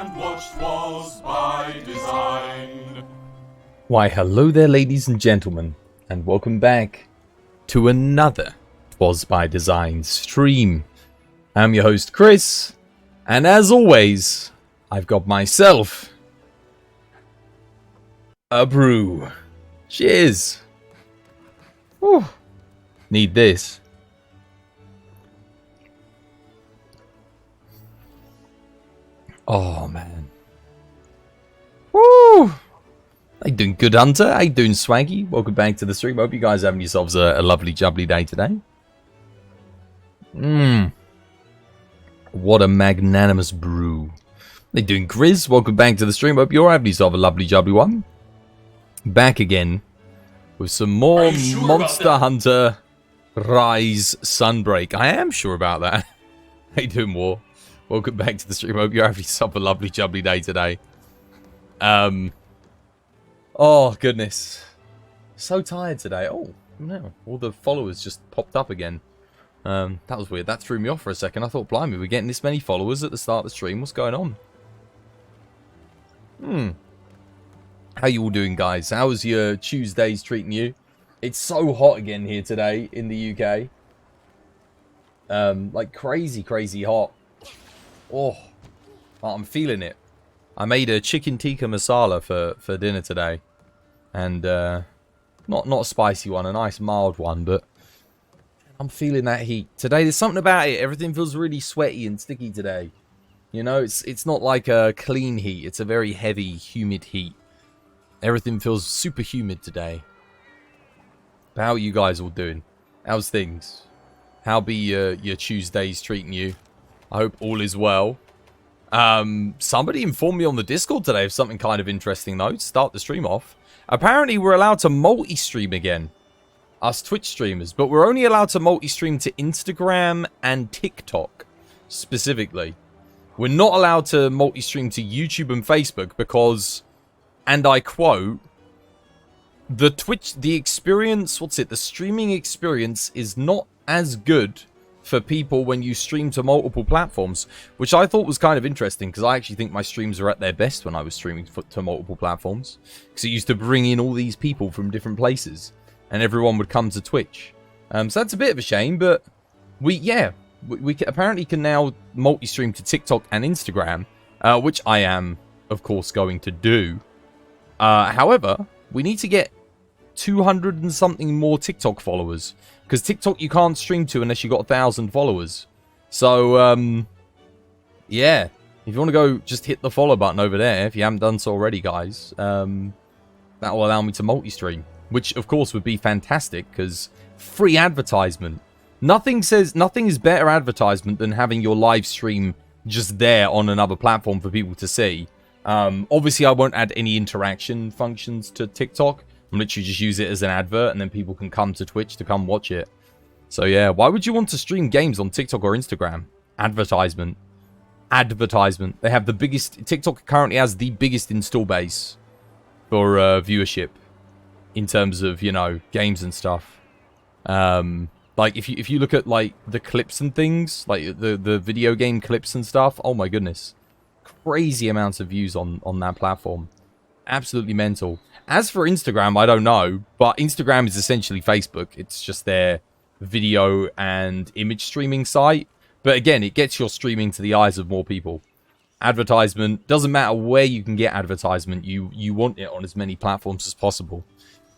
and watched was by design. Why, hello there, ladies and gentlemen, and welcome back to another Twas by Design stream. I'm your host, Chris, and as always, I've got myself a brew. Cheers. Whew. Need this. Oh, man. Woo! How you doing, good hunter? How you doing, Swaggy? Welcome back to the stream. Hope you guys are having yourselves a lovely, jubbly day today. What a magnanimous brew. How you doing, Grizz? Welcome back to the stream. Hope you're having yourself a lovely, jubbly one. Back again with some more Monster Hunter Rise Sunbreak. I am sure about that. How you doing, War? Welcome back to the stream. Hope you're having yourself a lovely, jubbly day today. Oh, goodness. So tired today. Oh, no. All the followers just popped up again. That was weird. That threw me off for a second. I thought, blimey, we're getting this many followers at the start of the stream. What's going on? How you all doing, guys? How was your Tuesdays treating you? It's so hot again here today in the UK. Like crazy, crazy hot. Oh, I'm feeling it. I made a chicken tikka masala for dinner today. And, not a spicy one, a nice mild one, but I'm feeling that heat. Today, there's something about it. Everything feels really sweaty and sticky today. You know, it's not like a clean heat. It's a very heavy, humid heat. Everything feels super humid today. But how are you guys all doing? How's things? How be your Tuesdays treating you? I hope all is well. Somebody informed me on the Discord today of something kind of interesting, though, to start the stream off. Apparently, we're allowed to multi-stream again. Us Twitch streamers. But we're only allowed to multi-stream to Instagram and TikTok, specifically. We're not allowed to multi-stream to YouTube and Facebook because, and I quote, the streaming experience is not as good for people when you stream to multiple platforms, which I thought was kind of interesting because I actually think my streams are at their best when I was streaming to multiple platforms, because it used to bring in all these people from different places and everyone would come to Twitch. So that's a bit of a shame, but we apparently can now multi-stream to TikTok and Instagram, which I am, of course, going to do. However, we need to get 200 and something more TikTok followers, because TikTok you can't stream to unless you got 1,000 followers. So, yeah, if you want to go, just hit the follow button over there if you haven't done so already, guys. That will allow me to multi-stream, which of course would be fantastic, because free advertisement. Nothing is better advertisement than having your live stream just there on another platform for people to see. Obviously, I won't add any interaction functions to TikTok. I'm literally just use it as an advert, and then people can come to Twitch to come watch it. So yeah, why would you want to stream games on TikTok or Instagram? Advertisement. Advertisement. They have the biggest... TikTok currently has the biggest install base for viewership in terms of, you know, games and stuff. Like, if you look at, like, the clips and things, like the video game clips and stuff, oh my goodness. Crazy amounts of views on that platform. Absolutely mental. As for Instagram, I don't know, but Instagram is essentially Facebook. It's just their video and image streaming site. But again, it gets your streaming to the eyes of more people. Advertisement, doesn't matter where you can get advertisement, you want it on as many platforms as possible.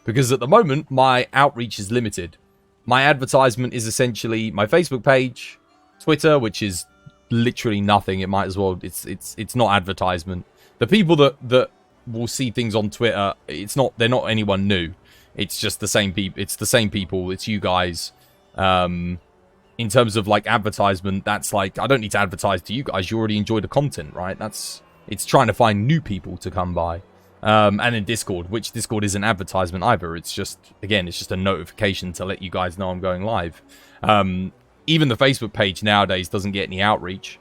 Because at the moment, my outreach is limited. My advertisement is essentially my Facebook page, Twitter, which is literally nothing. It might as well, it's not advertisement. The people that will see things on Twitter, they're not anyone new. It's just the same people. It's the same people. It's you guys. In terms of like advertisement, that's like, I don't need to advertise to you guys. You already enjoy the content, right? It's trying to find new people to come by. And in Discord, which Discord isn't advertisement either. It's just, again, it's just a notification to let you guys know I'm going live. Even the Facebook page nowadays doesn't get any outreach.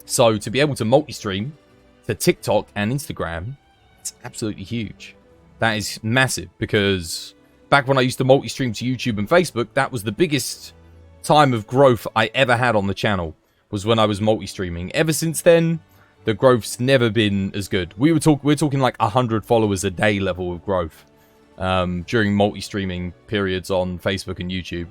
So to be able to multi-stream to TikTok and Instagram, it's absolutely huge. That is massive, because back when I used to multi-stream to YouTube and Facebook, that was the biggest time of growth I ever had on the channel, was when I was multi-streaming. Ever since then, the growth's never been as good. We're talking like 100 followers a day level of growth during multi-streaming periods on Facebook and YouTube.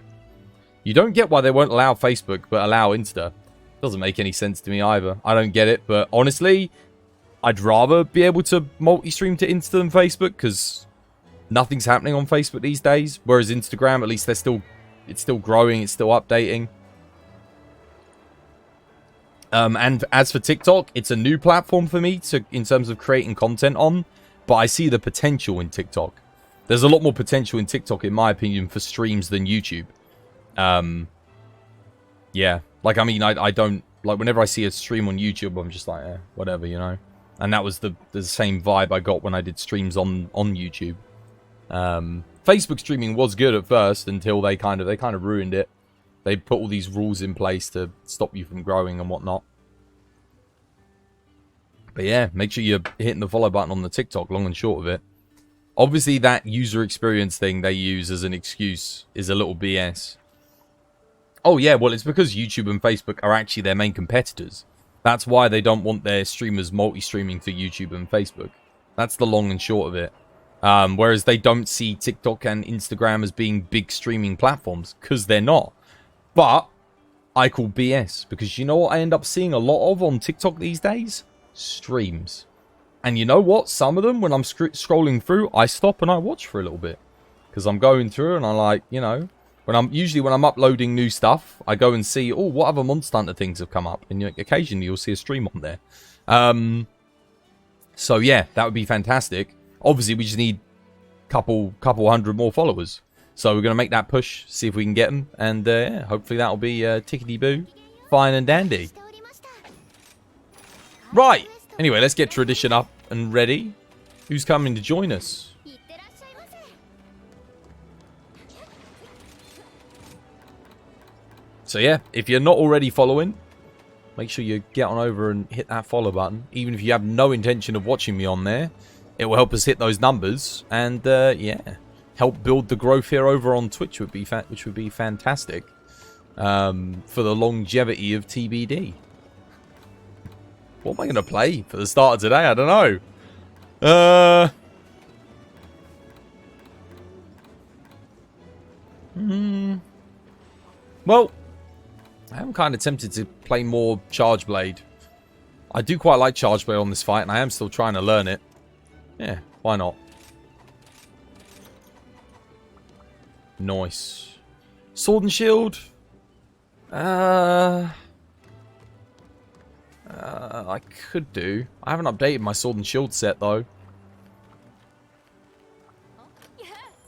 You don't get why they won't allow Facebook but allow Insta. Doesn't make any sense to me either. I don't get it, but honestly, I'd rather be able to multi-stream to Insta than Facebook because nothing's happening on Facebook these days. Whereas Instagram, at least it's still growing, it's still updating. And as for TikTok, it's a new platform for me in terms of creating content on, but I see the potential in TikTok. There's a lot more potential in TikTok, in my opinion, for streams than YouTube. Yeah, like, I mean, I don't, like, whenever I see a stream on YouTube, I'm just like, whatever, you know? And that was the same vibe I got when I did streams on YouTube. Facebook streaming was good at first until they kind of ruined it. They put all these rules in place to stop you from growing and whatnot. But yeah, make sure you're hitting the follow button on the TikTok, long and short of it. Obviously, that user experience thing they use as an excuse is a little BS. Oh yeah, well, it's because YouTube and Facebook are actually their main competitors. That's why they don't want their streamers multi-streaming to YouTube and Facebook. That's the long and short of it. Whereas they don't see TikTok and Instagram as being big streaming platforms, because they're not. But I call BS, because you know what I end up seeing a lot of on TikTok these days? Streams. And you know what? Some of them, when I'm scrolling through, I stop and I watch for a little bit. Because I'm going through and I like, you know, when I'm uploading new stuff, I go and see, oh, what other Monster Hunter things have come up? And occasionally you'll see a stream on there. So yeah, that would be fantastic. Obviously, we just need a couple hundred more followers. So we're going to make that push, see if we can get them. And yeah, hopefully that'll be tickety-boo, fine and dandy. Right. Anyway, let's get tradition up and ready. Who's coming to join us? So yeah, if you're not already following, make sure you get on over and hit that follow button. Even if you have no intention of watching me on there, it will help us hit those numbers. And yeah, help build the growth here over on Twitch, which would be fantastic for the longevity of TBD. What am I going to play for the start of today? I don't know. Well, I am kind of tempted to play more Charge Blade. I do quite like Charge Blade on this fight, and I am still trying to learn it. Yeah, why not? Nice. Sword and Shield? I could do. I haven't updated my Sword and Shield set, though.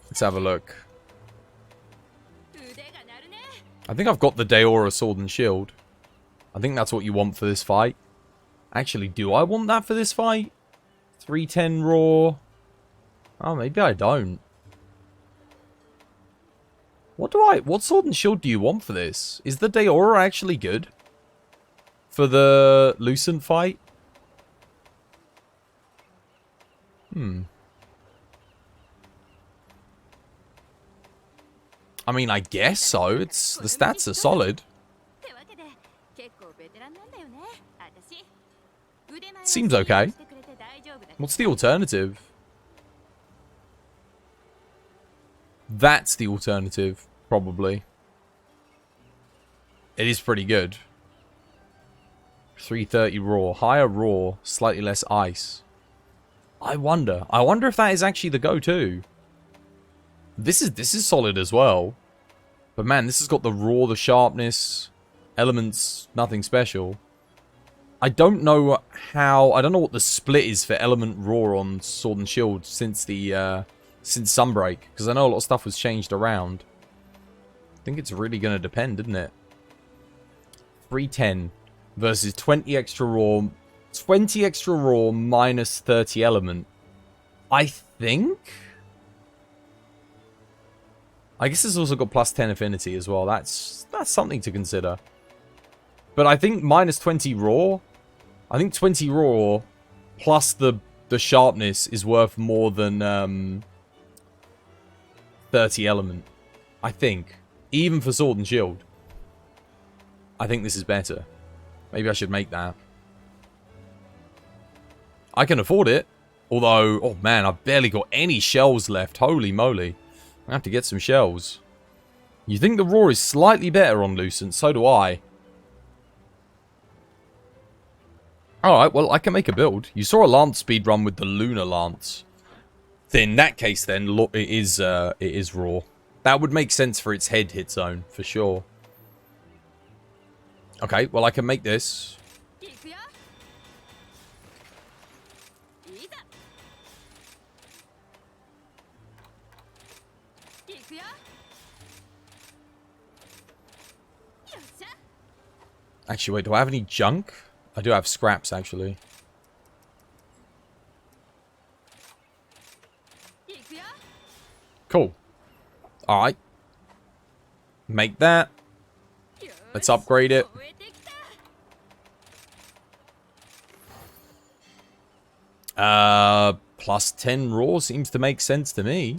Let's have a look. I think I've got the Daora Sword and Shield. I think that's what you want for this fight. Actually, do I want that for this fight? 310 raw. Oh, maybe I don't. What Sword and Shield do you want for this? Is the Daora actually good? For the Lucent fight? I mean, I guess so. The stats are solid. Seems okay. What's the alternative? That's the alternative, probably. It is pretty good. 330 raw. Higher raw, slightly less ice. I wonder if that is actually the go-to. This is solid as well. But man, this has got the raw, the sharpness, elements, nothing special. I don't know what the split is for element raw on Sword and Shield since Sunbreak, because I know a lot of stuff was changed around. I think it's really going to depend, isn't it? 310 versus 20 extra raw. 20 extra raw minus 30 element. I think? I guess it's also got plus 10 affinity as well. That's something to consider. But I think minus 20 raw. I think 20 raw plus the sharpness is worth more than 30 element. I think. Even for Sword and Shield. I think this is better. Maybe I should make that. I can afford it. Although, oh man, I've barely got any shells left. Holy moly. I have to get some shells. You think the Raw is slightly better on Lucent? So do I. Alright, well, I can make a build. You saw a Lance speedrun with the Lunar Lance. In that case, then, it is Raw. That would make sense for its head hit zone, for sure. Okay, well, I can make this. Actually, wait, do I have any junk? I do have scraps, actually. Cool. Alright. Make that. Let's upgrade it. Plus 10 raw seems to make sense to me.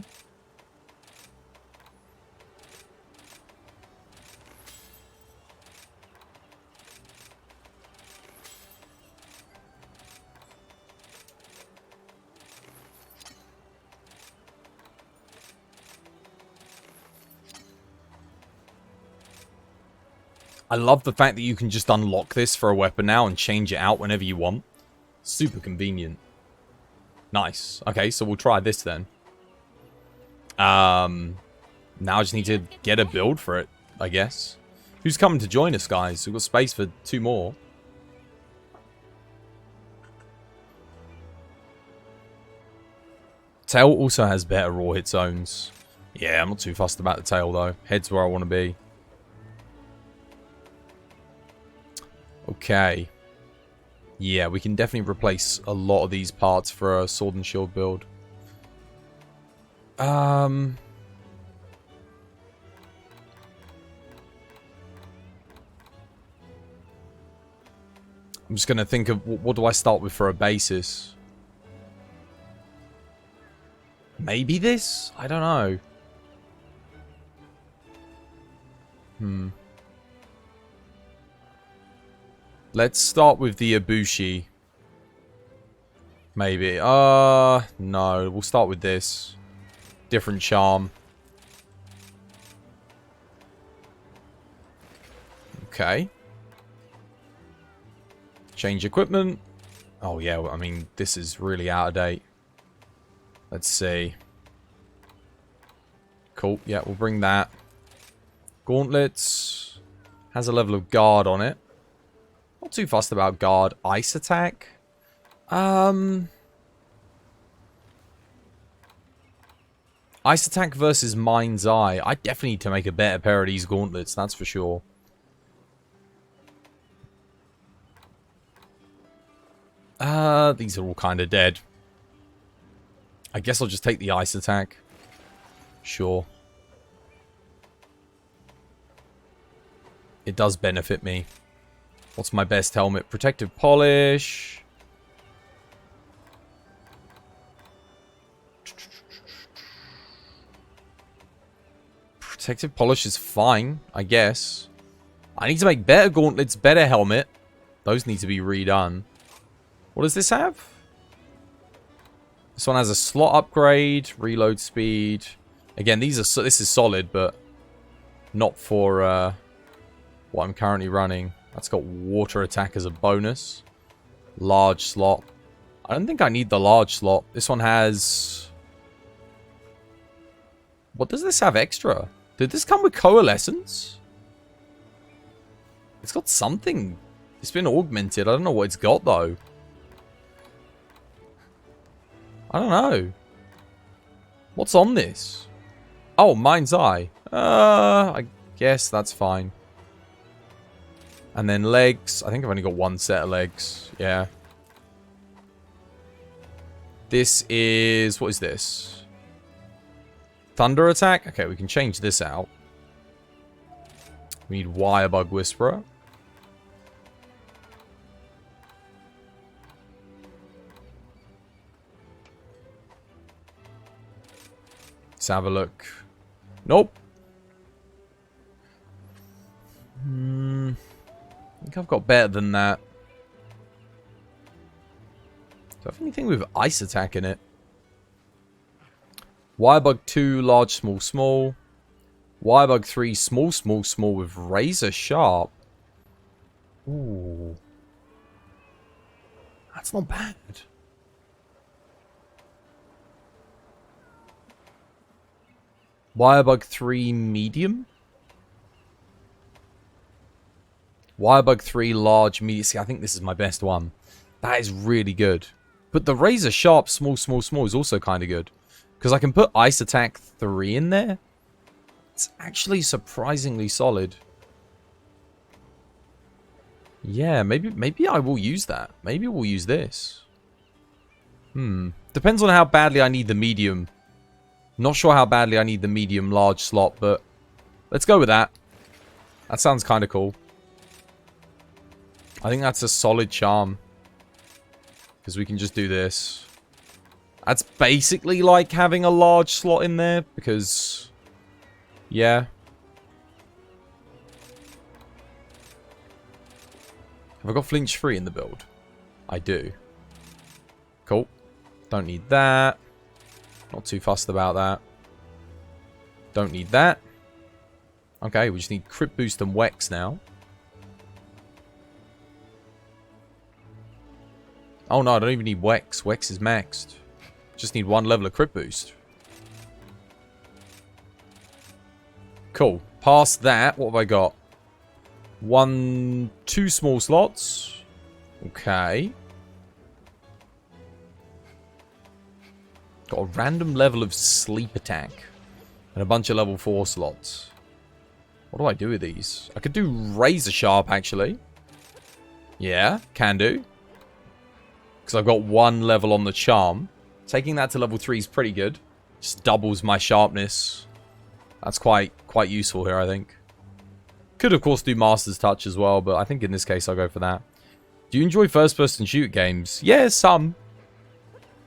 I love the fact that you can just unlock this for a weapon now and change it out whenever you want. Super convenient. Nice. Okay, so we'll try this then. Now I just need to get a build for it, I guess. Who's coming to join us, guys? We've got space for 2 more. Tail also has better raw hit zones. Yeah, I'm not too fussed about the tail, though. Head's where I want to be. Okay. Yeah, we can definitely replace a lot of these parts for a sword and shield build. I'm just going to think of what do I start with for a basis. Maybe this? I don't know. Let's start with the Ibushi. Maybe. No. We'll start with this. Different charm. Okay. Change equipment. Oh, yeah. I mean, this is really out of date. Let's see. Cool. Yeah, we'll bring that. Gauntlets. Has a level of guard on it. Not too fussed about guard. Ice attack. Ice attack versus Mind's Eye. I definitely need to make a better pair of these gauntlets, that's for sure. These are all kind of dead. I guess I'll just take the ice attack. Sure. It does benefit me. What's my best helmet? Protective polish. Protective polish is fine, I guess. I need to make better gauntlets, better helmet. Those need to be redone. What does this have? This one has a slot upgrade, reload speed. Again, this is solid, but not for what I'm currently running. That's got water attack as a bonus. Large slot. I don't think I need the large slot. This one has... What does this have extra? Did this come with coalescence? It's got something. It's been augmented. I don't know what it's got, though. I don't know. What's on this? Oh, Mind's Eye. I guess that's fine. And then legs. I think I've only got one set of legs. Yeah. This is... What is this? Thunder attack? Okay, we can change this out. We need Wirebug Whisperer. Let's have a look. Nope. I think I've got better than that. I have anything with ice attack in it? Wirebug 2, large, small, small. Wirebug 3, small, small, small with razor sharp. Ooh. That's not bad. Wirebug 3, medium. Wirebug 3, large, medium. See, I think this is my best one. That is really good. But the razor sharp, small, small, small is also kind of good. Because I can put ice attack 3 in there. It's actually surprisingly solid. Yeah, maybe I will use that. Maybe we'll use this. Depends on how badly I need the medium. Not sure how badly I need the medium large slot, but let's go with that. That sounds kind of cool. I think that's a solid charm. Because we can just do this. That's basically like having a large slot in there. Because, yeah. Have I got flinch free in the build? I do. Cool. Don't need that. Not too fussed about that. Don't need that. Okay, we just need crit boost and Wex now. Oh no, I don't even need Wex. Wex is maxed. Just need 1 level of crit boost. Cool. Past that, what have I got? 2 small slots. Okay. Got a random level of sleep attack. And a bunch of level 4 slots. What do I do with these? I could do razor sharp, actually. Yeah, can do. Because I've got 1 level on the charm. Taking that to level 3 is pretty good. Just doubles my sharpness. That's quite useful here, I think. Could, of course, do Master's Touch as well, but I think in this case I'll go for that. Do you enjoy first-person shoot games? Yeah, some.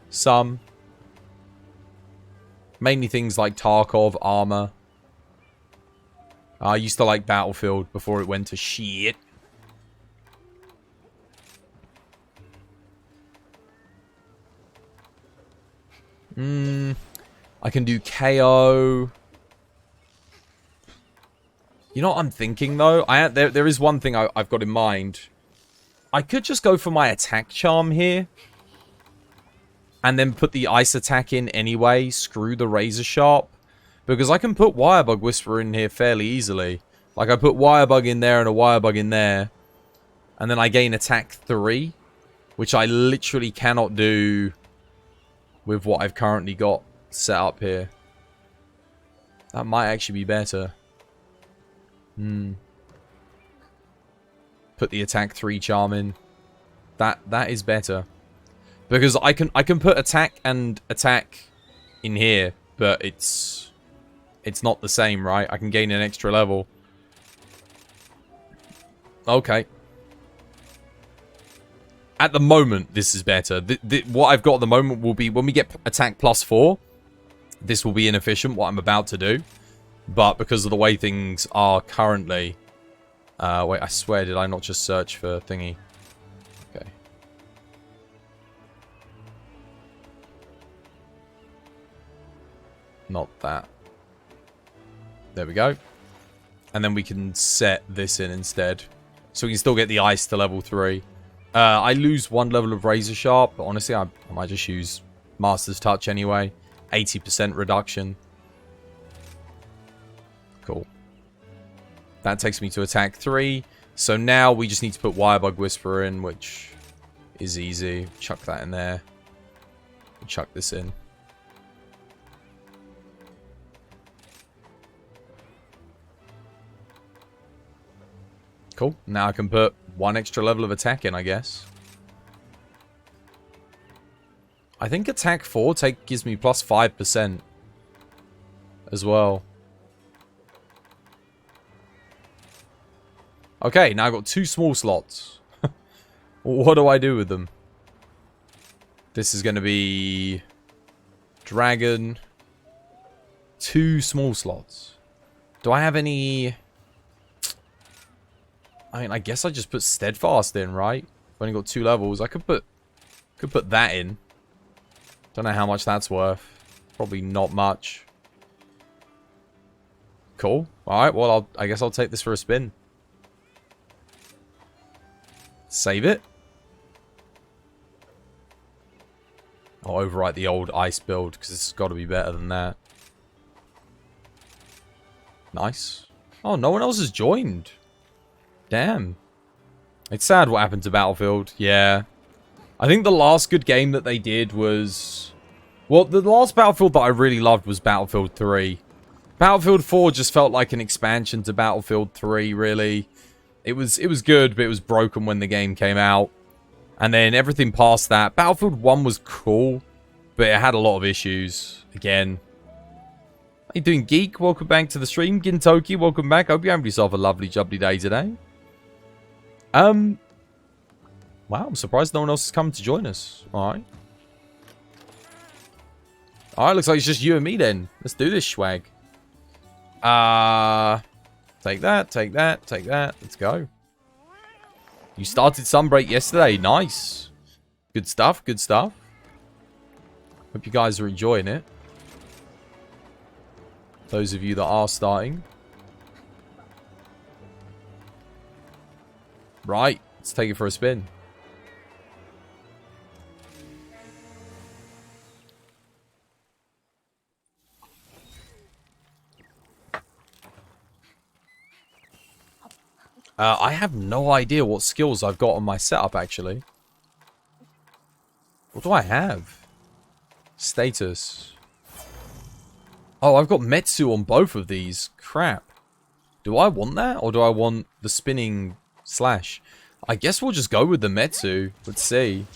Some. Mainly things like Tarkov, Armor. I used to like Battlefield before it went to shit. I can do KO. You know what I'm thinking, though? There is one thing I've got in mind. I could just go for my attack charm here. And then put the ice attack in anyway. Screw the razor sharp. Because I can put Wirebug Whisperer in here fairly easily. Like, I put Wirebug in there and a Wirebug in there. And then I gain attack 3. Which I literally cannot do with what I've currently got set up here. That might actually be better. Put the attack 3 charm in. That is better. Because I can put attack and attack in here, but it's not the same, right? I can gain an extra level. Okay. At the moment, this is better. What I've got at the moment will be, when we get attack +4, this will be inefficient, what I'm about to do. But because of the way things are currently... wait, I swear, did I not just search for thingy? Okay. Not that. There we go. And then we can set this in instead. So we can still get the ice to level 3. I lose 1 level of Razor Sharp, but honestly, I might just use Master's Touch anyway. 80% reduction. Cool. That takes me to attack 3. So now we just need to put Wirebug Whisperer in, which is easy. Chuck that in there. Chuck this in. Cool. Now I can put 1 extra level of attack in, I guess. I think attack 4 gives me plus 5% as well. Okay, now I've got 2 small slots. What do I do with them? This is going to be... Dragon. 2 small slots. Do I have any... I mean, I guess I just put Steadfast in, right? I've only got 2 levels. I could Could put that in. Don't know how much that's worth. Probably not much. Cool. Alright, well, I guess I'll take this for a spin. Save it. I'll overwrite the old ice build, because it's got to be better than that. Nice. Oh, no one else has joined. Damn. It's sad what happened to Battlefield. Yeah. I think the last good game that they did was... Well, the last Battlefield that I really loved was Battlefield 3. Battlefield 4 just felt like an expansion to Battlefield 3, really. It was good, but it was broken when the game came out. And then everything past that. Battlefield 1 was cool, but it had a lot of issues. Again. How you doing, Geek? Welcome back to the stream. Gintoki, welcome back. Hope you're having yourself a lovely, jubbly day today. Wow, I'm surprised no one else has come to join us. Alright. Alright, looks like it's just you and me then. Let's do this, swag. Take that, take that, take that. Let's go. You started Sunbreak yesterday. Nice. Good stuff, good stuff. Hope you guys are enjoying it. Those of you that are starting. Right, let's take it for a spin. I have no idea what skills I've got on my setup, actually. What do I have? Status. Oh, I've got Metsu on both of these. Crap. Do I want that, or do I want the spinning slash? I guess we'll just go with the Metsu. Let's see.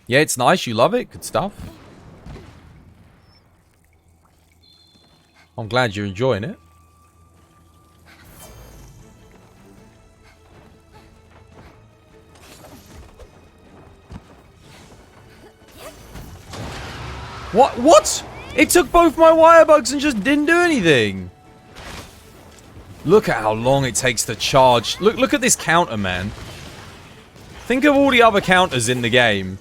Yeah, it's nice. You love it. Good stuff. I'm glad you're enjoying it. What? What? It took both my wire bugs and just didn't do anything. Look at how long it takes to charge. Look at this counter, man. Think of all the other counters in the game.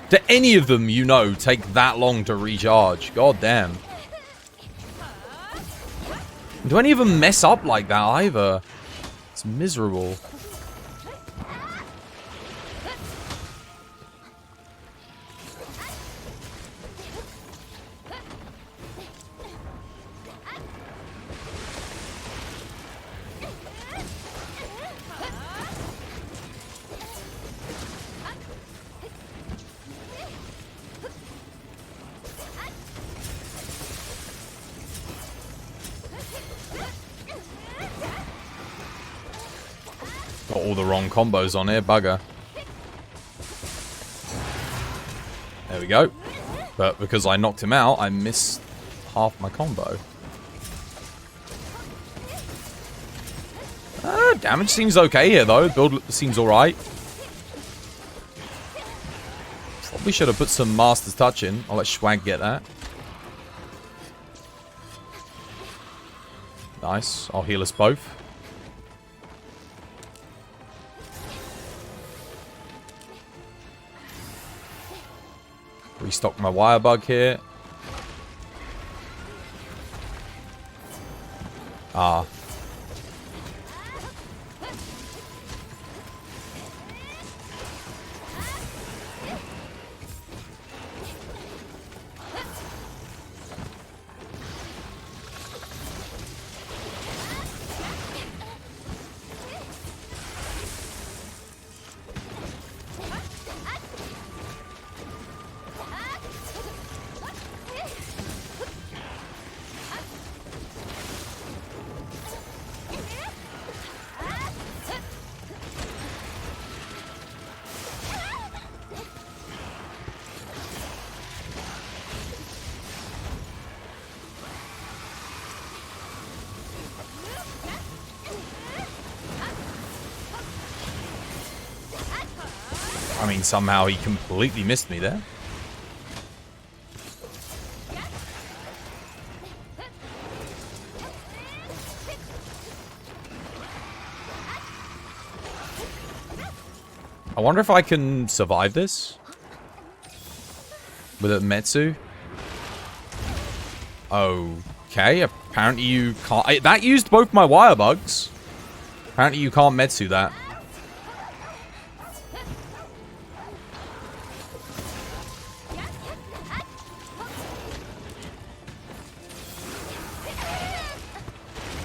Do any of them, you know, take that long to recharge? God damn. Do any of them mess up like that either? It's miserable. Got all the wrong combos on here, bugger. There we go. But because I knocked him out, I missed half my combo. Damage seems okay here, though. Build seems alright. Probably should have put some Master's Touch in. I'll let Schwag get that. Nice. I'll heal us both. Restock my wire bug here. Ah. I mean, somehow he completely missed me there. I wonder if I can survive this. With a Metsu? Okay, apparently you can't... That used both my wire bugs. Apparently you can't Metsu that.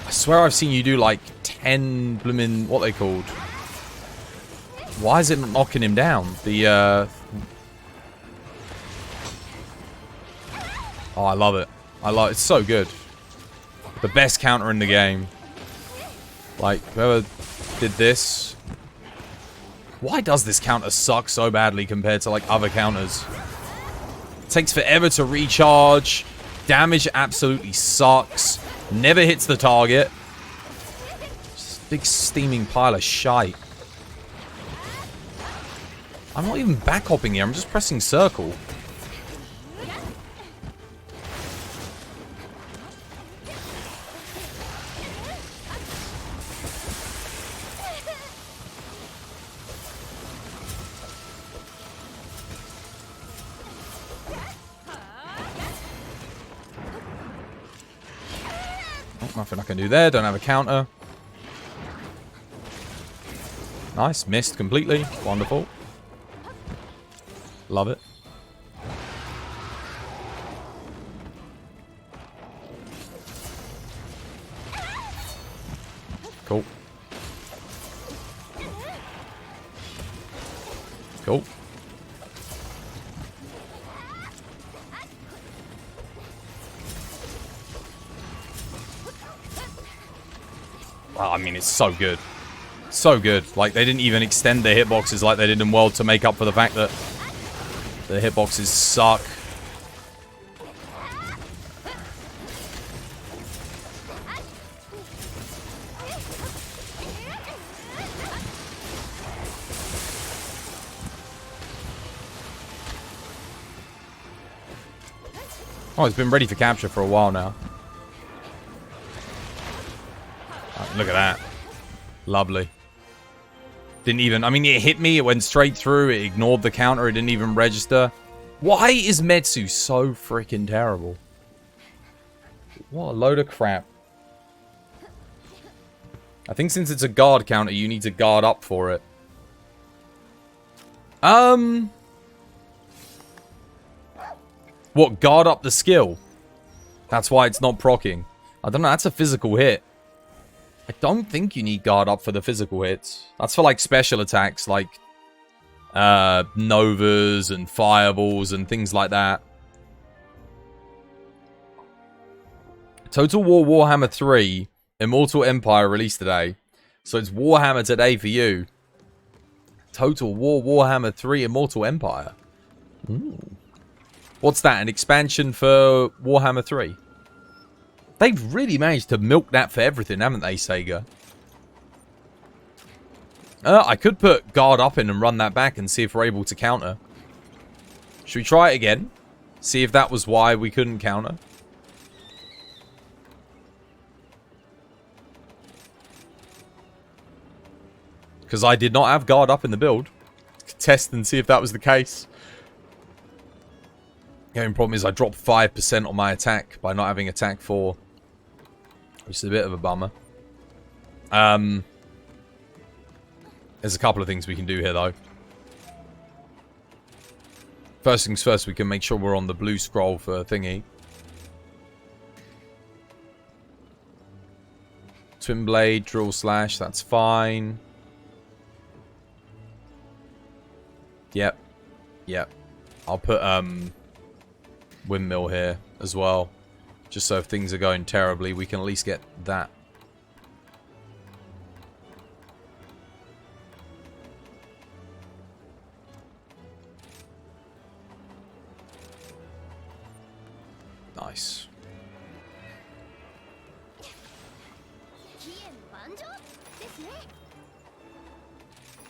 I swear I've seen you do like 10 bloomin'... What are they called? Why is it not knocking him down? The, Oh, I love it. It's so good. The best counter in the game. Like, whoever did this... Why does this counter suck so badly compared to, like, other counters? It takes forever to recharge. Damage absolutely sucks. Never hits the target. Just a big steaming pile of shite. I'm not even back hopping here. I'm just pressing circle. Nothing I can do there. Don't have a counter. Nice. Missed completely. Wonderful. Love it. Cool. Cool. Wow, I mean, it's so good. So good. Like, they didn't even extend their hitboxes like they did in World to make up for the fact that the hitboxes suck. Oh, it's been ready for capture for a while now. Oh, look at that. Lovely. Didn't even... I mean, it hit me. It went straight through. It ignored the counter. It didn't even register. Why is Metsu so freaking terrible? What a load of crap. I think since it's a guard counter, you need to guard up for it. What, guard up the skill? That's why it's not proccing. I don't know, that's a physical hit. I don't think you need guard up for the physical hits. That's for, like, special attacks, like... Novas and Fireballs and things like that. Total War Warhammer 3, Immortal Empire released today. So it's Warhammer today for you. Total War Warhammer 3, Immortal Empire. Ooh. What's that? An expansion for Warhammer 3? They've really managed to milk that for everything, haven't they, Sega? I could put guard up in and run that back and see if we're able to counter. Should we try it again? See if that was why we couldn't counter. Because I did not have guard up in the build. Test and see if that was the case. The only problem is I dropped 5% on my attack by not having attack 4. Which is a bit of a bummer. There's a couple of things we can do here, though. First things first, we can make sure we're on the blue scroll for thingy. Twin Blade, Drill Slash, that's fine. Yep. Yep. I'll put, Windmill here as well. Just so if things are going terribly, we can at least get that. Nice.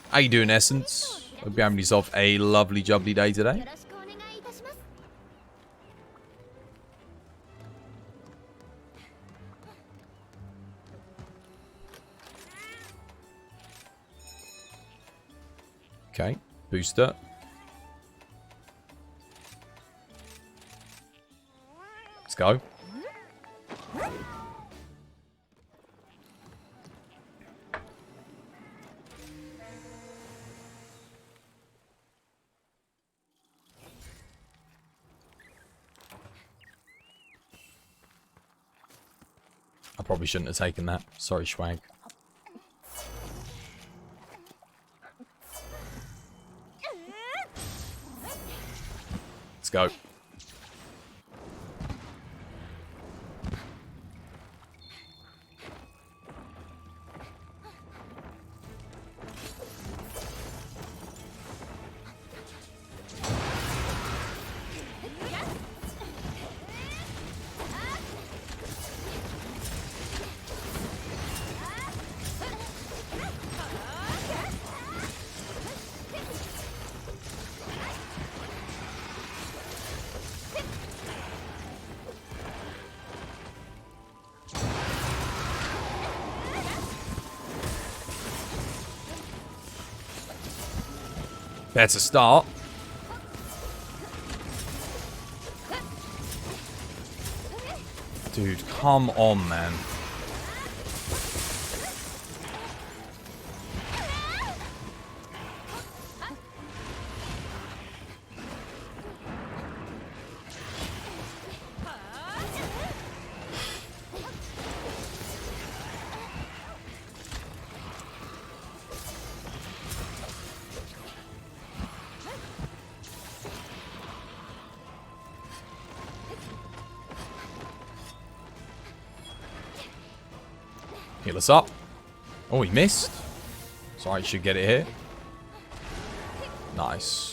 How you doing, Essence? Hope you're having yourself a lovely jubbly day today. Okay, booster. Let's go. I probably shouldn't have taken that. Sorry, Schwag. Let's go. That's a start. Dude, come on, man. Heal us up. Oh, he missed. Sorry, he should get it here. Nice.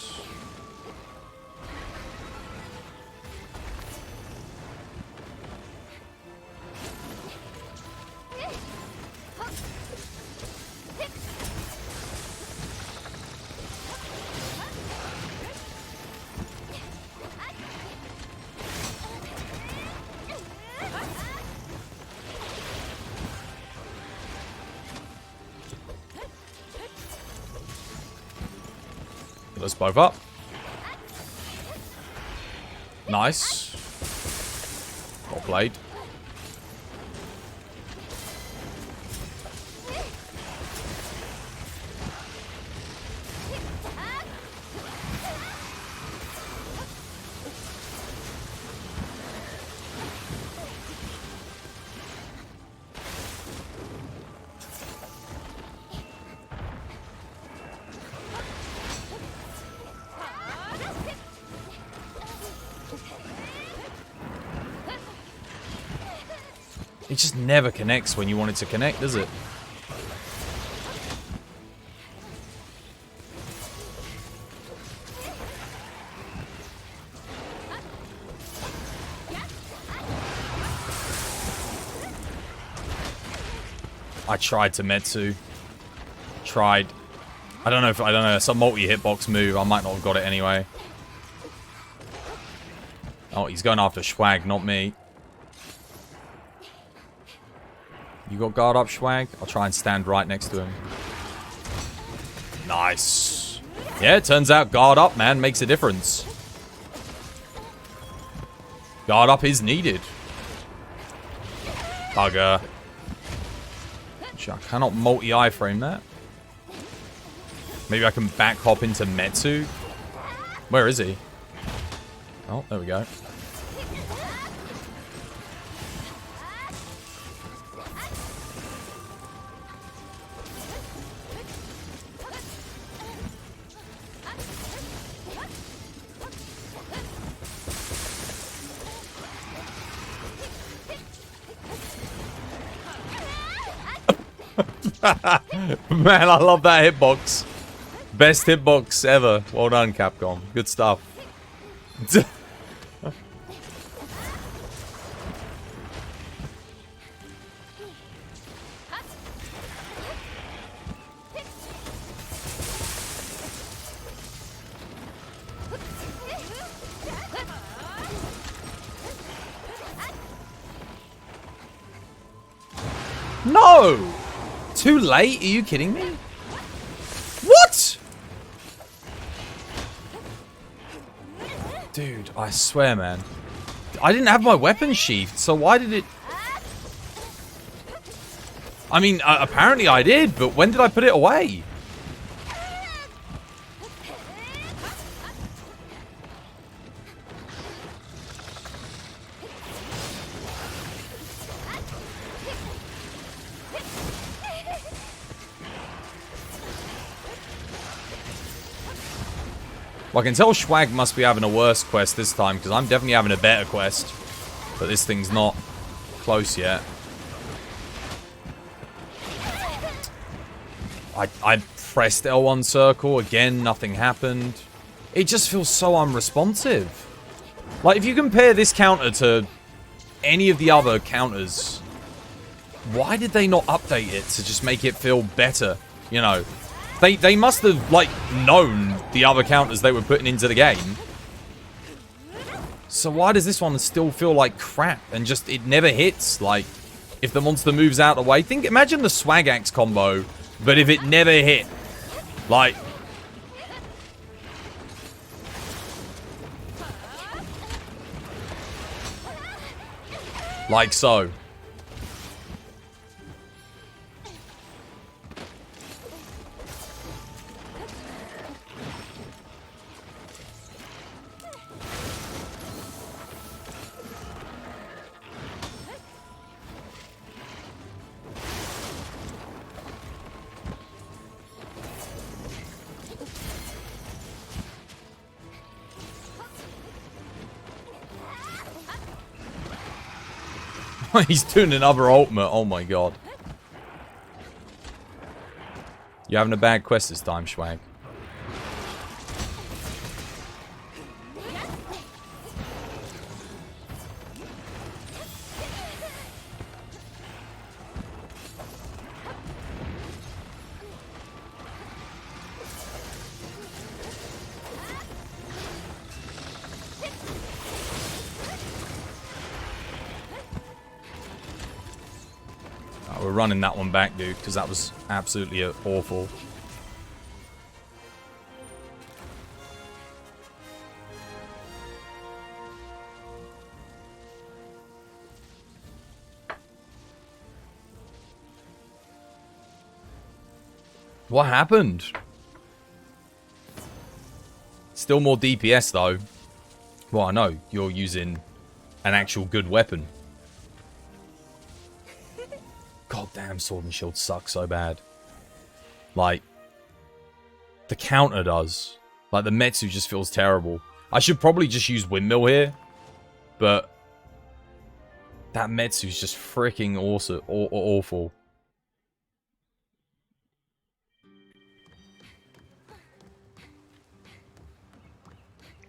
Let's both up. Nice. Well played. It just never connects when you want it to connect, does it? I tried to Metsu. Tried. I don't know, some multi-hitbox move. I might not have got it anyway. Oh, he's going after Schwag, not me. You got guard up, Schwag? I'll try and stand right next to him. Nice. Yeah, it turns out guard up, man, makes a difference. Guard up is needed. Bugger. I cannot multi-iframe that. Maybe I can back hop into Metsu. Where is he? Oh, there we go. Man, I love that hitbox. Best hitbox ever. Well done, Capcom. Good stuff. No! Too late? Are you kidding me? What? Dude, I swear, man. I didn't have my weapon sheathed, so why did it... I mean, apparently I did, but when did I put it away? Well, I can tell Schwag must be having a worse quest this time, because I'm definitely having a better quest. But this thing's not close yet. I pressed L1 circle, again, nothing happened. It just feels so unresponsive. Like, if you compare this counter to any of the other counters, why did they not update it to just make it feel better? You know, they must have, like, known the other counters they were putting into the game. So why does this one still feel like crap and just, it never hits? Like, if the monster moves out of the way, imagine the Swag Axe combo, but if it never hit, like... Like so. He's doing another ultimate. Oh my god. You're having a bad quest this time, Schwag. We're running that one back, dude, because that was absolutely awful. What happened? Still more DPS, though. Well, I know. You're using an actual good weapon. God damn, Sword and Shield sucks so bad. Like, the counter does. Like, the Metsu just feels terrible. I should probably just use Windmill here. But that Metsu's just freaking awesome, awful.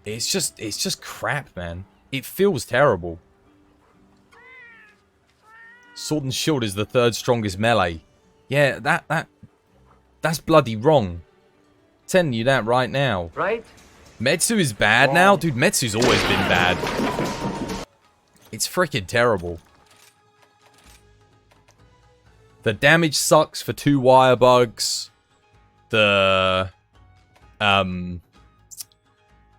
It's just crap, man. It feels terrible. Sword and Shield is the third strongest melee. Yeah, that's bloody wrong. I'm telling you that right now. Right? Metsu is bad now? Dude, Metsu's always been bad. It's freaking terrible. The damage sucks for 2 wire bugs. The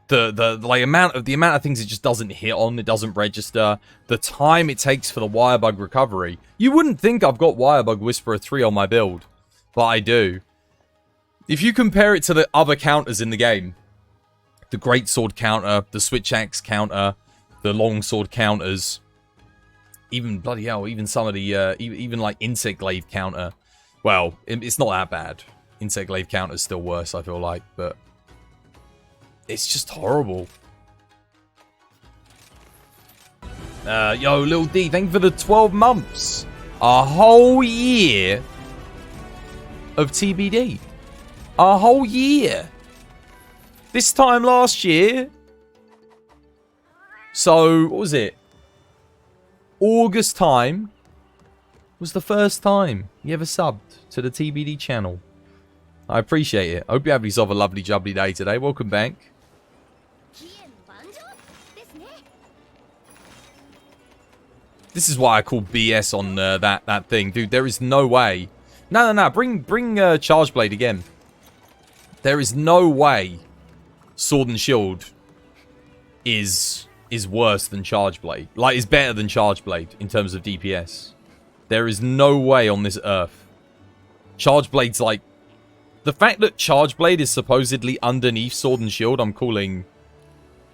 amount of things it just doesn't hit on, it doesn't register. The time it takes for the wire bug recovery. You wouldn't think I've got wire bug Whisperer 3 on my build, but I do. If you compare it to the other counters in the game, the great sword counter, the switch axe counter, the long sword counters, even bloody hell, even some of the even like insect glaive counter. Well, it's not that bad. Insect glaive counter is still worse, I feel like, but it's just horrible. Yo, Lil D, thank you for the 12 months. A whole year of TBD. A whole year. This time last year. So, what was it? August time was the first time you ever subbed to the TBD channel. I appreciate it. I hope you have yourself a lovely jubbly day today. Welcome back. This is why I call BS on that thing. Dude, there is no way. No. Bring Charge Blade again. There is no way Sword and Shield is is worse than Charge Blade. Like, is better than Charge Blade in terms of DPS. There is no way on this earth. Charge Blade's like... The fact that Charge Blade is supposedly underneath Sword and Shield, I'm calling...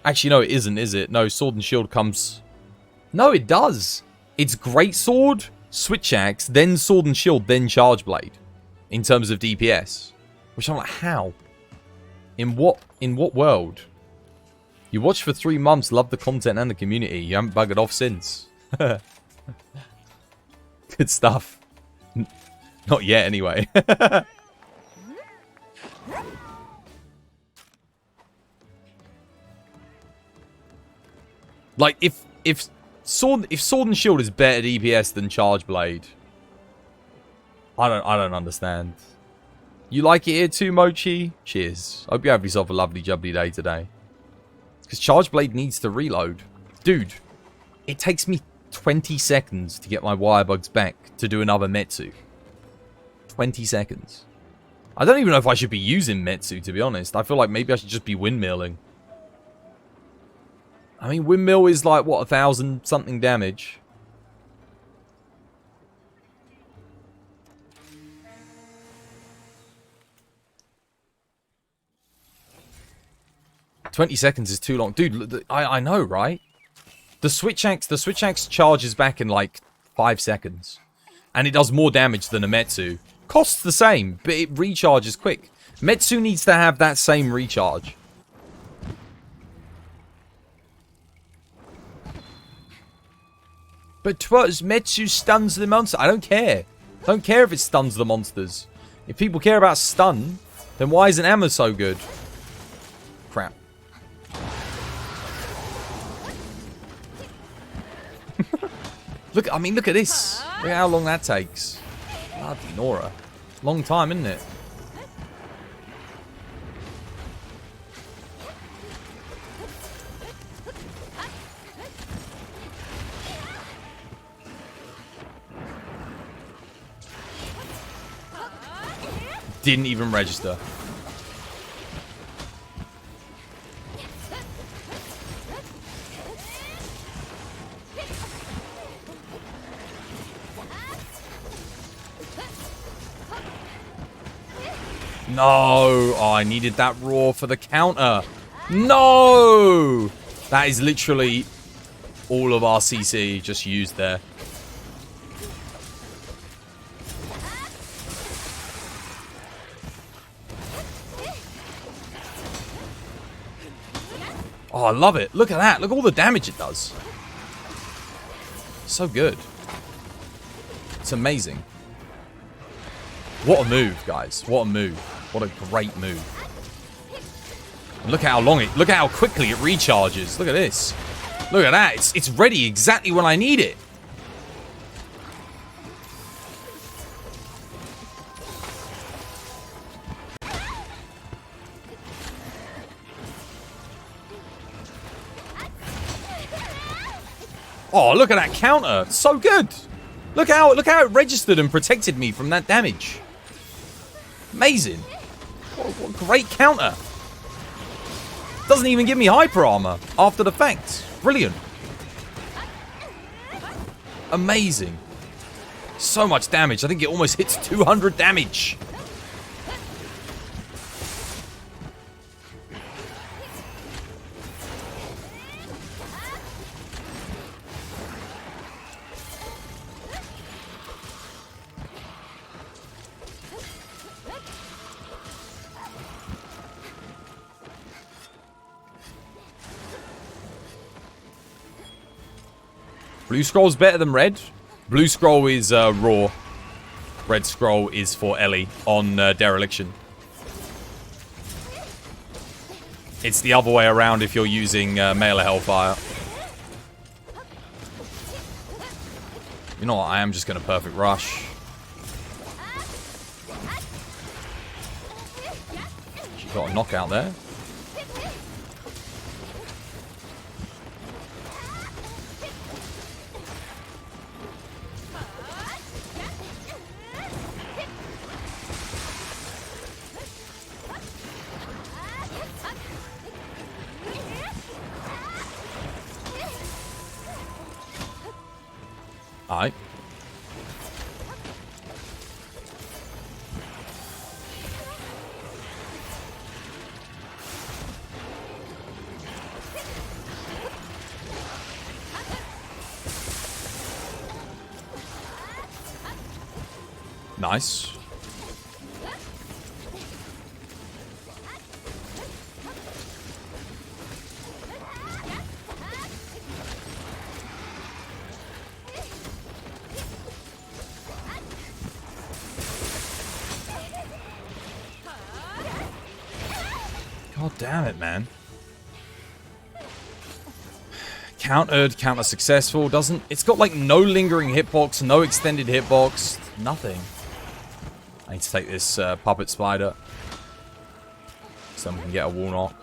Actually, no, it isn't, is it? No, Sword and Shield comes... No, it does. It's Greatsword, Switch Axe, then Sword and Shield, then Charge Blade. In terms of DPS. Which I'm like, how? In what world? You watched for 3 months, loved the content and the community. You haven't buggered off since. Good stuff. Not yet, anyway. Like, if Sword and Shield is better DPS than Charge Blade, I don't understand. You like it here too, Mochi? Cheers. Hope you have yourself a lovely jubbly day today. Because Charge Blade needs to reload. Dude, it takes me 20 seconds to get my wirebugs back to do another Metsu. 20 seconds. I don't even know if I should be using Metsu, to be honest. I feel like maybe I should just be windmilling. I mean, windmill is like, what, 1,000 something damage. "20 seconds is too long." Dude, I know, right? The Switch Axe charges back in like 5 seconds. And it does more damage than a Metsu. Costs the same, but it recharges quick. Metsu needs to have that same recharge. But Metsu stuns the monster. I don't care. Don't care if it stuns the monsters. If people care about stun, then why isn't Amber so good? Crap. Look at this. Look at how long that takes. Bloody Nora. Long time, isn't it? Didn't even register. No! Oh, I needed that roar for the counter. No! That is literally all of our CC just used there. Oh, I love it. Look at that. Look at all the damage it does. So good. It's amazing. What a move, guys. What a move. What a great move. And look at how long look at how quickly it recharges. Look at this. Look at that. It's ready exactly when I need it. Oh, look at that counter. It's so good. Look how it registered and protected me from that damage. Amazing. What a great counter. Doesn't even give me hyper armor after the fact. Brilliant. Amazing. So much damage. I think it almost hits 200 damage. Blue Scroll's better than red. Blue Scroll is raw. Red Scroll is for Ellie on Dereliction. It's the other way around if you're using Mailer Hellfire. You know what? I am just going to Perfect Rush. She got a knockout there. Alright. Nice. God damn it, man. Countered, counter successful. Doesn't... It's got like no lingering hitbox, no extended hitbox. Nothing. I need to take this puppet spider. So we can get a wall knock.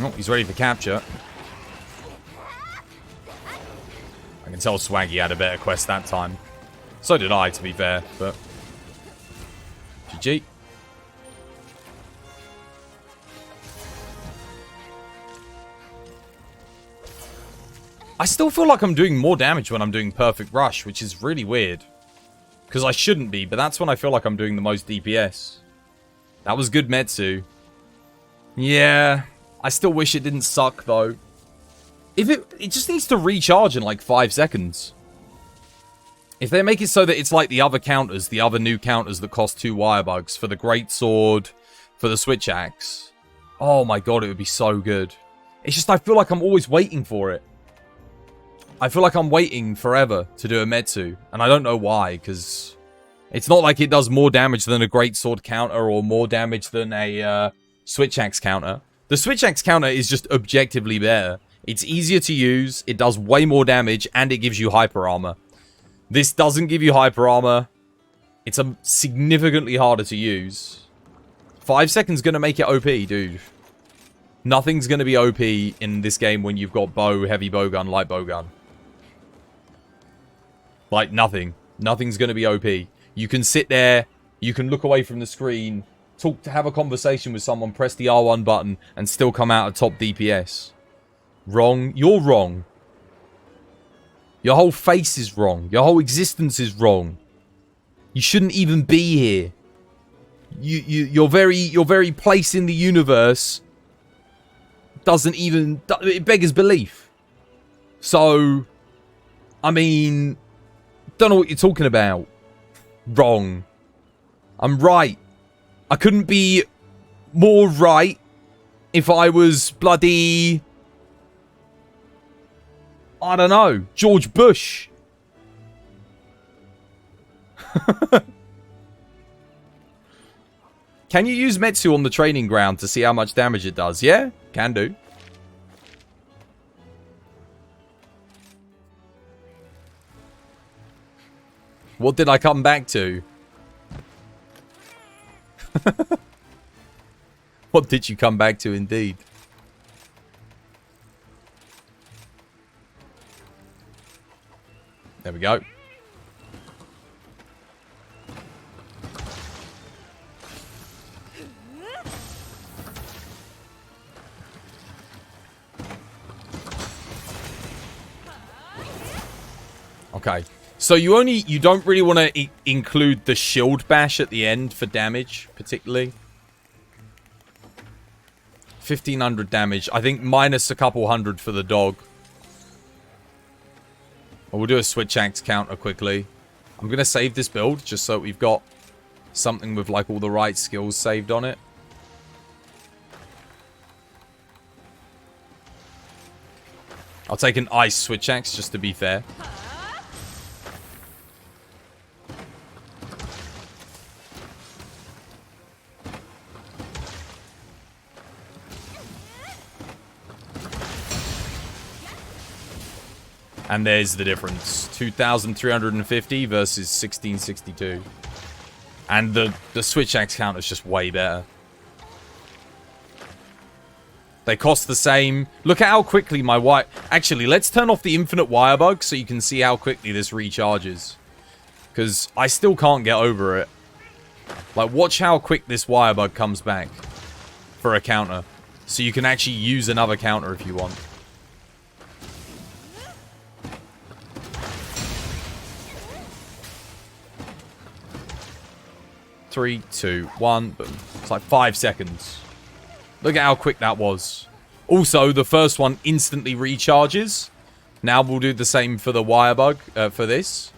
Oh, he's ready for capture. I can tell Swaggy had a better quest that time. So did I, to be fair, but... GG. I still feel like I'm doing more damage when I'm doing Perfect Rush, which is really weird. Because I shouldn't be, but that's when I feel like I'm doing the most DPS. That was good Metsu. Yeah... I still wish it didn't suck, though. If it just needs to recharge in, like, 5 seconds. If they make it so that it's like the other counters, the other new counters that cost 2 wire bugs, for the Greatsword, for the Switch Axe. Oh my god, it would be so good. It's just, I feel like I'm always waiting for it. I feel like I'm waiting forever to do a Metsu. And I don't know why, because... It's not like it does more damage than a Greatsword counter, or more damage than a Switch Axe counter. The Switch Axe counter is just objectively better. It's easier to use, it does way more damage, and it gives you hyper armor. This doesn't give you hyper armor. It's significantly harder to use. 5 seconds gonna make it OP, dude. Nothing's gonna be OP in this game when you've got bow, heavy bowgun, light bowgun. Like, nothing. Nothing's gonna be OP. You can sit there, you can look away from the screen... Talk to have a conversation with someone, press the R1 button, and still come out at top DPS. Wrong. You're wrong. Your whole face is wrong. Your whole existence is wrong. You shouldn't even be here. Your very place in the universe doesn't even... It beggars belief. So, I mean... Don't know what you're talking about. Wrong. I'm right. I couldn't be more right if I was bloody... I don't know. George Bush. Can you use Metsu on the training ground to see how much damage it does? Yeah, can do. What did I come back to? What did you come back to, indeed? There we go. Okay. So you don't really want to include the shield bash at the end for damage, particularly. 1500 damage. I think minus a couple hundred for the dog. We'll do a Switch Axe counter quickly. I'm going to save this build just so we've got something with like all the right skills saved on it. take an ice switch axe just to be fair. And there's the difference. 2,350 versus 1,662. And the switch axe count is just way better. They cost the same. Look at how quickly my wire... Actually, let's turn off the infinite wire bug so you can see how quickly this recharges. Because I still can't get over it. Like, watch how quick this wire bug comes back for a counter. So you can actually use another counter if you want. 3, 2, 1, boom. It's like 5 seconds. Look at how quick that was. Also, the first one instantly recharges. Now we'll do the same for the wire bug, for this.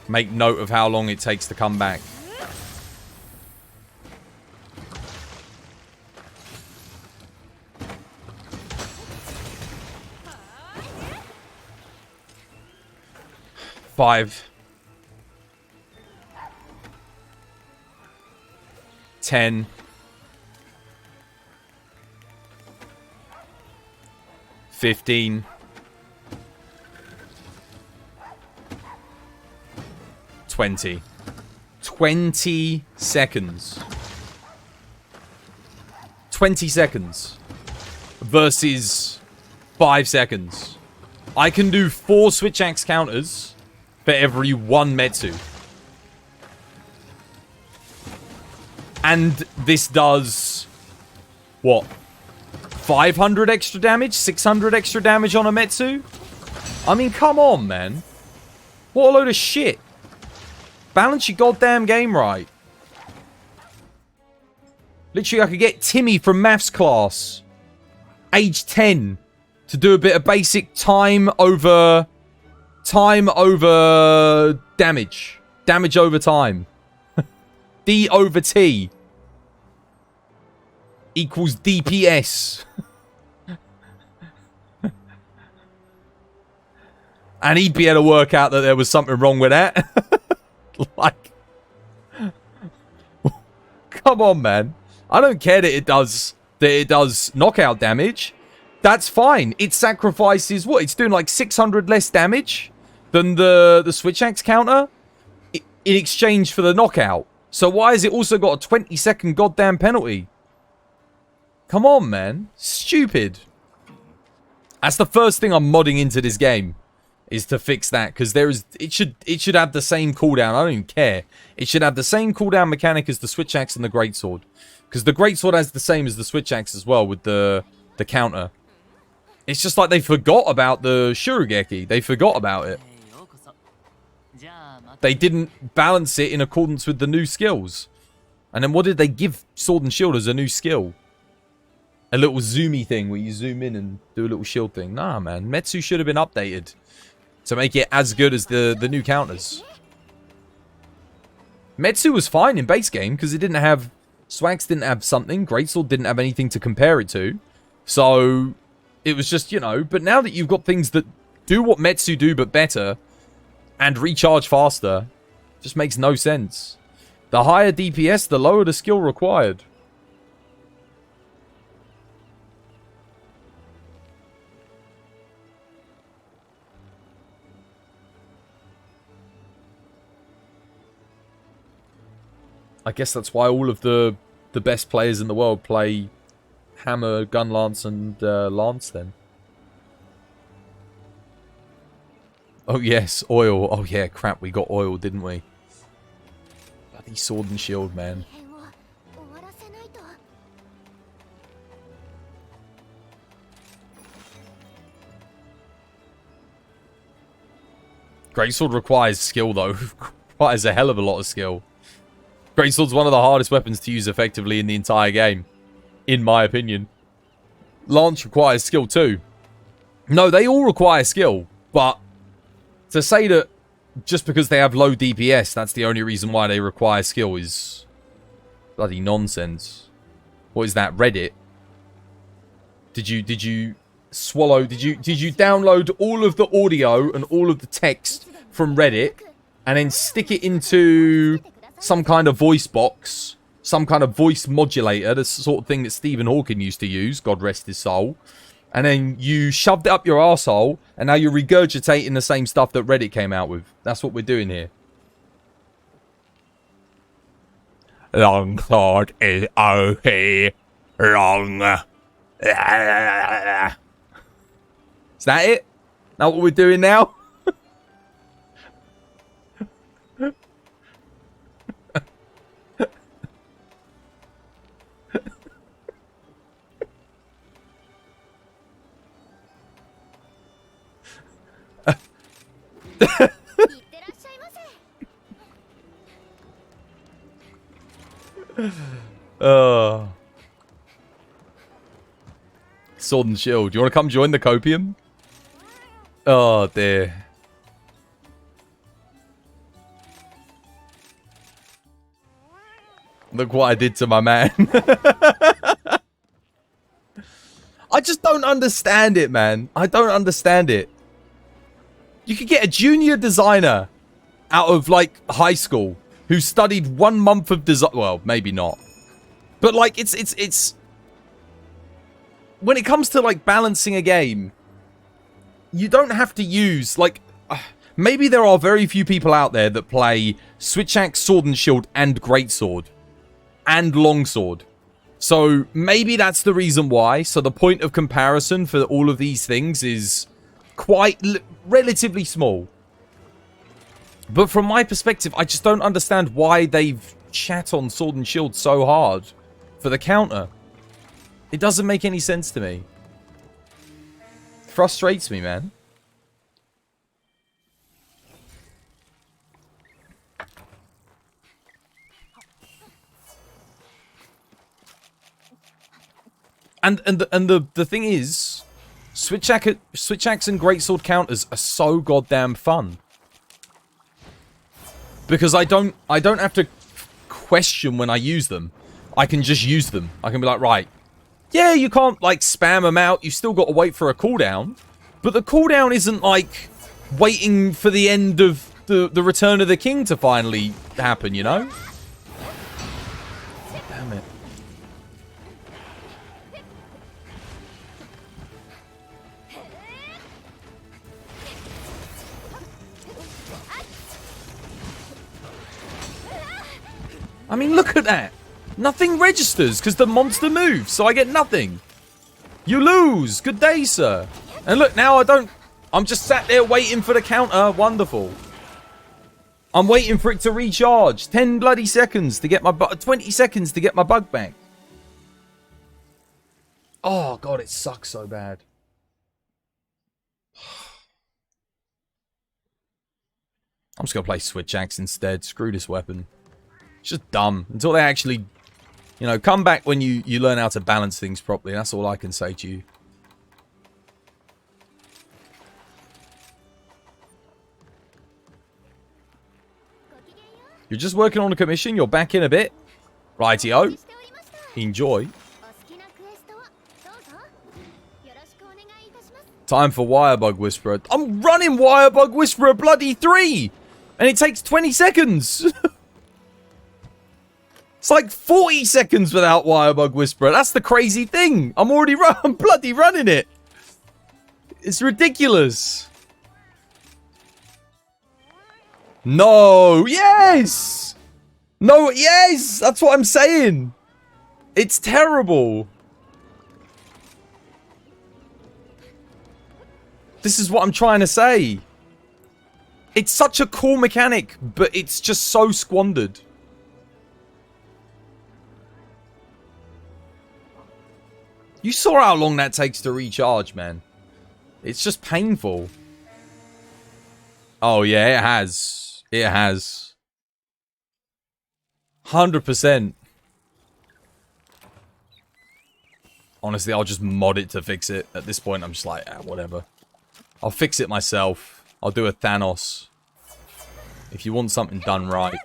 Make note of how long it takes to come back. Five. 10. 15. 20. 20 seconds. 20 seconds. Versus 5 seconds. I can do 4 switch axe counters for every 1 Metsu. And this does... what? 500 extra damage? 600 extra damage on a Metsu? I mean, come on, man. What a load of shit. Balance your goddamn game right. Literally, I could get Timmy from maths class, age 10, to do a bit of basic time over damage. Damage over time. D over T equals DPS. And he'd be able to work out that there was something wrong with that. Like, come on, man. I don't care that it does knockout damage. That's fine. It sacrifices what? It's doing like 600 less damage than the switch axe counter in exchange for the knockout. So why has it also got a 20-second goddamn penalty? Come on, man. Stupid. That's the first thing I'm modding into this game, is to fix that, because it should have the same cooldown. I don't even care. It should have the same cooldown mechanic as the switch axe and the greatsword, because the greatsword has the same as the switch axe as well with the counter. It's just like they forgot about the Shurugeki. They forgot about it. They didn't balance it in accordance with the new skills. And then what did they give Sword and Shield as a new skill? A little zoomy thing where you zoom in and do a little shield thing. Nah, man. Metsu should have been updated to make it as good as the new counters. Metsu was fine in base game because it didn't have... Swags didn't have something. Greatsword didn't have anything to compare it to. So, it was just, you know... But now that you've got things that do what Metsu do but better... and recharge faster, just makes no sense. The higher DPS, the lower the skill required. I guess that's why all of the best players in the world play Hammer, Gun Lance, and Lance then. Oh, yes, oil. Oh, yeah, crap, we got oil, didn't we? Bloody Sword and Shield, man. Greatsword requires skill, though. Requires a hell of a lot of skill. Greatsword's one of the hardest weapons to use effectively in the entire game. In my opinion. Lance requires skill, too. No, they all require skill, but... to say that just because they have low DPS, that's the only reason why they require skill is bloody nonsense. What is that? Reddit? Did you swallow? Did you download all of the audio and all of the text from Reddit and then stick it into some kind of voice box, some kind of voice modulator, the sort of thing that Stephen Hawking used to use, God rest his soul, and then you shoved it up your arsehole, and now you're regurgitating the same stuff that Reddit came out with? That's what we're doing here. Longsword is OP. Wrong. Is that it? Now what we're doing now? Sword and Shield. Do you want to come join the copium? Oh dear. Look what I did to my man. I just don't understand it, man. I don't understand it. You could get a junior designer out of, like, high school who studied 1 month of design. Well, maybe not. But, like, it's... When it comes to, like, balancing a game, you don't have to use, like... maybe there are very few people out there that play Switch Axe, Sword and Shield, and Greatsword. And Longsword. So, maybe that's the reason why. So, the point of comparison for all of these things is quite relatively small. But from my perspective, I just don't understand why they've shat on Sword and Shield so hard for the counter. It doesn't make any sense to me. It frustrates me, man. And the thing is, Switch Axe and Greatsword counters are so goddamn fun. Because I don't have to question when I use them. I can just use them. I can be like, right, yeah, you can't, like, spam them out. You still got to wait for a cooldown. But the cooldown isn't, like, waiting for the end of the Return of the King to finally happen, you know? Damn it. I mean, look at that. Nothing registers because the monster moves, so I get nothing. You lose. Good day, sir. And look, now I don't... I'm just sat there waiting for the counter. Wonderful. I'm waiting for it to recharge. 10 bloody seconds to get my... 20 seconds to get my bug back. Oh, God, it sucks so bad. I'm just going to play Switch Axe instead. Screw this weapon. It's just dumb. Until they actually, you know, come back when you learn how to balance things properly. That's all I can say to you. You're just working on a commission. You're back in a bit. Rightio. Enjoy. Time for Wirebug Whisperer. I'm running Wirebug Whisperer bloody 3! And it takes 20 seconds! It's like 40 seconds without Wirebug Whisperer. That's the crazy thing. I'm bloody running it. It's ridiculous. No. Yes. No. Yes. That's what I'm saying. It's terrible. This is what I'm trying to say. It's such a cool mechanic, but it's just so squandered. You saw how long that takes to recharge, man. It's just painful. Oh, yeah, it has. It has. 100%. Honestly, I'll just mod it to fix it. At this point, I'm just like, whatever. I'll fix it myself. I'll do a Thanos. If you want something done right.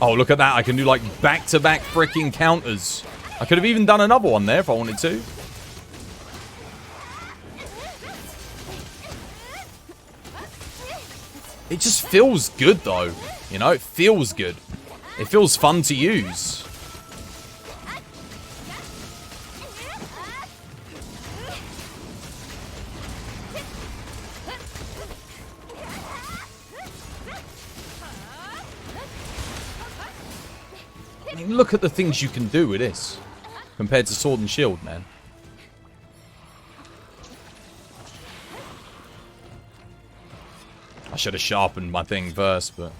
Oh, look at that. I can do, like, back-to-back freaking counters. I could have even done another one there if I wanted to. It just feels good, though. You know, it feels good. It feels fun to use. I mean, look at the things you can do with this compared to Sword and Shield, man. I should have sharpened my thing first, but...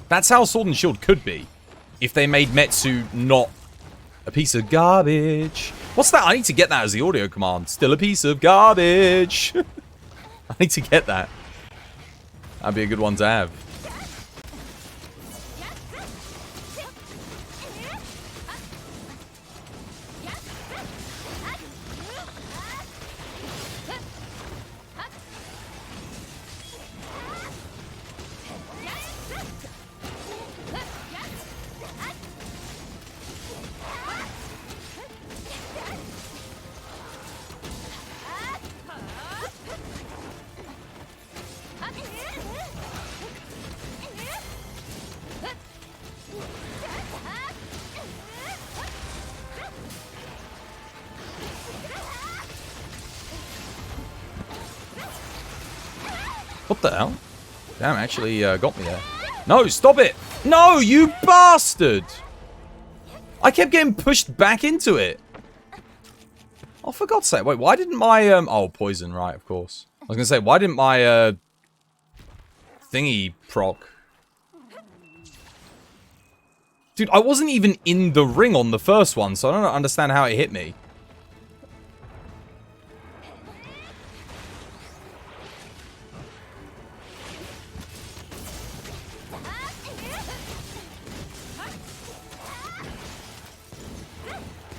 That's how Sword and Shield could be. If they made Metsu not a piece of garbage. What's that? I need to get that as the audio command. Still a piece of garbage. I need to get that. That'd be a good one to have. What the hell? Damn, actually got me there. No, stop it! No, you bastard! I kept getting pushed back into it. Oh, for God's sake. Wait, why didn't my... Oh, poison, right, of course. I was going to say, why didn't my thingy proc? Dude, I wasn't even in the ring on the first one, so I don't understand how it hit me.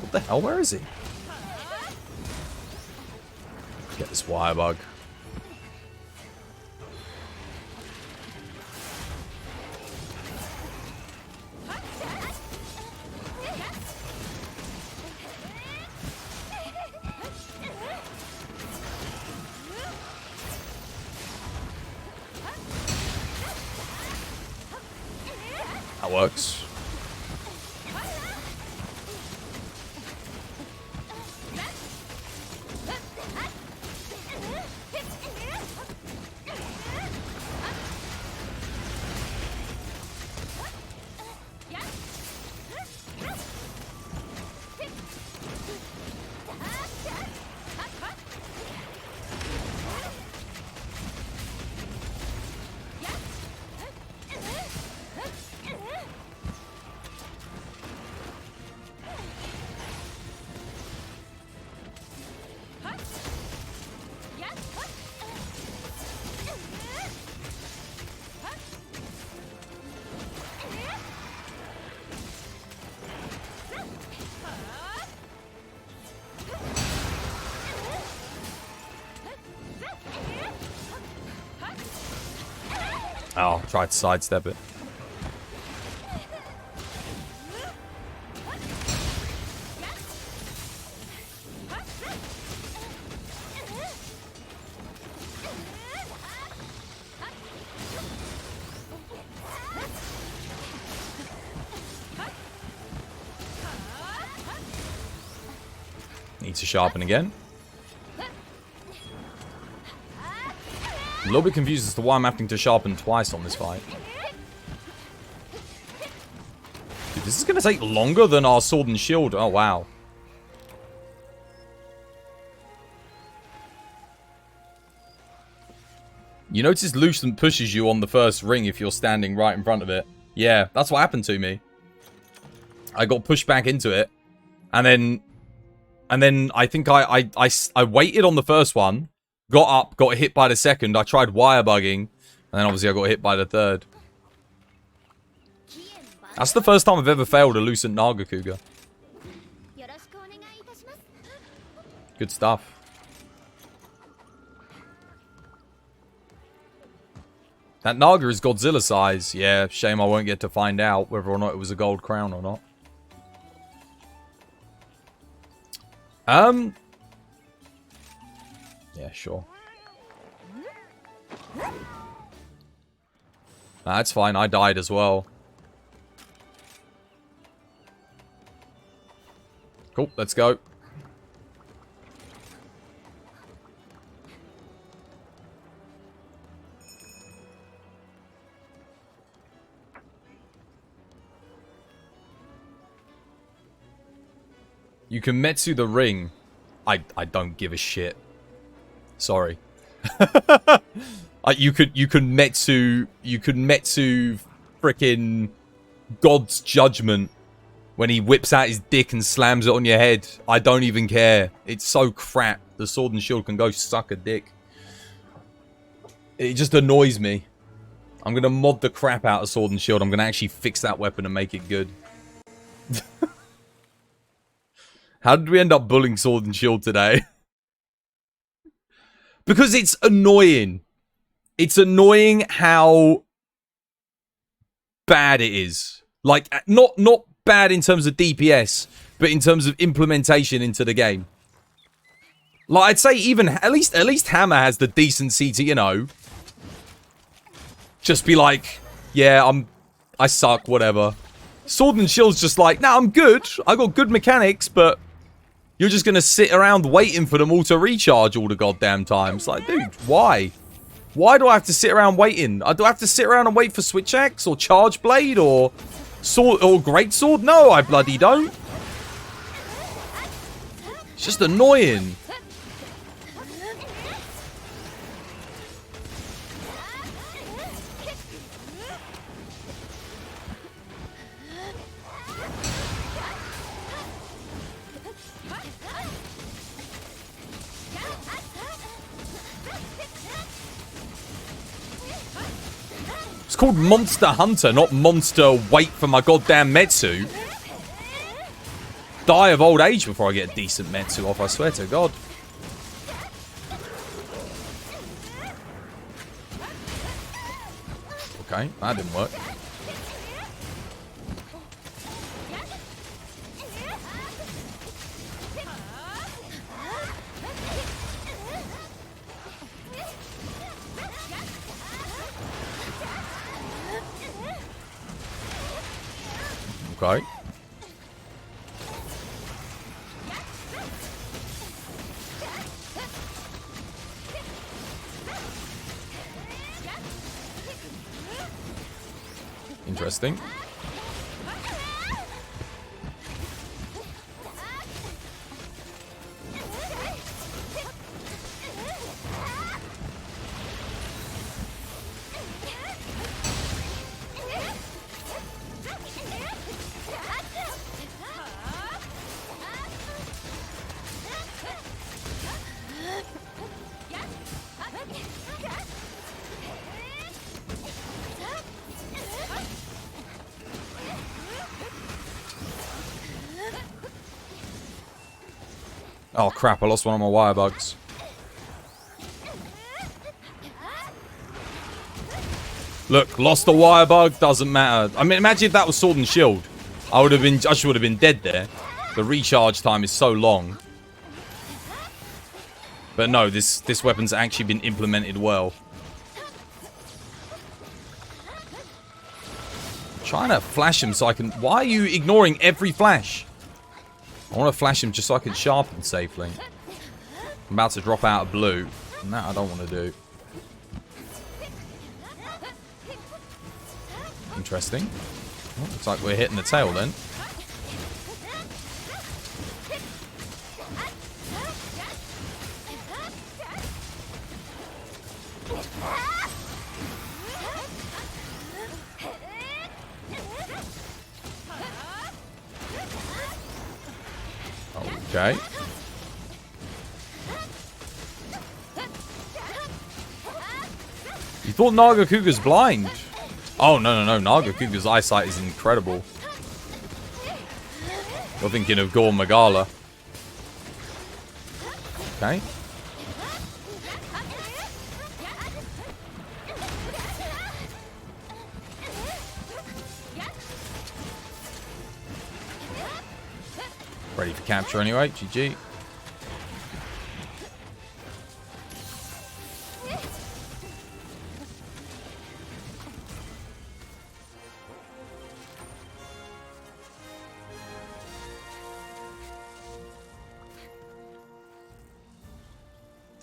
What the hell? Where is he? Get this wire bug. That works. Oh, tried to sidestep it. Need to sharpen again. I'm a little bit confused as to why I'm having to sharpen twice on this fight. Dude, this is going to take longer than our Sword and Shield. Oh, wow. You notice Lucent pushes you on the first ring if you're standing right in front of it. Yeah, that's what happened to me. I got pushed back into it. And then I think I waited on the first one. Got up, got hit by the second. I tried wire bugging. And then obviously I got hit by the third. That's the first time I've ever failed a Lucent Nagakuga. Good stuff. That Naga is Godzilla size. Yeah, shame I won't get to find out whether or not it was a gold crown or not. Yeah, sure. Nah, that's fine. I died as well. Cool, let's go. You can Metsu the ring. I don't give a shit. Sorry. You could Metsu frickin' God's judgment when he whips out his dick and slams it on your head. I don't even care. It's so crap. The sword and shield can go suck a dick. It just annoys me. I'm gonna mod the crap out of sword and shield. I'm gonna actually fix that weapon and make it good. How did we end up bullying sword and shield today? Because it's annoying. It's annoying how bad it is. Like, not bad in terms of DPS, but in terms of implementation into the game. Like, I'd say even, at least Hammer has the decency to, you know, just be like, yeah, I suck, whatever. Sword and Shield's just like, nah, I'm good. I got good mechanics, but you're just gonna sit around waiting for them all to recharge all the goddamn time. It's like, dude, why? Why do I have to sit around waiting? Do I have to sit around and wait for Switch Axe or Charge Blade or Sword or Great Sword? No, I bloody don't. It's just annoying. It's called Monster Hunter, not Monster Wait for my goddamn Metsu. Die of old age before I get a decent Metsu off, I swear to God. Okay, that didn't work. Okay. Interesting. Oh crap, I lost one of my wire bugs. Look, lost the wire bug, doesn't matter. I mean, imagine if that was Sword and Shield. I would have been dead there. The recharge time is so long. But no, this weapon's actually been implemented well. I'm trying to flash him so I can... Why are you ignoring every flash? I want to flash him just so I can sharpen safely. I'm about to drop out of blue. And that I don't want to do. Interesting. Well, looks like we're hitting the tail then. Okay. You thought Nagakuga's blind? Oh, no. Nagakuga's eyesight is incredible. You're thinking of Gore Magala. Okay. Ready for capture anyway. GG.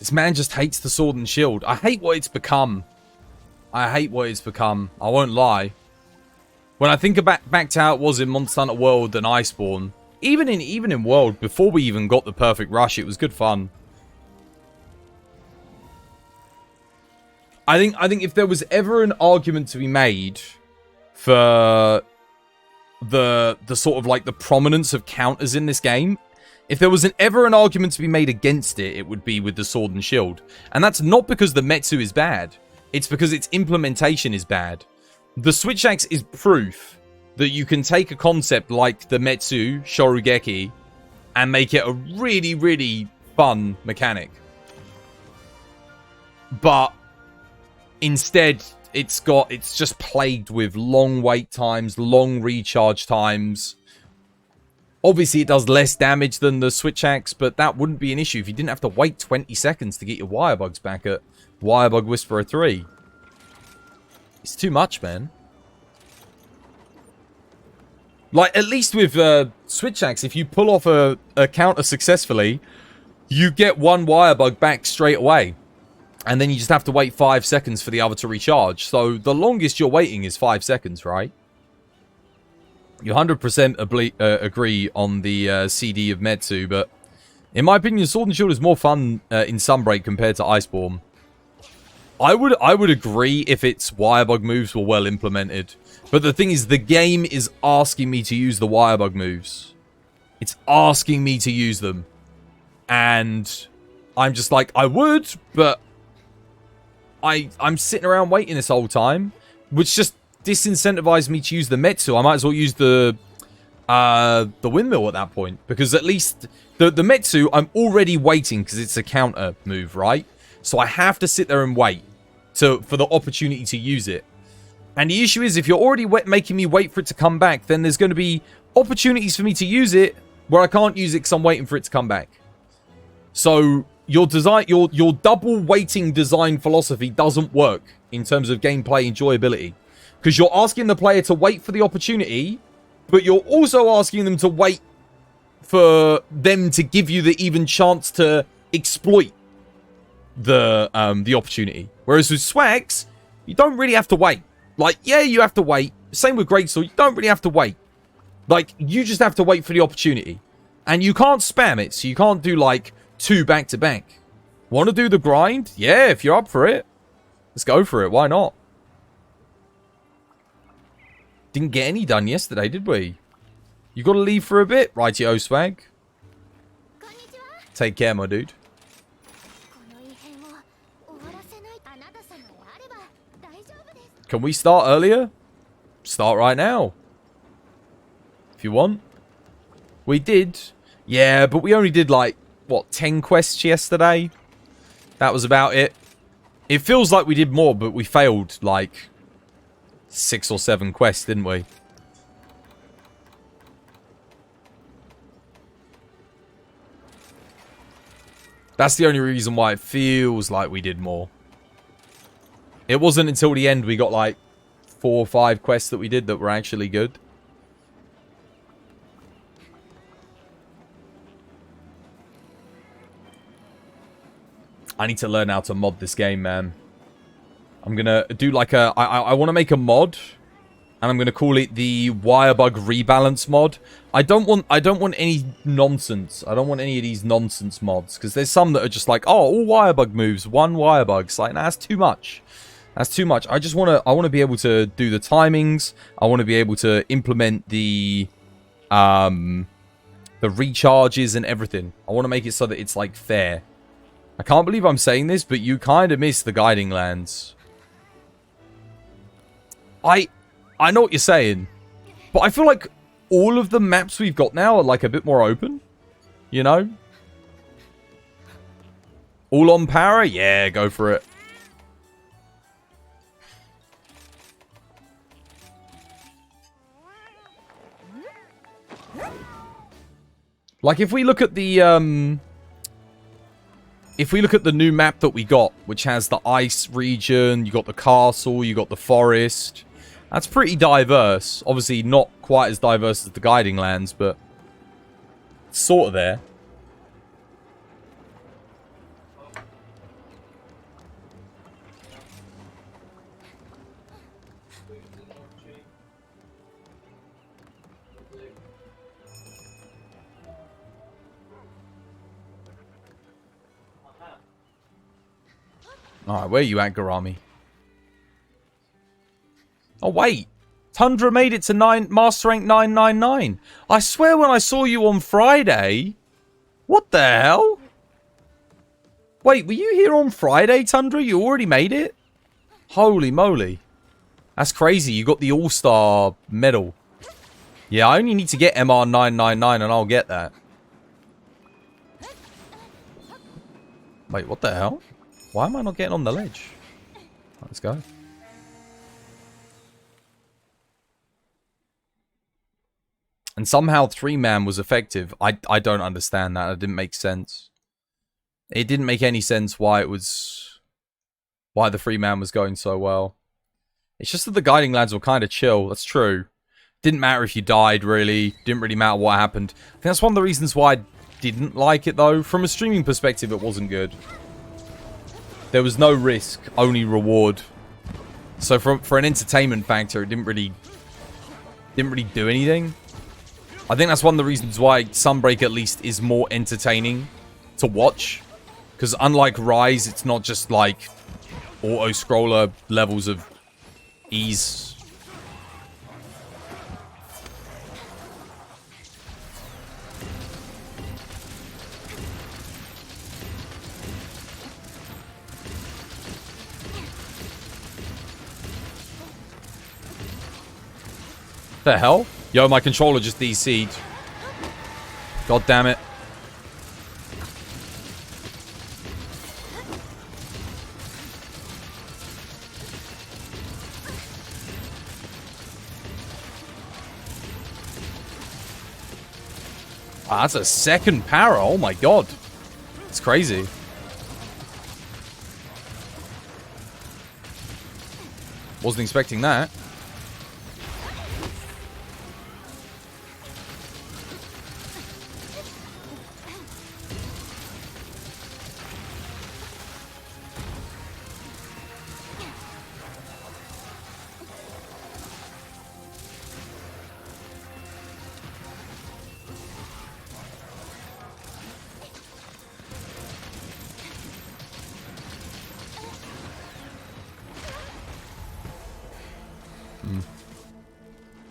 This man just hates the sword and shield. I hate what it's become. I hate what it's become. I won't lie. When I think about back to how it was in Monster Hunter World and Iceborne, even in World, before we even got the perfect rush, it was good fun. I think if there was ever an argument to be made for the sort of like the prominence of counters in this game, if there was ever an argument to be made against it, it would be with the sword and shield. And that's not because the Metsu is bad. It's because its implementation is bad. The switch axe is proof that you can take a concept like the Metsu, Shorugeki, and make it a really, really fun mechanic. But instead, it's just plagued with long wait times, long recharge times. Obviously, it does less damage than the switch axe, but that wouldn't be an issue if you didn't have to wait 20 seconds to get your wire bugs back at Wirebug Whisperer 3. It's too much, man. Like, at least with switch axe, if you pull off a counter successfully, you get one wirebug back straight away. And then you just have to wait 5 seconds for the other to recharge. So the longest you're waiting is 5 seconds, right? You 100% agree on the CD of Metsu, but in my opinion, Sword and Shield is more fun in Sunbreak compared to Iceborne. I would agree if its wirebug moves were well implemented. But the thing is, the game is asking me to use the wirebug moves. It's asking me to use them. And I'm just like, I would, but I'm sitting around waiting this whole time, which just disincentivized me to use the Metsu. I might as well use the windmill at that point, because at least the Metsu, I'm already waiting because it's a counter move, right? So I have to sit there and wait for the opportunity to use it. And the issue is, if you're already making me wait for it to come back, then there's going to be opportunities for me to use it where I can't use it because I'm waiting for it to come back. So your double waiting design philosophy doesn't work in terms of gameplay enjoyability, because you're asking the player to wait for the opportunity, but you're also asking them to wait for them to give you the even chance to exploit the opportunity. Whereas with Swags, you don't really have to wait. Like, yeah, you have to wait. Same with Greatsword, you don't really have to wait. Like, you just have to wait for the opportunity. And you can't spam it, so you can't do, like, 2 back-to-back. Want to do the grind? Yeah, if you're up for it. Let's go for it, why not? Didn't get any done yesterday, did we? You gotta leave for a bit, rightio Swag. Take care, my dude. Can we start earlier? Start right now. If you want. We did. Yeah, but we only did like, what, 10 quests yesterday? That was about it. It feels like we did more, but we failed like 6 or 7 quests, didn't we? That's the only reason why it feels like we did more. It wasn't until the end we got like 4 or 5 quests that we did that were actually good. I need to learn how to mod this game, man. I'm gonna do like a... I want to make a mod, and I'm gonna call it the Wirebug Rebalance mod. I don't want any nonsense. I don't want any of these nonsense mods, because there's some that are just like, oh, all Wirebug moves, 1 Wirebug. It's like, nah, that's too much. That's too much. I want to be able to do the timings. I want to be able to implement the recharges and everything. I want to make it so that it's like fair. I can't believe I'm saying this, but you kind of miss the guiding lands. I know what you're saying, but I feel like all of the maps we've got now are like a bit more open, you know? All on para? Yeah, go for it. Like, if we look at the, if we look at the new map that we got, which has the ice region, you got the castle, you got the forest. That's pretty diverse. Obviously, not quite as diverse as the Guiding Lands, but it's sort of there. Alright, where are you at, Garami? Oh, wait. Tundra made it to Master Rank 999. I swear when I saw you on Friday... What the hell? Wait, were you here on Friday, Tundra? You already made it? Holy moly. That's crazy. You got the All-Star medal. Yeah, I only need to get MR999 and I'll get that. Wait, what the hell? Why am I not getting on the ledge? Let's go. And somehow 3-man was effective. I don't understand that. It didn't make sense. It didn't make any sense why it was... Why the 3-man was going so well. It's just that the Guiding Lands were kind of chill. That's true. Didn't matter if you died, really. Didn't really matter what happened. I think that's one of the reasons why I didn't like it, though. From a streaming perspective, it wasn't good. There was no risk, only reward. So for an entertainment factor, it didn't really do anything. I think that's one of the reasons why Sunbreak at least is more entertaining to watch. Because unlike Rise, it's not just like auto-scroller levels of ease. The hell? Yo, my controller just DC'd. God damn it. Wow, that's a second para. Oh my god. It's crazy. Wasn't expecting that.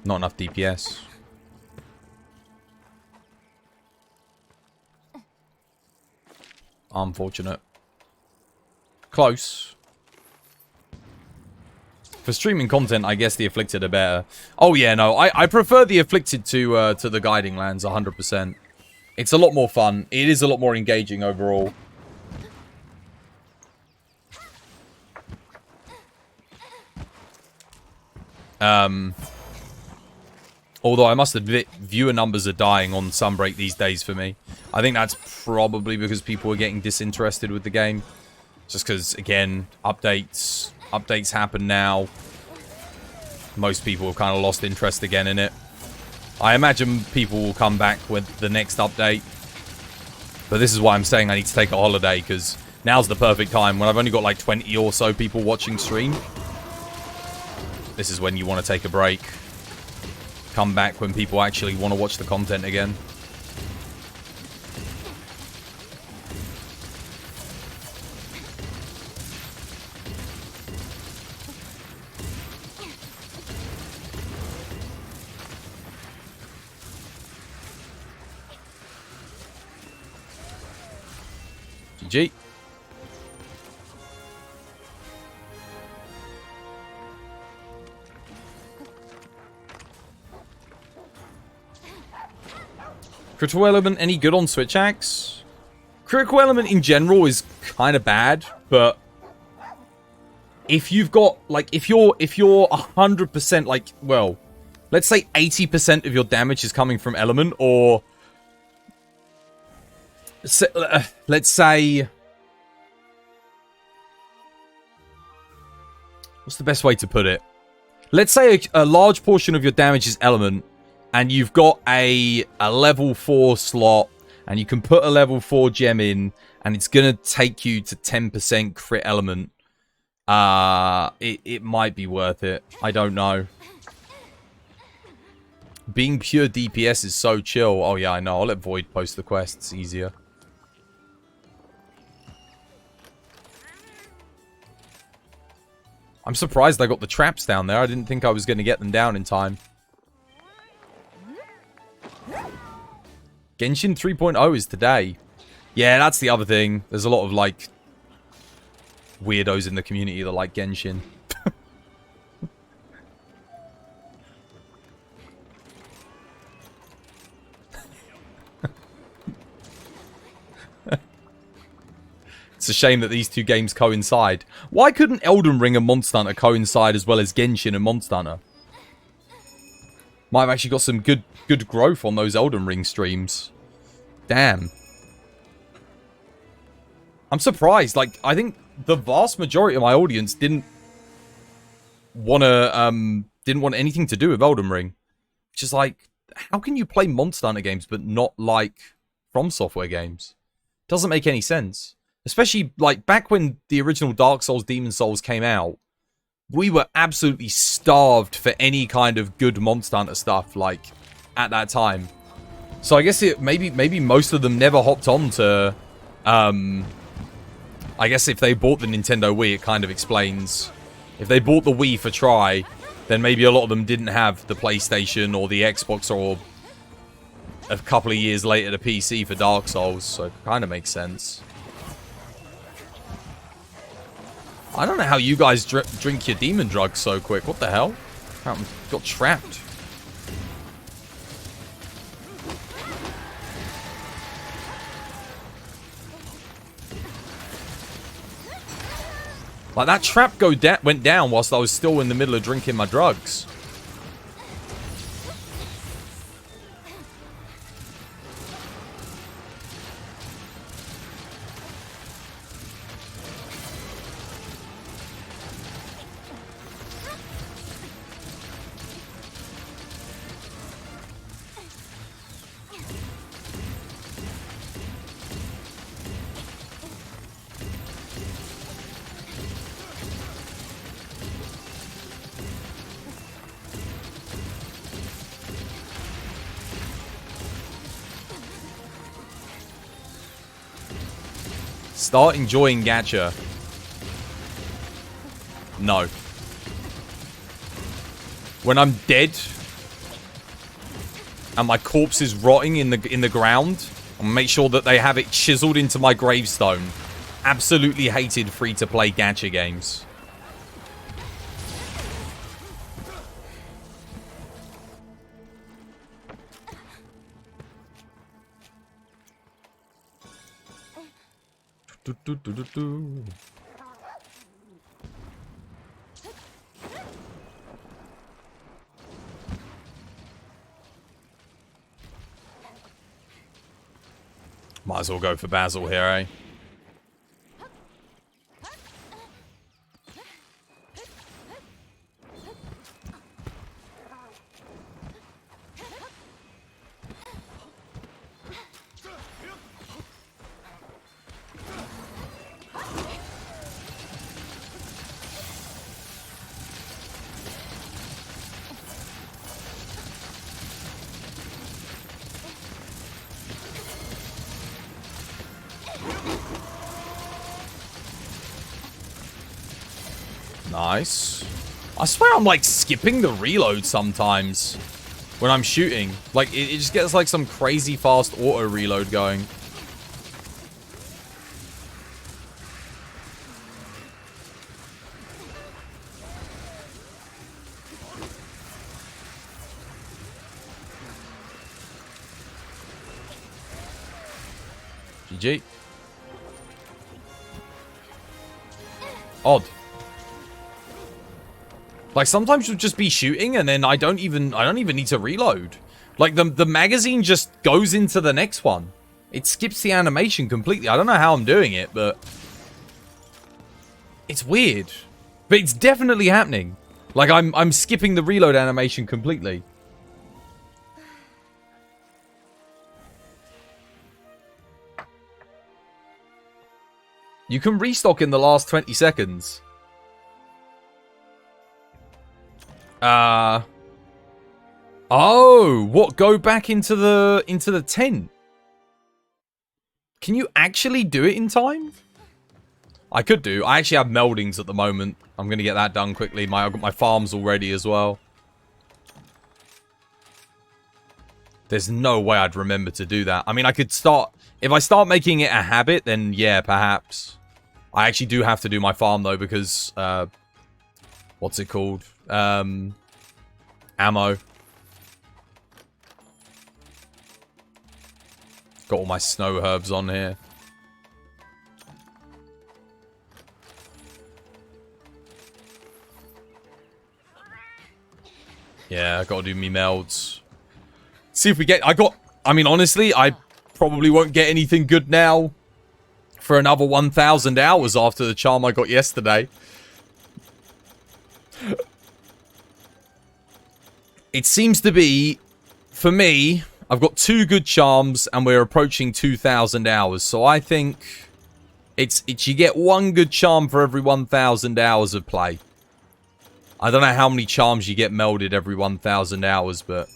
Not enough DPS. Unfortunate. Close. For streaming content, I guess the Afflicted are better. Oh yeah, no, I prefer the Afflicted to the Guiding Lands 100%. It's a lot more fun. It is a lot more engaging overall. Although I must admit, viewer numbers are dying on Sunbreak these days for me. I think that's probably because people are getting disinterested with the game. Just because, again, updates happen now. Most people have kind of lost interest again in it. I imagine people will come back with the next update. But this is why I'm saying I need to take a holiday, because now's the perfect time. When I've only got like 20 or so people watching stream, this is when you want to take a break. Come back when people actually want to watch the content again. GG. Critical Element any good on Switch Axe? Critical Element in general is kind of bad, but if you've got, like, if you're 100%, like, well, let's say 80% of your damage is coming from Element, or let's say... What's the best way to put it? Let's say a large portion of your damage is element, and you've got a level 4 slot, and you can put a level 4 gem in, and it's going to take you to 10% crit element. It might be worth it. I don't know. Being pure DPS is so chill. Oh yeah, I know. I'll let Void post the quest. It's easier. I'm surprised I got the traps down there. I didn't think I was going to get them down in time. Genshin 3.0 is today. Yeah, that's the other thing. There's a lot of, like, weirdos in the community that like Genshin. It's a shame that these two games coincide. Why couldn't Elden Ring and Monster Hunter coincide as well as Genshin and Monster Hunter? Might have actually got some good growth on those Elden Ring streams. Damn. I'm surprised. Like, I think the vast majority of my audience didn't want anything to do with Elden Ring. Which is like, how can you play Monster Hunter games but not like From Software games? Doesn't make any sense. Especially, like, back when the original Dark Souls, Demon Souls came out, we were absolutely starved for any kind of good Monster Hunter stuff, like, at that time. So I guess maybe most of them never hopped on to, I guess if they bought the Nintendo Wii, it kind of explains. If they bought the Wii for try, then maybe a lot of them didn't have the PlayStation or the Xbox, or a couple of years later the PC for Dark Souls, so it kind of makes sense. I don't know how you guys drink your demon drugs so quick. What the hell? Got trapped. Like, that trap went down whilst I was still in the middle of drinking my drugs. Start enjoying gacha. No. When I'm dead and my corpse is rotting in the ground, I'll make sure that they have it chiseled into my gravestone. Absolutely hated free-to-play gacha games. Might as well go for Basil here, eh? Nice. I swear I'm like skipping the reload sometimes when I'm shooting. Like it just gets like some crazy fast auto reload going. GG. Odd. Like, sometimes you'll just be shooting and then I don't even need to reload. Like, the magazine just goes into the next one. It skips the animation completely. I don't know how I'm doing it, but it's weird. But it's definitely happening. Like, I'm skipping the reload animation completely. You can restock in the last 20 seconds. Oh, what? Go back into the tent? Can you actually do it in time? I could do. I actually have meldings at the moment. I'm going to get that done quickly. I've got my farms all ready as well. There's no way I'd remember to do that. I mean, I could start... If I start making it a habit, then yeah, perhaps. I actually do have to do my farm, though, because... what's it called? Ammo. Got all my snow herbs on here. Yeah, I gotta do me melds. See if we get... I mean, honestly, I probably won't get anything good now for another 1,000 hours after the charm I got yesterday. It seems to be, for me, I've got 2 good charms and we're approaching 2,000 hours. So I think it's you get 1 good charm for every 1,000 hours of play. I don't know how many charms you get melded every 1,000 hours, but...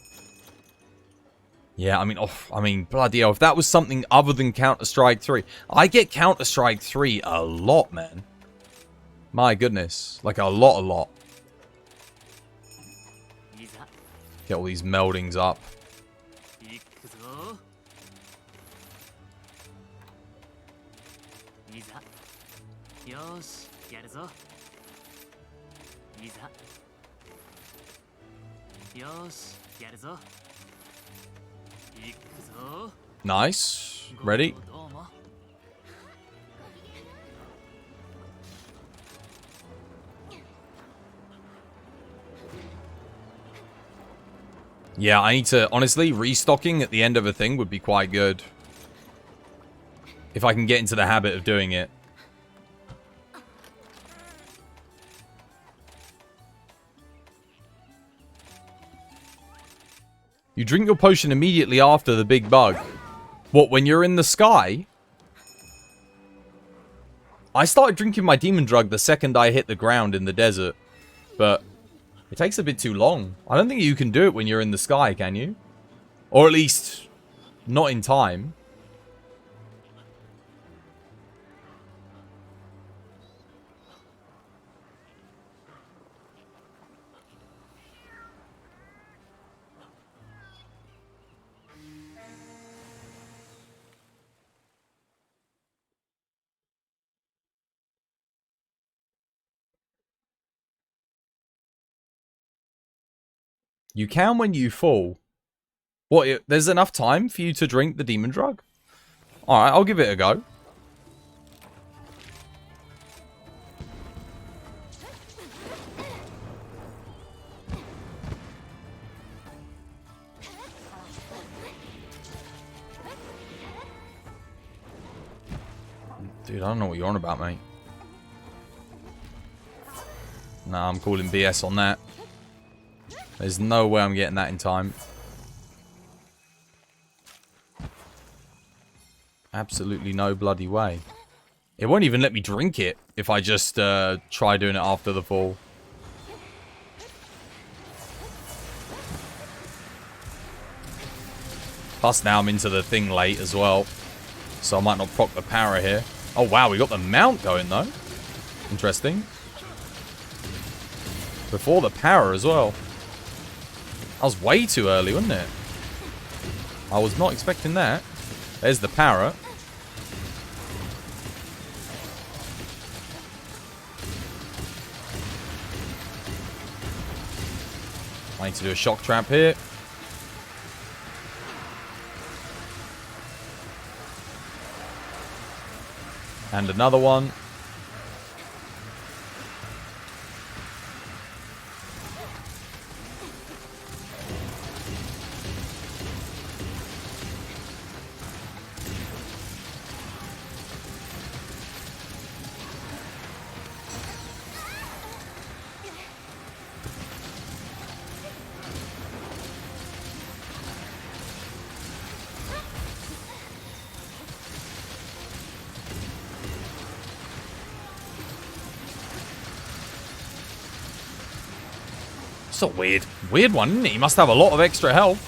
Yeah, I mean, bloody hell, if that was something other than Counter-Strike 3... I get Counter-Strike 3 a lot, man. My goodness. Like, a lot. Get all these meldings up. Nice. Ready? Yeah, I need to... Honestly, restocking at the end of a thing would be quite good. If I can get into the habit of doing it. You drink your potion immediately after the big bug. What, when you're in the sky? I started drinking my demon drug the second I hit the ground in the desert. But it takes a bit too long. I don't think you can do it when you're in the sky, can you? Or at least, not in time. You can when you fall. What, there's enough time for you to drink the demon drug? Alright, I'll give it a go. Dude, I don't know what you're on about, mate. Nah, I'm calling BS on that. There's no way I'm getting that in time. Absolutely no bloody way. It won't even let me drink it if I just try doing it after the fall. Plus now I'm into the thing late as well. So I might not proc the power here. Oh wow, we got the mount going though. Interesting. Before the power as well. That was way too early, wasn't it? I was not expecting that. There's the parrot. I need to do a shock trap here. And another one. It's a weird one, isn't it? He must have a lot of extra health.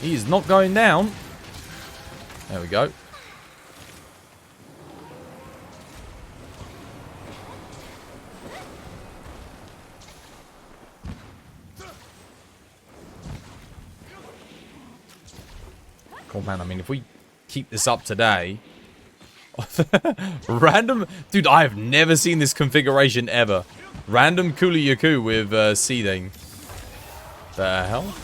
He's not going down. There we go. Cool, man. I mean, if we keep this up today... Random... Dude, I have never seen this configuration ever. Random Kulu-Yaku with seeding. The hell?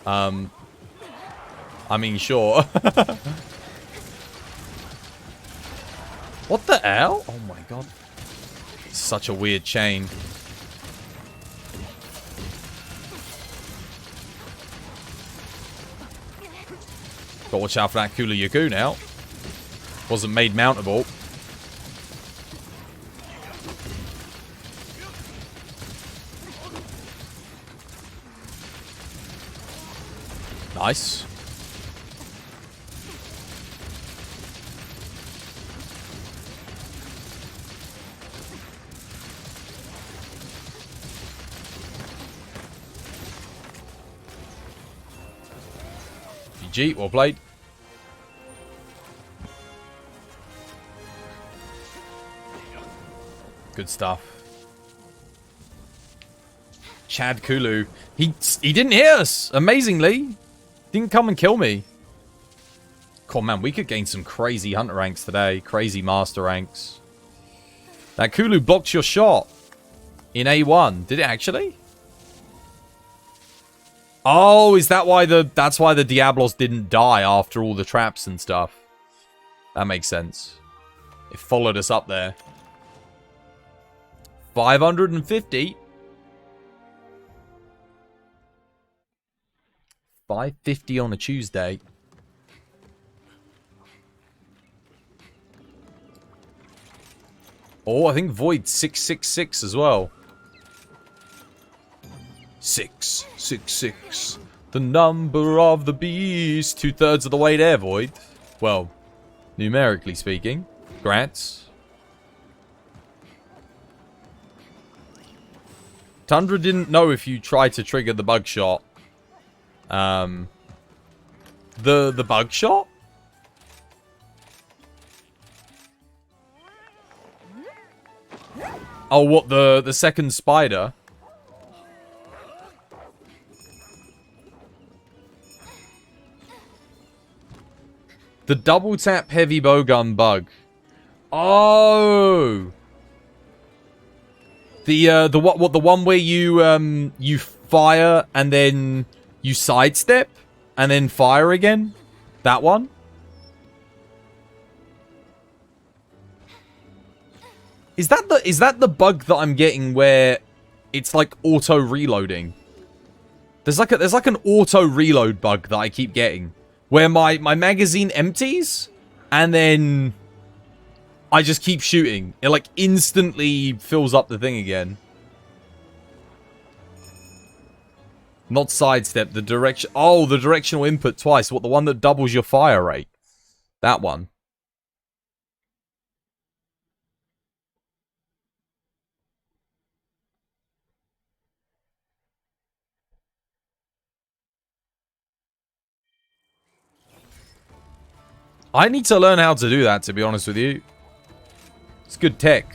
I mean, sure. What the hell? Oh my god. Such a weird chain. Gotta watch out for that Kulu-Yaku now. Wasn't made mountable. Nice. GG, well played. Good stuff. Chad Kulu. He didn't hit us, amazingly. Didn't come and kill me. Cool, man, we could gain some crazy hunter ranks today. Crazy master ranks. That Kulu blocked your shot in A1. Did it actually? Oh, is that why that's why the Diablos didn't die after all the traps and stuff? That makes sense. It followed us up there. 550. 550 on a Tuesday. Oh, I think Void 666 as well. 666. The number of the beast. 2/3 of the way there, Void. Well, numerically speaking. Grants. Tundra didn't know if you tried to trigger the bug shot. The bug shot? Oh, what, the second spider? The double tap heavy bowgun bug. Oh. The one where you you fire and then you sidestep and then fire again? That one? Is that the bug that I'm getting where it's like auto reloading? There's like an auto reload bug that I keep getting where my magazine empties and then I just keep shooting. It like instantly fills up the thing again. Not sidestep, the direction. Oh, the directional input twice. What, the one that doubles your fire rate? That one. I need to learn how to do that, to be honest with you. It's good tech.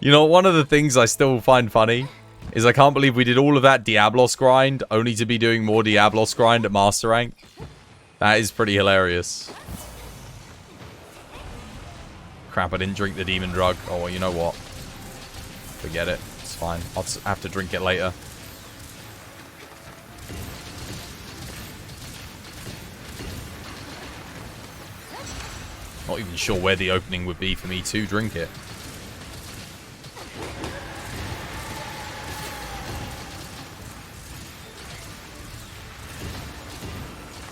You know, one of the things I still find funny is I can't believe we did all of that Diablos grind only to be doing more Diablos grind at Master Rank. That is pretty hilarious. Crap, I didn't drink the demon drug. Oh, well, you know what? Forget it. It's fine. I'll have to drink it later. Not even sure where the opening would be for me to drink it.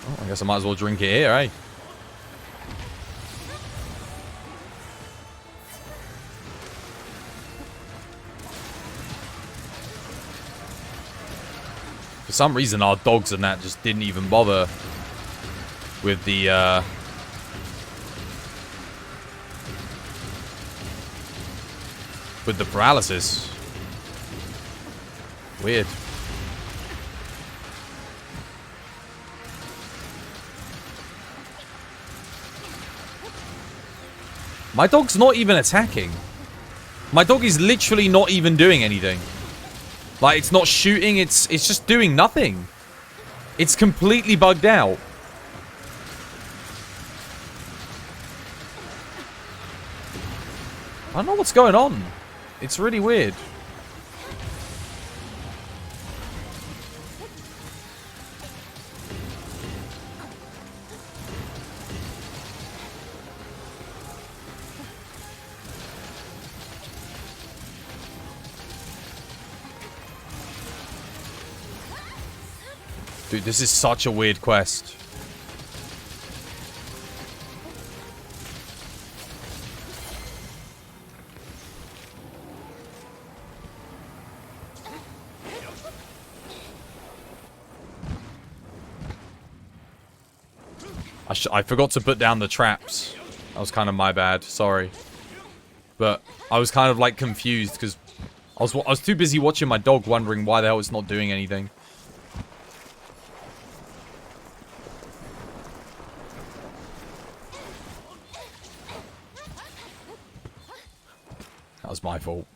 Oh, I guess I might as well drink it here, eh? For some reason, our dogs and that just didn't even bother with the, with the paralysis. Weird. My dog's not even attacking. My dog is literally not even doing anything. Like, it's not shooting, it's just doing nothing. It's completely bugged out. I don't know what's going on. It's really weird. Dude, this is such a weird quest. I forgot to put down the traps. That was kind of my bad. Sorry. But I was kind of like confused because I was too busy watching my dog wondering why the hell it's not doing anything. That was my fault.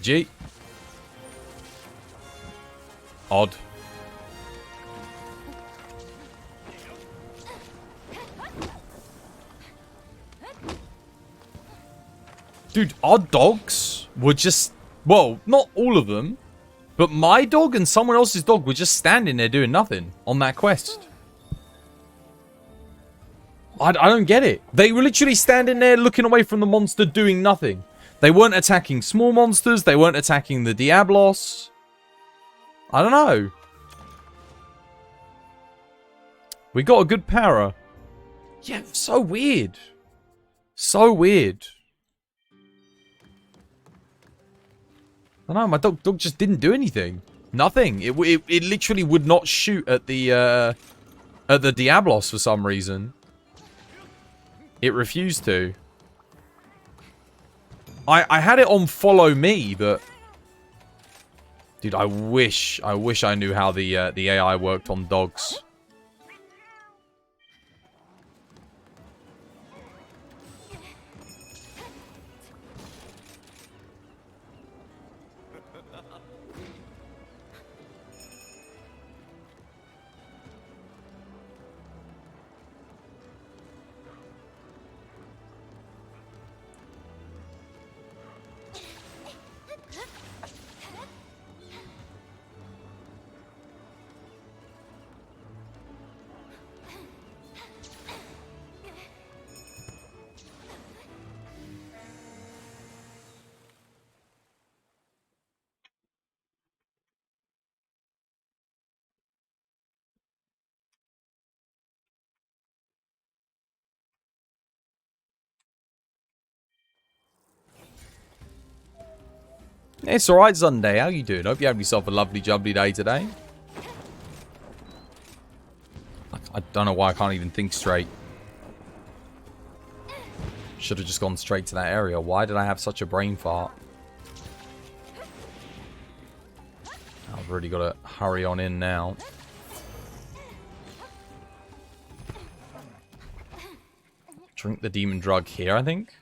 G. Odd. Dude, our dogs were just... Well, not all of them. But my dog and someone else's dog were just standing there doing nothing on that quest. I don't get it. They were literally standing there looking away from the monster doing nothing. They weren't attacking small monsters. They weren't attacking the Diablos. I don't know. We got a good para. Yeah, so weird. So weird. I don't know, my dog just didn't do anything. Nothing. It literally would not shoot at the Diablos for some reason. It refused to. I had it on follow me, but dude, I wish I knew how the AI worked on dogs. It's alright, Sunday. How you doing? Hope you have yourself a lovely, jubbly day today. I don't know why I can't even think straight. Should have just gone straight to that area. Why did I have such a brain fart? I've really got to hurry on in now. Drink the demon drug here, I think.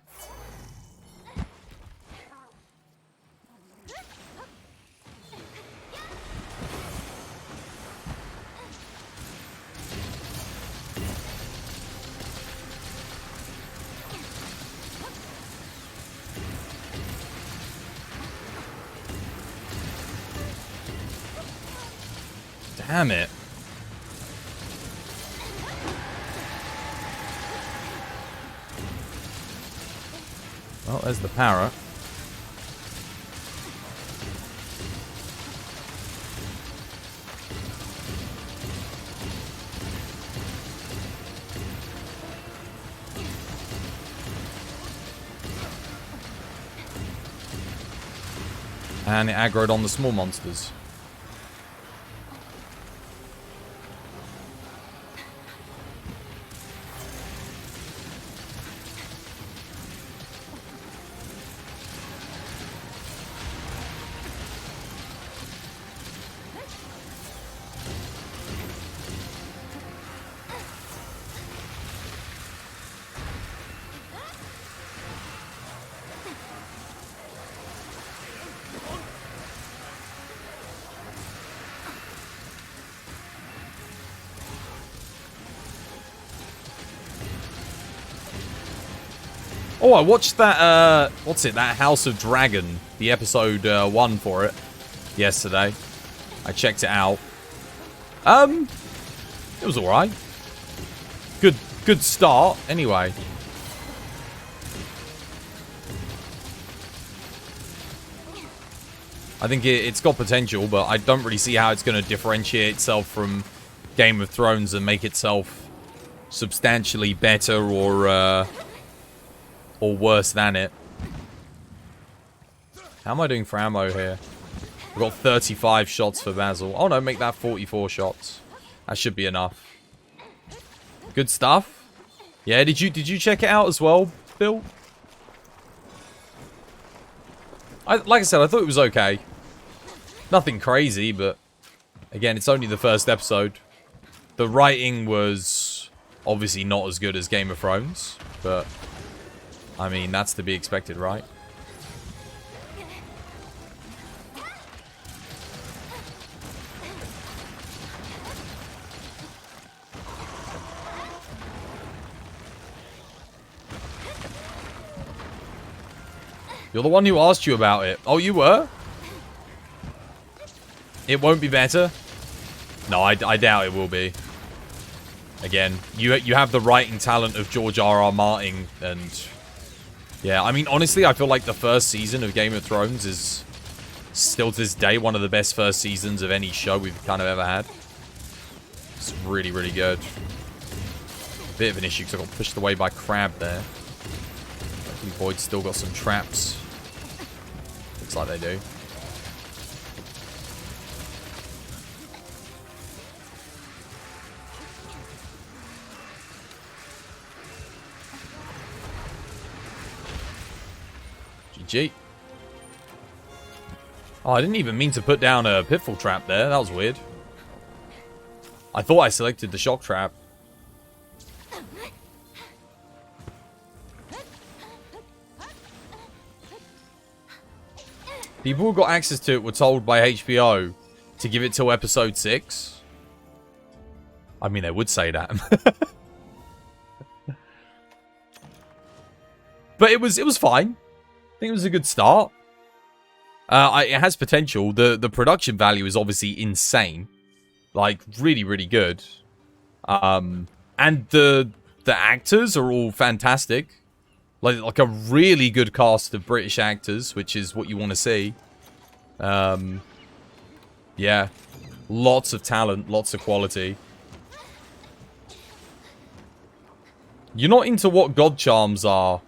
Damn it. Well, there's the parrot. And it aggroed on the small monsters. Oh, I watched that, what's it, that House of Dragon, the episode 1 for it, yesterday. I checked it out. It was alright. Good start, anyway. I think it's got potential, but I don't really see how it's going to differentiate itself from Game of Thrones and make itself substantially better or worse than it. How am I doing for ammo here? I've got 35 shots for Basil. Oh no, make that 44 shots. That should be enough. Good stuff. Yeah, did you check it out as well, Bill? Like I said, I thought it was okay. Nothing crazy, but again, it's only the first episode. The writing was obviously not as good as Game of Thrones, but I mean, that's to be expected, right? You're the one who asked you about it. Oh, you were? It won't be better? No, I doubt it will be. Again, you have the writing talent of George R.R. Martin, and yeah, I mean, honestly, I feel like the first season of Game of Thrones is still to this day one of the best first seasons of any show we've kind of ever had. It's really, really good. Bit of an issue because I got pushed away by Crab there. Luckily, Void's still got some traps. Looks like they do. GG. Oh, I didn't even mean to put down a pitfall trap there. That was weird. I thought I selected the shock trap. People who got access to it were told by HBO to give it till episode 6. I mean, they would say that. But it was fine. I think it was a good start. It has potential. The production value is obviously insane. Like, really, really good. And the actors are all fantastic. Like a really good cast of British actors, which is what you want to see. Yeah. Lots of talent, lots of quality. You're not into what God Charms are.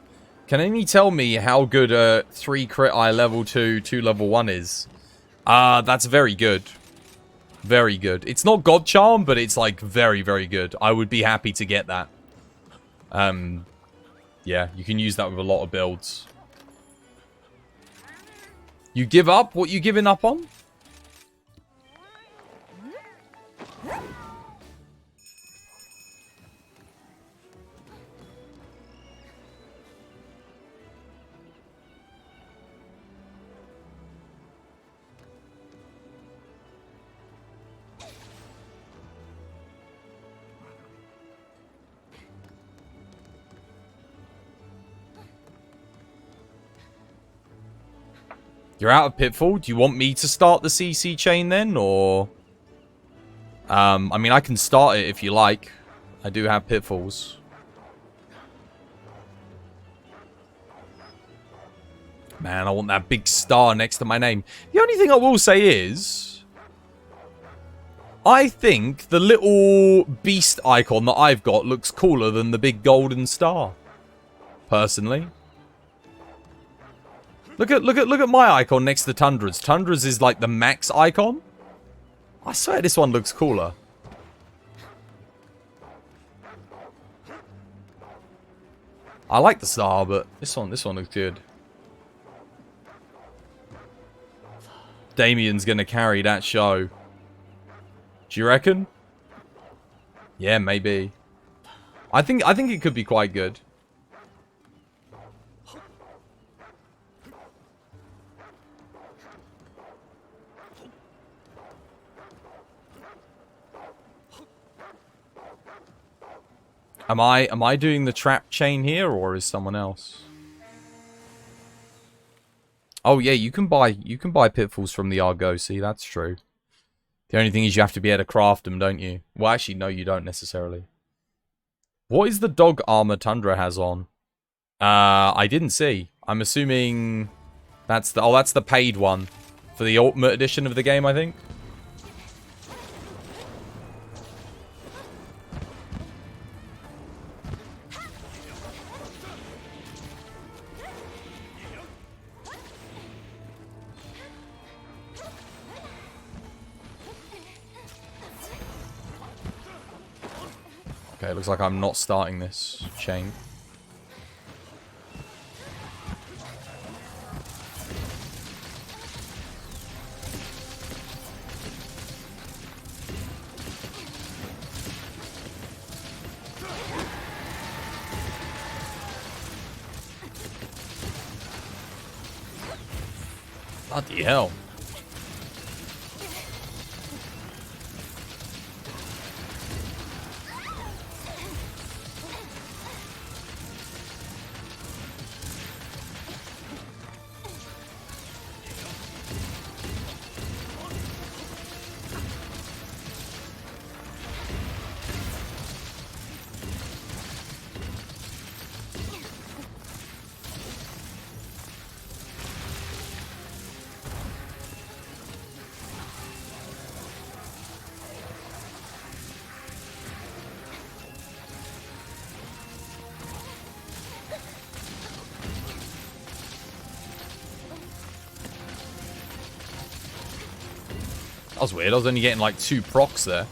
Can any tell me how good a 3 crit eye level 2, 2 level 1 is? That's very good. Very good. It's not God Charm, but it's like very, very good. I would be happy to get that. Yeah, you can use that with a lot of builds. You give up? What you giving up on? You're out of Pitfall? Do you want me to start the CC chain then, or? I mean, I can start it if you like. I do have pitfalls. Man, I want that big star next to my name. The only thing I will say is, I think the little beast icon that I've got looks cooler than the big golden star. Personally. Look at my icon next to Tundra's. Tundra's is like the max icon. I swear this one looks cooler. I like the star, but this one looks good. Damien's gonna carry that show. Do you reckon? Yeah, maybe. I think it could be quite good. Am I doing the trap chain here, or is someone else? Oh yeah, you can buy pitfalls from the Argosy, that's true. The only thing is you have to be able to craft them, don't you? Well, actually, no, you don't necessarily. What is the dog armor Tundra has on? I didn't see. I'm assuming that's the paid one for the Ultimate Edition of the game, I think. Okay, looks like I'm not starting this chain. Bloody hell. That was weird. I was only getting like 2 procs there.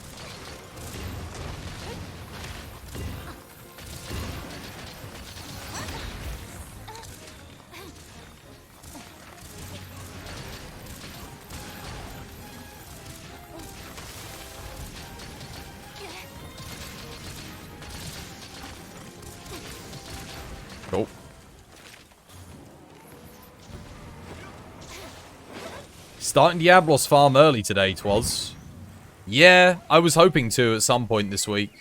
Cool. Starting Diablos farm early today, 'twas. Yeah, I was hoping to at some point this week.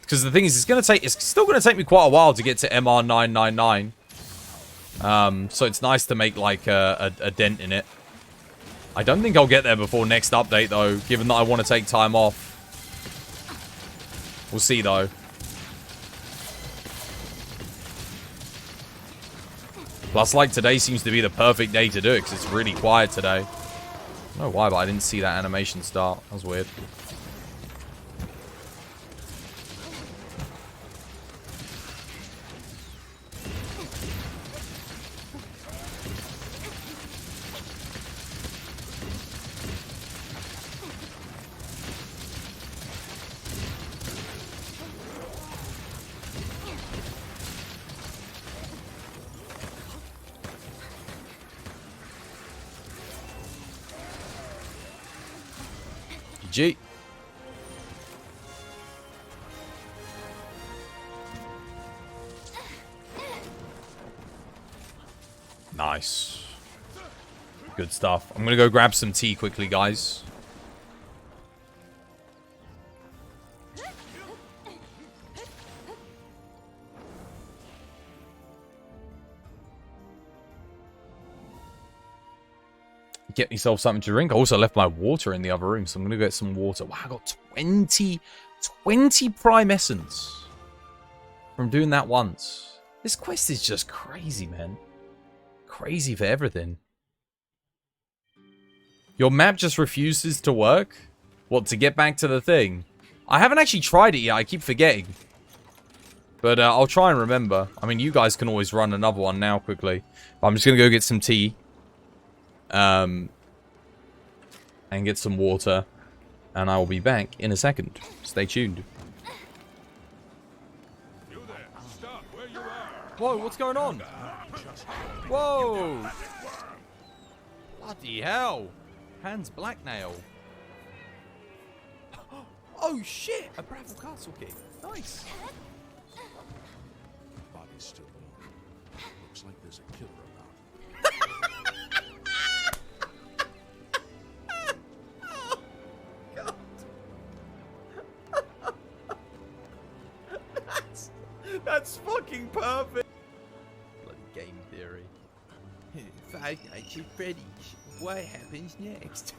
Because the thing is, it's still gonna take me quite a while to get to MR999. So it's nice to make like a dent in it. I don't think I'll get there before next update though, given that I want to take time off. We'll see though. Plus, like, today seems to be the perfect day to do it, because it's really quiet today. I don't know why, but I didn't see that animation start. That was weird. GG. Nice. Good stuff. I'm gonna go grab some tea quickly, guys. get myself something to drink. I also left my water in the other room, so I'm going to get some water. Wow, I got 20 prime essence from doing that once. This quest is just crazy, man. Crazy for everything. Your map just refuses to work? What, to get back to the thing? I haven't actually tried it yet. I keep forgetting. But I'll try and remember. I mean, you guys can always run another one now quickly. But I'm just going to go get some tea. And get some water. And I will be back in a second. Stay tuned. You there. Stop where you are. Whoa, what's going on? Whoa! Bloody hell! Hans Blacknail. Oh shit! A Bravil Castle key. Nice. Body's still warm. Looks like there's a killer about. That's fucking perfect. Bloody game theory. 5 Nights at Freddy's. What happens next?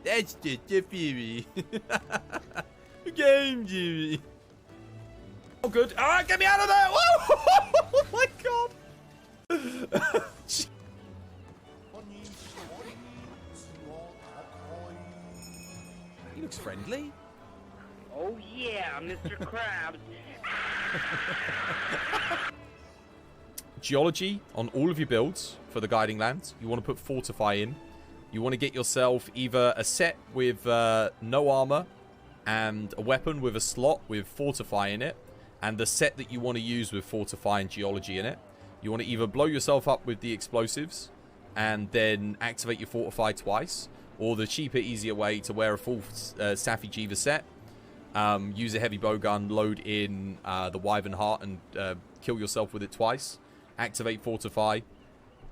That's just a theory. Game theory. Oh, good. Alright, get me out of there! Whoa! Oh my god! He looks friendly. Oh yeah, Mr. Krabs. Geology on all of your builds for the Guiding Lands. You want to put Fortify in. You want to get yourself either a set with no armor and a weapon with a slot with Fortify in it, and the set that you want to use with Fortify and Geology in it. You want to either blow yourself up with the explosives and then activate your Fortify twice, or the cheaper, easier way to wear a full Safi Jiva set, use a heavy bowgun, load in the Wyvern Heart and kill yourself with it twice, activate Fortify.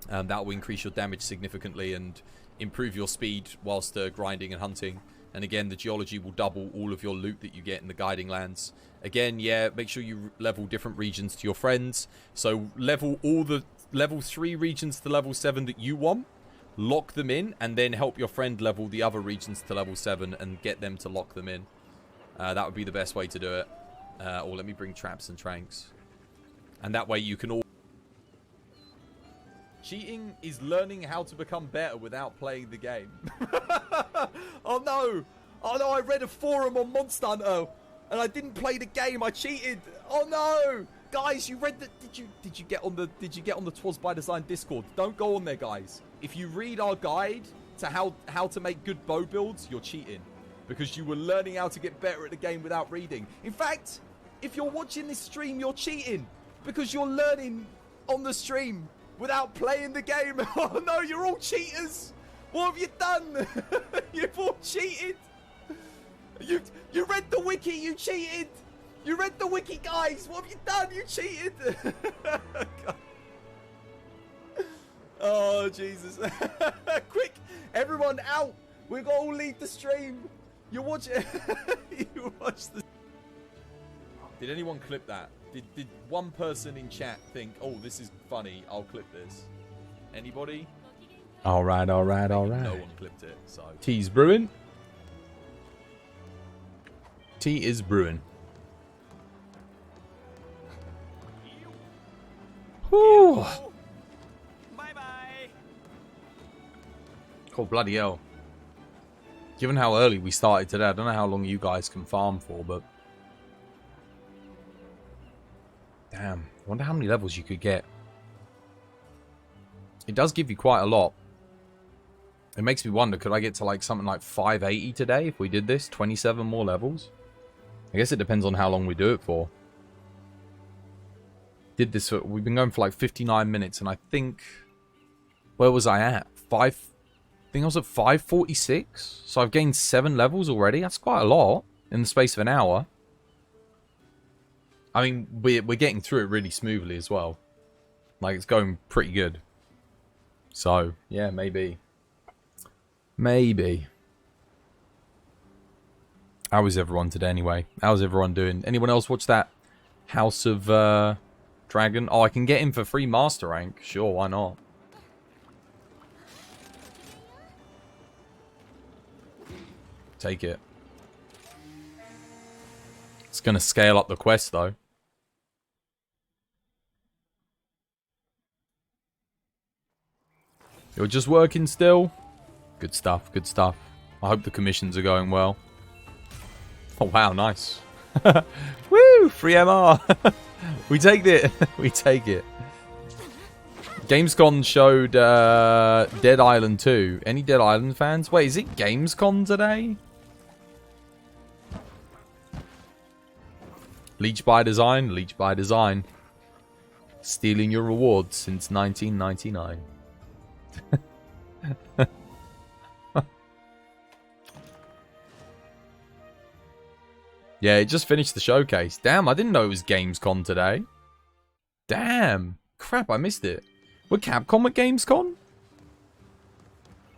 That will increase your damage significantly and improve your speed whilst grinding and hunting. And again, the Geology will double all of your loot that you get in the Guiding Lands. Again, yeah, make sure you level different regions to your friends. So level all the level 3 regions to level 7 that you want. Lock them in, and then help your friend level the other regions to level 7 and get them to lock them in. That would be the best way to do it. Or let me bring traps and tranks. And that way you can all... Cheating is learning how to become better without playing the game. Oh no! Oh no, I read a forum on Monster Hunter and I didn't play the game. I cheated. Oh no! Guys, you read the did you get on the Twas by Design Discord? Don't go on there, guys. If you read our guide to how to make good bow builds, you're cheating. Because you were learning how to get better at the game without reading. In fact, if you're watching this stream, you're cheating. Because you're learning on the stream without playing the game. Oh no, you're all cheaters. What have you done? You've all cheated. You read the wiki, you cheated. You read the wiki, guys. What have you done? You cheated. Oh, Jesus. Quick, everyone out. We've got to all leave the stream. You watch it. You watch the... Did anyone clip that? Did one person in chat think, oh, this is funny, I'll clip this? Anybody? Alright. No one clipped it, so... Tea's brewing. Tea is brewing. Whew. Bye-bye. Oh, bloody hell. Given how early we started today, I don't know how long you guys can farm for, but... Damn. I wonder how many levels you could get. It does give you quite a lot. It makes me wonder, could I get to like something like 580 today if we did this? 27 more levels? I guess it depends on how long we do it for. Did this for... We've been going for like 59 minutes, and I think... Where was I at? I think I was at 546. So I've gained 7 levels already. That's quite a lot in the space of an hour. I mean, we're getting through it really smoothly as well. Like, it's going pretty good. So, yeah, maybe. Maybe. How is everyone today anyway? How's everyone doing? Anyone else watch that House of Dragon? Oh, I can get him for free master rank. Sure, why not? Take it. It's going to scale up the quest, though. You're just working still? Good stuff, good stuff. I hope the commissions are going well. Oh, wow, nice. Woo! Free MR! We take it. We take it. Gamescom showed Dead Island 2. Any Dead Island fans? Wait, is it Gamescom today? Leech by design? Leech by design. Stealing your rewards since 1999. Yeah, it just finished the showcase. Damn, I didn't know it was Gamescom today. Damn. Crap, I missed it. Were Capcom at Gamescom?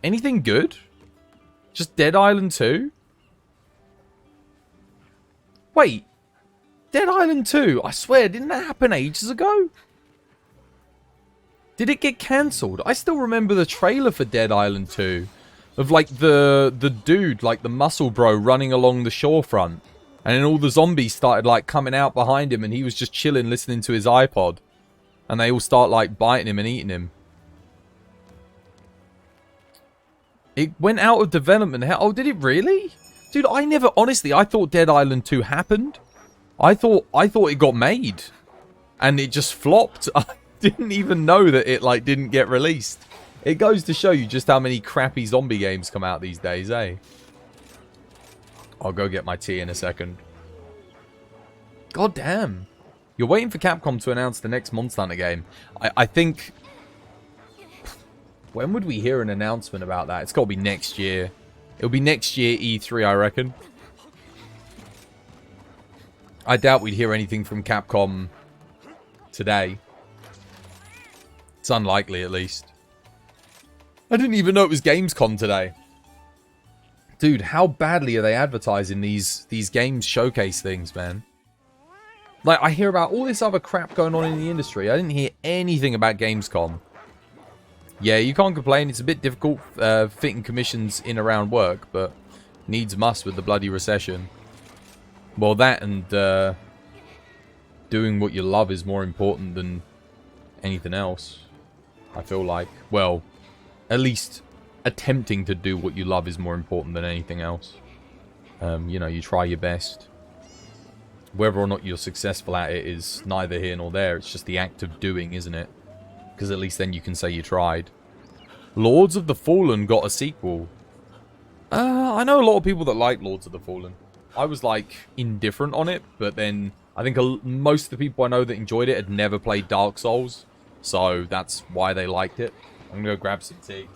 Anything good? Just Dead Island 2? Wait. Dead Island 2? I swear, didn't that happen ages ago? Did it get cancelled? I still remember the trailer for Dead Island 2. Of like the dude, like the muscle bro running along the shorefront. And then all the zombies started like coming out behind him and he was just chilling listening to his iPod. And they all start like biting him and eating him. It went out of development. Oh, did it really? Dude, I never, honestly, I thought Dead Island 2 happened. I thought it got made. And it just flopped. I didn't even know that it like didn't get released. It goes to show you just how many crappy zombie games come out these days, eh? I'll go get my tea in a second. God damn. You're waiting for Capcom to announce the next Monster Hunter game. I think... When would we hear an announcement about that? It's got to be next year. It'll be next year E3, I reckon. I doubt we'd hear anything from Capcom today. It's unlikely, at least. I didn't even know it was Gamescom today. Dude, how badly are they advertising these games showcase things, man? Like, I hear about all this other crap going on in the industry. I didn't hear anything about Gamescom. Yeah, you can't complain. It's a bit difficult fitting commissions in around work, but needs must with the bloody recession. Well, that and doing what you love is more important than anything else, I feel like. Well, at least attempting to do what you love is more important than anything else. You know, you try your best. Whether or not you're successful at it is neither here nor there. It's just the act of doing, isn't it? Because at least then you can say you tried. Lords of the Fallen got a sequel. I know a lot of people that like Lords of the Fallen. I was, like, indifferent on it, but then I think most of the people I know that enjoyed it had never played Dark Souls. So that's why they liked it. I'm gonna go grab some tea.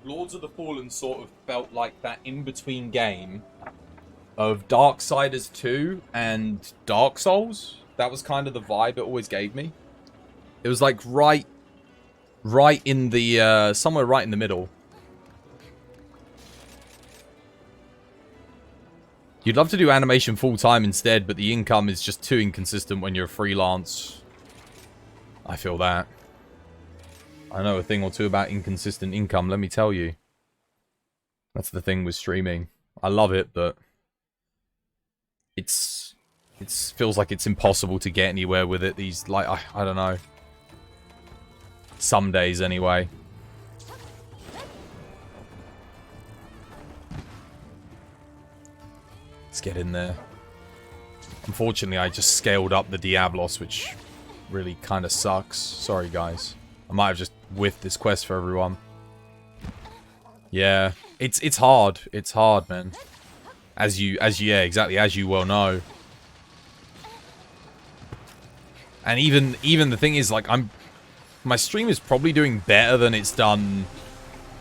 Lords of the Fallen sort of felt like that in-between game of Darksiders 2 and Dark Souls. That was kind of the vibe it always gave me. It was like right in the, somewhere right in the middle. You'd love to do animation full-time instead, but the income is just too inconsistent when you're freelance. I feel that. I know a thing or two about inconsistent income, let me tell you. That's the thing with streaming. I love it, but it feels like it's impossible to get anywhere with it. These, like, I don't know. Some days, anyway. Let's get in there. Unfortunately, I just scaled up the Diablos, which really kind of sucks. Sorry, guys. I might have just whiffed this quest for everyone. Yeah, it's hard. It's hard, man. Yeah, exactly, as you well know. And even the thing is, like, my stream is probably doing better than it's done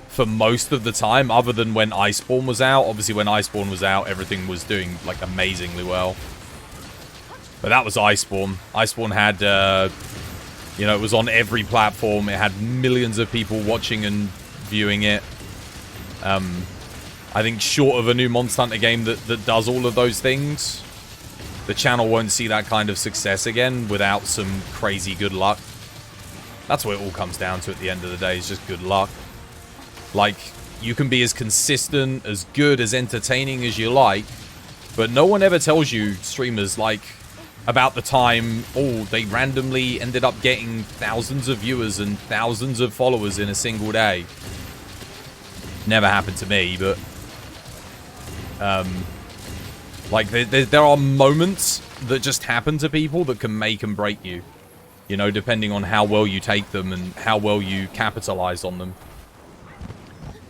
for most of the time, other than when Iceborne was out. Obviously, when Iceborne was out, everything was doing, like, amazingly well. But that was Iceborne. Iceborne had, you know, it was on every platform. It had millions of people watching and viewing it. I think short of a new Monster Hunter game that does all of those things, the channel won't see that kind of success again without some crazy good luck. That's what it all comes down to at the end of the day, is just good luck. Like, you can be as consistent, as good, as entertaining as you like, but no one ever tells you, streamers, like, about the time, oh, they randomly ended up getting thousands of viewers and thousands of followers in a single day. Never happened to me, but like, there are moments that just happen to people that can make and break you. You know, depending on how well you take them and how well you capitalize on them.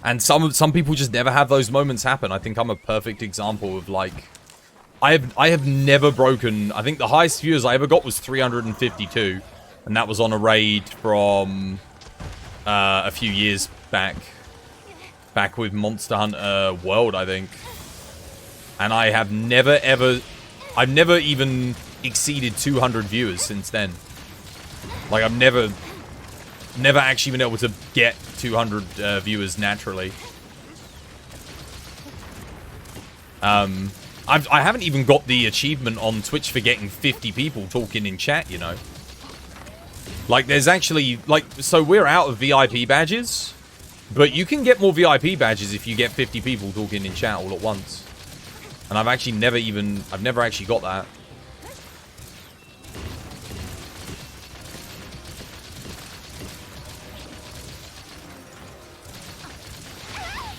And some people just never have those moments happen. I think I'm a perfect example of, like, I have never broken. I think the highest views I ever got was 352, and that was on a raid from a few years back with Monster Hunter World, I think. And I have I've never even exceeded 200 viewers since then. Like, I've never actually been able to get 200 viewers naturally. I haven't even got the achievement on Twitch for getting 50 people talking in chat, you know. Like, there's actually, like, so we're out of VIP badges, but you can get more VIP badges if you get 50 people talking in chat all at once. And I've actually never actually got that.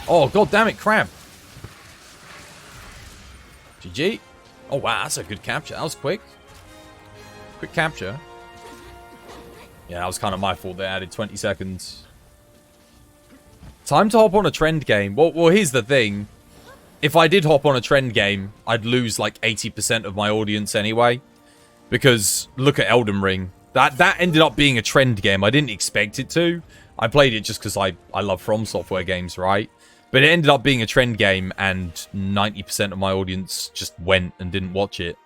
Oh, god damn it, crab. GG. Oh, wow, that's a good capture. That was quick. Quick capture. Yeah, that was kind of my fault. They added 20 seconds. Time to hop on a trend game. Well, here's the thing. If I did hop on a trend game, I'd lose like 80% of my audience anyway. Because look at Elden Ring. That ended up being a trend game. I didn't expect it to. I played it just because I love From Software games, right? But it ended up being a trend game, and 90% of my audience just went and didn't watch it.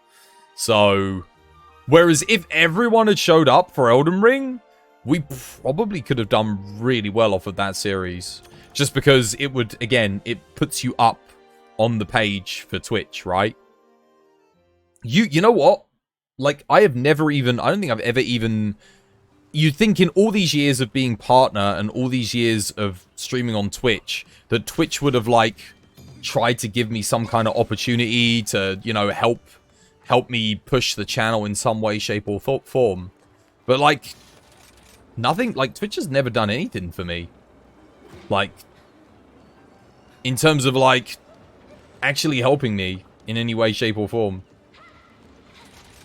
So, whereas if everyone had showed up for Elden Ring, we probably could have done really well off of that series. Just because it would, again, it puts you up on the page for Twitch, right? You know what? Like, I don't think I've ever even... You'd think in all these years of being partner and all these years of streaming on Twitch, that Twitch would have, like, tried to give me some kind of opportunity to, you know, help me push the channel in some way, shape, or form. But, like, nothing. Like, Twitch has never done anything for me. Like, in terms of, like, actually helping me in any way, shape, or form.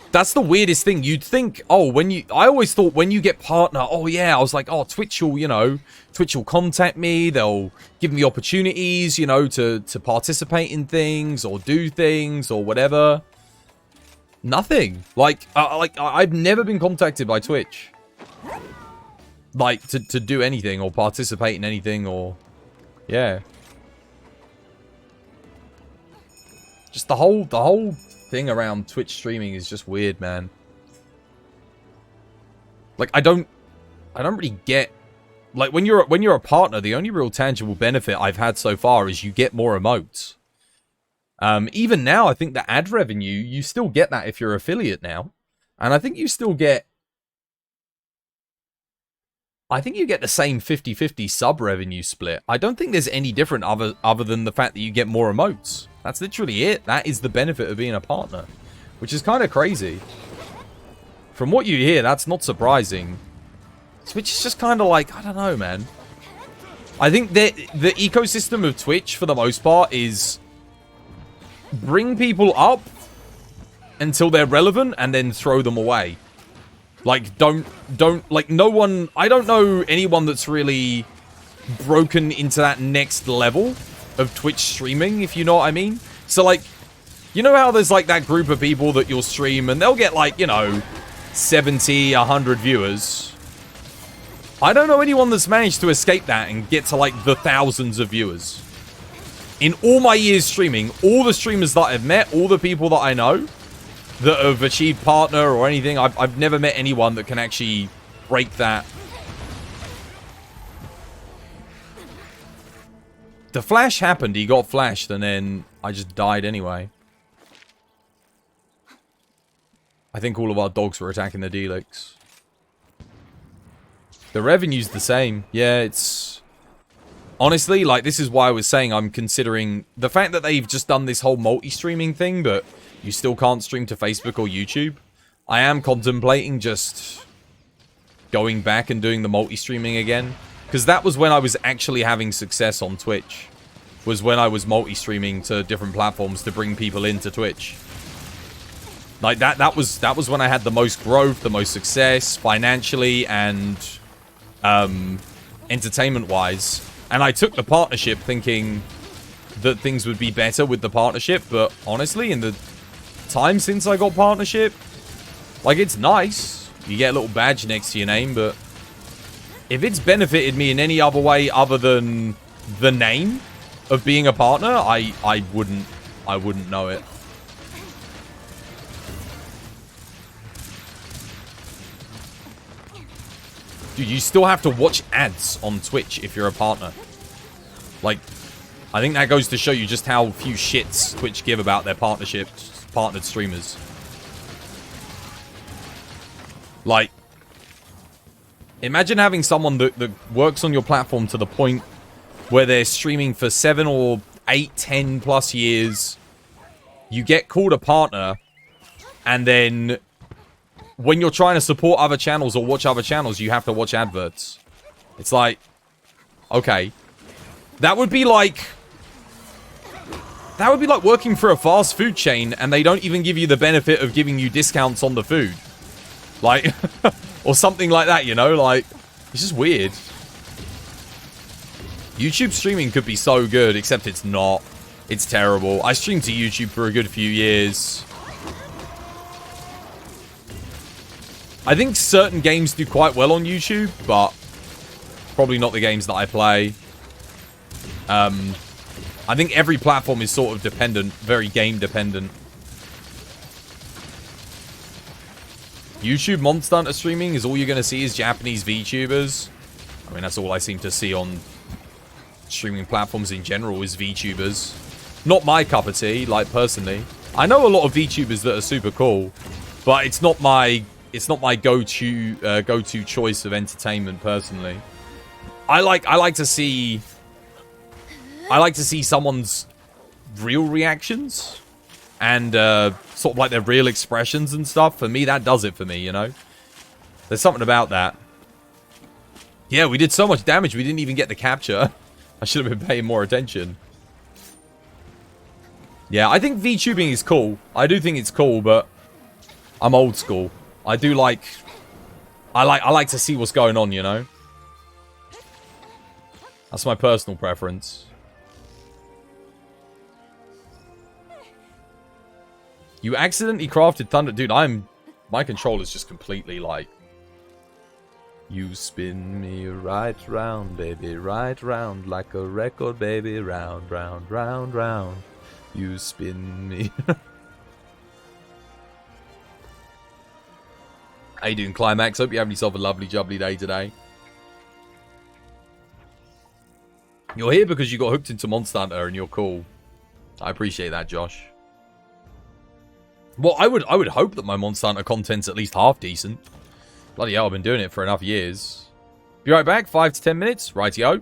That's the weirdest thing. You'd think, oh, I always thought when you get partner, oh yeah, I was like, oh, Twitch will, you know, Twitch will contact me, they'll give me opportunities, you know, to participate in things or do things or whatever. Nothing. Like I've never been contacted by Twitch. Like, to do anything or participate in anything or, yeah. Just the whole thing around Twitch streaming is just weird, man. Like, I don't really get, like, when you're a partner, the only real tangible benefit I've had so far is you get more emotes. Even now, I think the ad revenue, you still get that if you're affiliate now. And I think you still get, I think you get the same 50-50 sub revenue split. I don't think there's any different other than the fact that you get more emotes. That's literally it. That is the benefit of being a partner, which is kind of crazy. From what you hear, that's not surprising. Twitch is just kind of like, I don't know, man. I think that the ecosystem of Twitch, for the most part, is bring people up until they're relevant and then throw them away. Like, don't, like, no one, I don't know anyone that's really broken into that next level of Twitch streaming, if you know what I mean. So, like, you know how there's, like, that group of people that you'll stream and they'll get, like, you know, 70, 100 viewers. I don't know anyone that's managed to escape that and get to like the thousands of viewers. In all my years streaming, all the streamers that I've met, all the people that I know that have achieved partner or anything, I've never met anyone that can actually break that. The flash happened, he got flashed, and then I just died anyway. I think all of our dogs were attacking the Delix. The revenue's the same. Yeah, it's... Honestly, like, this is why I was saying I'm considering... The fact that they've just done this whole multi-streaming thing, but you still can't stream to Facebook or YouTube. I am contemplating just going back and doing the multi-streaming again. Because that was when I was actually having success on Twitch. Was when I was multi-streaming to different platforms to bring people into Twitch. Like, that was when I had the most growth, the most success, financially and entertainment-wise. And I took the partnership thinking that things would be better with the partnership. But honestly, in the time since I got partnership, like, it's nice. You get a little badge next to your name, but if it's benefited me in any other way other than the name of being a partner, I wouldn't know it. Dude, you still have to watch ads on Twitch if you're a partner. Like, I think that goes to show you just how few shits Twitch give about their partnered streamers. Like, imagine having someone that works on your platform to the point where they're streaming for 7 or 8, 10 plus years. You get called a partner, and then when you're trying to support other channels or watch other channels, you have to watch adverts. It's like, okay. That would be like working for a fast food chain and they don't even give you the benefit of giving you discounts on the food. Like, or something like that, you know? Like, it's just weird. YouTube streaming could be so good, except it's not. It's terrible. I streamed to YouTube for a good few years. I think certain games do quite well on YouTube, but probably not the games that I play. I think every platform is sort of dependent, very game dependent. YouTube Monster Hunter streaming is all you're going to see is Japanese VTubers. I mean, that's all I seem to see on streaming platforms in general is VTubers. Not my cup of tea, like, personally. I know a lot of VTubers that are super cool, but it's not my go-to choice of entertainment personally. I like to see someone's real reactions and sort of like their real expressions and stuff. For me, that does it for me, you know? There's something about that. Yeah, we did so much damage, we didn't even get the capture. I should have been paying more attention. Yeah, I think VTubing is cool. I do think it's cool, but I'm old school. I like to see what's going on, you know? That's my personal preference. You accidentally crafted thunder. Dude, my controller's just completely like... You spin me right round, baby, right round, like a record, baby, round, round, round, round. You spin me... How you doing, Climax? Hope you have yourself a lovely, jubbly day today. You're here because you got hooked into Monster Hunter and you're cool. I appreciate that, Josh. Well, I would hope that my Monster Hunter content's at least half decent. Bloody hell, I've been doing it for enough years. Be right back, 5 to 10 minutes. Rightio.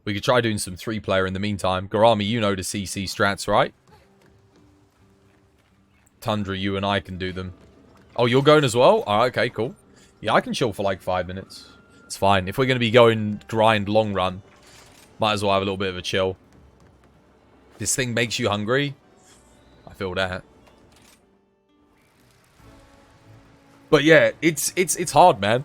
We could try doing some 3-player in the meantime. Garami, you know the CC strats, right? Tundra, you and I can do them. Oh, you're going as well? Oh, okay, cool. Yeah, I can chill for like 5 minutes. It's fine. If we're going to be going grind long run, might as well have a little bit of a chill. This thing makes you hungry. I feel that. But yeah, it's hard, man.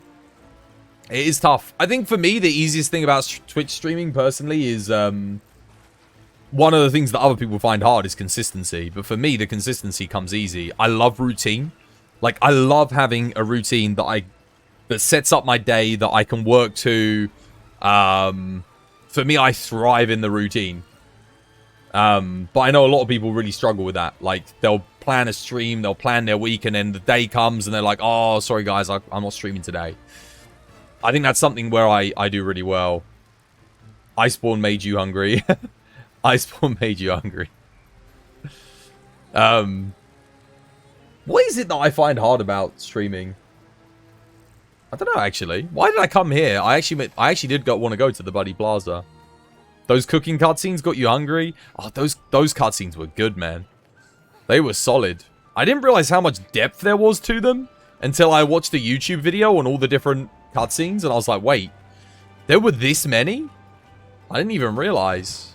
It is tough. I think for me, the easiest thing about Twitch streaming personally is one of the things that other people find hard is consistency. But for me, the consistency comes easy. I love routine. Like, I love having a routine that sets up my day that I can work to. For me, I thrive in the routine. But I know a lot of people really struggle with that. Like, they'll plan a stream, they'll plan their week, and then the day comes and they're like, oh, sorry guys, I'm not streaming today. I think that's something where I do really well. Iceborne made you hungry. Iceborne made you hungry. What is it that I find hard about streaming? I don't know, actually. Why did I come here? I actually did want to go to the Buddy Plaza. Those cooking cutscenes got you hungry? Oh, those cutscenes were good, man. They were solid. I didn't realize how much depth there was to them until I watched a YouTube video on all the different cutscenes, and I was like, wait, there were this many? I didn't even realize.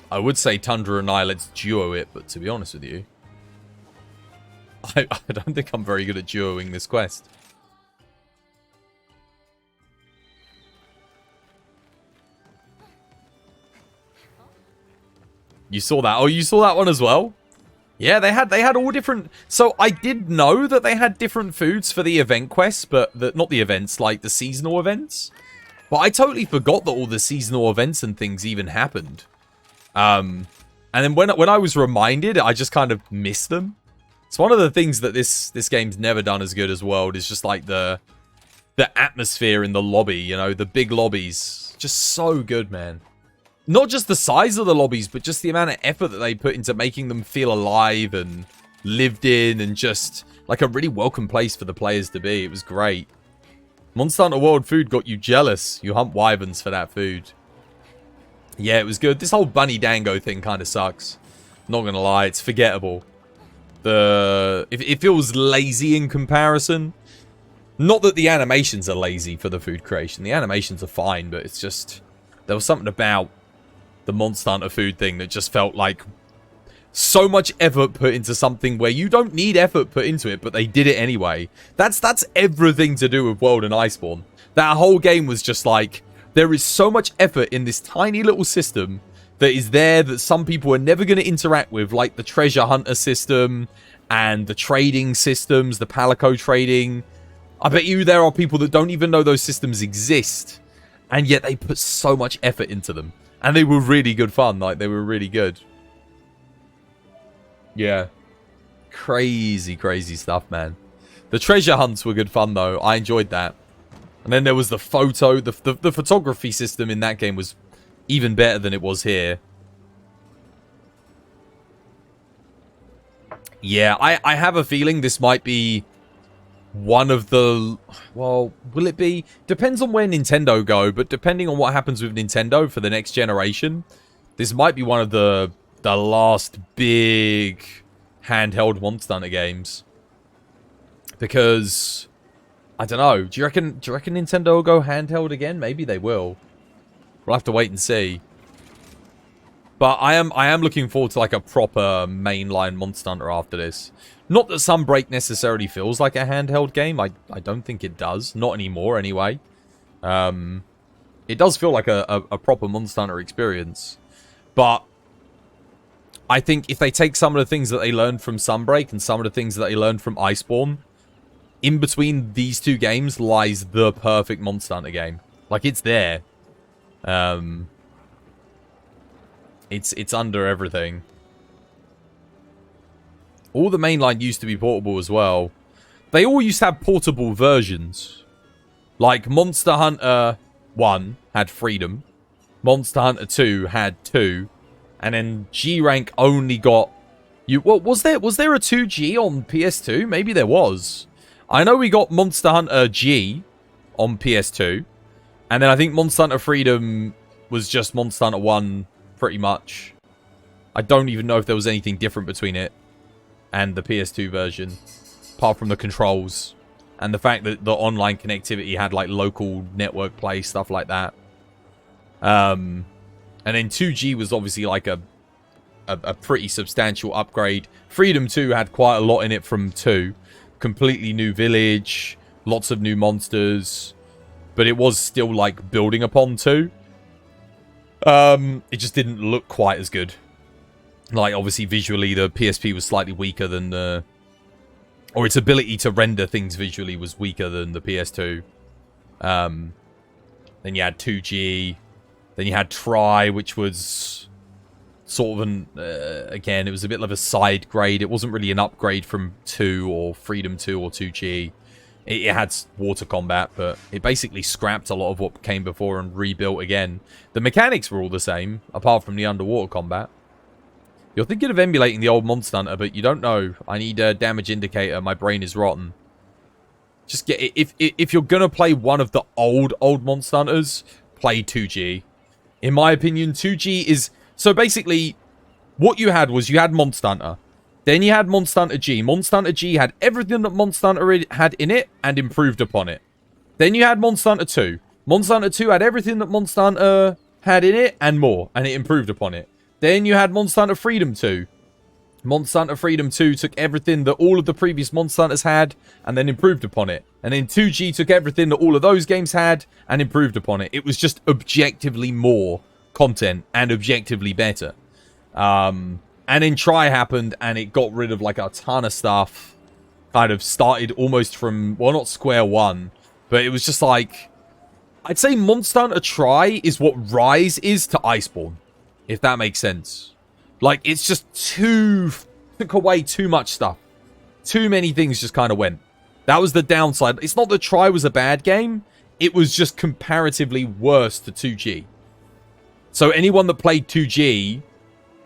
I would say Tundra and I, let's duo it, but to be honest with you, I don't think I'm very good at duoing this quest. You saw that? Oh, you saw that one as well? Yeah, they had all different... So, I did know that they had different foods for the event quests, but... not the events, like the seasonal events. But I totally forgot that all the seasonal events and things even happened. And then when I was reminded, I just kind of missed them. It's one of the things that this game's never done as good as World, is just like the atmosphere in the lobby, you know, the big lobbies. Just so good, man. Not just the size of the lobbies, but just the amount of effort that they put into making them feel alive and lived in, and just like a really welcome place for the players to be. It was great. Monster Hunter World food got you jealous. You hunt wyverns for that food. Yeah, it was good. This whole Bunny Dango thing kind of sucks. Not gonna lie, it's forgettable. It feels lazy in comparison. Not that the animations are lazy for the food creation. The animations are fine, but it's just... There was something about the Monster Hunter food thing that just felt like so much effort put into something where you don't need effort put into it, but they did it anyway. That's everything to do with World and Iceborne. That whole game was just like, there is so much effort in this tiny little system that is there that some people are never going to interact with, like the treasure hunter system and the trading systems, the Palico trading. I bet you there are people that don't even know those systems exist, and yet they put so much effort into them. And they were really good fun. Like, they were really good. Yeah. Crazy, crazy stuff, man. The treasure hunts were good fun, though. I enjoyed that. And then there was the photo. The photography system in that game was even better than it was here. Yeah, I have a feeling this might be one of the... Well, will it be? Depends on where Nintendo go, but depending on what happens with Nintendo for the next generation, this might be one of the last big handheld Monster Hunter games. Because, I don't know, do you reckon Nintendo will go handheld again? Maybe they will. We'll have to wait and see. But I am looking forward to like a proper mainline Monster Hunter after this. Not that Sunbreak necessarily feels like a handheld game. I don't think it does. Not anymore, anyway. It does feel like a proper Monster Hunter experience. But I think if they take some of the things that they learned from Sunbreak and some of the things that they learned from Iceborne, in between these two games lies the perfect Monster Hunter game. Like, it's there. It's under everything. All the mainline used to be portable as well. They all used to have portable versions. Like, Monster Hunter 1 had Freedom. Monster Hunter 2 had 2. And then G-Rank only got... What was there a 2G on PS2? Maybe there was. I know we got Monster Hunter G on PS2. And then I think Monster Hunter Freedom was just Monster Hunter 1 pretty much. I don't even know if there was anything different between it and the PS2 version, apart from the controls and the fact that the online connectivity had like local network play, stuff like that. And then 2G was obviously like a pretty substantial upgrade. Freedom 2 had quite a lot in it from 2. Completely new village, lots of new monsters, but it was still like building upon 2. It just didn't look quite as good. Like, obviously, visually, the PSP was slightly weaker than the... Or its ability to render things visually was weaker than the PS2. Then you had 2G. Then you had Tri, which was sort of an... again, it was a bit of a side grade. It wasn't really an upgrade from 2 or Freedom 2 or 2G. It had water combat, but it basically scrapped a lot of what came before and rebuilt again. The mechanics were all the same, apart from the underwater combat. You're thinking of emulating the old Monster Hunter, but you don't know. I need a damage indicator. My brain is rotten. Just get it. If you're gonna play one of the old Monster Hunters, play 2G. In my opinion, 2G is... So basically, what you had was you had Monster Hunter. Then you had Monster Hunter G. Monster Hunter G had everything that Monster Hunter had in it and improved upon it. Then you had Monster Hunter 2. Monster Hunter 2 had everything that Monster Hunter had in it and more, and it improved upon it. Then you had Monster Hunter Freedom 2. Monster Hunter Freedom 2 took everything that all of the previous Monster Hunters had and then improved upon it. And then 2G took everything that all of those games had and improved upon it. It was just objectively more content and objectively better. And then Tri happened and it got rid of like a ton of stuff. Kind of started almost from, well, not square one, but it was just like, I'd say Monster Hunter Tri is what Rise is to Iceborne. If that makes sense. Like, it's just took away too much stuff. Too many things just kind of went. That was the downside. It's not that Tri was a bad game. It was just comparatively worse to 2G. So anyone that played 2G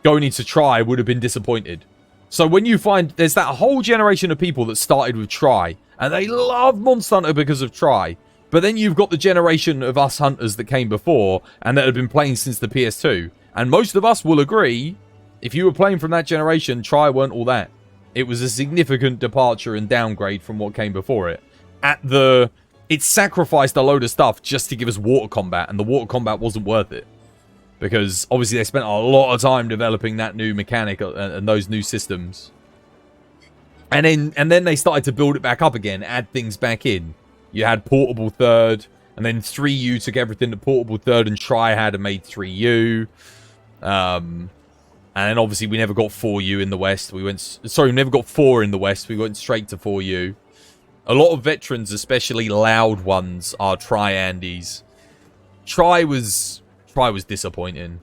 going into Tri would have been disappointed. So when you find there's that whole generation of people that started with Tri, and they love Monster Hunter because of Tri. But then you've got the generation of us hunters that came before, and that have been playing since the PS2. And most of us will agree, if you were playing from that generation, Tri weren't all that. It was a significant departure and downgrade from what came before it. It sacrificed a load of stuff just to give us water combat, and the water combat wasn't worth it. Because, obviously, they spent a lot of time developing that new mechanic and those new systems. And then they started to build it back up again, add things back in. You had Portable Third, and then 3U took everything that Portable Third and Tri had and made 3U. And then obviously we never got 4U in the West. We never got 4 in the West. We went straight to 4U. A lot of veterans, especially loud ones, are Tri-Andes. Tri was disappointing.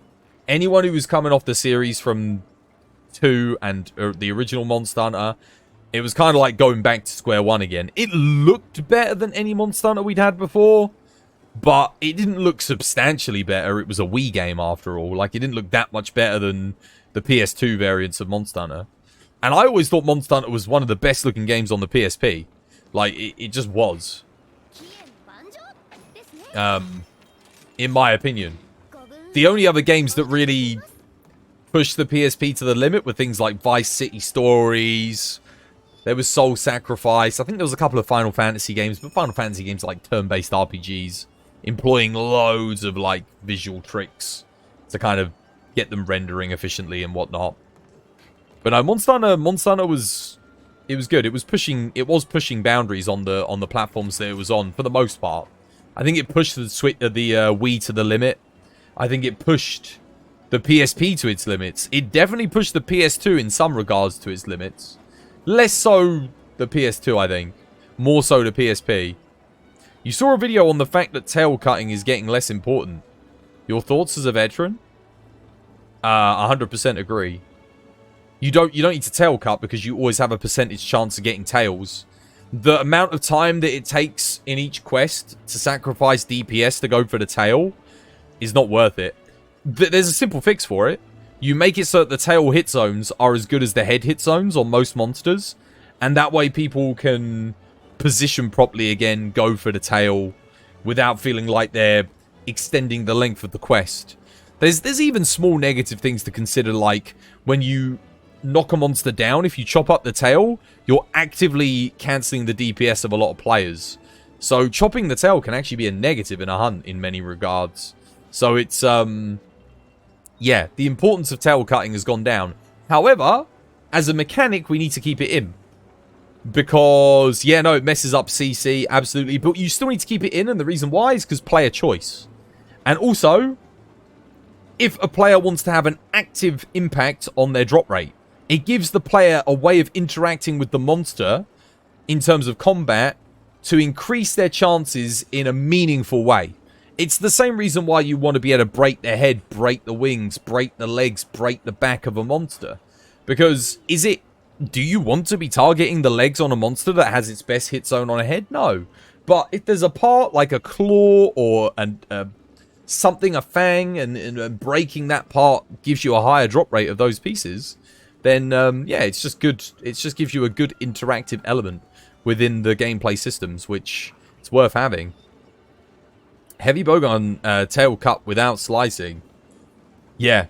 Anyone who was coming off the series from 2 and the original Monster Hunter, it was kind of like going back to square one again. It looked better than any Monster Hunter we'd had before. But it didn't look substantially better. It was a Wii game after all. Like, it didn't look that much better than the PS2 variants of Monster Hunter. And I always thought Monster Hunter was one of the best looking games on the PSP. Like, it just was. In my opinion. The only other games that really pushed the PSP to the limit were things like Vice City Stories. There was Soul Sacrifice. I think there was a couple of Final Fantasy games. But Final Fantasy games are like turn-based RPGs. Employing loads of, like, visual tricks to kind of get them rendering efficiently and whatnot. But no, Monster Hunter was... It was good. It was pushing boundaries on the platforms that it was on, for the most part. I think it pushed the Wii to the limit. I think it pushed the PSP to its limits. It definitely pushed the PS2 in some regards to its limits. Less so the PS2, I think. More so the PSP. You saw a video on the fact that tail cutting is getting less important. Your thoughts as a veteran? 100% agree. You don't need to tail cut because you always have a percentage chance of getting tails. The amount of time that it takes in each quest to sacrifice DPS to go for the tail is not worth it. There's a simple fix for it. You make it so that the tail hit zones are as good as the head hit zones on most monsters. And that way people can position properly again, go for the tail without feeling like they're extending the length of the quest. There's even small negative things to consider, like when you knock a monster down, if you chop up the tail, you're actively cancelling the DPS of a lot of players. So chopping the tail can actually be a negative in a hunt in many regards. So it's, yeah, the importance of tail cutting has gone down. However, as a mechanic, we need to keep it in. Because, yeah, no, it messes up CC, absolutely. But you still need to keep it in, and the reason why is because player choice. And also, if a player wants to have an active impact on their drop rate. It gives the player a way of interacting with the monster in terms of combat to increase their chances in a meaningful way. It's the same reason why you want to be able to break their head, break the wings, break the legs, break the back of a monster. Because do you want to be targeting the legs on a monster that has its best hit zone on a head? No. But if there's a part like a claw or something, a fang, and breaking that part gives you a higher drop rate of those pieces, then yeah, it's just good. It just gives you a good interactive element within the gameplay systems, which it's worth having. Heavy bowgun tail cut without slicing. Yeah.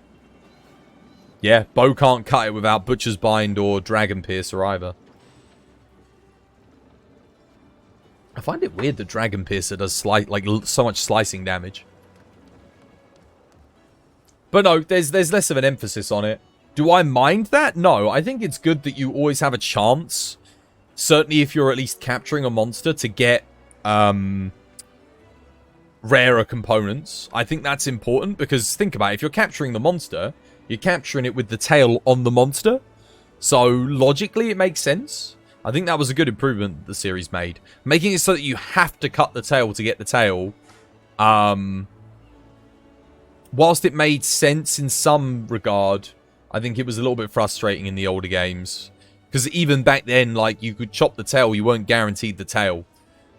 Yeah, bow can't cut it without Butcher's Bind or Dragon Piercer either. I find it weird that Dragon Piercer does so much slicing damage. But no, there's less of an emphasis on it. Do I mind that? No, I think it's good that you always have a chance. Certainly if you're at least capturing a monster to get rarer components. I think that's important because think about it. If you're capturing the monster, you're capturing it with the tail on the monster. So logically it makes sense. I think that was a good improvement that the series made. Making it so that you have to cut the tail to get the tail. Whilst it made sense in some regard, I think it was a little bit frustrating in the older games. Because even back then, like, you could chop the tail, you weren't guaranteed the tail.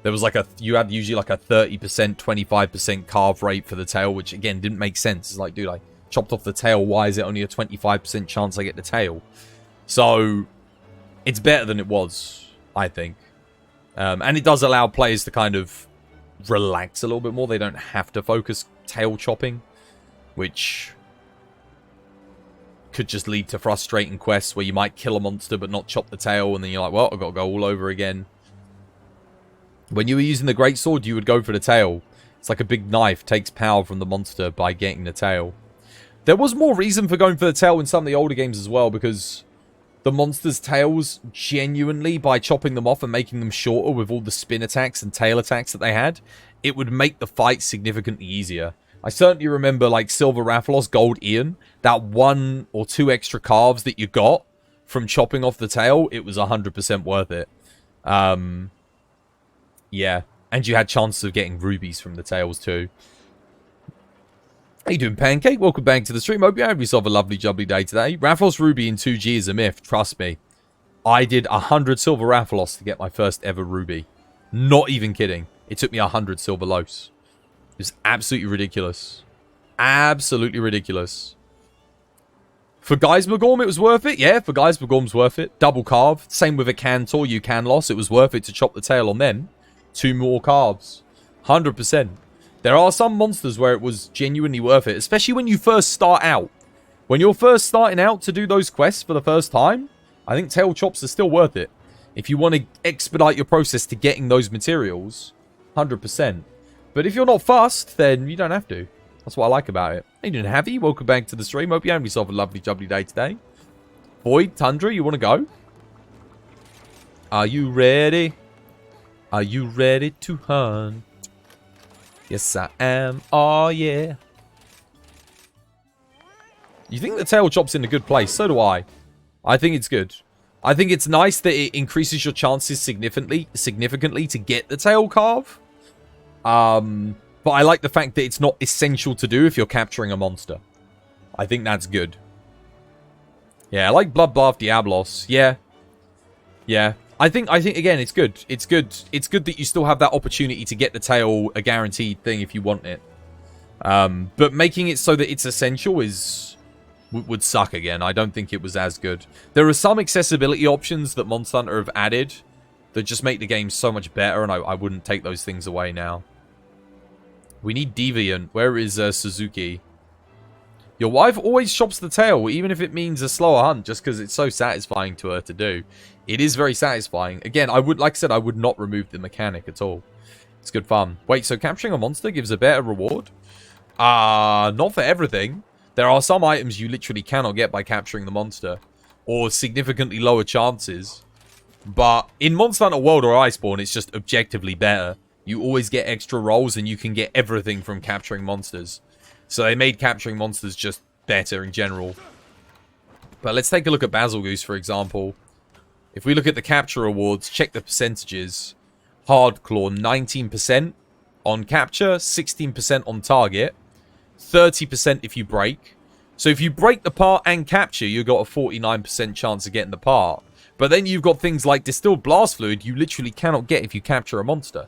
There was you had usually like a 30%, 25% carve rate for the tail, which again didn't make sense. It's like, dude, I chopped off the tail, why is it only a 25% chance I get the tail? So, it's better than it was, I think. And it does allow players to kind of relax a little bit more. They don't have to focus tail chopping, which could just lead to frustrating quests where you might kill a monster but not chop the tail, and then you're like, well, I've got to go all over again. When you were using the greatsword, you would go for the tail. It's like a big knife, takes power from the monster by getting the tail. There was more reason for going for the tail in some of the older games as well, because the monsters' tails, genuinely, by chopping them off and making them shorter with all the spin attacks and tail attacks that they had, it would make the fight significantly easier. I certainly remember, like, Silver Rathalos, Gold Ian, that 1 or 2 extra carves that you got from chopping off the tail, it was 100% worth it. Yeah, and you had chances of getting rubies from the tails too. How you doing, Pancake? Welcome back to the stream. Hope you have yourself a lovely, jubbly day today. Rathalos Ruby in 2G is a myth, trust me. I did 100 Silver Rathalos to get my first ever ruby. Not even kidding. It took me 100 Silver Los. It was absolutely ridiculous. Absolutely ridiculous. For Geismagorm, it was worth it. Yeah, for Geismagorm's worth it. Double carve. Same with a Cantor, you can loss. It was worth it to chop the tail on them. 2 more carves. 100%. There are some monsters where it was genuinely worth it, especially when you first start out. When you're first starting out to do those quests for the first time, I think tail chops are still worth it. If you want to expedite your process to getting those materials, 100%. But if you're not fast, then you don't have to. That's what I like about it. Hey, doing Javi? Welcome back to the stream. Hope you have yourself a lovely, jubbly day today. Void, Tundra, you want to go? Are you ready? Are you ready to hunt? Yes, I am. Oh, yeah. You think the tail chop's in a good place? So do I. I think it's good. I think it's nice that it increases your chances significantly to get the tail carve. But I like the fact that it's not essential to do if you're capturing a monster. I think that's good. Yeah, I like Bloodbath Diablos. Yeah. Yeah. I think again, it's good. It's good that you still have that opportunity to get the tail a guaranteed thing if you want it. But making it so that it's essential would suck again. I don't think it was as good. There are some accessibility options that Monster Hunter have added that just make the game so much better, and I wouldn't take those things away now. We need Deviant. Where is Suzuki? Your wife always chops the tail, even if it means a slower hunt, just because it's so satisfying to her to do. It is very satisfying. Again, like I said, I would not remove the mechanic at all. It's good fun. Wait, so capturing a monster gives a better reward? Not for everything. There are some items you literally cannot get by capturing the monster, or significantly lower chances. But in Monster Hunter World or Iceborne, it's just objectively better. You always get extra rolls, and you can get everything from capturing monsters. So they made capturing monsters just better in general. But let's take a look at Basil Goose, for example. If we look at the capture rewards, check the percentages. Hardclaw, 19% on capture, 16% on target, 30% if you break. So if you break the part and capture, you've got a 49% chance of getting the part. But then you've got things like Distilled Blast Fluid you literally cannot get if you capture a monster.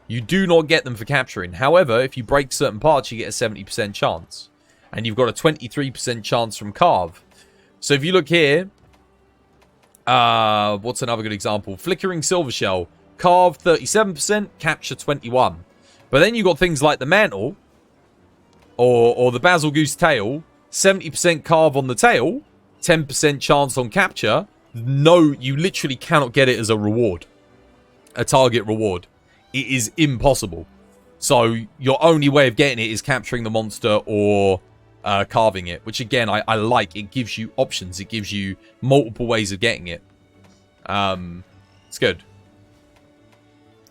You do not get them for capturing. However, if you break certain parts, you get a 70% chance. And you've got a 23% chance from Carve. So if you look here, what's another good example? Flickering Silver Shell. Carve 37%, capture 21%. But then you've got things like the Mantle, or the Basil Goose Tail, 70% carve on the tail, 10% chance on capture. No, you literally cannot get it as a reward. A target reward. It is impossible. So your only way of getting it is capturing the monster or carving it. Which again, I like. It gives you options. It gives you multiple ways of getting it. It's good.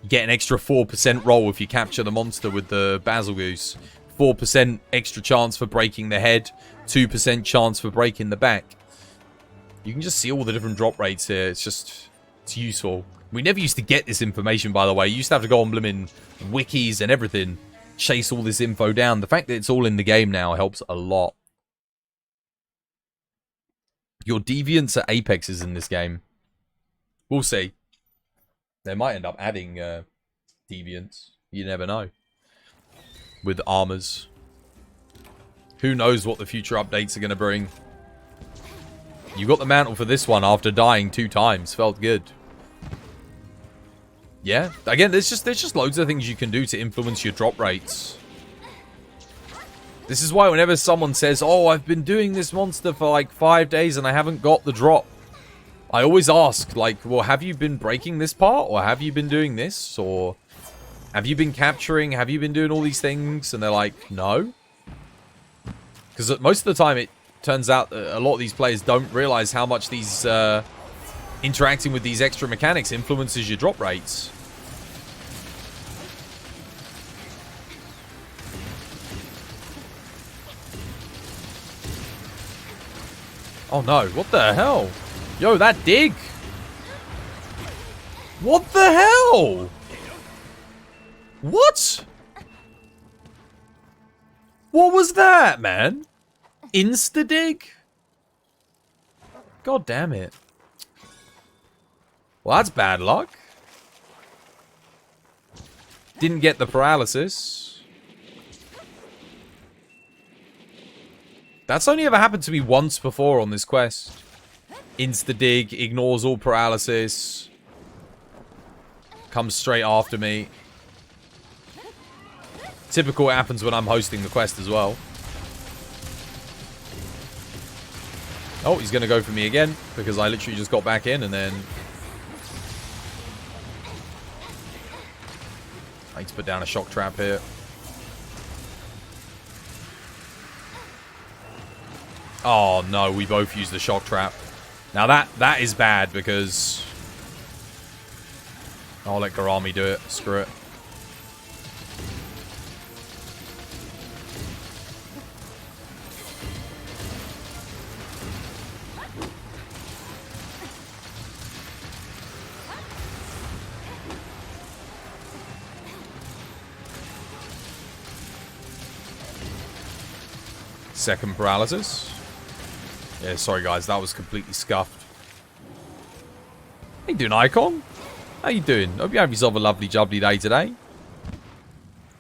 You get an extra 4% roll if you capture the monster with the Basil Goose. 4% extra chance for breaking the head. 2% chance for breaking the back. You can just see all the different drop rates here. It's useful. We never used to get this information, by the way. You used to have to go on blimmin' wikis and everything. Chase all this info down. The fact that it's all in the game now helps a lot. Your deviants are apexes in this game. We'll see. They might end up adding deviants. You never know. With armors. Who knows what the future updates are going to bring. You got the mantle for this one after dying 2 times. Felt good. Yeah. Again, there's just loads of things you can do to influence your drop rates. This is why whenever someone says, oh, I've been doing this monster for like 5 days and I haven't got the drop. I always ask, like, well, have you been breaking this part? Or have you been doing this? Or have you been capturing? Have you been doing all these things? And they're like, no. Because most of the time it turns out that a lot of these players don't realize how much these interacting with these extra mechanics influences your drop rates. Oh no, what the hell? Yo, that dig! What the hell? What? What was that, man? Insta-dig? God damn it. Well, that's bad luck. Didn't get the paralysis. That's only ever happened to me once before on this quest. Insta-dig, ignores all paralysis. Comes straight after me. Typical happens when I'm hosting the quest as well. Oh, he's going to go for me again. Because I literally just got back in and then... I need to put down a shock trap here. Oh no, we both used the shock trap. Now that is bad because... I'll let Garami do it. Screw it. Second paralysis. Yeah, sorry guys, that was completely scuffed. How you doing, Icon? How you doing? Hope you have yourself a lovely jubbly day today.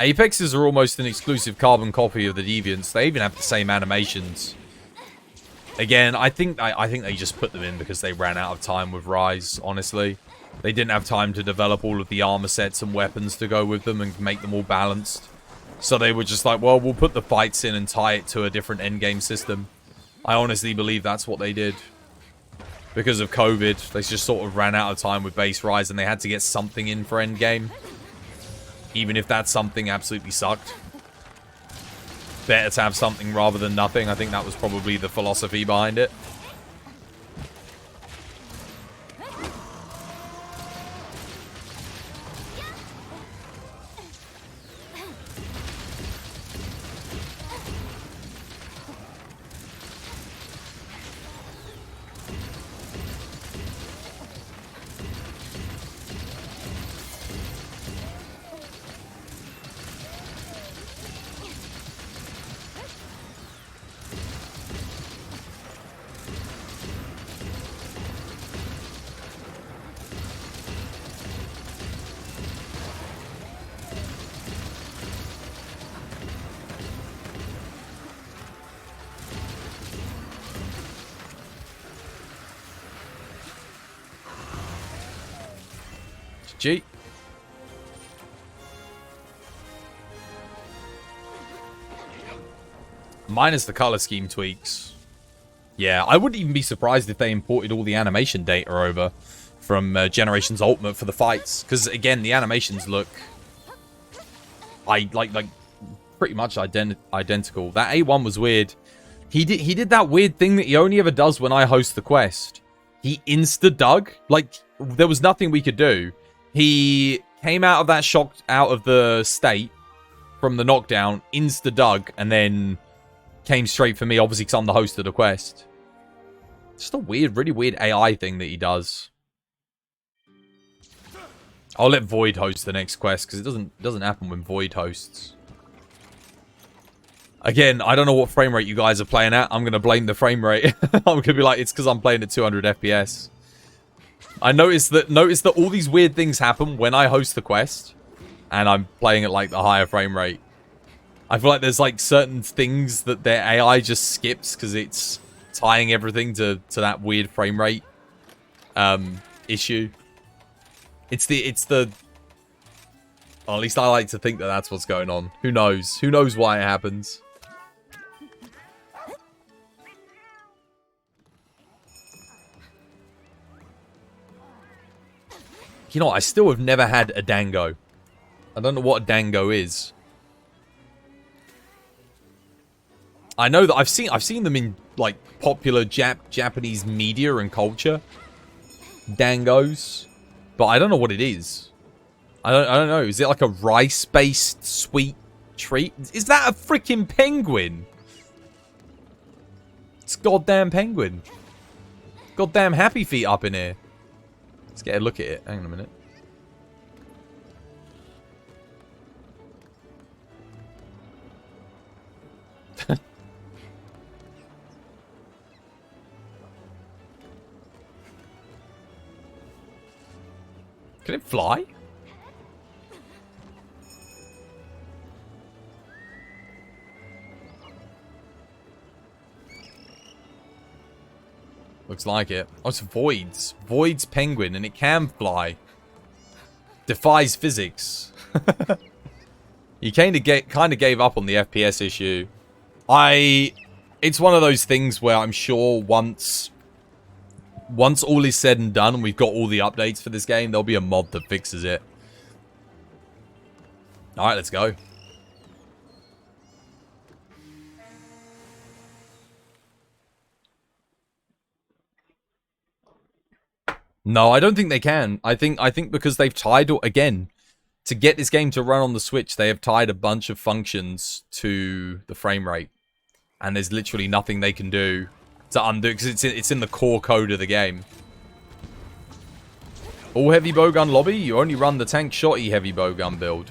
Apexes are almost an exclusive carbon copy of the Deviants. They even have the same animations. Again, I think they just put them in because they ran out of time with Rise, honestly. They didn't have time to develop all of the armor sets and weapons to go with them and make them all balanced. So they were just like, well, we'll put the fights in and tie it to a different endgame system. I honestly believe that's what they did. Because of COVID, they just sort of ran out of time with base Rise and they had to get something in for endgame. Even if that something absolutely sucked. Better to have something rather than nothing. I think that was probably the philosophy behind it. G. Minus the color scheme tweaks. Yeah, I wouldn't even be surprised if they imported all the animation data over from Generations Ultimate for the fights. Because, again, the animations look... like pretty much identical. That A1 was weird. He did that weird thing that he only ever does when I host the quest. He insta-dug. Like, there was nothing we could do. He came out of that shock, out of the state from the knockdown, insta-dug, and then came straight for me, obviously because I'm the host of the quest. Just a weird, really weird AI thing that he does. I'll let Void host the next quest, because it doesn't happen when Void hosts. Again, I don't know what frame rate you guys are playing at. I'm going to blame the frame rate. I'm going to be like, it's because I'm playing at 200 FPS. I noticed that all these weird things happen when I host the quest, and I'm playing at like the higher frame rate. I feel like there's like certain things that their AI just skips because it's tying everything to that weird frame rate issue. It's the or at least I like to think that that's what's going on. Who knows? Who knows why it happens? You know, I still have never had a dango. I don't know what a dango is. I know that I've seen them in like popular Japanese media and culture. Dangos, but I don't know what it is. I don't know. Is it like a rice-based sweet treat? Is that a freaking penguin? It's goddamn penguin. Goddamn Happy Feet up in here. Let's get a look at it. Hang on a minute. Can it fly? Looks like it. Oh, it's Void's. Void's penguin, and it can fly. Defies physics. He kind of gave up on the FPS issue. It's one of those things where I'm sure once all is said and done and we've got all the updates for this game, there'll be a mod that fixes it. Alright, let's go. No, I don't think they can. I think because they've tied, again, to get this game to run on the Switch, they have tied a bunch of functions to the frame rate. And there's literally nothing they can do to undo, because it's in the core code of the game. All heavy bowgun lobby? You only run the tank shotty heavy bowgun build.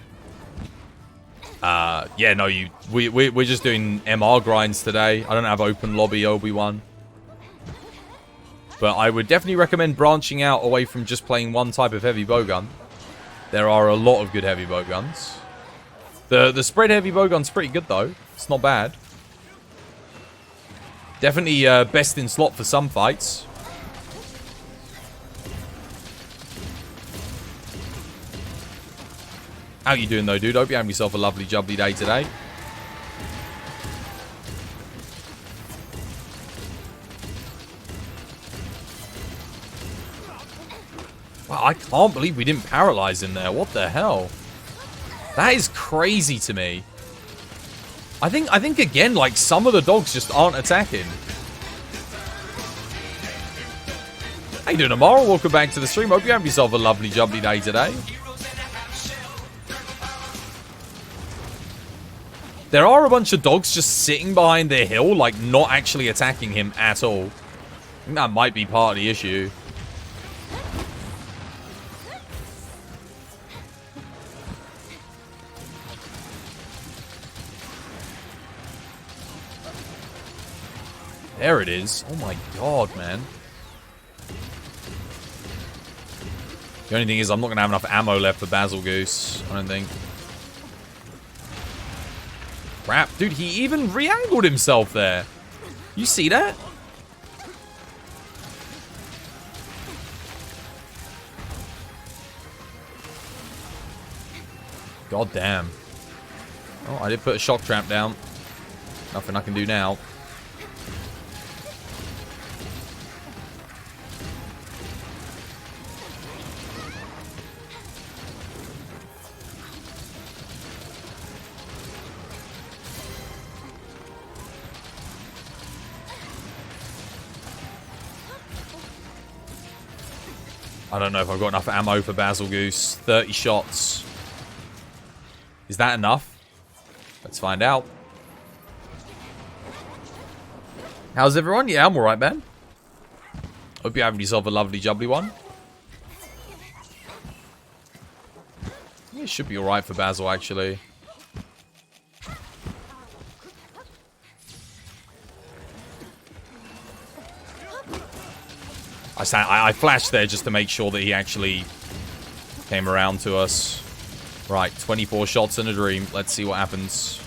Yeah, no, we're just doing MR grinds today. I don't have open lobby Obi-Wan. But I would definitely recommend branching out away from just playing one type of heavy bowgun. There are a lot of good heavy bowguns. The spread heavy bowgun's pretty good though. It's not bad. Definitely best in slot for some fights. How you doing though, dude? Hope you have yourself a lovely jubbly day today. Wow, I can't believe we didn't paralyze him there. What the hell? That is crazy to me. I think again, like, some of the dogs just aren't attacking. How you doing, tomorrow? Welcome back to the stream. Hope you have yourself a lovely jubbly day today. There are a bunch of dogs just sitting behind their hill, like, not actually attacking him at all. I think that might be part of the issue. There it is. Oh my god, man. The only thing is I'm not going to have enough ammo left for Basil Goose, I don't think. Crap. Dude, he even re-angled himself there. You see that? God damn. Oh, I did put a shock trap down. Nothing I can do now. I don't know if I've got enough ammo for Basil Goose. 30 shots. Is that enough? Let's find out. How's everyone? Yeah, I'm alright, man. Hope you're having yourself a lovely, jubbly one. Yeah, it should be alright for Basil, actually. I flashed there just to make sure that he actually came around to us. Right, 24 shots in a dream. Let's see what happens.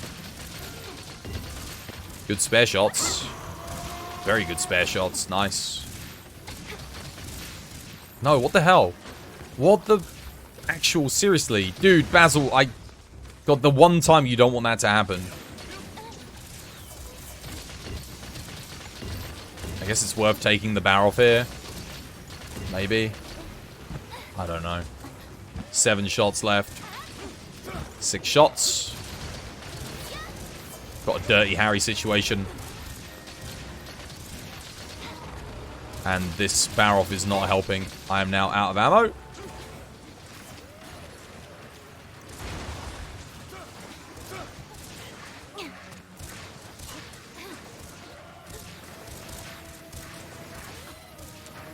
Good spare shots. Very good spare shots. Nice. No, what the hell? What the actual... Seriously. Dude, Basil, God, the one time you don't want that to happen. I guess it's worth taking the bar off here. Maybe. I don't know. 7 shots left. 6 shots. Got a Dirty Harry situation. And this bar off is not helping. I am now out of ammo.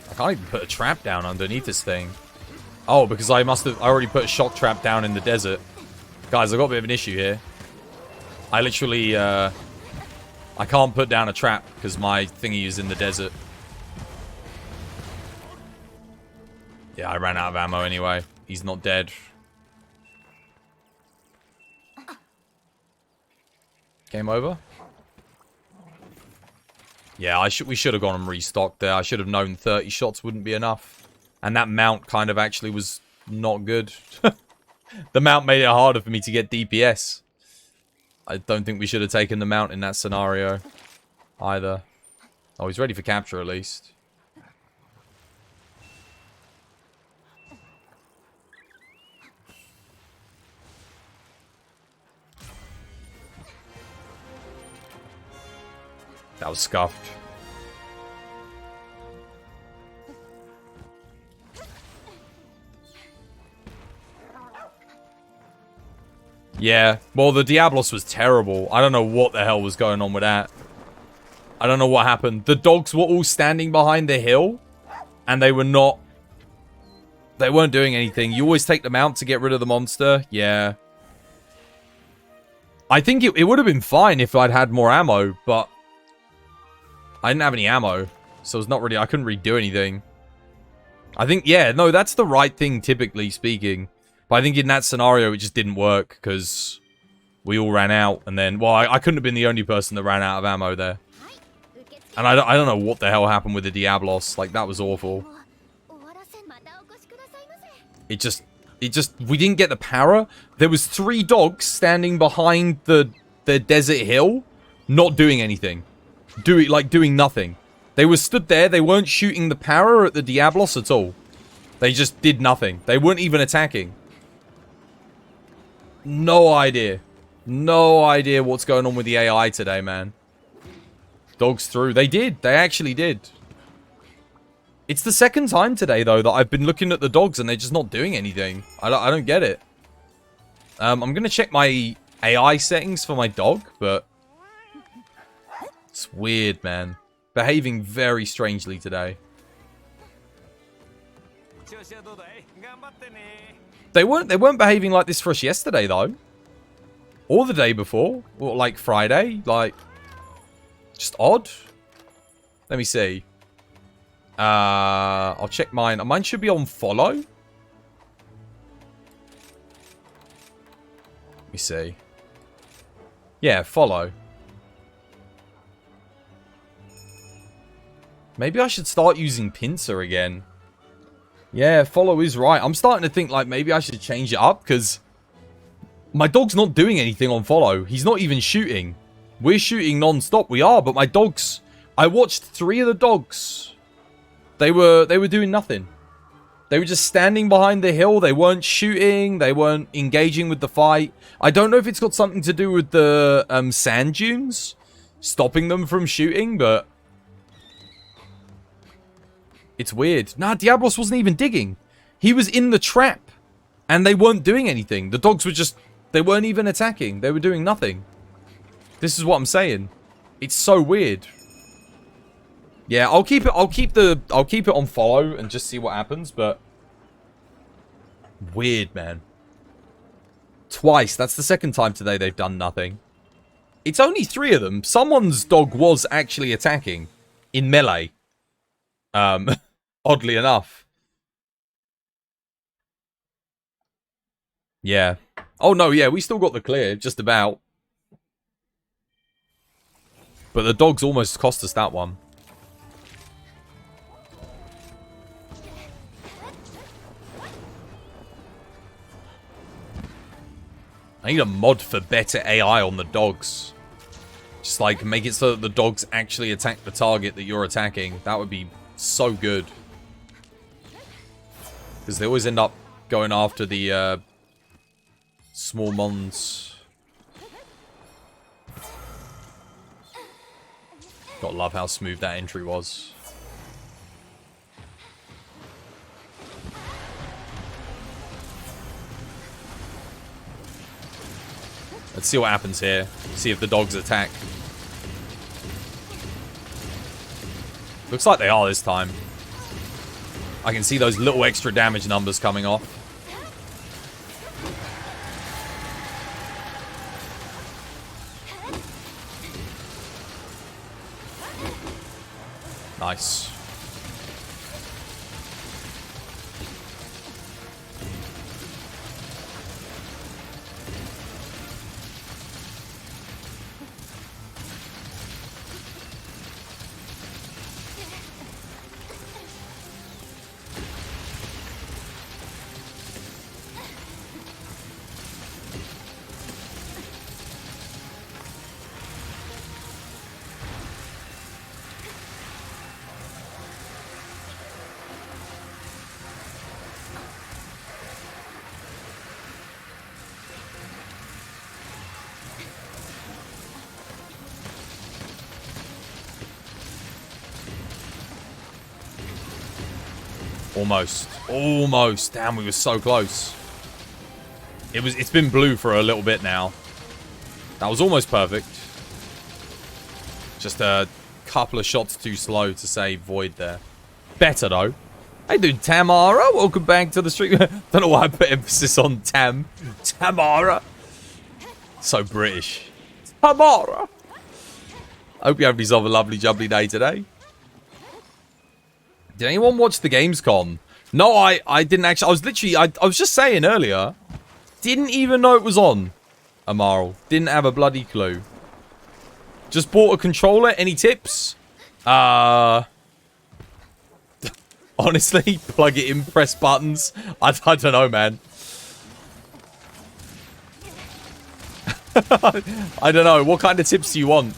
I can't even put a trap down underneath this thing. Oh, because I already put a shock trap down in the desert. Guys, I've got a bit of an issue here. I literally, I can't put down a trap because my thingy is in the desert. Yeah, I ran out of ammo anyway. He's not dead. Game over? Yeah, we should have gone and restocked there. I should have known 30 shots wouldn't be enough. And that mount kind of actually was not good. The mount made it harder for me to get DPS. I don't think we should have taken the mount in that scenario either. Oh, he's ready for capture at least. That was scuffed. Yeah, well, the Diablos was terrible. I don't know what the hell was going on with that. I don't know what happened. The dogs were all standing behind the hill, and they were not... They weren't doing anything. You always take them out to get rid of the monster. Yeah. I think it would have been fine if I'd had more ammo, but... I didn't have any ammo, so it's not really... I couldn't really do anything. I think, yeah, no, that's the right thing, typically speaking. But I think in that scenario, it just didn't work, because we all ran out, and then... Well, I couldn't have been the only person that ran out of ammo there. And I don't know what the hell happened with the Diablos. Like, that was awful. It just... We didn't get the para. There was 3 dogs standing behind the desert hill, not doing anything. Doing nothing. They were stood there. They weren't shooting the para at the Diablos at all. They just did nothing. They weren't even attacking. No idea. No idea what's going on with the AI today, man. Dogs through. They did. They actually did. It's the second time today, though, that I've been looking at the dogs and they're just not doing anything. I don't get it. I'm going to check my AI settings for my dog, but... It's weird, man. Behaving very strangely today. They weren't behaving like this for us yesterday, though. Or the day before. Or, like, Friday. Like, just odd. Let me see. I'll check mine. Mine should be on follow. Let me see. Yeah, follow. Maybe I should start using pincer again. Yeah, follow is right. I'm starting to think, like, maybe I should change it up, because My dog's not doing anything on follow. He's not even shooting. We're shooting non-stop. We are, but my dogs... I watched 3 of the dogs. They were doing nothing. They were just standing behind the hill. They weren't shooting. They weren't engaging with the fight. I don't know if it's got something to do with the sand dunes stopping them from shooting, but it's weird. Nah, Diablos wasn't even digging. He was in the trap, and they weren't doing anything. The dogs were just... They weren't even attacking. They were doing nothing. This is what I'm saying. It's so weird. Yeah, I'll keep it on follow and just see what happens, but weird, man. Twice. That's the second time today they've done nothing. It's only 3 of them. Someone's dog was actually attacking in melee. Oddly enough. Yeah. Oh no, yeah, we still got the clear, just about. But the dogs almost cost us that one. I need a mod for better AI on the dogs. Just like make it so that the dogs actually attack the target that you're attacking. That would be so good. Because they always end up going after the small mons. Gotta love how smooth that entry was. Let's see what happens here. See if the dogs attack. Looks like they are this time. I can see those little extra damage numbers coming off. Nice. Almost. Almost. Damn, we were so close. It's been blue for a little bit now. That was almost perfect. Just a couple of shots too slow to say void there. Better, though. Hey, dude, Tamara. Welcome back to the stream. Don't know why I put emphasis on Tam. Tamara. So British. Tamara. Hope you have yourself a lovely, jubbly day today. Did anyone watch the Gamescom? No, I didn't actually. I was literally, I was just saying earlier. Didn't even know it was on. Amaral. Didn't have a bloody clue. Just bought a controller. Any tips? Honestly, plug it in, press buttons. I don't know, man. I don't know. What kind of tips do you want?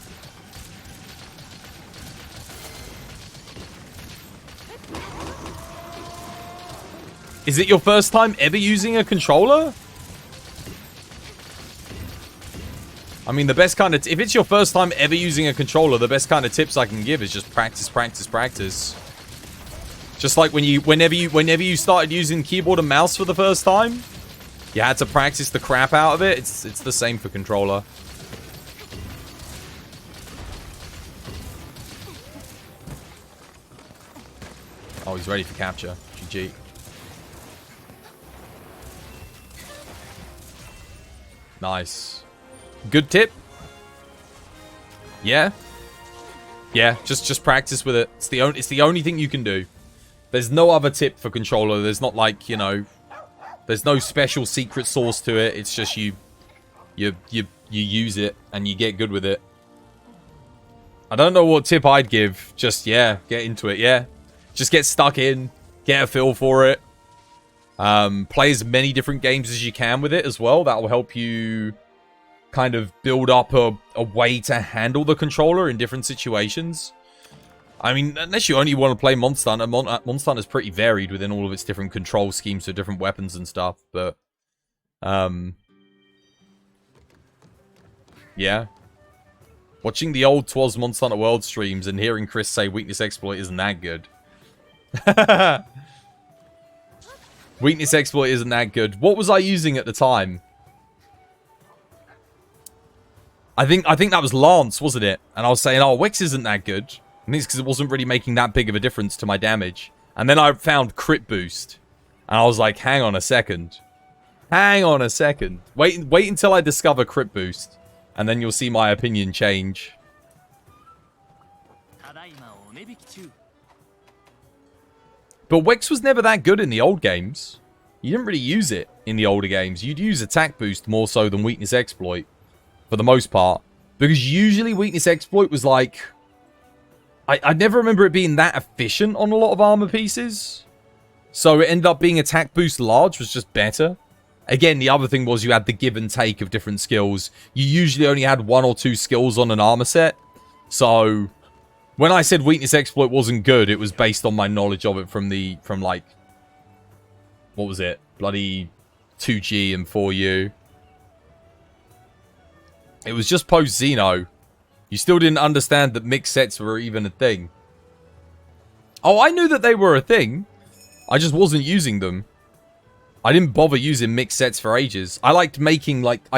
Is it your first time ever using a controller? I mean, the best kind of... If it's your first time ever using a controller, the best kind of tips I can give is just practice, practice, practice. Just like whenever you started using keyboard and mouse for the first time, you had to practice the crap out of it. It's the same for controller. Oh, he's ready for capture. GG. Nice. Good tip. Yeah. Yeah, just practice with it. It's the only thing you can do. There's no other tip for controller. There's not like, you know, there's no special secret sauce to it. It's just you use it and you get good with it. I don't know what tip I'd give. Just, yeah, get into it, yeah. Just get stuck in. Get a feel for it. Play as many different games as you can with it as well. That will help you kind of build up a way to handle the controller in different situations. I mean, unless you only want to play Monster Hunter, Monster Hunter is pretty varied within all of its different control schemes for different weapons and stuff, but yeah. Watching the old Twas Monster Hunter World streams and hearing Chris say Weakness Exploit isn't that good. Weakness Exploit isn't that good. What was I using at the time? I think that was Lance, wasn't it? And I was saying, oh, Wex isn't that good. I think it's because it wasn't really making that big of a difference to my damage. And then I found Crit Boost. And I was like, hang on a second. Hang on a second. Wait until I discover Crit Boost. And then you'll see my opinion change. But Wex was never that good in the old games. You didn't really use it in the older games. You'd use Attack Boost more so than Weakness Exploit. For the most part. Because usually Weakness Exploit was like... I never remember it being that efficient on a lot of armor pieces. So it ended up being Attack Boost Large was just better. Again, the other thing was you had the give and take of different skills. You usually only had 1 or 2 skills on an armor set. So, when I said Weakness Exploit wasn't good, it was based on my knowledge of it from like... What was it? Bloody 2G and 4U. It was just post-Xeno. You still didn't understand that mixed sets were even a thing. Oh, I knew that they were a thing. I just wasn't using them. I didn't bother using mixed sets for ages. I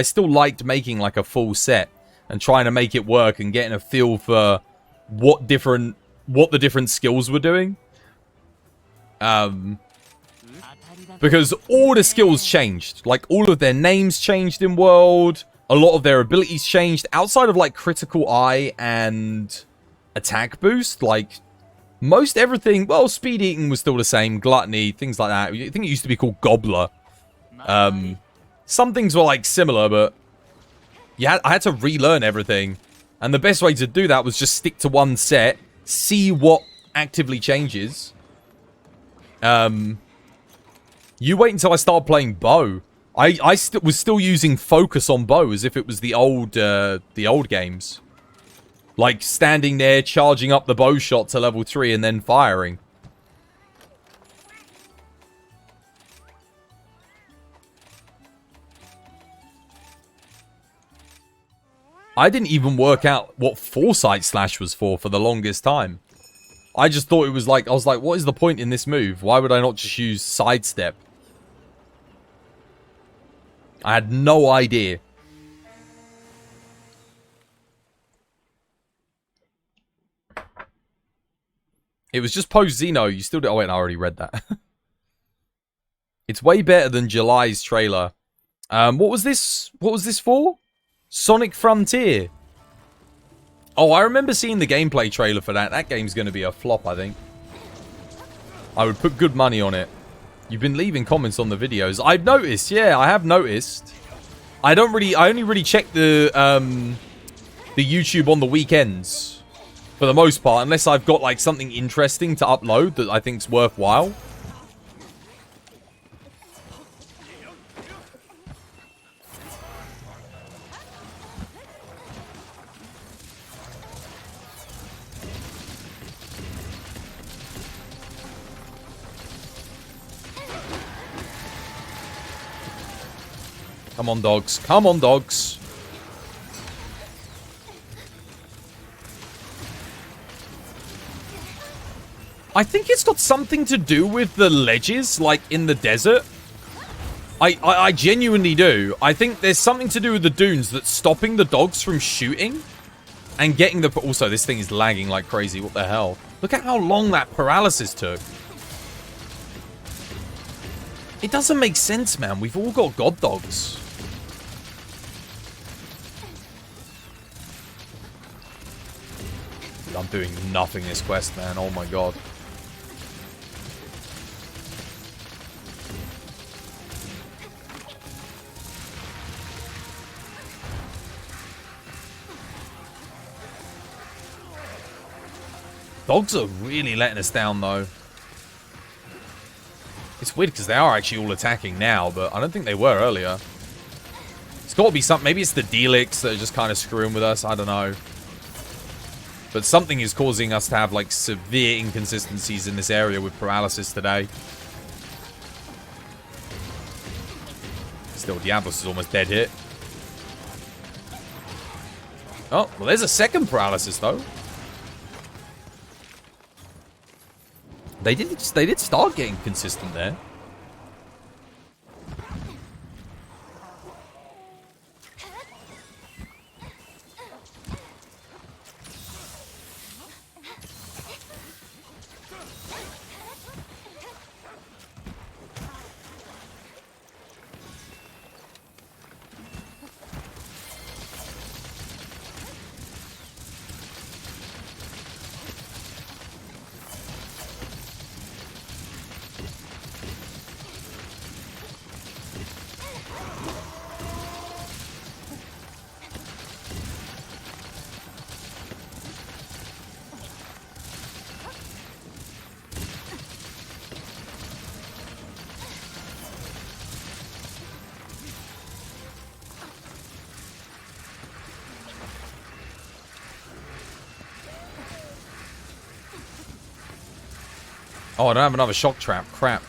still liked making like a full set and trying to make it work and getting a feel for what the different skills were doing. Because all the skills changed. Like all of their names changed in World. A lot of their abilities changed outside of like Critical Eye and Attack Boost. Like most everything, well, Speed Eating was still the same, Gluttony, things like that. I think it used to be called Gobbler. Some things were like similar, but I had to relearn everything. And the best way to do that was just stick to one set, see what actively changes. You wait until I start playing Bow. I was still using focus on Bow as if it was the old games. Like standing there, charging up the bow shot to level 3 and then firing. I didn't even work out what Foresight Slash was for the longest time. I just thought it was like, I was like, what is the point in this move? Why would I not just use Sidestep? I had no idea. It was just post-Xeno. You still did... Oh, wait, I already read that. It's way better than July's trailer. What was this? What was this for? Sonic Frontier. Oh, I remember seeing the gameplay trailer for that. That game's going to be a flop, I think. I would put good money on it. You've been leaving comments on the videos. I've noticed. Yeah, I have noticed. I only really check the YouTube on the weekends. For the most part. Unless I've got, like, something interesting to upload that I think's worthwhile. Come on, dogs. Come on, dogs. I think it's got something to do with the ledges, like, in the desert. I genuinely do. I think there's something to do with the dunes that's stopping the dogs from shooting. And getting the... Also, this thing is lagging like crazy. What the hell? Look at how long that paralysis took. It doesn't make sense, man. We've all got god dogs. Dude, I'm doing nothing this quest, man. Oh my god. Dogs are really letting us down, though. It's weird because they are actually all attacking now, but I don't think they were earlier. It's got to be something. Maybe it's the Delix that are just kind of screwing with us. I don't know. But something is causing us to have, like, severe inconsistencies in this area with paralysis today. Still, Diablos is almost dead hit. Oh, well, there's a second paralysis, though. They did start getting consistent there. Oh, I don't have another shock trap. Crap.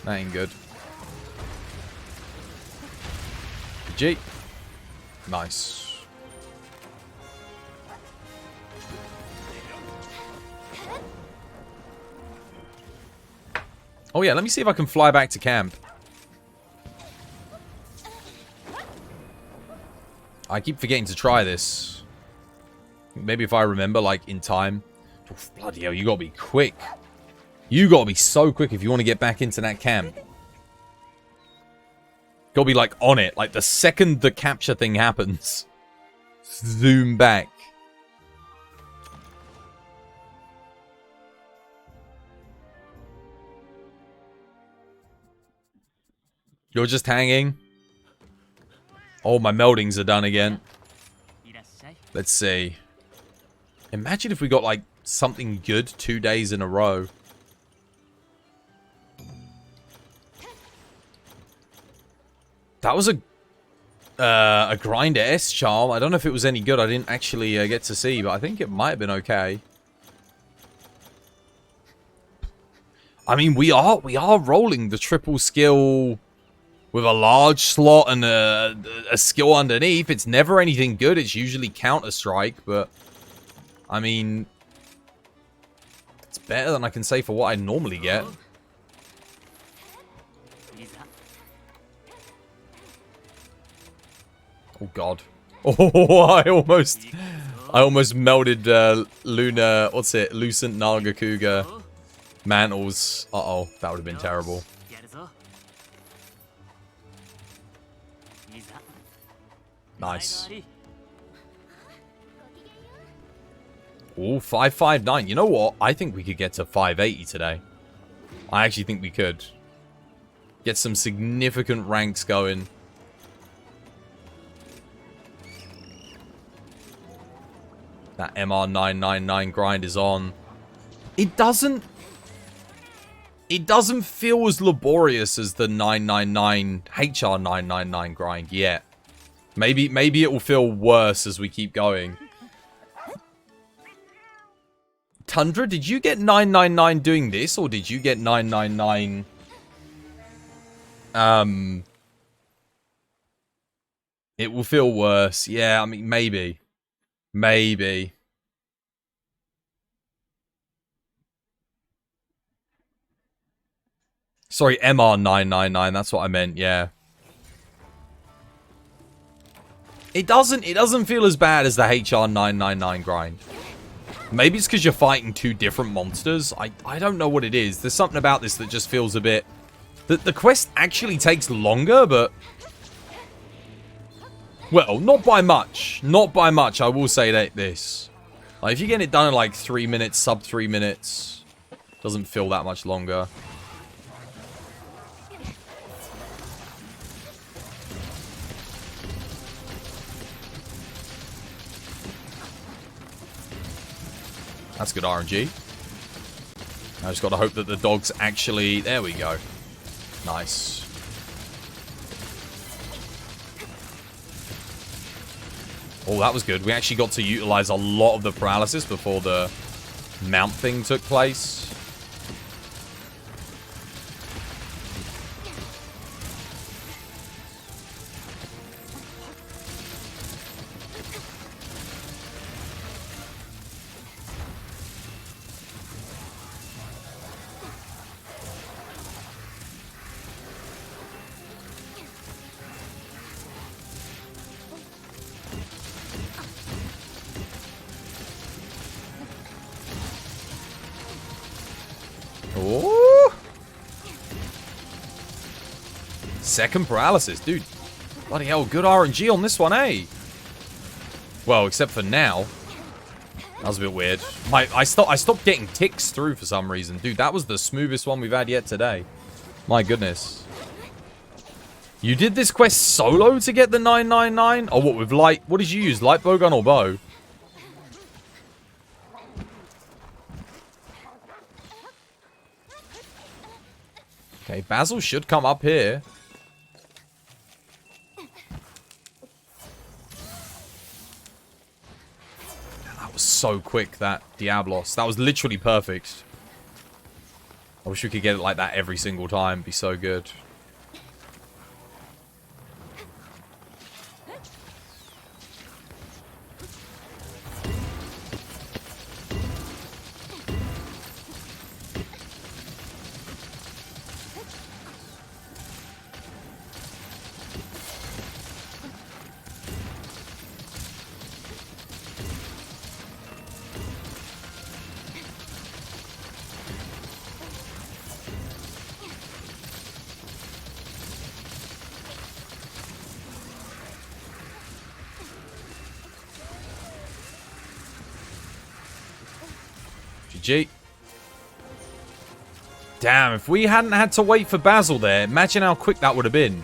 That ain't good. G. Nice. Oh yeah, let me see if I can fly back to camp. I keep forgetting to try this. Maybe if I remember, like, in time. Oh, bloody hell, you gotta be quick. You gotta be so quick if you want to get back into that camp. Gotta be, like, on it. Like, the second the capture thing happens, zoom back. You're just hanging? Oh, my meldings are done again. Let's see. Imagine if we got, like, something good 2 days in a row. That was a grinder S charm. I don't know if it was any good. I didn't actually get to see, but I think it might have been okay. I mean, we are rolling the triple skill with a large slot and a skill underneath. It's never anything good. It's usually Counter-Strike, but I mean, it's better than I can say for what I normally get. Oh god. Oh, I almost melted Luna, what's it? Lucent Nagakuga mantles. Uh-oh, that would have been terrible. Nice. Ooh, 559. You know what? I think we could get to 580 today. I actually think we could. Get some significant ranks going. That MR999 grind is on. It doesn't feel as laborious as the 999 HR999 grind yet. Maybe it will feel worse as we keep going. Tundra, did you get 999 doing this, or did you get 999 it will feel worse. Yeah, I mean, maybe. Maybe. Sorry, MR999, that's what I meant, yeah. It doesn't feel as bad as the HR999 grind. Maybe it's because you're fighting two different monsters. I don't know what it is. There's something about this that just feels a bit... The quest actually takes longer, but... Well, not by much. Not by much, I will say that this. Like, if you get it done in like 3 minutes, sub 3 minutes, doesn't feel that much longer. That's good RNG. I just got to hope that the dogs actually... There we go. Nice. Oh, that was good. We actually got to utilize a lot of the paralysis before the mount thing took place. Oh! Second paralysis, dude. Bloody hell, good RNG on this one, eh? Well, except for now. That was a bit weird. I stopped getting ticks through for some reason. Dude, that was the smoothest one we've had yet today. My goodness. You did this quest solo to get the 999? Oh, what, with light? What did you use? Light bowgun or bow? Okay, Basil should come up here. That was so quick, that Diablos. That was literally perfect. I wish we could get it like that every single time. It'd be so good. GG. Damn, if we hadn't had to wait for Basil there, imagine how quick that would have been.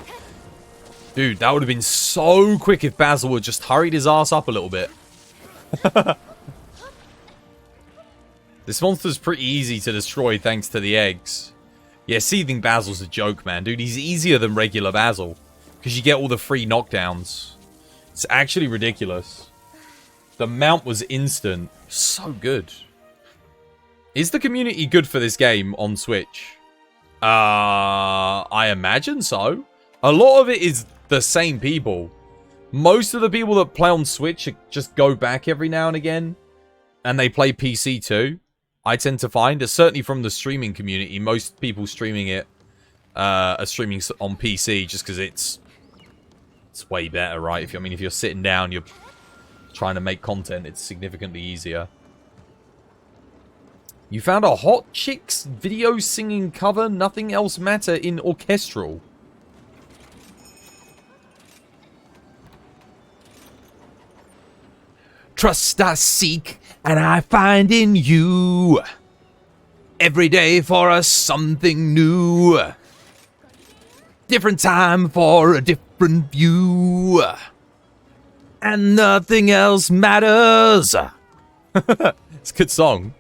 Dude, that would have been so quick if Basil would just hurried his ass up a little bit. This monster's pretty easy to destroy thanks to the eggs. Yeah, Seething Basil's a joke, man. Dude, he's easier than regular Basil. Because you get all the free knockdowns. It's actually ridiculous. The mount was instant. So good. Is the community good for this game on Switch? I imagine so. A lot of it is the same people. Most of the people that play on Switch just go back every now and again. And they play PC too. I tend to find, certainly from the streaming community, most people streaming it are streaming on PC just because it's way better, right? If you're sitting down, you're trying to make content, it's significantly easier. You found a hot chicks video singing cover, Nothing Else Matter in orchestral. Trust I seek, and I find in you. Every day for us something new. Different time for a different view. And nothing else matters. It's a good song.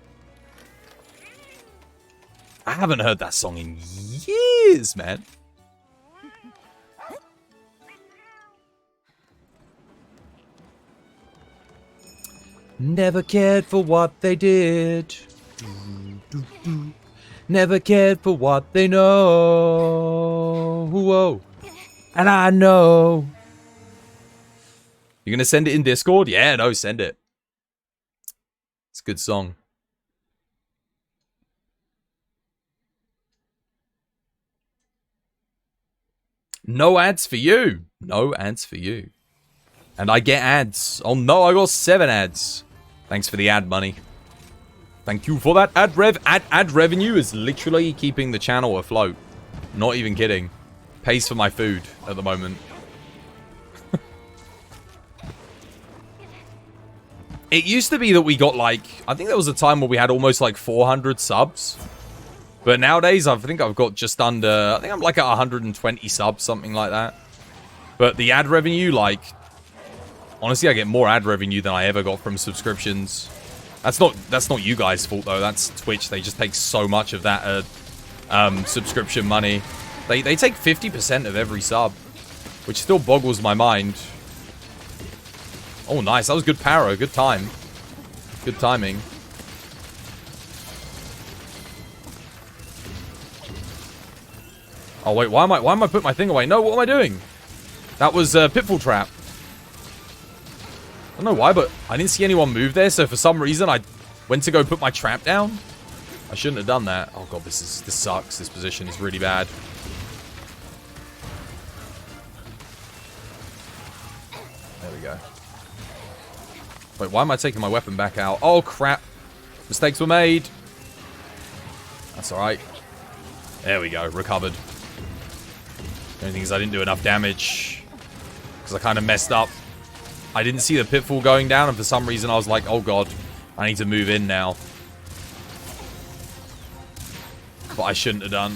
I haven't heard that song in years, man. Never cared for what they did. Never cared for what they know. Whoa. And I know. You're gonna send it in Discord? Yeah, no, send it. It's a good song. No ads for you. No ads for you. And I get ads. Oh no, I got 7 ads. Thanks for the ad money. Thank you for that ad rev. Ad revenue is literally keeping the channel afloat. Not even kidding. Pays for my food at the moment. It used to be that we got like, I think there was a time where we had almost like 400 subs. But nowadays, I think I've got just under, I think I'm like at 120 subs, something like that. But the ad revenue, like, honestly, I get more ad revenue than I ever got from subscriptions. That's not you guys' fault though. That's Twitch. They just take so much of that subscription money. They take 50% of every sub, which still boggles my mind. Oh, nice. That was good power. Good time. Good timing. Oh wait, why am I putting my thing away? No, what am I doing? That was a pitfall trap. I don't know why, but I didn't see anyone move there, so for some reason I went to go put my trap down. I shouldn't have done that. Oh god, this sucks. This position is really bad. There we go. Wait, why am I taking my weapon back out? Oh crap. Mistakes were made. That's alright. There we go, recovered. The only thing is I didn't do enough damage. Because I kind of messed up. I didn't see the pitfall going down, and for some reason I was like, oh god, I need to move in now. But I shouldn't have done.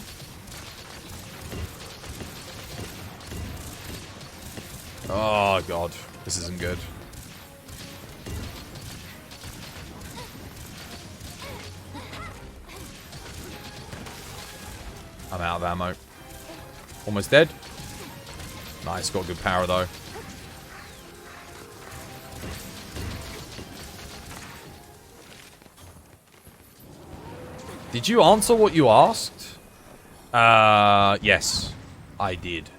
Oh god, this isn't good. I'm out of ammo. Almost dead. Nice, got good power though. Did you answer what you asked? Yes, I did.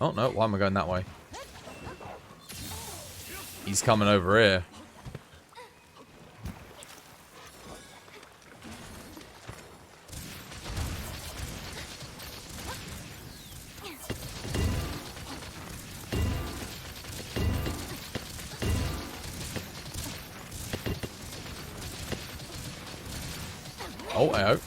Oh no, why am I going that way? He's coming over here. Oh, I hope.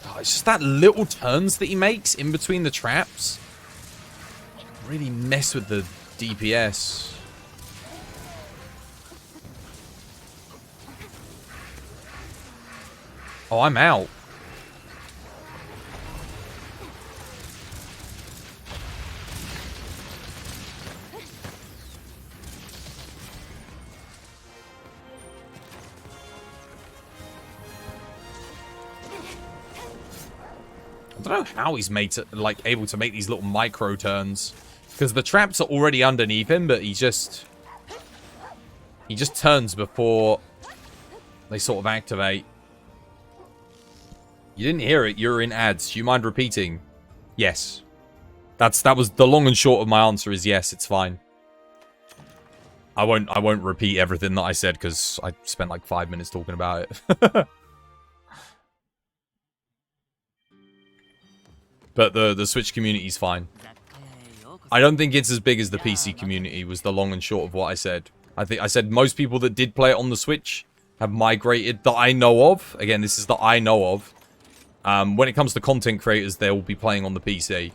Oh, it's just that little turns that he makes in between the traps. Really mess with the DPS. Oh, I'm out. I don't know how he's made to, like, able to make these little micro turns, because the traps are already underneath him, but he just turns before they sort of activate. You didn't hear it. You're in ads. Do you mind repeating? Yes. That was the long and short of my answer. Is yes. It's fine. I won't repeat everything that I said because I spent like 5 minutes talking about it. But the Switch community is fine. I don't think it's as big as the PC community, was the long and short of what I said. I think I said most people that did play it on the Switch have migrated, that I know of. Again, this is that I know of. When it comes to content creators, they will be playing on the PC.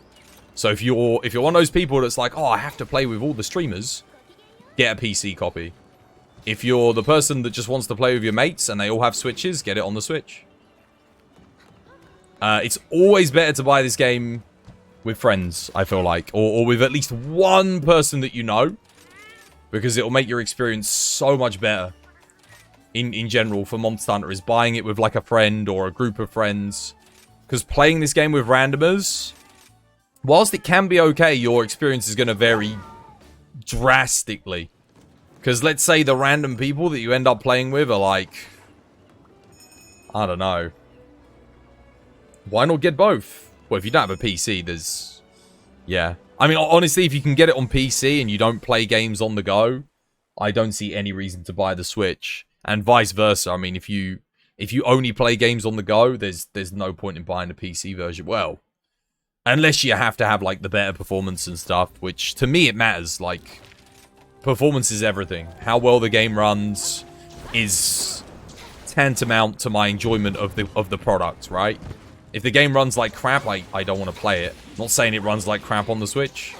So if you're one of those people that's like, oh, I have to play with all the streamers, get a PC copy. If you're the person that just wants to play with your mates and they all have Switches, get it on the Switch. It's always better to buy this game with friends, I feel like. Or with at least one person that you know. Because it'll make your experience so much better. In general, for Monster Hunter, is buying it with like a friend or a group of friends. Because playing this game with randomers, whilst it can be okay, your experience is going to vary drastically. Because let's say the random people that you end up playing with are like, I don't know. Why not get both? Well, if you don't have a PC, there's... Yeah. I mean, honestly, if you can get it on PC and you don't play games on the go, I don't see any reason to buy the Switch. And vice versa. I mean, if you only play games on the go, there's no point in buying the PC version. Well, unless you have to have, like, the better performance and stuff, which, to me, it matters. Like, performance is everything. How well the game runs is tantamount to my enjoyment of the product, right? If the game runs like crap, I don't want to play it. I'm not saying it runs like crap on the Switch.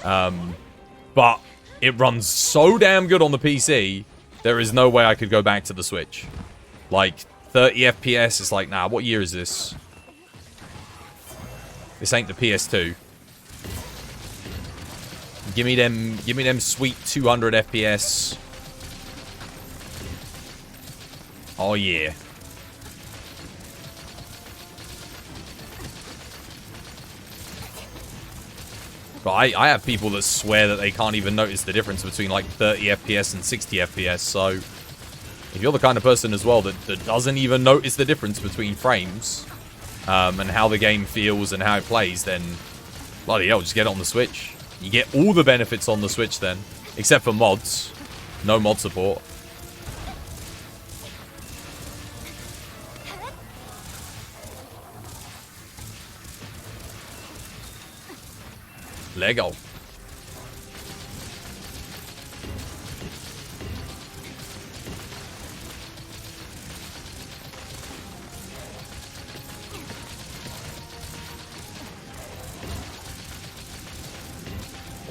But it runs so damn good on the PC There is no way I could go back to the Switch. Like, 30 FPS, it's like, nah, what year is this? This ain't the PS2. Give me them sweet 200 FPS. Oh, yeah. But I have people that swear that they can't even notice the difference between like 30 FPS and 60 FPS, so if you're the kind of person as well that doesn't even notice the difference between frames and how the game feels and how it plays, then bloody hell, just get it on the Switch. You get all the benefits on the Switch then, except for mods. No mod support. Lego.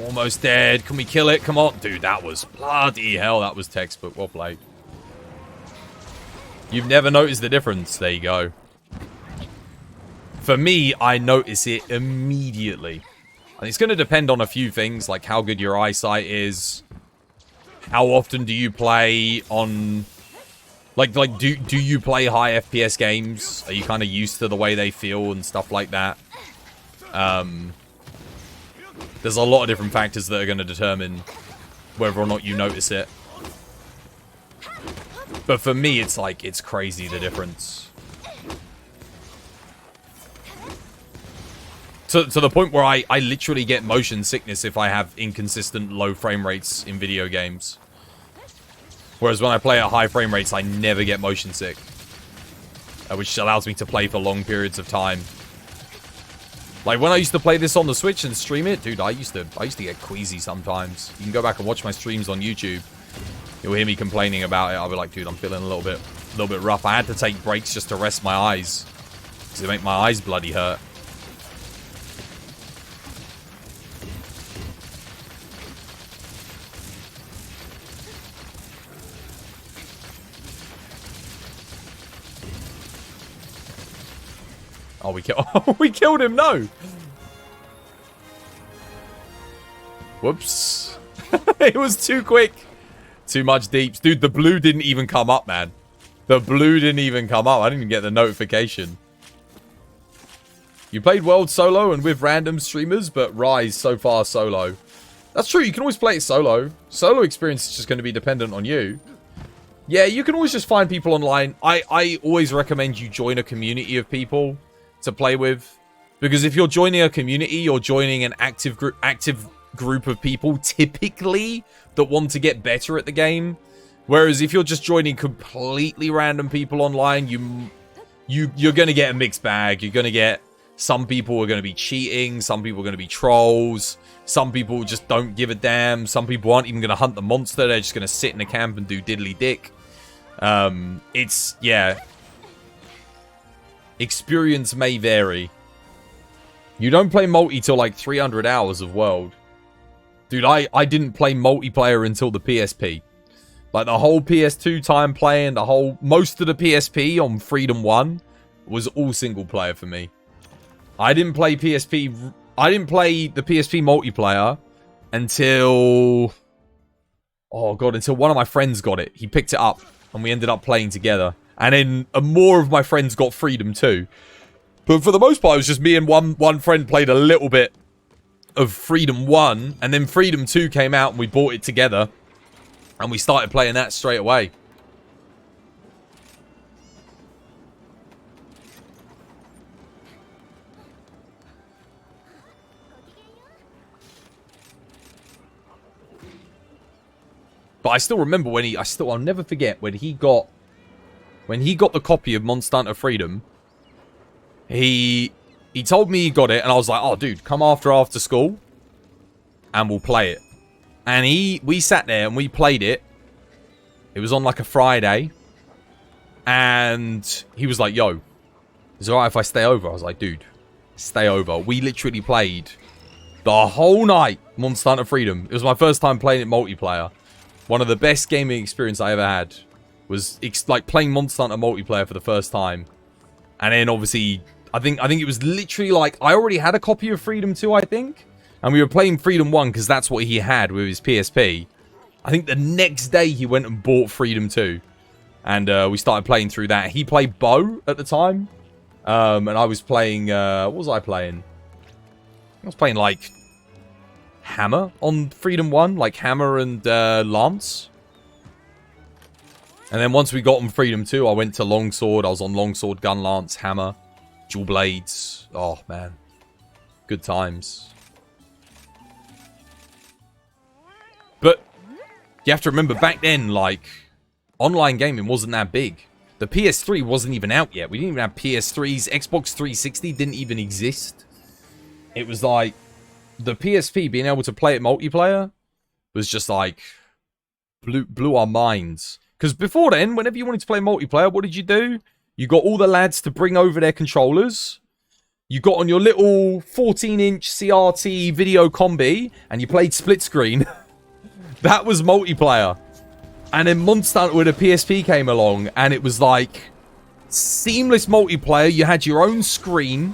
Almost dead. Can we kill it? Come on. Dude, that was bloody hell. That was textbook. Well played. You've never noticed the difference. There you go. For me, I notice it immediately. And it's going to depend on a few things, like how good your eyesight is. How often do you play on... Like do you play high FPS games? Are you kind of used to the way they feel and stuff like that? There's a lot of different factors that are going to determine whether or not you notice it. But for me, it's like, it's crazy the difference. To the point where I literally get motion sickness if I have inconsistent low frame rates in video games. Whereas when I play at high frame rates, I never get motion sick. Which allows me to play for long periods of time. Like when I used to play this on the Switch and stream it, dude, I used to get queasy sometimes. You can go back and watch my streams on YouTube. You'll hear me complaining about it. I'll be like, dude, I'm feeling a little bit rough. I had to take breaks just to rest my eyes. Because it make my eyes bloody hurt. Oh, we killed him, no! Whoops. It was too quick. Too much deeps. Dude, the blue didn't even come up, man. The blue didn't even come up. I didn't even get the notification. You played World solo and with random streamers, but Rise so far solo. That's true, you can always play it solo. Solo experience is just going to be dependent on you. Yeah, you can always just find people online. I always recommend you join a community of people to play with, because if you're joining a community, you're joining an active group of people typically that want to get better at the game. Whereas if you're just joining completely random people online, you're going to get a mixed bag. You're going to get some people are going to be cheating, some people are going to be trolls, some people just don't give a damn, some people aren't even going to hunt the monster, they're just going to sit in a camp and do diddly dick. It's, yeah. Experience may vary. You don't play multi till like 300 hours of World. Dude, I didn't play multiplayer until the PSP. Like the whole PS2 time playing, most of the PSP on Freedom 1 was all single player for me. I didn't play the PSP multiplayer until... Oh god, until one of my friends got it. He picked it up and we ended up playing together. And then more of my friends got Freedom 2. But for the most part, it was just me and one friend played a little bit of Freedom 1. And then Freedom 2 came out and we bought it together. And we started playing that straight away. But I still remember when I'll never forget when he got the copy of Monster Hunter Freedom. He told me he got it, and I was like, oh, dude, come after school, and we'll play it. And we sat there, and we played it. It was on, like, a Friday. And he was like, yo, is it alright if I stay over? I was like, dude, stay over. We literally played the whole night Monster Hunter Freedom. It was my first time playing it multiplayer. One of the best gaming experience I ever had was like playing Monster Hunter multiplayer for the first time. And then obviously, I think it was literally like, I already had a copy of Freedom 2, I think. And we were playing Freedom 1 because that's what he had with his PSP. I think the next day he went and bought Freedom 2. And we started playing through that. He played Bow at the time. And I was playing, what was I playing? I was playing like Hammer on Freedom 1. Like Hammer and Lance. And then once we got on Freedom 2, I went to Longsword. I was on Longsword, Gun Lance, Hammer, Dual Blades. Oh, man. Good times. But you have to remember, back then, like, online gaming wasn't that big. The PS3 wasn't even out yet. We didn't even have PS3s. Xbox 360 didn't even exist. It was like, the PSP being able to play it multiplayer was just like, blew our minds. Because before then, whenever you wanted to play multiplayer, what did you do? You got all the lads to bring over their controllers. You got on your little 14-inch CRT video combi, and you played split screen. That was multiplayer. And then Monster Hunter with a PSP came along, and it was like seamless multiplayer. You had your own screen.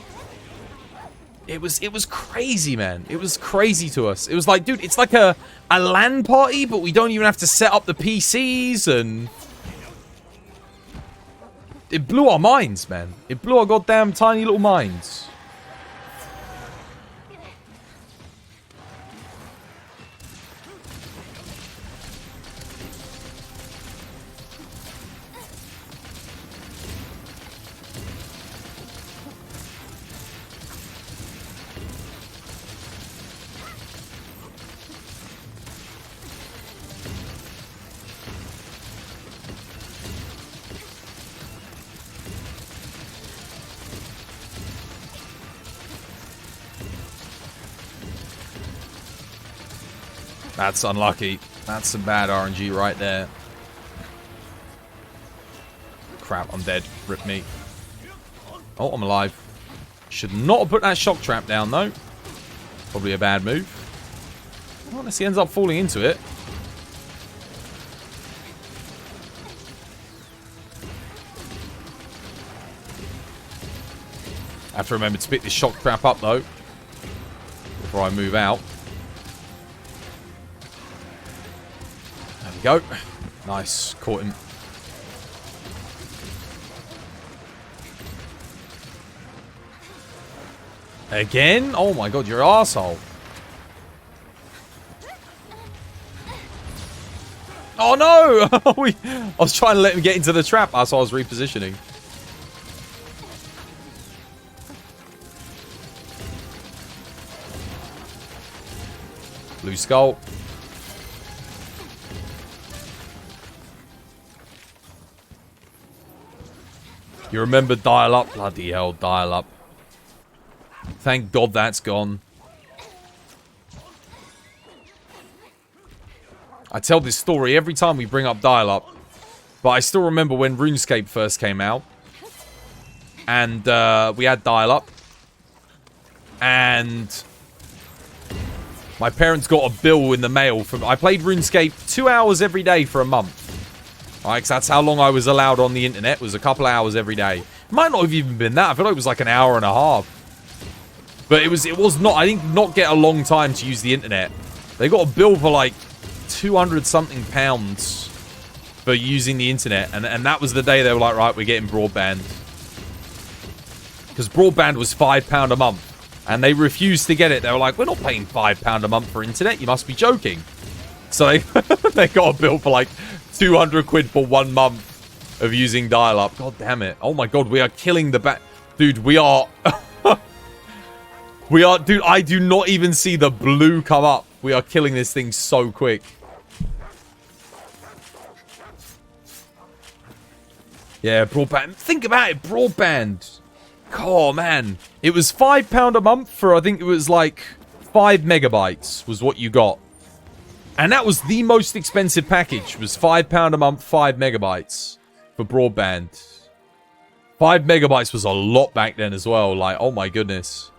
It was crazy, man. It was crazy to us. It was like, dude, it's like a LAN party, but we don't even have to set up the PCs, and it blew our minds, man. It blew our goddamn tiny little minds. That's unlucky. That's some bad RNG right there. Crap, I'm dead. Rip me. Oh, I'm alive. Should not have put that shock trap down, though. Probably a bad move. Well, unless he ends up falling into it. I have to remember to pick this shock trap up, though, before I move out. Go. Nice. Caught him. Again? Oh my god, you're an arsehole. Oh no! I was trying to let him get into the trap as I was repositioning. Blue skull. You remember dial up? Bloody hell, dial up. Thank God that's gone. I tell this story every time we bring up dial up. But I still remember when RuneScape first came out. And we had dial up. And my parents got a bill in the mail from... I played RuneScape 2 hours every day for a month. Right, cause that's how long I was allowed on the internet, was a couple hours every day. It might not have even been that. I feel like it was like an hour and a half. But it was not, I did not get a long time to use the internet. They got a bill for like 200 something pounds for using the internet. And that was the day they were like, right, we're getting broadband. Because broadband was £5 a month. And they refused to get it. They were like, we're not paying £5 a month for internet. You must be joking. So they got a bill for like 200 quid for 1 month of using dial-up. God damn it. Oh my god, we are killing the bat. Dude, we are... we are... Dude, I do not even see the blue come up. We are killing this thing so quick. Yeah, broadband. Think about it, broadband. Oh, man. It was £5 a month for, I think it was like 5 megabytes was what you got. And that was the most expensive package, was £5 a month, 5 megabytes for broadband. 5 megabytes was a lot back then as well. Like, oh my goodness.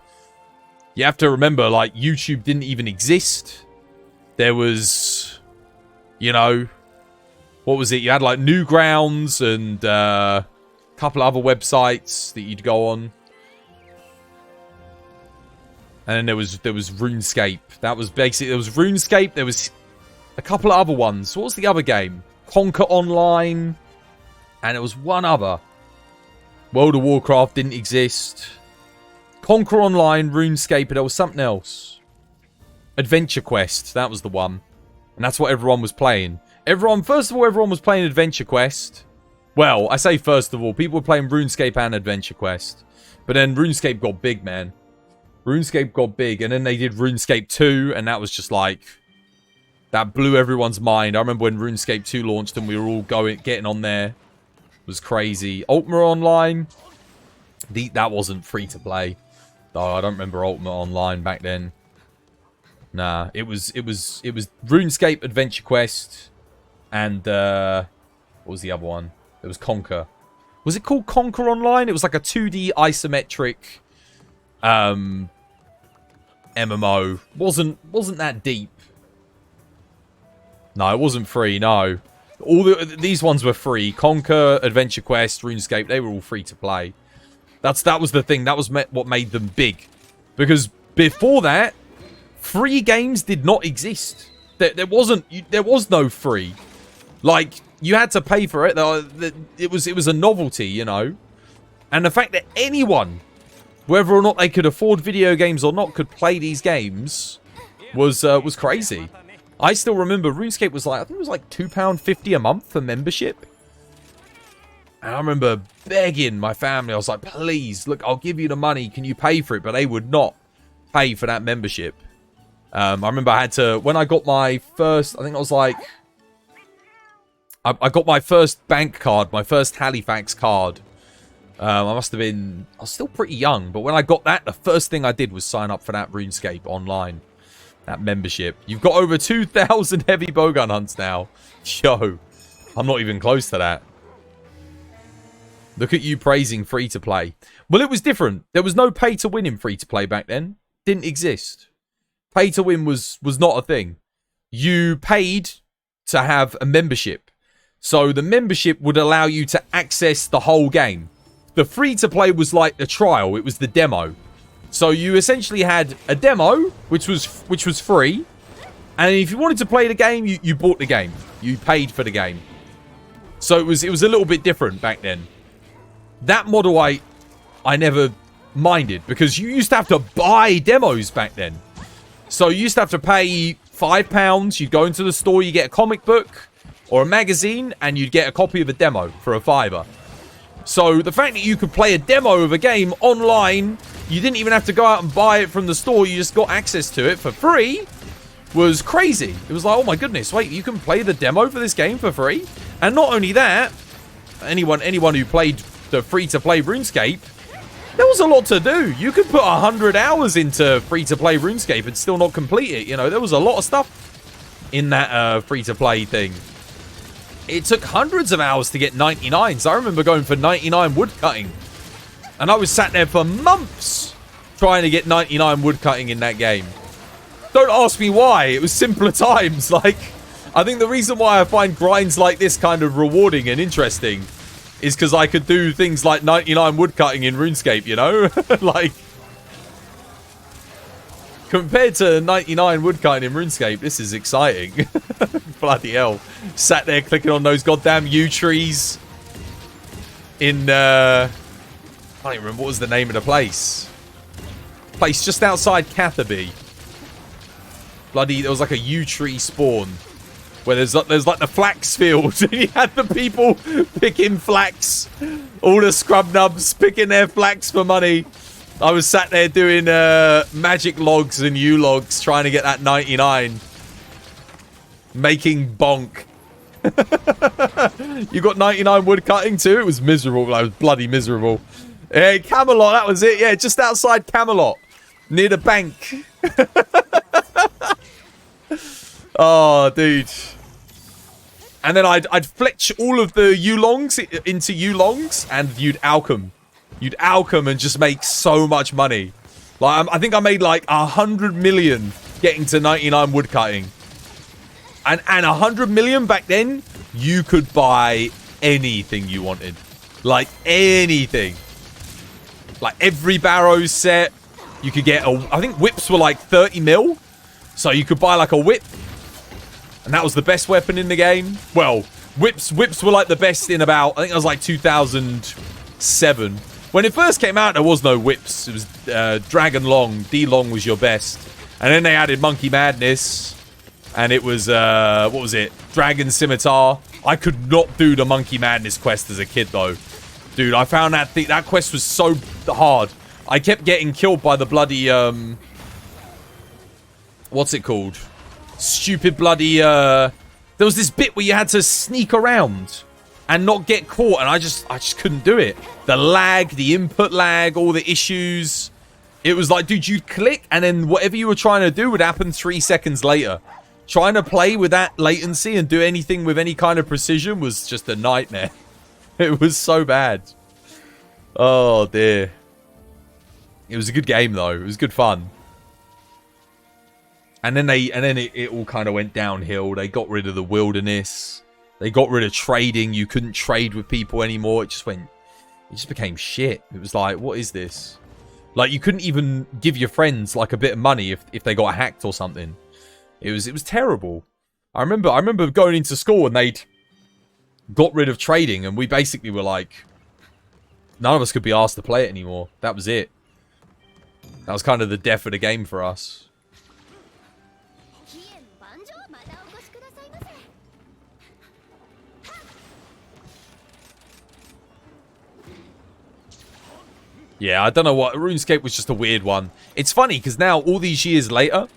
You have to remember, like, YouTube didn't even exist. There was You know, what was it? You had like Newgrounds and a couple of other websites that you'd go on. And then there was RuneScape. That was basically, there was RuneScape. There was a couple of other ones. What was the other game? Conquer Online. And it was one other. World of Warcraft didn't exist. Conquer Online, RuneScape, and there was something else. Adventure Quest. That was the one. And that's what everyone was playing. First of all, everyone was playing Adventure Quest. Well, I say first of all, people were playing RuneScape and Adventure Quest. But then RuneScape got big, man. RuneScape got big, and then they did RuneScape 2, and that was just like... That blew everyone's mind. I remember when RuneScape 2 launched and we were all getting on there. It was crazy. Ultima Online. That wasn't free to play. Oh, I don't remember Ultima Online back then. Nah, it was RuneScape, Adventure Quest, and what was the other one? It was Conquer. Was it called Conquer Online? It was like a 2D isometric MMO. Wasn't that deep. No, it wasn't free, no. These ones were free. Conquer, Adventure Quest, RuneScape, they were all free to play. That was the thing. That was what made them big. Because before that, free games did not exist. There was no free. Like, you had to pay for it. It was a novelty, you know. And the fact that anyone, whether or not they could afford video games or not, could play these games was crazy. I still remember RuneScape was like, I think it was like £2.50 a month for membership. And I remember begging my family. I was like, please, look, I'll give you the money. Can you pay for it? But they would not pay for that membership. I remember I had to, when I got my first, I think I was like, I got my first bank card, my first Halifax card. I must have been, I was still pretty young. But when I got that, the first thing I did was sign up for that RuneScape online. That membership. You've got over 2,000 heavy bowgun hunts now. Yo, I'm not even close to that. Look at you praising free-to-play. Well, it was different. There was no pay-to-win in free-to-play back then. Didn't exist. Pay-to-win was not a thing. You paid to have a membership. So the membership would allow you to access the whole game. The free-to-play was like the trial. It was the demo. So you essentially had a demo, which was free. And if you wanted to play the game, you bought the game. You paid for the game. So it was a little bit different back then. That model I never minded, because you used to have to buy demos back then. So you used to have to pay £5. You'd go into the store, you get a comic book or a magazine, and you'd get a copy of a demo for a £5. So the fact that you could play a demo of a game online, you didn't even have to go out and buy it from the store, you just got access to it for free, was crazy. It was like, oh my goodness, wait, you can play the demo for this game for free? And not only that, anyone who played the free-to-play RuneScape, there was a lot to do. You could put 100 hours into free-to-play RuneScape and still not complete it. You know, there was a lot of stuff in that free-to-play thing. It took hundreds of hours to get 99s. I remember going for 99 woodcutting. And I was sat there for months trying to get 99 woodcutting in that game. Don't ask me why. It was simpler times. Like, I think the reason why I find grinds like this kind of rewarding and interesting is because I could do things like 99 woodcutting in RuneScape, you know? Like, compared to 99 woodcutting in RuneScape, this is exciting. Bloody hell. Sat there clicking on those goddamn yew trees in, I can't even remember what was the name of the place. Place just outside Catherby. Bloody, there was like a yew tree spawn. Where there's like the flax field. And you had the people picking flax. All the scrub nubs picking their flax for money. I was sat there doing magic logs and yew logs trying to get that 99. Making bonk. You got 99 wood cutting too? It was miserable. I was bloody miserable. Hey, Camelot, that was it. Yeah, just outside Camelot. Near the bank. Oh, dude. And then I'd fletch all of the Yulongs into Yulongs, and you'd alchem. You'd alchem and just make so much money. Like, I think I made like 100 million getting to 99 woodcutting. And 100 million back then, you could buy anything you wanted. Like, anything. Like, every Barrow set, you could get I think whips were like 30 mil. So you could buy like a whip. And that was the best weapon in the game. Well, whips were like the best in about, I think it was like 2007. When it first came out, there was no whips. It was Dragon Long. D Long was your best. And then they added Monkey Madness. And it was, what was it? Dragon Scimitar. I could not do the Monkey Madness quest as a kid, though. Dude, I found that quest was so hard. I kept getting killed by the bloody, what's it called? Stupid bloody, there was this bit where you had to sneak around and not get caught, and I just couldn't do it. The lag, the input lag, all the issues. It was like, dude, you'd click, and then whatever you were trying to do would happen 3 seconds later. Trying to play with that latency and do anything with any kind of precision was just a nightmare. It was so bad. Oh, dear. It was a good game, though. It was good fun. And then it all kind of went downhill. They got rid of the wilderness. They got rid of trading. You couldn't trade with people anymore. It just became shit. It was like, what is this? Like, you couldn't even give your friends like a bit of money if they got hacked or something. It was terrible. I remember going into school and they'd got rid of trading, and we basically were like, none of us could be asked to play it anymore. That was it. That was kind of the death of the game for us. Yeah, I don't know what. RuneScape was just a weird one. It's funny because now, all these years later,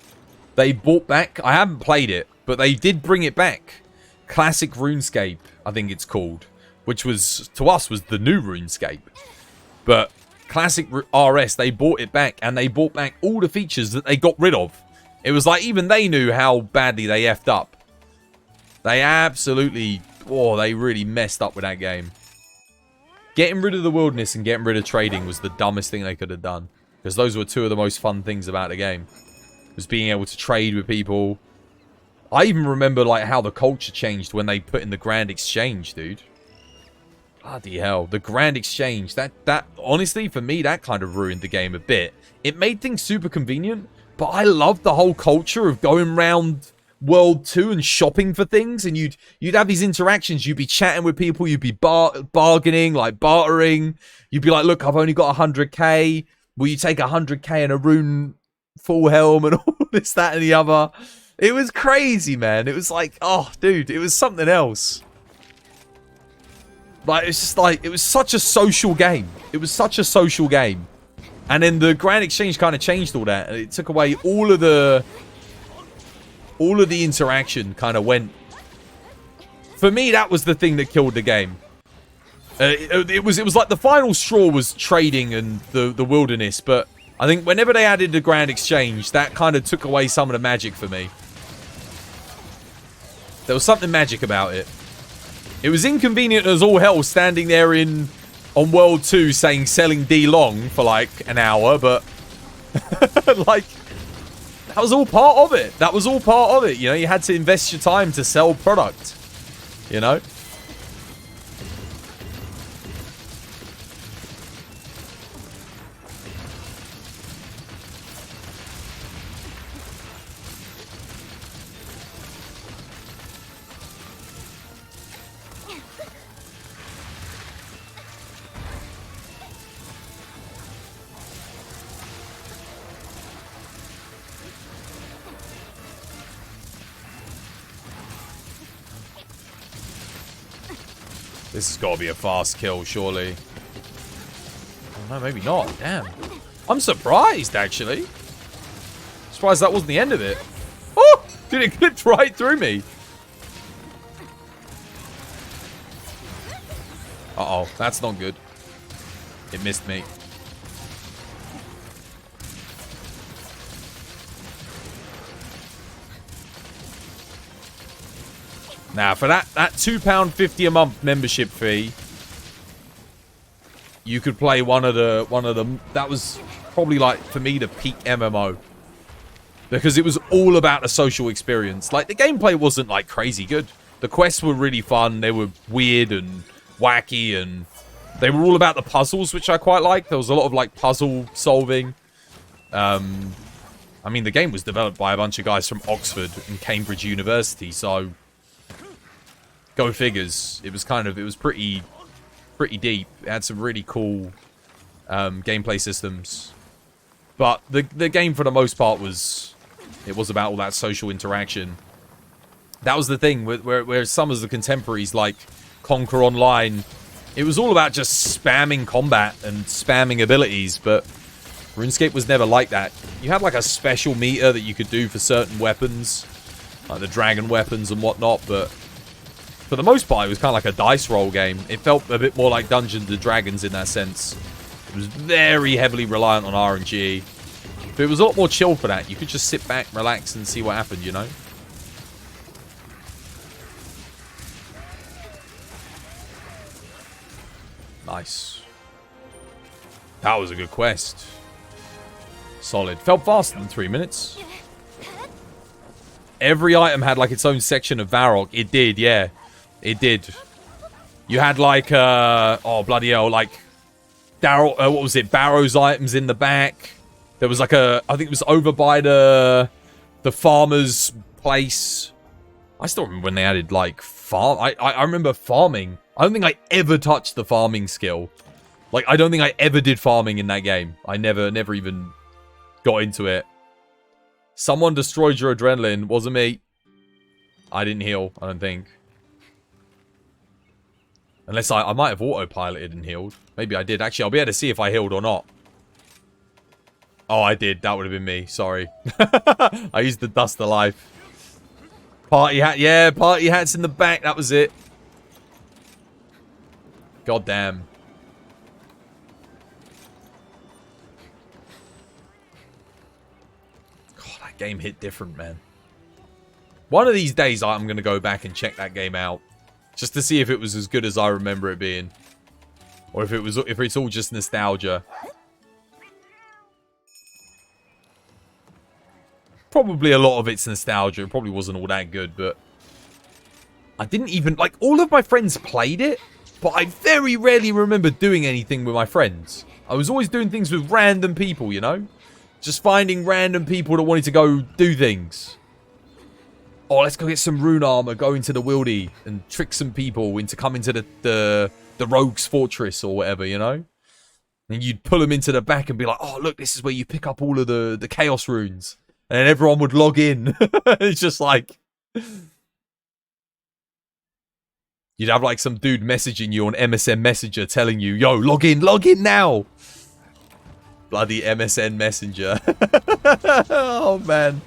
they brought back. I haven't played it, but they did bring it back. Classic RuneScape, I think it's called, which was to us was the new RuneScape. But Classic RS, they brought it back, and they brought back all the features that they got rid of. It was like even they knew how badly they effed up. They absolutely, they really messed up with that game. Getting rid of the wilderness and getting rid of trading was the dumbest thing they could have done. Because those were two of the most fun things about the game. Was being able to trade with people. I even remember like how the culture changed when they put in the Grand Exchange, dude. Bloody hell. The Grand Exchange. That honestly, for me, that kind of ruined the game a bit. It made things super convenient. But I loved the whole culture of going around World 2 and shopping for things, and you'd have these interactions. You'd be chatting with people, you'd be bargaining, like bartering. You'd be like, look, I've only got 100k. Will you take 100k and a rune full helm and all this, that, and the other? It was crazy, man. It was like, oh, dude, it was something else. Like, it's just like, it was such a social game. It was such a social game. And then the Grand Exchange kind of changed all that. It took away all of the interaction kind of went. For me, that was the thing that killed the game. It was like the final straw was trading and the wilderness, but I think whenever they added the Grand Exchange, that kind of took away some of the magic for me. There was something magic about it. It was inconvenient as all hell standing there on World 2 saying selling D long for like an hour, but like, that was all part of it. That was all part of it. You know, you had to invest your time to sell product. You know? This has got to be a fast kill, surely. Oh, no, maybe not. Damn. I'm surprised, actually. Surprised that wasn't the end of it. Oh! Dude, it clipped right through me. Uh-oh. That's not good. It missed me. Now, for that £2.50 a month membership fee, you could play one of the. That was probably like for me the peak MMO. Because it was all about the social experience. Like, the gameplay wasn't, like, crazy good. The quests were really fun. They were weird and wacky, and they were all about the puzzles, which I quite liked. There was a lot of, like, puzzle solving. I mean, the game was developed by a bunch of guys from Oxford and Cambridge University, so go figures. It was pretty deep. It had some really cool gameplay systems. But the game, for the most part, was about all that social interaction. That was the thing, where some of the contemporaries, like Conquer Online, it was all about just spamming combat and spamming abilities, but RuneScape was never like that. You had like a special meter that you could do for certain weapons, like the dragon weapons and whatnot, but for the most part, it was kind of like a dice roll game. It felt a bit more like Dungeons & Dragons in that sense. It was very heavily reliant on RNG. But it was a lot more chill for that. You could just sit back, relax, and see what happened, you know? Nice. That was a good quest. Solid. Felt faster than 3 minutes. Every item had like its own section of Varrock. It did, yeah. It did. You had like, oh bloody hell, like, what was it? Barrow's items in the back. There was like I think it was over by the farmer's place. I still remember when they added like farm. I remember farming. I don't think I ever touched the farming skill. Like, I don't think I ever did farming in that game. I never even got into it. Someone destroyed your adrenaline. Wasn't me. I didn't heal, I don't think. Unless I might have autopiloted and healed. Maybe I did. Actually, I'll be able to see if I healed or not. Oh, I did. That would have been me. Sorry. I used the dust of life. Party hat. Yeah, party hat's in the back. That was it. God damn. God, that game hit different, man. One of these days, I'm going to go back and check that game out. Just to see if it was as good as I remember it being. Or if it's all just nostalgia. Probably a lot of it's nostalgia. It probably wasn't all that good, but I didn't even, like, all of my friends played it, but I very rarely remember doing anything with my friends. I was always doing things with random people, you know? Just finding random people that wanted to go do things. Oh, let's go get some rune armor, go into the wildy, and trick some people into coming to the rogue's fortress or whatever, you know? And you'd pull them into the back and be like, oh, look, this is where you pick up all of the chaos runes. And then everyone would log in. It's just like... You'd have like some dude messaging you on MSN Messenger telling you, yo, log in now. Bloody MSN Messenger. Oh, man.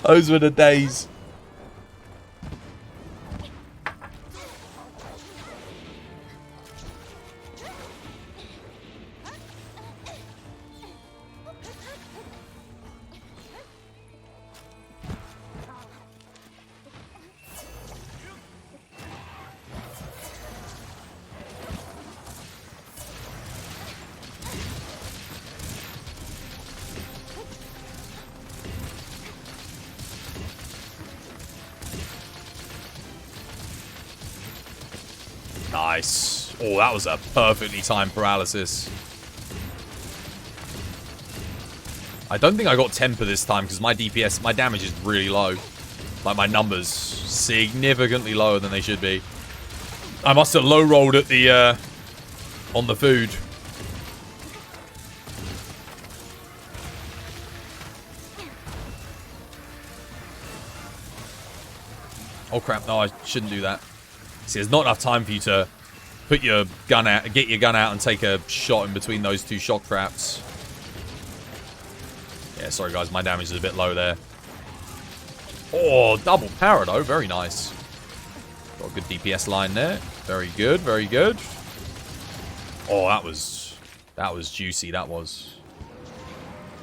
Those were the days. Nice. Oh, that was a perfectly timed paralysis. I don't think I got temper this time because my DPS, my damage is really low. Like, my numbers significantly lower than they should be. I must have low rolled at the on the food. Oh crap! No, I shouldn't do that. See, there's not enough time for you to put your gun out, get your gun out, and take a shot in between those two shock traps. Yeah, sorry guys, my damage is a bit low there. Oh, double power though, very nice. Got a good DPS line there. Very good, very good. Oh, that was juicy. That was.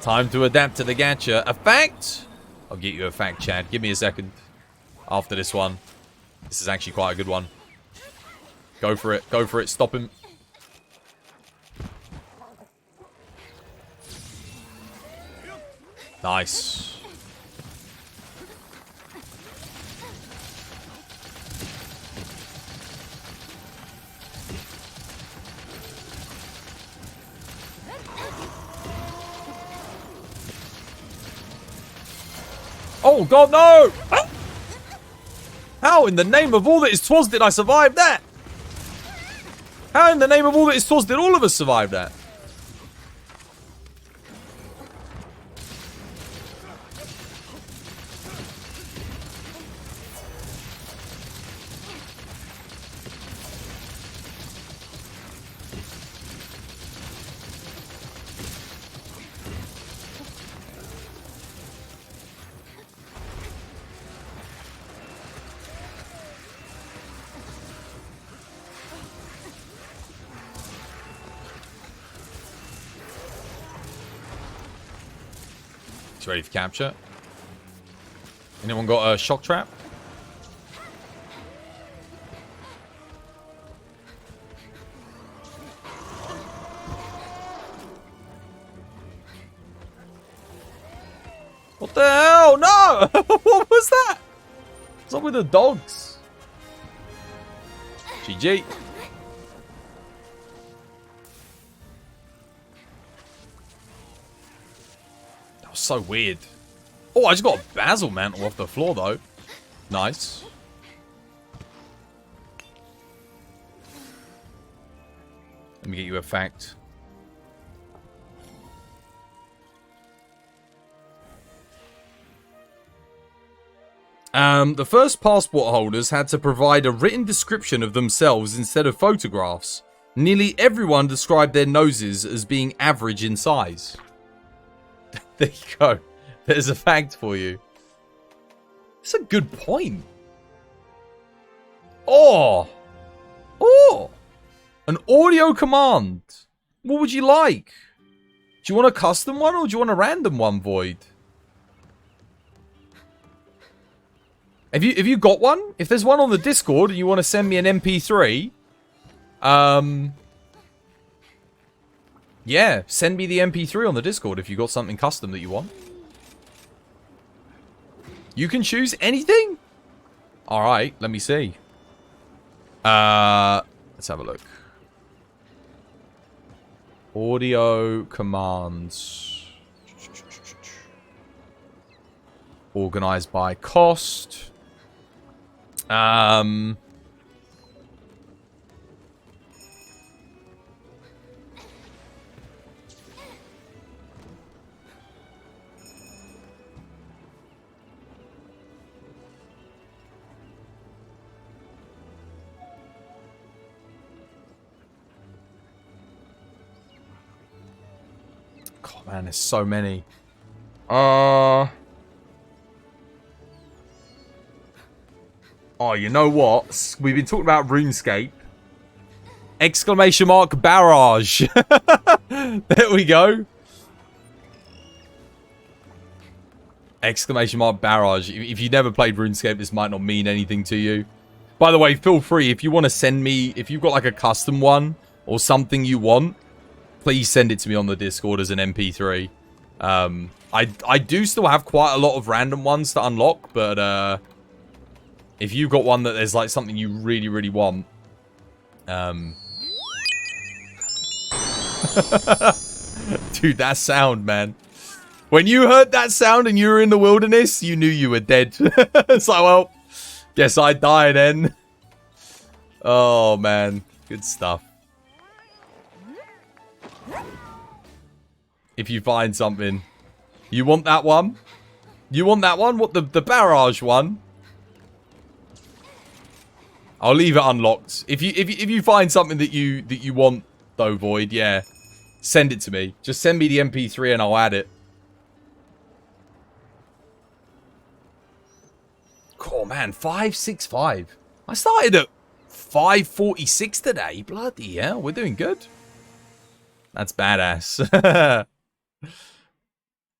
Time to adapt to the gacha. A fact? I'll get you a fact, Chad. Give me a second. After this one. This is actually quite a good one. Go for it. Go for it. Stop him. Nice. Oh, God, no! Ah! How in the name of all that is twas did I survive that? How in the name of all that is twas did all of us survive that? It's ready for capture. Anyone got a shock trap? What the hell? No! What was that? What's up with the dogs? GG. That was so weird. Oh, I just got a basil mantle off the floor, though. Nice. Let me get you a fact. The first passport holders had to provide a written description of themselves instead of photographs. Nearly everyone described their noses as being average in size. There you go. There's a fact for you. It's a good point. Oh! Oh! An audio command. What would you like? Do you want a custom one or do you want a random one, Void? Have you got one? If there's one on the Discord and you want to send me an MP3, yeah, send me the MP3 on the Discord if you got something custom that you want. You can choose anything? Alright, let me see. Let's have a look. Audio commands. Organized by cost. God, man, there's so many. Oh, you know what? We've been talking about RuneScape. Exclamation mark barrage. There we go. Exclamation mark barrage. If you never played RuneScape, this might not mean anything to you. By the way, feel free. If you want to send me, if you've got like a custom one or something you want, please send it to me on the Discord as an MP3. I do still have quite a lot of random ones to unlock, but if you've got one that there's like something you really, really want, dude, that sound, man. When you heard that sound and you were in the wilderness, you knew you were dead. It's like, well, guess I die then. Oh, man. Good stuff. If you find something. You want that one? You want that one? What, the barrage one? I'll leave it unlocked. If you find something that you want, though, Void, yeah, send it to me. Just send me the MP3 and I'll add it. Oh, man, 565. I started at 546 today. Bloody hell, we're doing good. That's badass.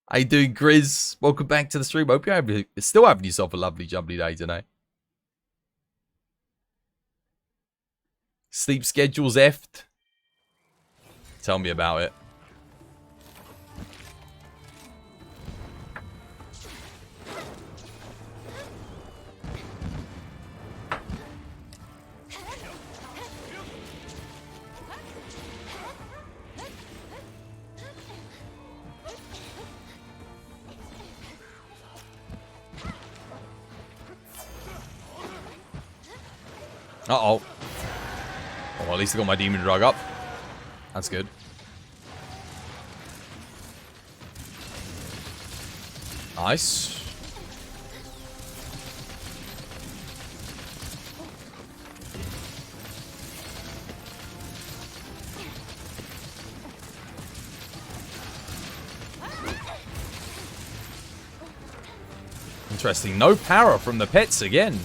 How you doing, Grizz? Welcome back to the stream. Hope you're still having yourself a lovely, jubbly day today. Sleep schedule's effed. Tell me about it. Uh-oh. Oh, well, at least I got my demon drug up. That's good. Nice. Interesting. No power from the pets again.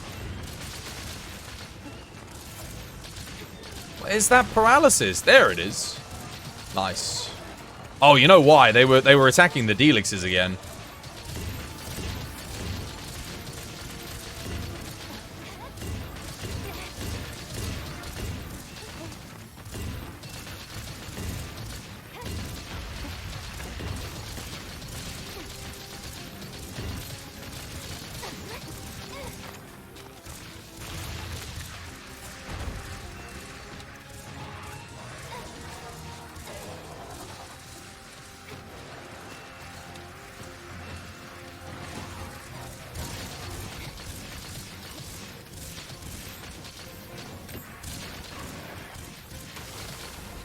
Where's that paralysis? There it is. Nice. Oh, you know why? They were attacking the Delixes again.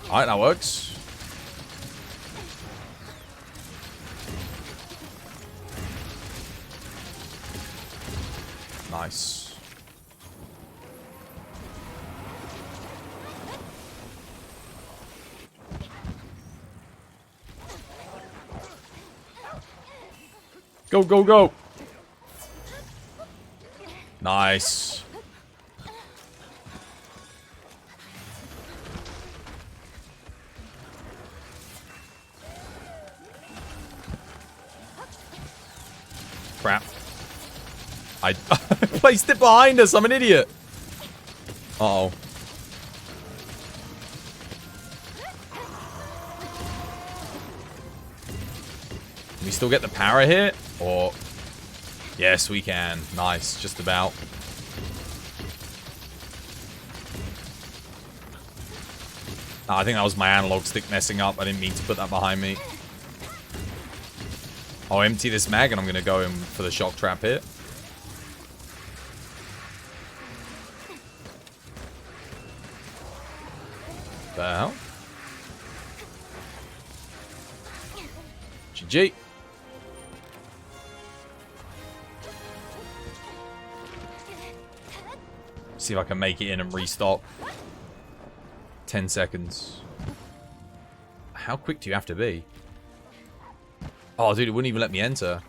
Alright, that works. Nice. Go, go, go. Nice. Crap. I placed it behind us. I'm an idiot. Uh-oh. Can we still get the power hit? Or... Yes, we can. Nice. Just about. Oh, I think that was my analog stick messing up. I didn't mean to put that behind me. I'll empty this mag and I'm going to go in for the shock trap hit. The hell? GG. See if I can make it in and restock. 10 seconds. How quick do you have to be? Oh, dude, it wouldn't even let me enter.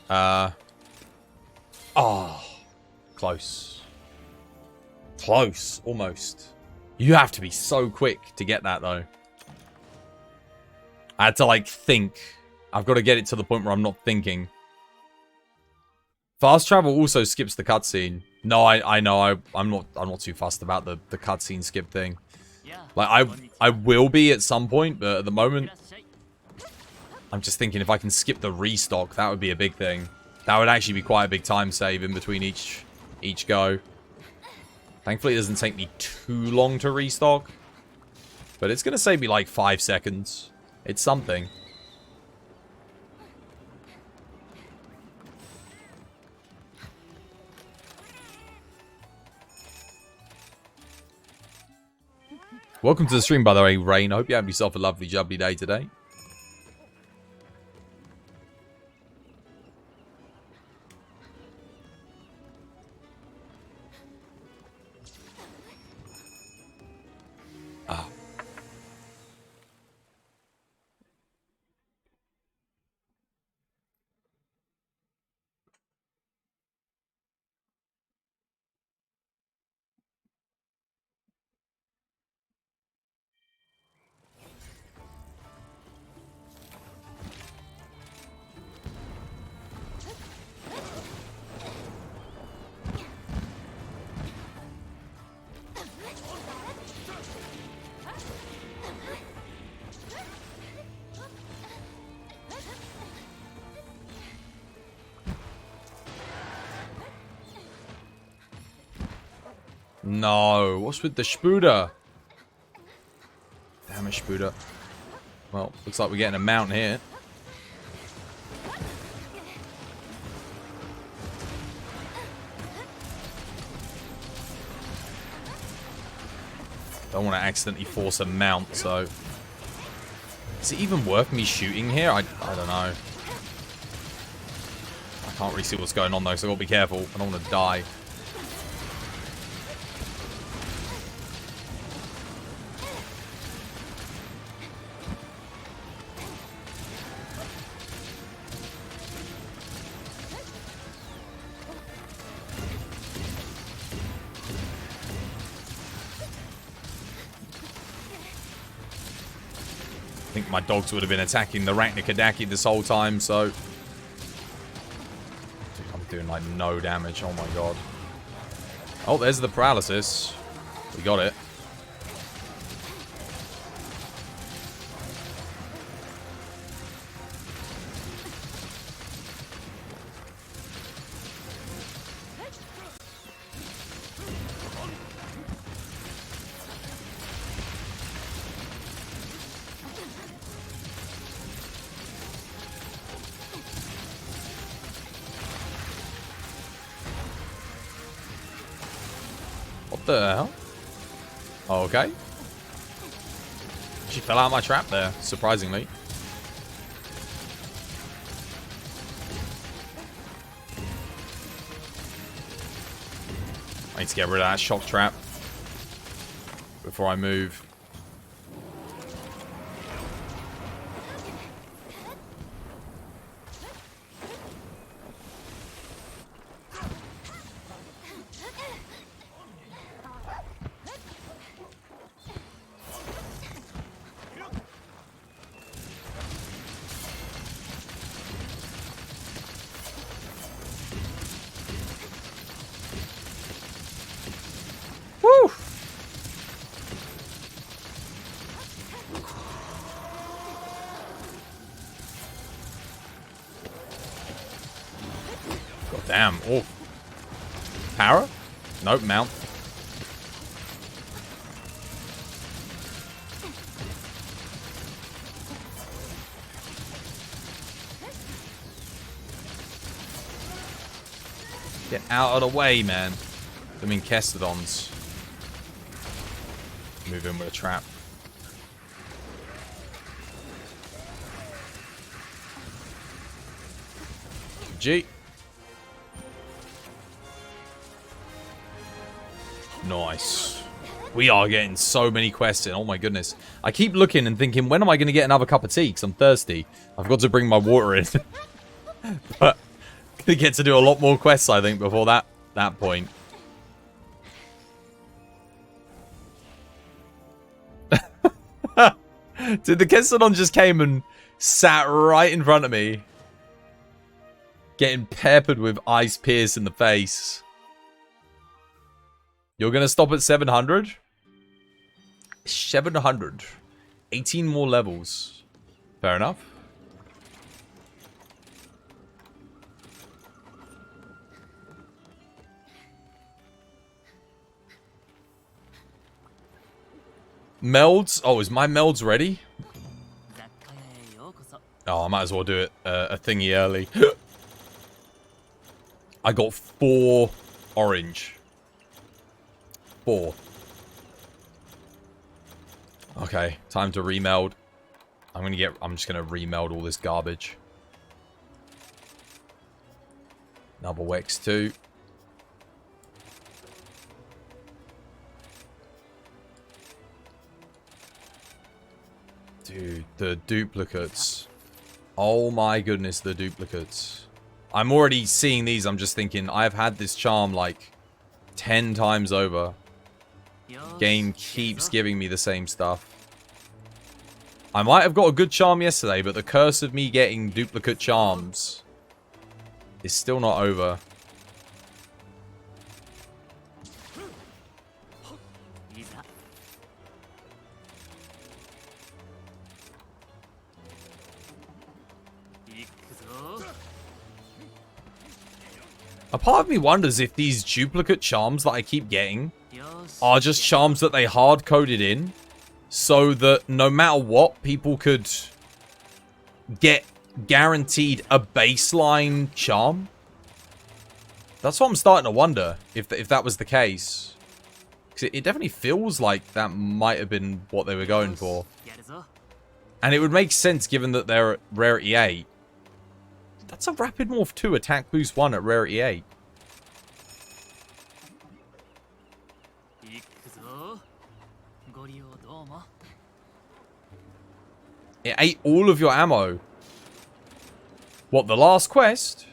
Oh. Close. Close. Almost. You have to be so quick to get that, though. I had to, like, think. I've got to get it to the point where I'm not thinking. Fast travel also skips the cutscene. No, I know. I'm not too fussed about the cutscene skip thing. Like, I will be at some point, but at the moment... I'm just thinking if I can skip the restock, that would be a big thing. That would actually be quite a big time save in between each go. Thankfully, it doesn't take me too long to restock. But it's going to save me like 5 seconds. It's something. Welcome to the stream, by the way, Rain. I hope you have yourself a lovely, jubbly day today. Ah. No, what's with the Spuda? Damn it, Spuda. Well, looks like we're getting a mount here. Don't want to accidentally force a mount, so... Is it even worth me shooting here? I don't know. I can't really see what's going on, though, so I've got to be careful. I don't want to die. I think my dogs would have been attacking the Raknikadaki this whole time, so... Dude, I'm doing, like, no damage. Oh, my God. Oh, there's the paralysis. We got it. What the hell? Oh, okay. She fell out of my trap there, surprisingly. I need to get rid of that shock trap before I move. Woo! God damn. Oh. Para? Nope, mount. Get out of the way, man. I mean, Kestodons. Move in with a trap. G. Nice. We are getting so many quests in. Oh my goodness. I keep looking and thinking, when am I going to get another cup of tea? Because I'm thirsty. I've got to bring my water in. But I'm going to get to do a lot more quests, I think, before that point. Dude, the Kestodon just came and sat right in front of me. Getting peppered with ice pierce in the face. You're going to stop at 700? 700. 18 more levels. Fair enough. Melds? Oh, is my melds ready? Oh, I might as well do it a thingy early. I got 4 orange. 4. Okay, time to remeld. I'm just gonna remeld all this garbage. Another Wex 2. Dude, the duplicates. Oh my goodness, the duplicates. I'm already seeing these. I'm just thinking, I've had this charm like 10 times over. Game keeps giving me the same stuff. I might have got a good charm yesterday, but the curse of me getting duplicate charms is still not over. A part of me wonders if these duplicate charms that I keep getting are just charms that they hard-coded in so that no matter what, people could get guaranteed a baseline charm. That's what I'm starting to wonder, if that was the case. Because it definitely feels like that might have been what they were going for. And it would make sense given that they're at rarity 8. That's a Rapid Morph 2 attack boost 1 at rarity 8. It ate all of your ammo. What, the last quest?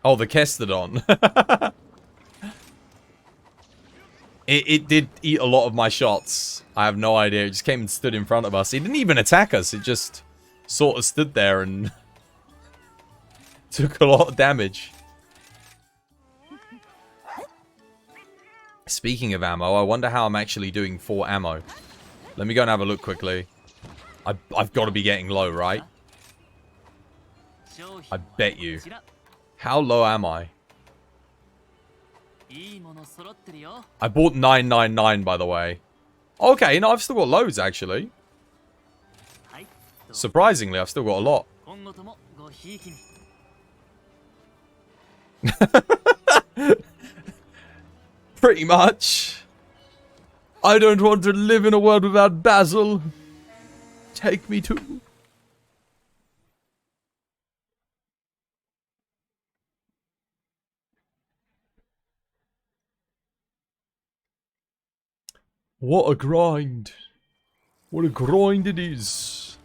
Oh, the Kestodon. It did eat a lot of my shots. I have no idea. It just came and stood in front of us. It didn't even attack us. It just sort of stood there and took a lot of damage. Speaking of ammo, I wonder how I'm actually doing for ammo. Let me go and have a look quickly. I've got to be getting low, right? I bet you. How low am I? I bought 999, by the way. Okay, no, I've still got loads, actually. Surprisingly, I've still got a lot. Pretty much. I don't want to live in a world without Basil. Take me to... What a grind. What a grind it is.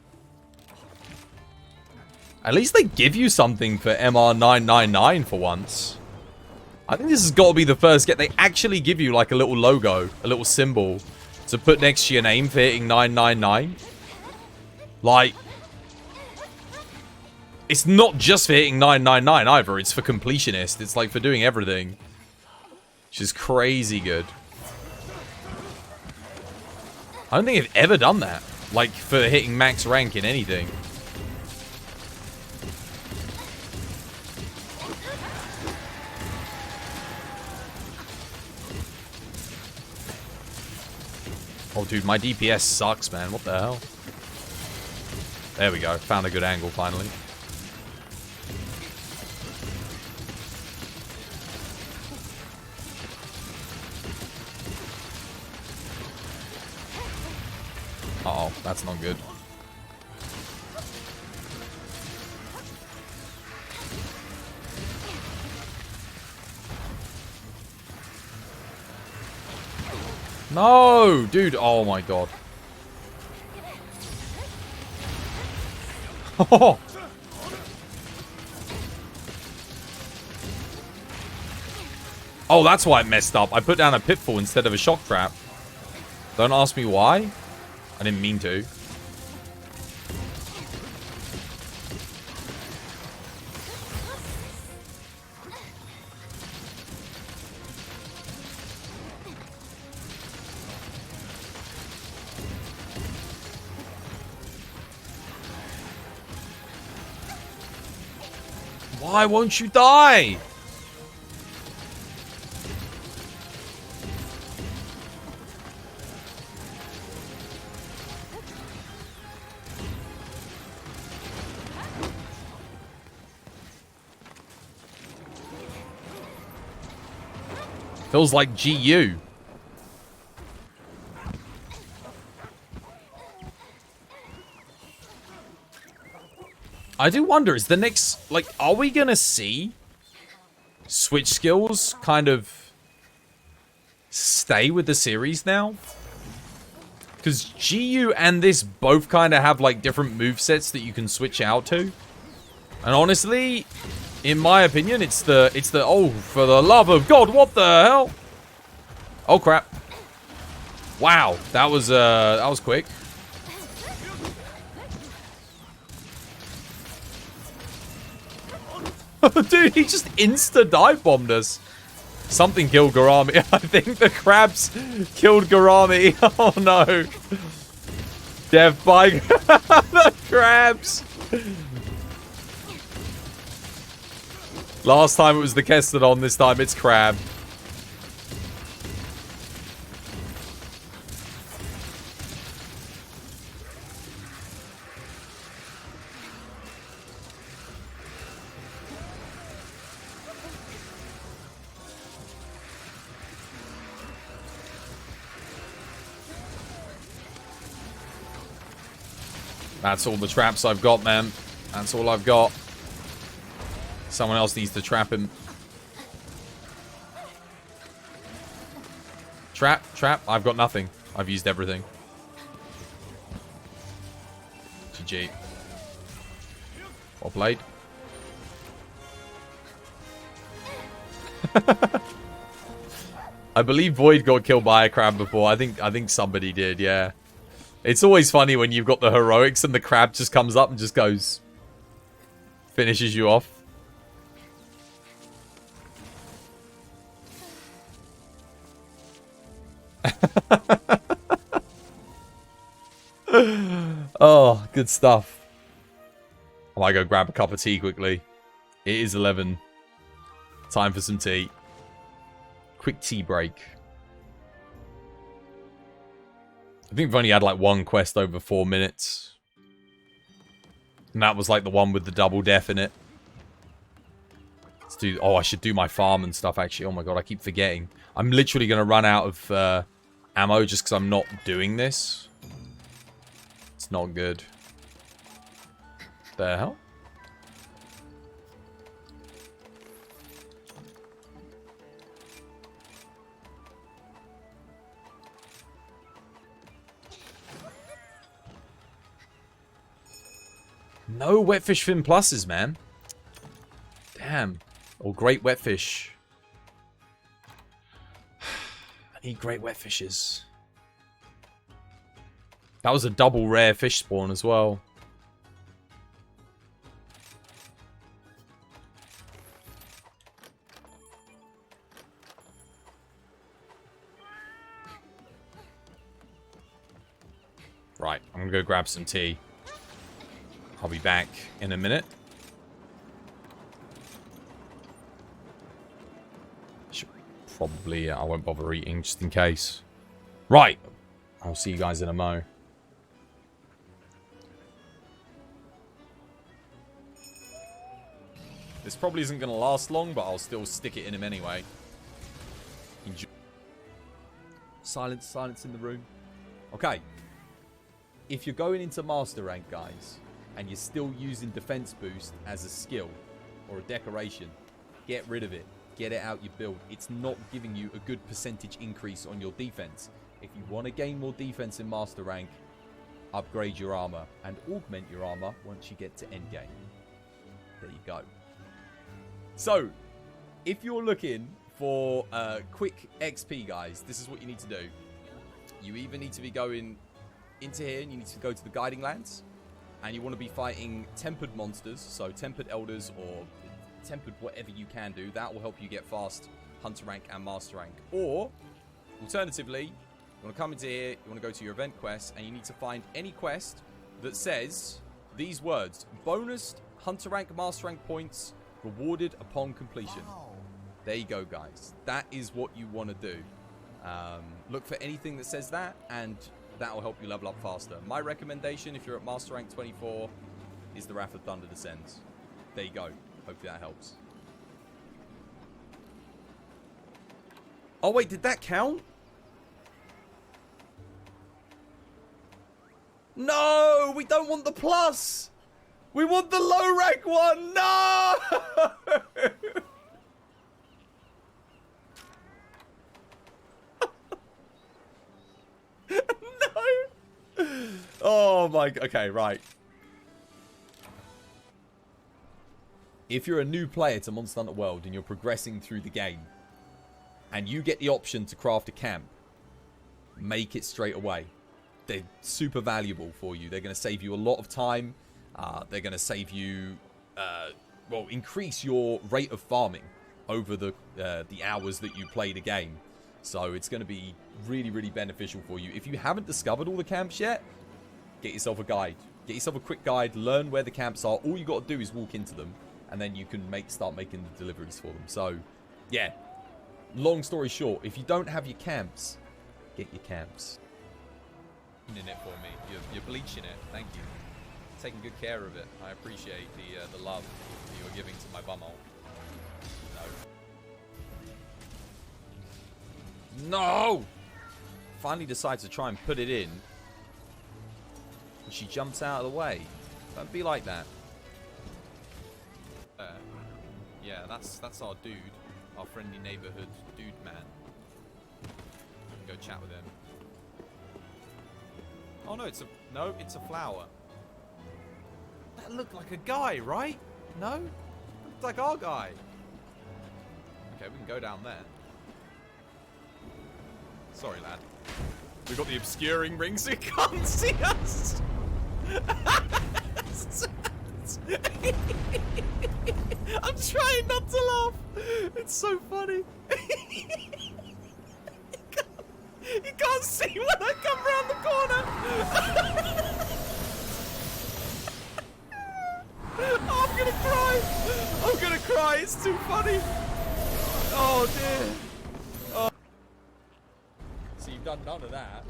At least they give you something for MR999 for once. I think this has got to be the first get. They actually give you like a little logo, a little symbol to put next to your name for hitting 999. Like, it's not just for hitting 999 either. It's for completionist. It's like for doing everything. Which is crazy good. I don't think I've ever done that. Like, for hitting max rank in anything. Oh, dude, my DPS sucks, man. What the hell? There we go. Found a good angle, finally. Uh-oh, that's not good. No! Dude, oh my god. Oh! Oh, that's why it messed up. I put down a pitfall instead of a shock trap. Don't ask me why. I didn't mean to. Why won't you die? Feels like GU. I do wonder, is the next... Like, are we gonna see switch skills kind of stay with the series now? Because GU and this both kind of have, like, different movesets that you can switch out to. And honestly... In my opinion, it's the, oh, for the love of God, what the hell? Oh, crap. Wow, that was quick. Dude, he just insta-dive bombed us. Something killed Garami. I think the crabs killed Garami. Oh, no. Death by the crabs. Last time it was the Kestodon, this time it's Crab. That's all the traps I've got, man. That's all I've got. Someone else needs to trap him. Trap, trap. I've got nothing. I've used everything. GG. Well played. I believe Void got killed by a crab before. I think somebody did, yeah. It's always funny when you've got the heroics and the crab just comes up and just goes. Finishes you off. Oh, good stuff. I might go grab a cup of tea quickly. It is 11. Time for some tea. Quick tea break. I think we've only had like one quest over 4 minutes. And that was like the one with the double death in it. Let's do... Oh, I should do my farm and stuff actually. Oh my god, I keep forgetting. I'm literally going to run out of ammo just because I'm not doing this. It's not good. The hell? No wetfish fin pluses, man. Damn. Or great wetfish. I need great wetfishes. That was a double rare fish spawn as well. Right, I'm gonna go grab some tea. I'll be back in a minute. Should probably, I won't bother eating just in case. Right, I'll see you guys in a mo. This probably isn't going to last long, but I'll still stick it in him anyway. Enjoy. Silence, silence in the room. Okay. If you're going into Master Rank, guys, and you're still using Defense Boost as a skill or a decoration, get rid of it. Get it out your build. It's not giving you a good percentage increase on your defense. If you want to gain more defense in Master Rank, upgrade your armor and augment your armor once you get to endgame. There you go. So, if you're looking for quick XP, guys, this is what you need to do. You either need to be going into here and you need to go to the Guiding Lands, and you want to be fighting tempered monsters, so tempered elders or tempered whatever you can do. That will help you get fast Hunter Rank and Master Rank. Or, alternatively, you want to come into here, you want to go to your event quest, and you need to find any quest that says these words: bonus Hunter Rank, Master Rank points rewarded upon completion. Wow. There you go, guys. That is what you want to do. Look for anything that says that, and that will help you level up faster. My recommendation, if you're at Master Rank 24, is the Wrath of Thunder Descends. There you go. Hopefully that helps. Oh, wait, did that count? No, we don't want the plus. We want the low rank one. No! No! Oh my, okay, right. If you're a new player to Monster Hunter World and you're progressing through the game and you get the option to craft a camp, make it straight away. They're super valuable for you. They're going to save you a lot of time. They're going to save you, well, increase your rate of farming over the hours that you play the game. So it's going to be really, really beneficial for you. If you haven't discovered all the camps yet, get yourself a guide. Get yourself a quick guide. Learn where the camps are. All you got to do is walk into them, and then you can start making the deliveries for them. So, yeah. Long story short, if you don't have your camps, get your camps. In it for me. You're bleaching it. Thank you. Taking good care of it. I appreciate the love that you're giving to my bumhole. No! Finally decides to try and put it in. she jumps out of the way. Don't be like that. Yeah, that's our dude. Our friendly neighborhood dude man. Go chat with him. Oh no, it's a flower. That looked like a guy, right? No? Looked like our guy. Okay, we can go down there. Sorry, lad. We got the obscuring ring so you can't see us. I'm trying not to laugh. It's so funny. You can't see when I come round the corner. Oh, I'm gonna cry. I'm gonna cry. It's too funny. Oh dear. Oh. So you've done none of that.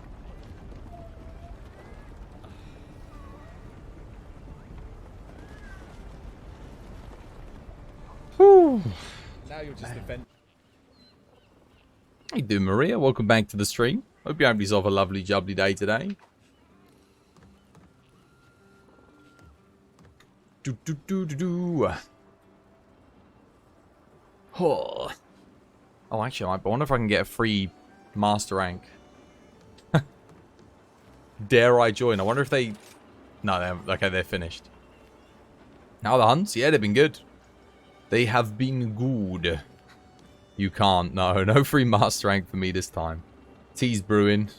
Whew. Now you're just defending. How you doing, Maria? Welcome back to the stream. Hope you have yourself a lovely, jubbly day today. Oh. Oh, actually, I wonder if I can get a free master rank. Dare I join? I wonder if they... No, okay, they're finished. Now the hunts? Yeah, they've been good. They have been good. You can't. No free master rank for me this time. Tea's brewing.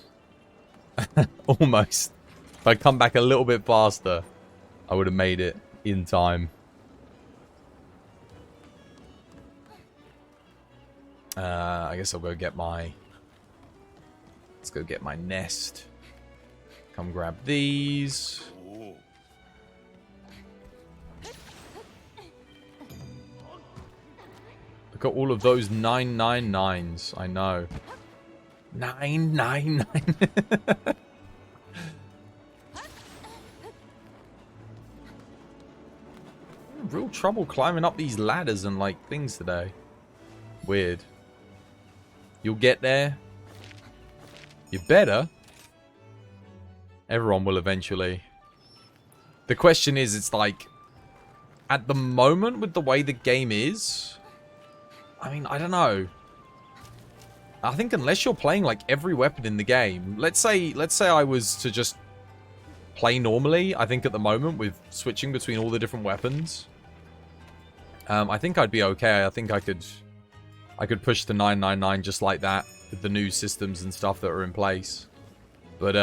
Almost. If I come back a little bit faster, I would have made it in time. I guess I'll go get my... Let's go get my nest. Come grab these. Look at all of those 999s. I know. 999. Real trouble climbing up these ladders and like things today. Weird. You'll get there. You better. Everyone will eventually. The question is, it's like, at the moment with the way the game is, I mean, I don't know. I think unless you're playing like every weapon in the game, let's say I was to just play normally, I think at the moment with switching between all the different weapons, I think I'd be okay. I think I could push the 999 just like that with the new systems and stuff that are in place. But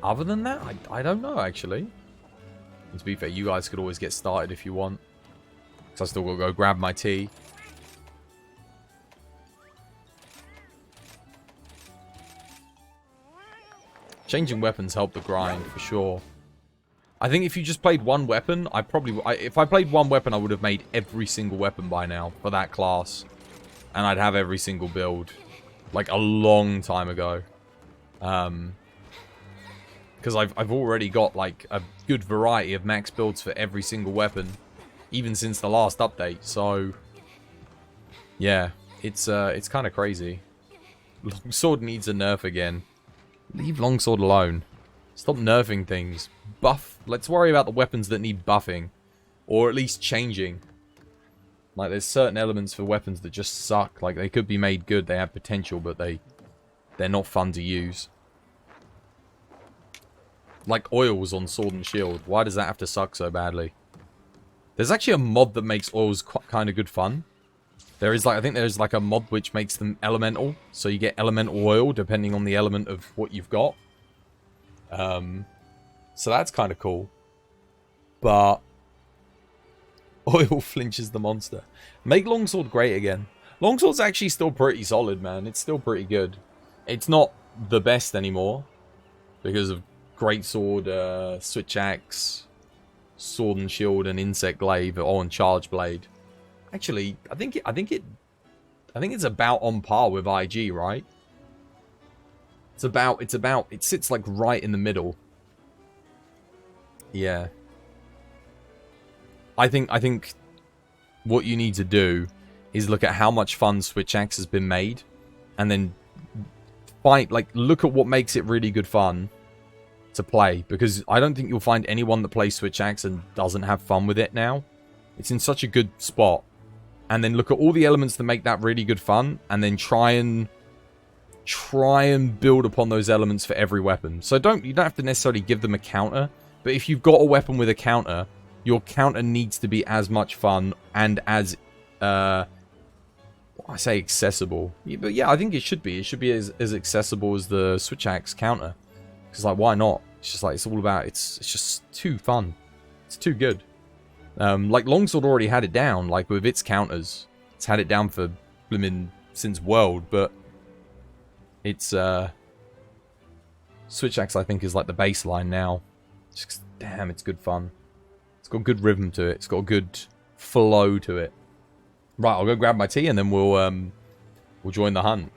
other than that, I don't know actually. And to be fair, you guys could always get started if you want. So I still gotta go grab my tea. Changing weapons help the grind for sure. I think if you just played one weapon, if I played one weapon, I would have made every single weapon by now for that class. And I'd have every single build. Like a long time ago. Because I've already got like a good variety of max builds for every single weapon. Even since the last update. So, yeah. It's kind of crazy. Longsword needs a nerf again. Leave Longsword alone. Stop nerfing things. Buff. Let's worry about the weapons that need buffing. Or at least changing. Like, there's certain elements for weapons that just suck. Like, they could be made good. They have potential, but they're not fun to use. Like oils on Sword and Shield. Why does that have to suck so badly? There's actually a mod that makes oils kind of good fun. There is like, I think there's like a mod which makes them elemental. So you get elemental oil depending on the element of what you've got. So that's kind of cool. But oil flinches the monster. Make Longsword great again. Longsword's actually still pretty solid, man. It's still pretty good. It's not the best anymore because of Greatsword, Switch Axe, Sword and Shield, and Insect Glaive, and Charge Blade. Actually, I think it's about on par with IG, right? It sits like right in the middle. Yeah. I think what you need to do is look at how much fun Switch Axe has been made, and then look at what makes it really good fun, to play, because I don't think you'll find anyone that plays Switch Axe and doesn't have fun with it now. It's in such a good spot. And then look at all the elements that make that really good fun, and then try and build upon those elements for every weapon. So you don't have to necessarily give them a counter, but if you've got a weapon with a counter, your counter needs to be as much fun and as I say accessible. Yeah, but yeah, I think it should be. It should be as accessible as the Switch Axe counter. Because like, why not? It's just like, it's all about, it's just too fun. It's too good. Like Longsword already had it down, like with its counters. It's had it down for blimmin' since World, but it's Switch Axe I think is like the baseline now. Just, damn, it's good fun. It's got good rhythm to it. It's got a good flow to it. Right, I'll go grab my tea and then we'll join the hunt.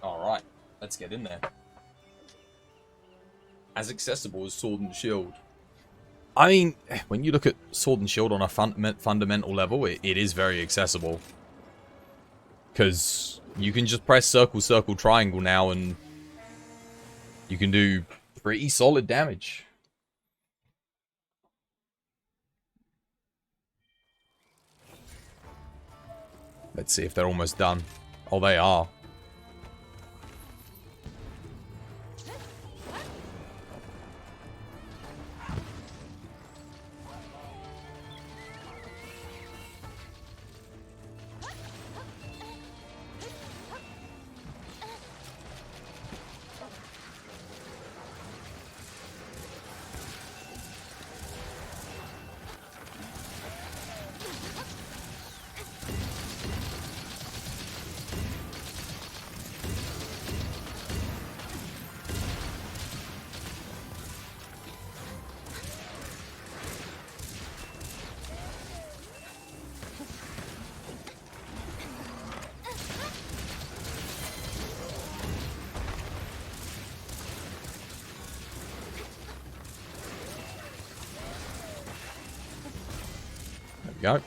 Alright, let's get in there. As accessible as Sword and Shield. I mean, when you look at Sword and Shield on a fundamental level, it is very accessible. Because you can just press circle, circle, triangle now and you can do pretty solid damage. Let's see if they're almost done. Oh, they are. Go.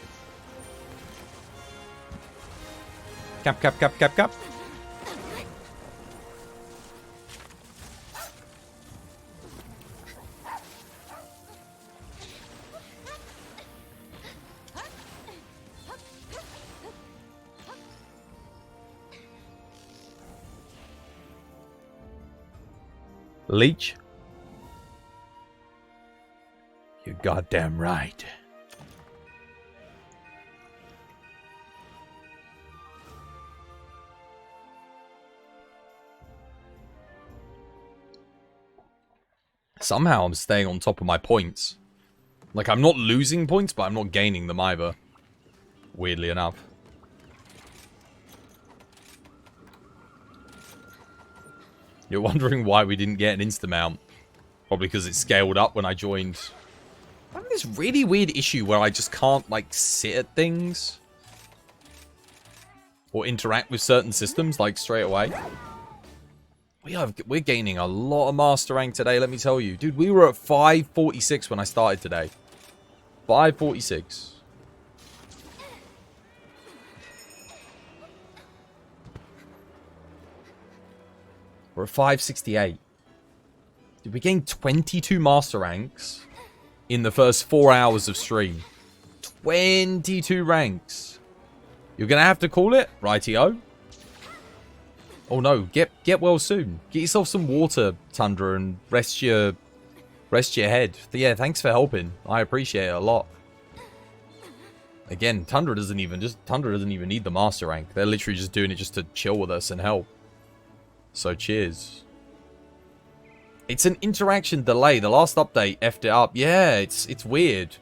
Cap, cap, cap, cap, cap. Leech? You're goddamn right. Somehow I'm staying on top of my points. Like, I'm not losing points, but I'm not gaining them either. Weirdly enough. You're wondering why we didn't get an insta-mount. Probably because it scaled up when I joined. I have this really weird issue where I just can't, like, sit at things. Or interact with certain systems, like, straight away. We're gaining a lot of master rank today, let me tell you. Dude, we were at 546 when I started today. 546. We're at 568. Dude, we gained 22 master ranks in the first 4 hours of stream. 22 ranks. You're going to have to call it, rightio. Oh no, get well soon. Get yourself some water, Tundra, and rest your head. Yeah, thanks for helping. I appreciate it a lot. Again, Tundra doesn't even need the master rank. They're literally just doing it just to chill with us and help. So cheers. It's an interaction delay. The last update effed it up. Yeah, it's weird.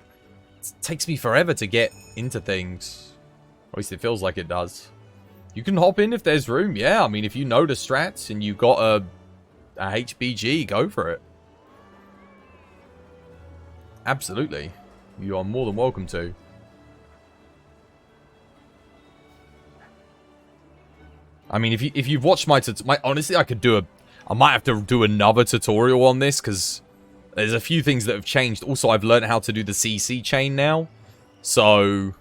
It takes me forever to get into things. At least it feels like it does. You can hop in if there's room. Yeah, I mean, if you know the strats and you got a HBG, go for it. Absolutely. You are more than welcome to. I mean, if you've watched my honestly, I might have to do another tutorial on this because there's a few things that have changed. Also, I've learned how to do the CC chain now, so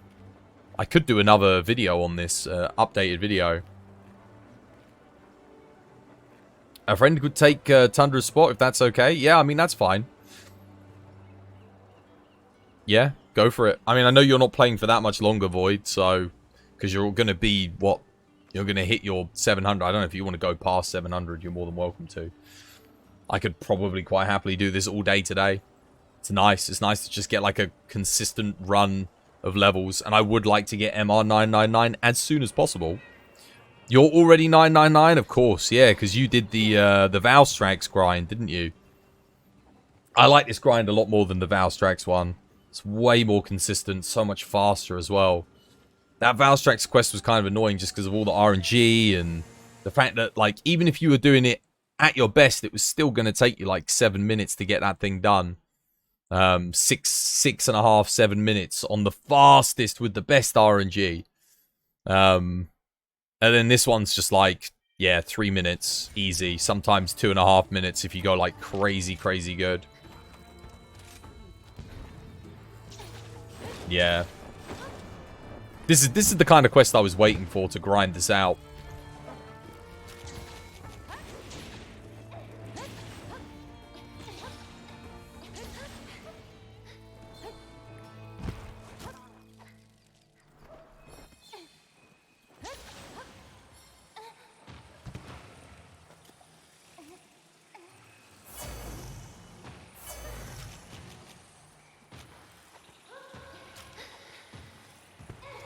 I could do another video on this, updated video. A friend could take Tundra's spot if that's okay. Yeah, I mean, that's fine. Yeah, go for it. I mean, I know you're not playing for that much longer, Void, so because you're going to be what. You're going to hit your 700. I don't know if you want to go past 700. You're more than welcome to. I could probably quite happily do this all day today. It's nice. It's nice to just get like a consistent run of levels. And I would like to get MR999 as soon as possible. You're already 999? Of course. Yeah, because you did the Valstrax grind, didn't you? I like this grind a lot more than the Valstrax one. It's way more consistent. So much faster as well. That Valstrax quest was kind of annoying just because of all the RNG and the fact that, like, even if you were doing it at your best, it was still going to take you, like, 7 minutes to get that thing done. 6.5, 7 minutes on the fastest with the best RNG. And then this one's just, like, yeah, 3 minutes, easy. Sometimes 2.5 minutes if you go, like, crazy, crazy good. Yeah. This is the kind of quest I was waiting for to grind this out.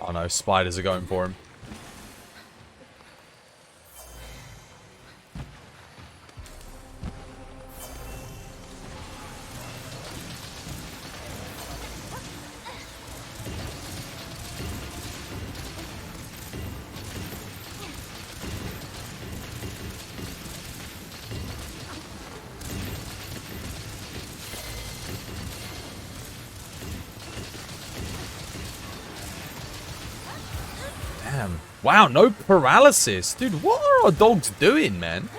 Oh no, spiders are going for him. Damn. Wow, no paralysis. Dude, what are our dogs doing, man?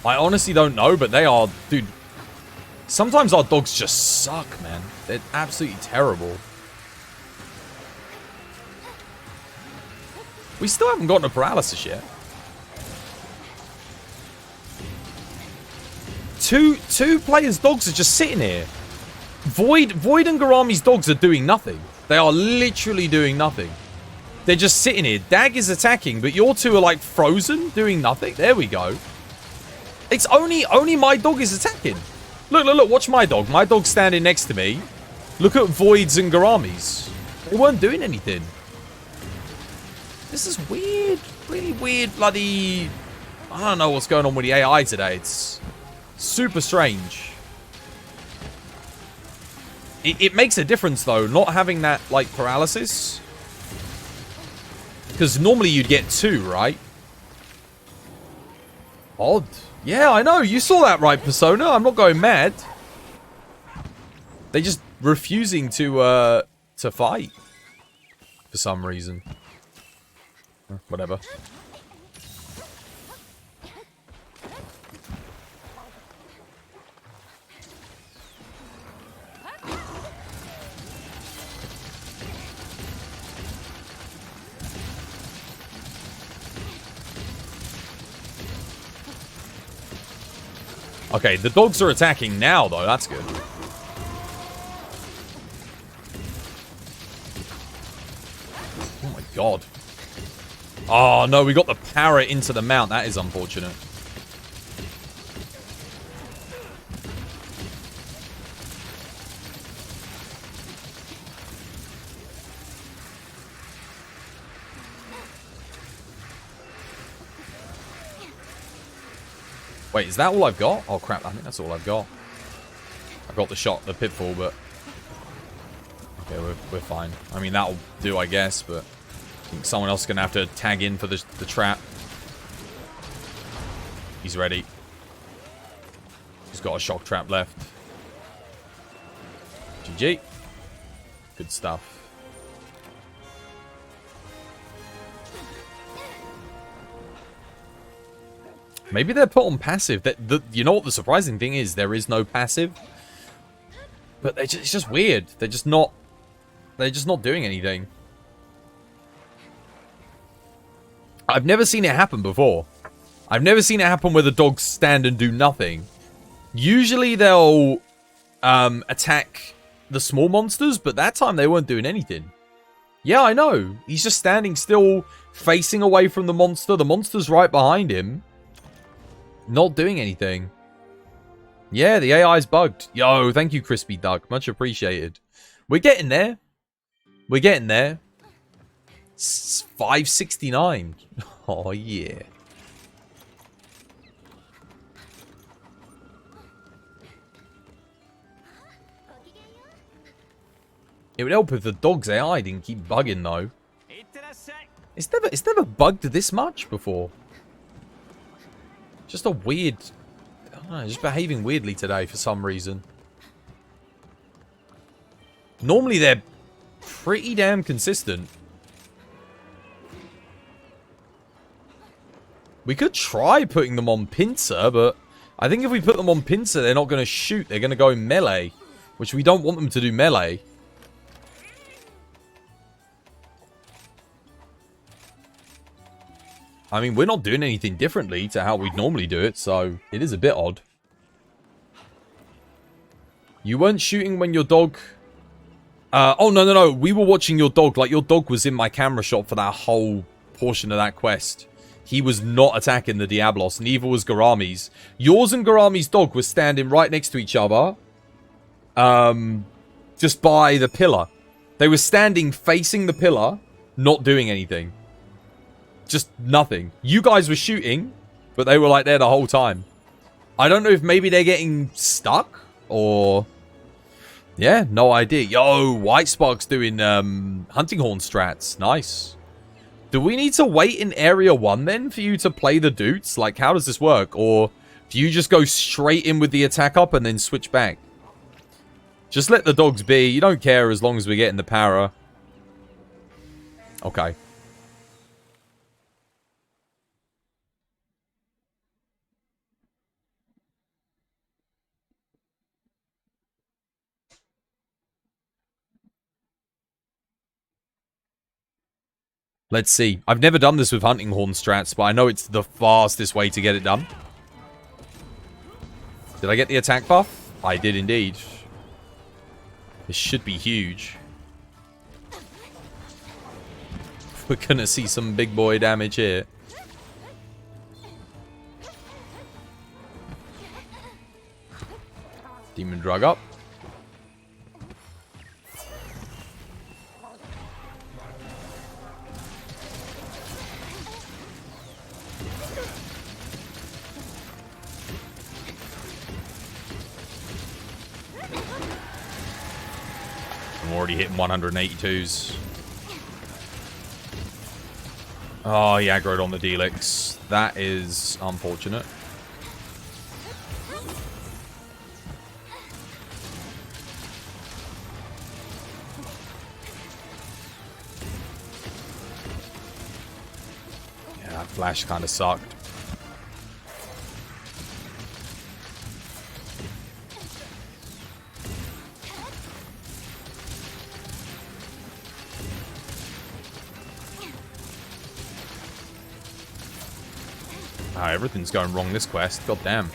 I honestly don't know, but they are... Dude, sometimes our dogs just suck, man. They're absolutely terrible. We still haven't gotten a paralysis yet. Two players' dogs are just sitting here. Void and Garami's dogs are doing nothing. They are literally doing nothing. They're just sitting here. Dag is attacking, but your two are like frozen, doing nothing. There we go. It's only my dog is attacking. Look, look, look. Watch my dog. My dog's standing next to me. Look at Void's and Garami's. They weren't doing anything. This is weird. Really weird bloody... I don't know what's going on with the AI today. It's super strange. It makes a difference, though, not having that, like, paralysis. Because normally you'd get 2, right? Odd. Yeah, I know. You saw that right, Persona. I'm not going mad. They're just refusing to fight. For some reason. Whatever. Okay, the dogs are attacking now, though. That's good. Oh my god. Oh, no, we got the parrot into the mount. That is unfortunate. Wait, is that all I've got? Oh, crap. I think that's all I've got. I got the shot, the pitfall, but... Okay, we're fine. I mean, that'll do, I guess, but... I think someone else is going to have to tag in for the trap. He's ready. He's got a shock trap left. GG. Good stuff. Maybe they're put on passive. You know what the surprising thing is? There is no passive. But it's just weird. They're just not doing anything. I've never seen it happen before. I've never seen it happen where the dogs stand and do nothing. Usually they'll attack the small monsters, but that time they weren't doing anything. Yeah, I know. He's just standing still, facing away from the monster. The monster's right behind him. Not doing anything. Yeah, the AI's bugged. Yo, thank you, Crispy Duck. Much appreciated. We're getting there. We're getting there. It's 569. Oh, yeah. It would help if the dog's AI didn't keep bugging, though. It's never bugged this much before. Just a weird... I don't know, just behaving weirdly today for some reason. Normally they're pretty damn consistent. We could try putting them on pincer, but I think if we put them on pincer, they're not going to shoot. They're going to go melee, which we don't want them to do melee. I mean, we're not doing anything differently to how we'd normally do it, so it is a bit odd. You weren't shooting when your dog... oh, no. We were watching your dog. Like, your dog was in my camera shot for that whole portion of that quest. He was not attacking the Diablos. Neither was Garami's. Yours and Garami's dog were standing right next to each other. Just by the pillar. They were standing facing the pillar, not doing anything. Just nothing. You guys were shooting, but they were like there the whole time. I don't know if maybe they're getting stuck or... Yeah, no idea. Yo, White Spark's doing hunting horn strats. Nice. Do we need to wait in Area 1 then for you to play the dudes? Like, how does this work? Or do you just go straight in with the attack up and then switch back? Just let the dogs be. You don't care as long as we're getting the para. Okay. Let's see. I've never done this with hunting horn strats, but I know it's the fastest way to get it done. Did I get the attack buff? I did indeed. This should be huge. We're gonna see some big boy damage here. Demon drug up. I'm already hitting 182s. Oh, he aggroed on the Delix. That is unfortunate. Yeah, that flash kind of sucked. Everything's going wrong this quest. God damn.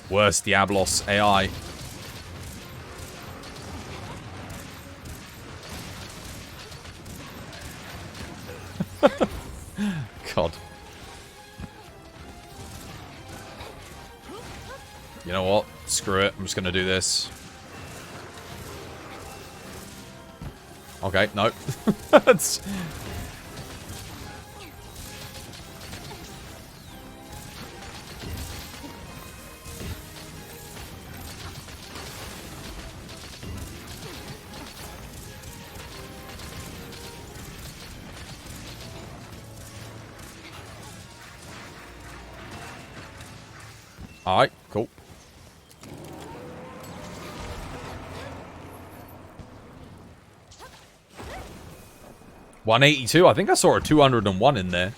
Worst Diablos AI. God. You know what? Screw it. I'm just going to do this. Okay, no. That's... Alright, cool. $182. I think I saw a 201 in there.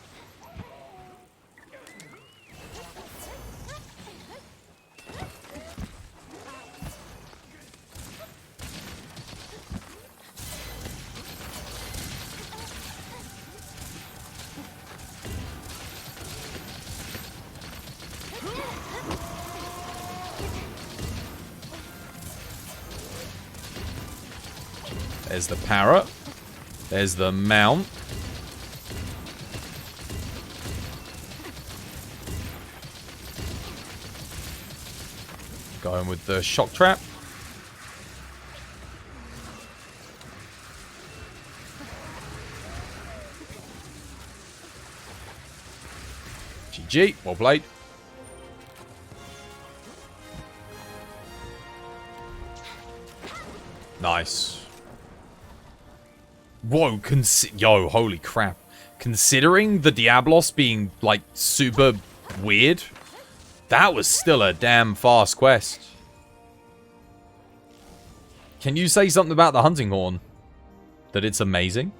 There's the parrot. There's the mount. Going with the shock trap. GG. Well played. Nice. Whoa, yo, holy crap. Considering the Diablos being, like, super weird, that was still a damn fast quest. Can you say something about the hunting horn? That it's amazing?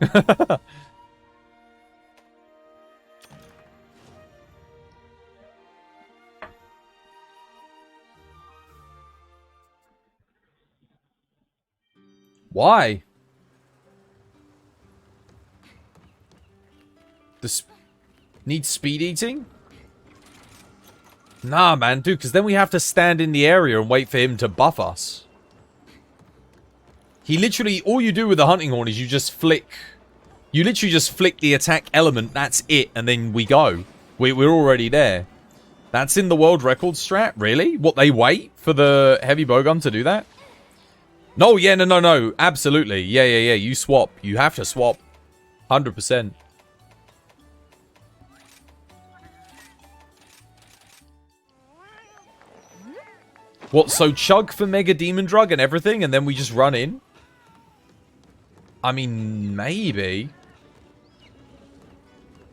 Why? Need speed eating? Nah, man, dude, because then we have to stand in the area and wait for him to buff us. He literally, all you do with the hunting horn is you just flick. You literally just flick the attack element, that's it, and then we go. We're already there. That's in the world record strat? Really? What, they wait for the heavy bowgun to do that? No, yeah, no. Absolutely. Yeah. You swap. You have to swap. 100%. What, so chug for Mega Demon Drug and everything, and then we just run in? I mean, maybe.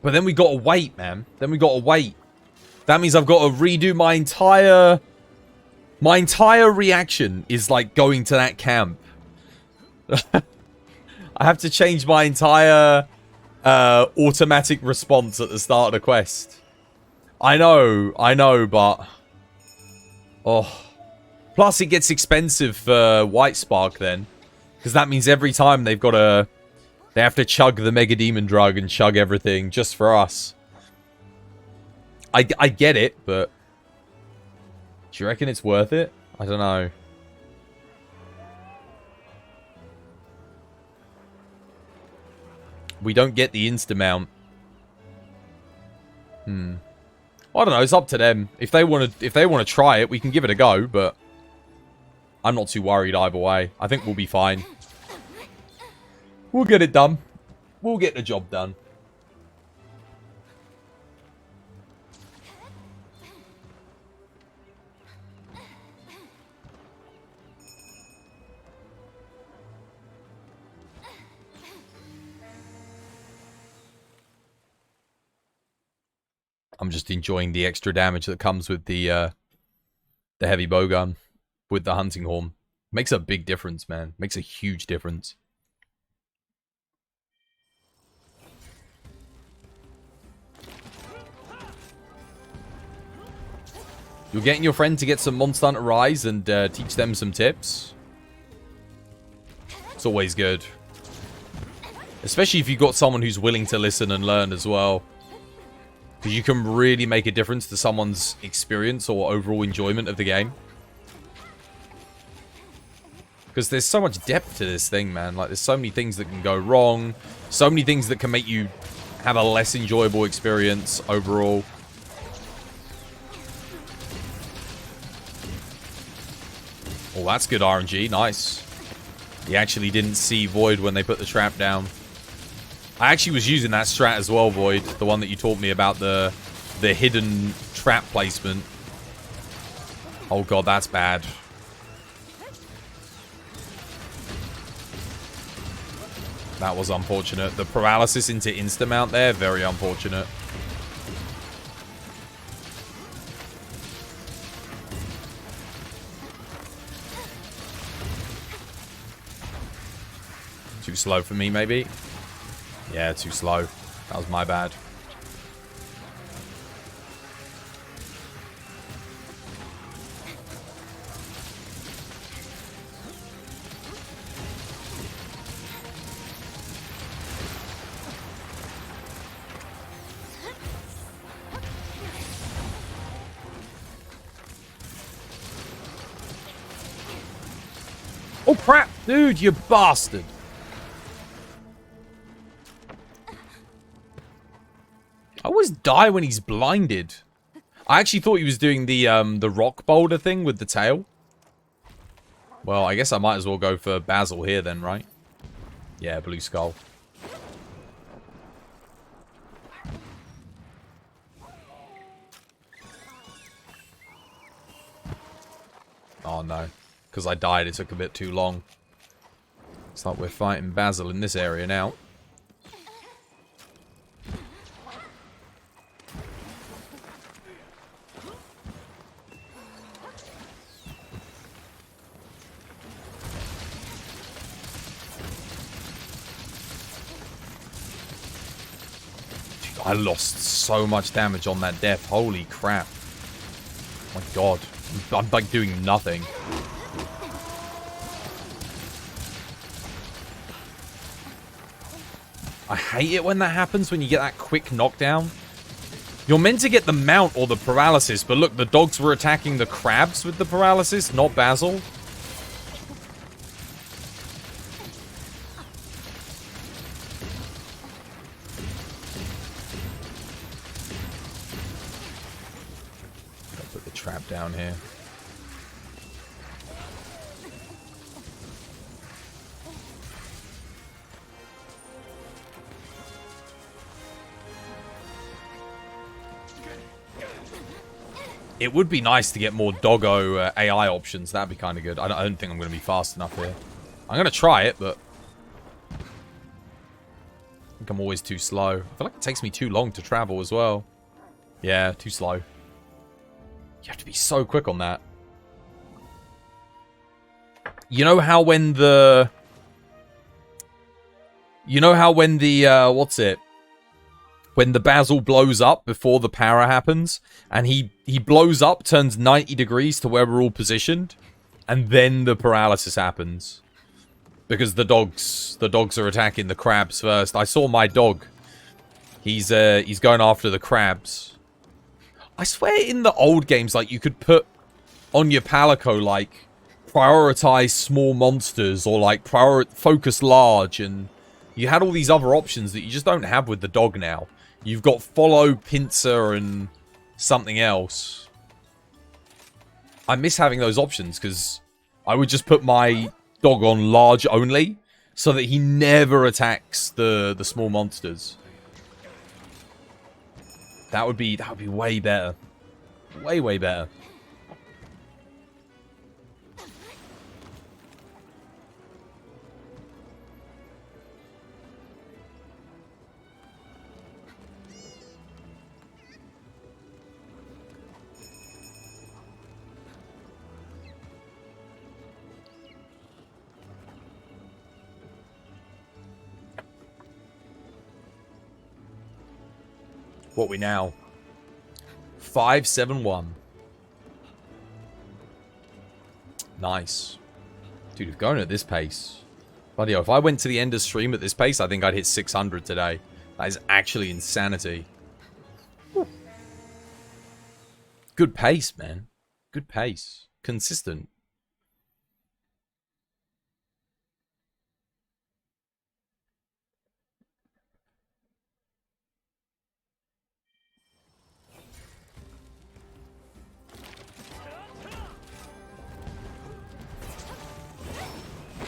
But then we gotta wait, man. Then we gotta wait. That means I've got to redo my entire... My entire reaction is like going to that camp. I have to change my entire automatic response at the start of the quest. I know, but... Oh... Plus, it gets expensive for White Spark then. Because that means every time they've got to... They have to chug the Mega Demon Drug and chug everything just for us. I get it, but... Do you reckon it's worth it? I don't know. We don't get the insta-mount. I don't know, it's up to them. If they want to try it, we can give it a go, but... I'm not too worried either way. I think we'll be fine. We'll get it done. We'll get the job done. I'm just enjoying the extra damage that comes with the heavy bowgun with the hunting horn. Makes a big difference, man. Makes a huge difference. You're getting your friend to get some Monster Hunter Rise and teach them some tips. It's always good. Especially if you've got someone who's willing to listen and learn as well. Because you can really make a difference to someone's experience or overall enjoyment of the game. Because there's so much depth to this thing, man. Like, there's so many things that can go wrong. So many things that can make you have a less enjoyable experience overall. Oh, that's good RNG. Nice. He actually didn't see Void when they put the trap down. I actually was using that strat as well, Void. The one that you taught me about the hidden trap placement. Oh god, that's bad. That was unfortunate. The paralysis into insta-mount there, very unfortunate. Too slow for me, maybe? Yeah, too slow. That was my bad. Oh, crap! Dude, you bastard! I always die when he's blinded. I actually thought he was doing the rock boulder thing with the tail. Well, I guess I might as well go for Basil here then, right? Yeah, blue skull. Oh no. Because I died, it took a bit too long. It's like we're fighting Basil in this area now. Dude, I lost so much damage on that death. Holy crap. Oh my god. I'm like doing nothing. I hate it when that happens, when you get that quick knockdown. You're meant to get the mount or the paralysis, but look, the dogs were attacking the crabs with the paralysis, not Basil. Gotta put the trap down here. It would be nice to get more doggo AI options. That'd be kind of good. I don't think I'm going to be fast enough here. I'm going to try it, but I think I'm always too slow. I feel like it takes me too long to travel as well. Yeah, too slow. You have to be so quick on that. You know how when the... what's it? When the Basil blows up before the para happens, and he blows up, turns 90 degrees to where we're all positioned, and then the paralysis happens. Because the dogs are attacking the crabs first. I saw my dog. He's going after the crabs. I swear in the old games, like, you could put on your palico, like, prioritize small monsters, or like focus large, and you had all these other options that you just don't have with the dog now. You've got follow, pincer, and something else. I miss having those options, because I would just put my dog on large only, so that he never attacks the small monsters. That would be way better. Way, way better. What we now? 571. Nice. Dude, if going at this pace. Bloody hell, if I went to the end of stream at this pace, I think I'd hit 600 today. That is actually insanity. Whew. Good pace, man. Good pace. Consistent.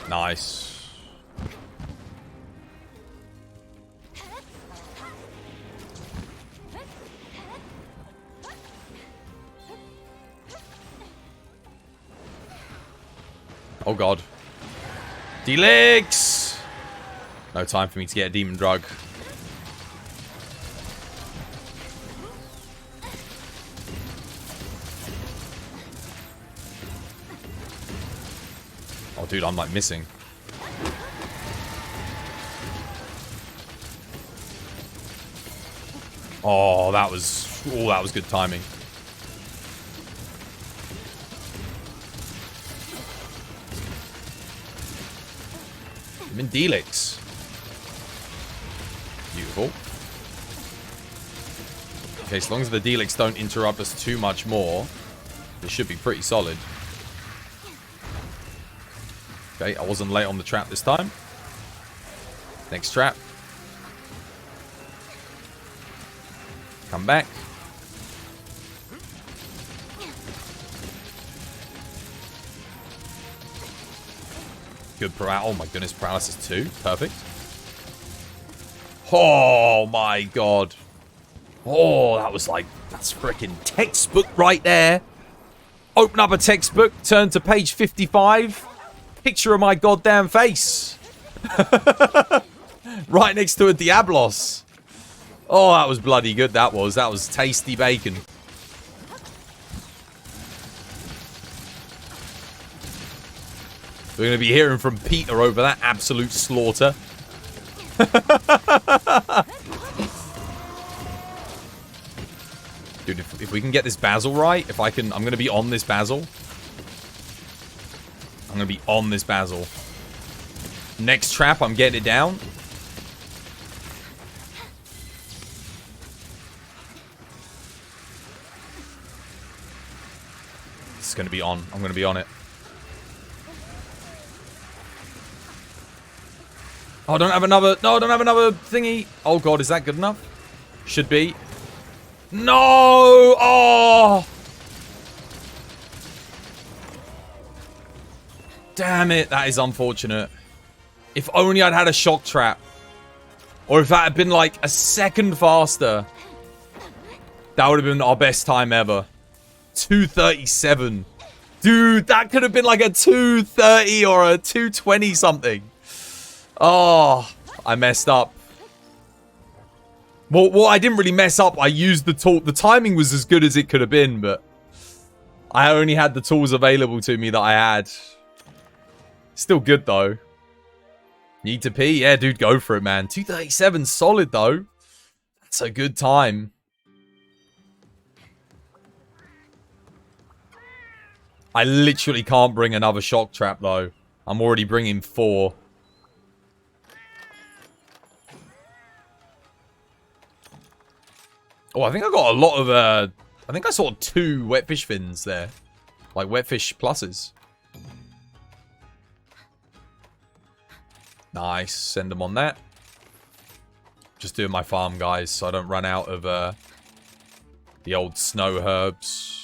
Nice. Oh, God. Delix! No time for me to get a demon drug. Oh, dude, I'm like missing. Oh, that was good timing. I'm in Delix. Beautiful. Okay, as long as the Delix don't interrupt us too much more, this should be pretty solid. Okay, I wasn't late on the trap this time. Next trap. Come back. Good paralysis. Oh my goodness, paralysis 2. Perfect. Oh my god. Oh, that was like, that's freaking textbook right there. Open up a textbook, turn to page 55. Picture of my goddamn face. Right next to a Diablos. Oh, that was bloody good, that was. That was tasty bacon. We're going to be hearing from Peter over that absolute slaughter. Dude, if we can get this Basil right, if I can, I'm going to be on this Basil. I'm going to be on this Basil. Next trap, I'm getting it down. It's going to be on. I'm going to be on it. Oh, I don't have another... No, I don't have another thingy. Oh, God. Is that good enough? Should be. No! Oh! Damn it. That is unfortunate. If only I'd had a shock trap. Or if that had been like a second faster. That would have been our best time ever. 2:37. Dude, that could have been like a 2:30 or a 2:20 something. Oh, I messed up. Well, I didn't really mess up. I used the tool. The timing was as good as it could have been, but I only had the tools available to me that I had. Still good, though. Need to pee? Yeah, dude, go for it, man. 2:37, solid, though. That's a good time. I literally can't bring another shock trap, though. I'm already bringing 4. Oh, I think I got a lot of, I think I saw 2 wetfish fins there. Like, wetfish pluses. Nice. Send them on that. Just doing my farm, guys, so I don't run out of, the old snow herbs.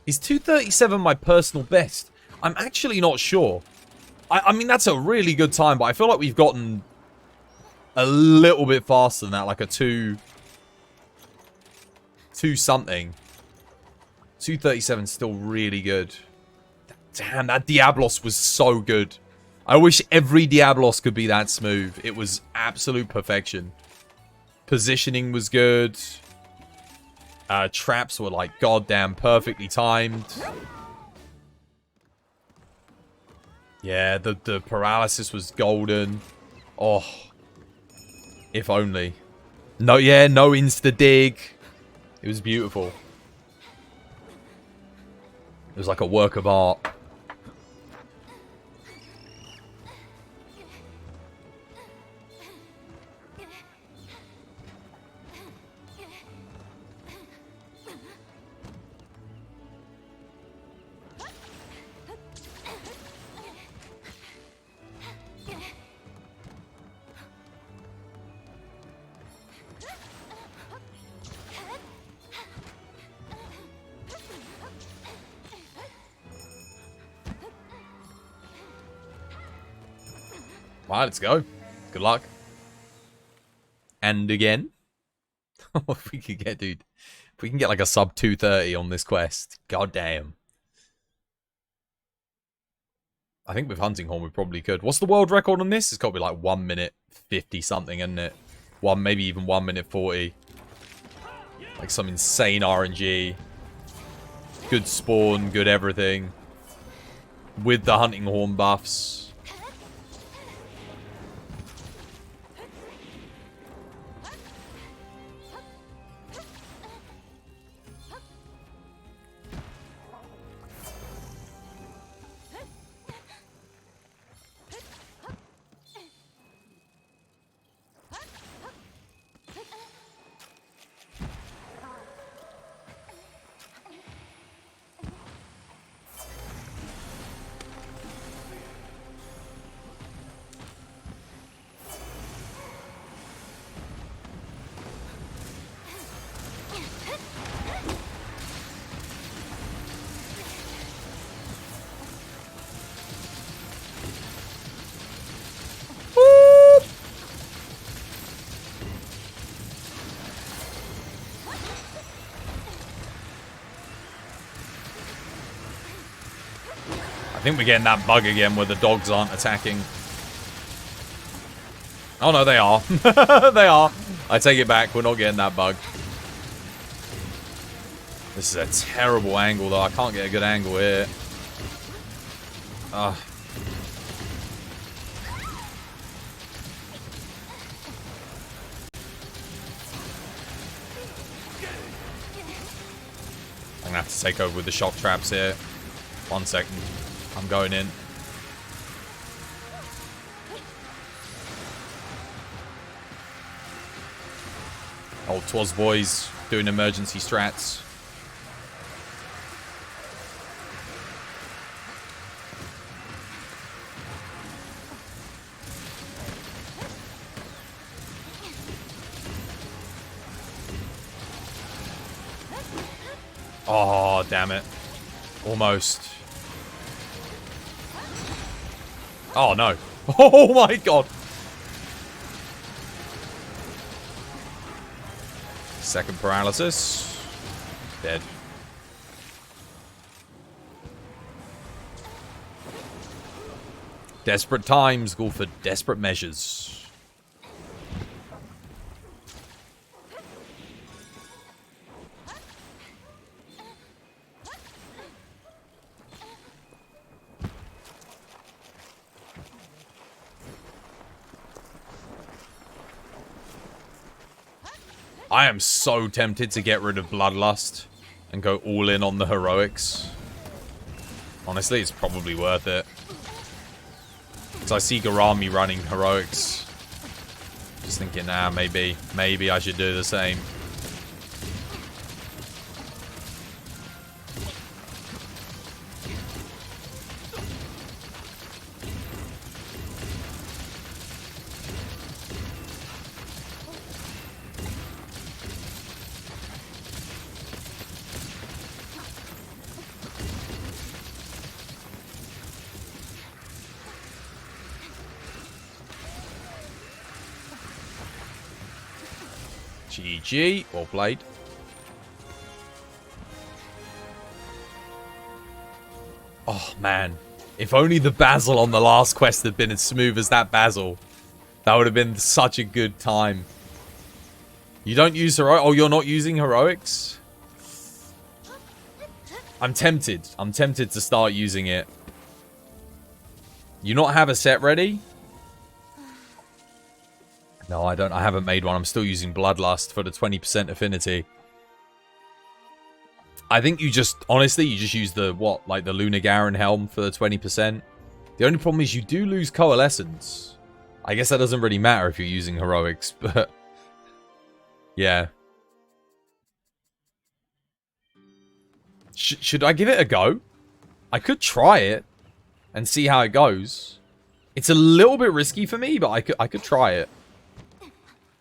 Is 2:37 my personal best? I'm actually not sure. I mean, that's a really good time, but I feel like we've gotten a little bit faster than that. Like a 2 something. 2:37 is still really good. Damn, that Diablos was so good. I wish every Diablos could be that smooth. It was absolute perfection. Positioning was good. Traps were like goddamn perfectly timed. Yeah, the paralysis was golden. Oh. If only. No, yeah, no insta-dig. It was beautiful. It was like a work of art. Wow, let's go. Good luck. And again. If we could get, dude. If we can get like a sub 230 on this quest. God damn. I think with Hunting Horn we probably could. What's the world record on this? It's got to be like 1 minute 50 something, isn't it? Maybe even 1 minute 40. Like some insane RNG. Good spawn, good everything. With the Hunting Horn buffs. I think we're getting that bug again where the dogs aren't attacking. Oh no, they are. They are. I take it back, we're not getting that bug. This is a terrible angle though, I can't get a good angle here. I'm gonna have to take over with the shock traps here. 1 second. I'm going in. Old Twas boys doing emergency strats. Oh, damn it. Almost. Oh, no. Oh, my God. Second paralysis. Dead. Desperate times call for desperate measures. I am so tempted to get rid of Bloodlust and go all in on the heroics. Honestly, it's probably worth it. Because I see Garami running heroics. Just thinking, nah, maybe I should do the same. GG, well played. Oh man, if only the Basil on the last quest had been as smooth as that Basil. That would have been such a good time. You don't use heroic? Oh, you're not using heroics? I'm tempted. I'm tempted to start using it. You not have a set ready? No, I don't. I haven't made one. I'm still using Bloodlust for the 20% affinity. I think you just, honestly, you just use the, what, like the Lunar Garen Helm for the 20%. The only problem is you do lose Coalescence. I guess that doesn't really matter if you're using Heroics, but yeah. Should I give it a go? I could try it and see how it goes. It's a little bit risky for me, but I could try it.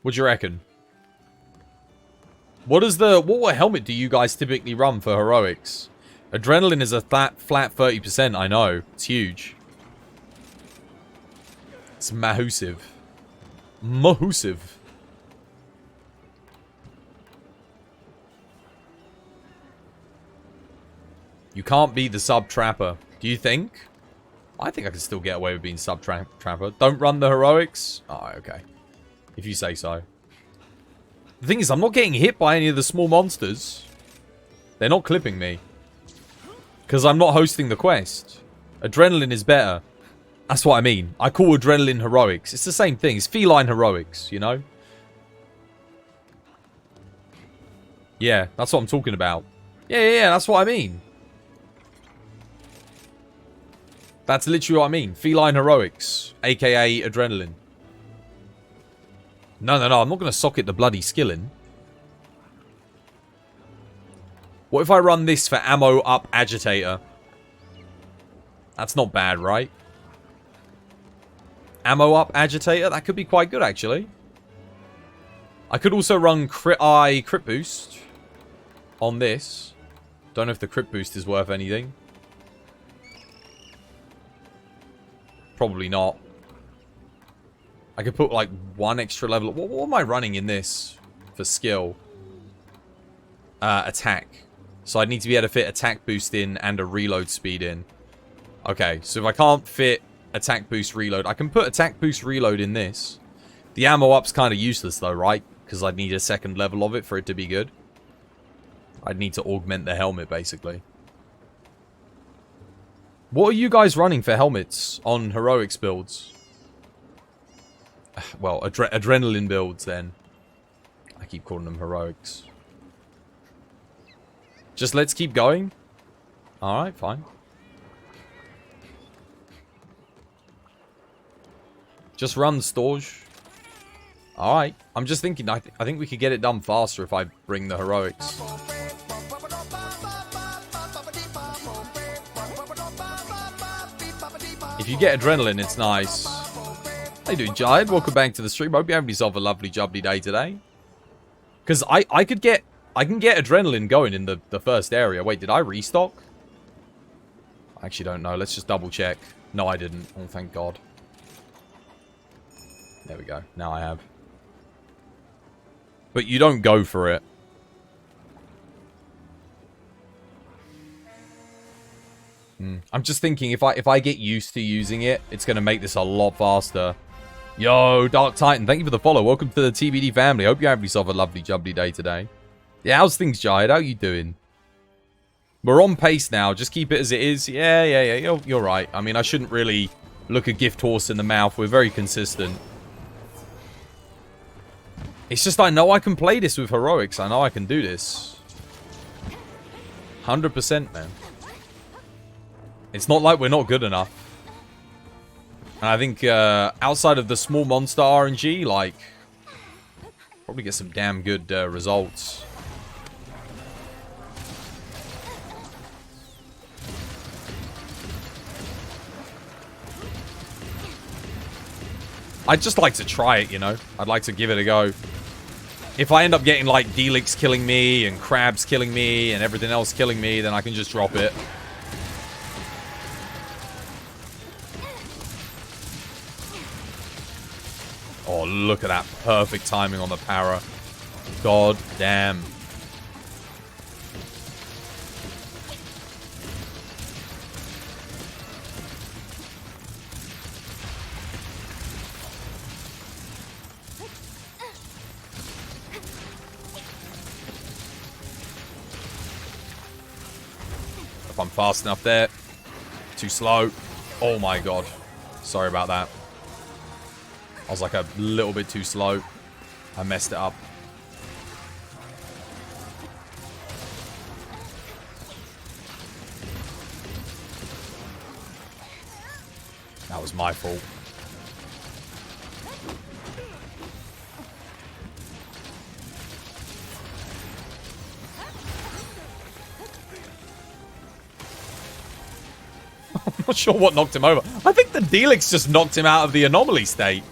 What do you reckon? What helmet do you guys typically run for heroics? Adrenaline is a flat 30%, I know. It's huge. It's massive. Massive. You can't be the sub-trapper. Do you think? I think I can still get away with being sub-trapper. Don't run the heroics? Oh, okay. If you say so. The thing is, I'm not getting hit by any of the small monsters. They're not clipping me. Because I'm not hosting the quest. Adrenaline is better. That's what I mean. I call adrenaline heroics. It's the same thing. It's feline heroics, you know? Yeah, that's what I'm talking about. Yeah, that's what I mean. That's literally what I mean. Feline heroics, aka adrenaline. No, I'm not going to socket the bloody skill in. What if I run this for ammo up agitator? That's not bad, right? Ammo up agitator? That could be quite good, actually. I could also run crit boost on this. Don't know if the crit boost is worth anything. Probably not. I could put like one extra level. What am I running in this for skill? Attack. So I'd need to be able to fit attack boost in and a reload speed in. Okay, so if I can't fit attack boost reload, I can put attack boost reload in this. The ammo up's kind of useless though, right? Because I'd need a second level of it for it to be good. I'd need to augment the helmet, basically. What are you guys running for helmets on heroics builds? Well, adrenaline builds, then. I keep calling them heroics. Just let's keep going. Alright, fine. Just run, Storge. Alright. I'm just thinking, I think we could get it done faster if I bring the heroics. If you get adrenaline, it's nice. How you doing, Giant? Welcome back to the stream. Hope you're having yourself a lovely jubbly day today. Because I can get adrenaline going in the first area. Wait, did I restock? I actually don't know. Let's just double check. No, I didn't. Oh, thank God. There we go. Now I have. But you don't go for it. I'm just thinking if I get used to using it, it's going to make this a lot faster. Yo, Dark Titan, thank you for the follow. Welcome to the TBD family. Hope you have yourself a lovely jubbly day today. Yeah, how's things, Jihad? How you doing? We're on pace now. Just keep it as it is. Yeah. You're right. I mean, I shouldn't really look a gift horse in the mouth. We're very consistent. It's just I know I can play this with heroics. I know I can do this. 100%, man. It's not like we're not good enough. And I think outside of the small monster RNG, like, probably get some damn good results. I'd just like to try it, you know? I'd like to give it a go. If I end up getting, like, Delix killing me and Crabs killing me and everything else killing me, then I can just drop it. Oh, look at that perfect timing on the para. God damn. If I'm fast enough there. Too slow. Oh my God. Sorry about that. I was like a little bit too slow. I messed it up. That was my fault. I'm not sure what knocked him over. I think the Delix just knocked him out of the anomaly state.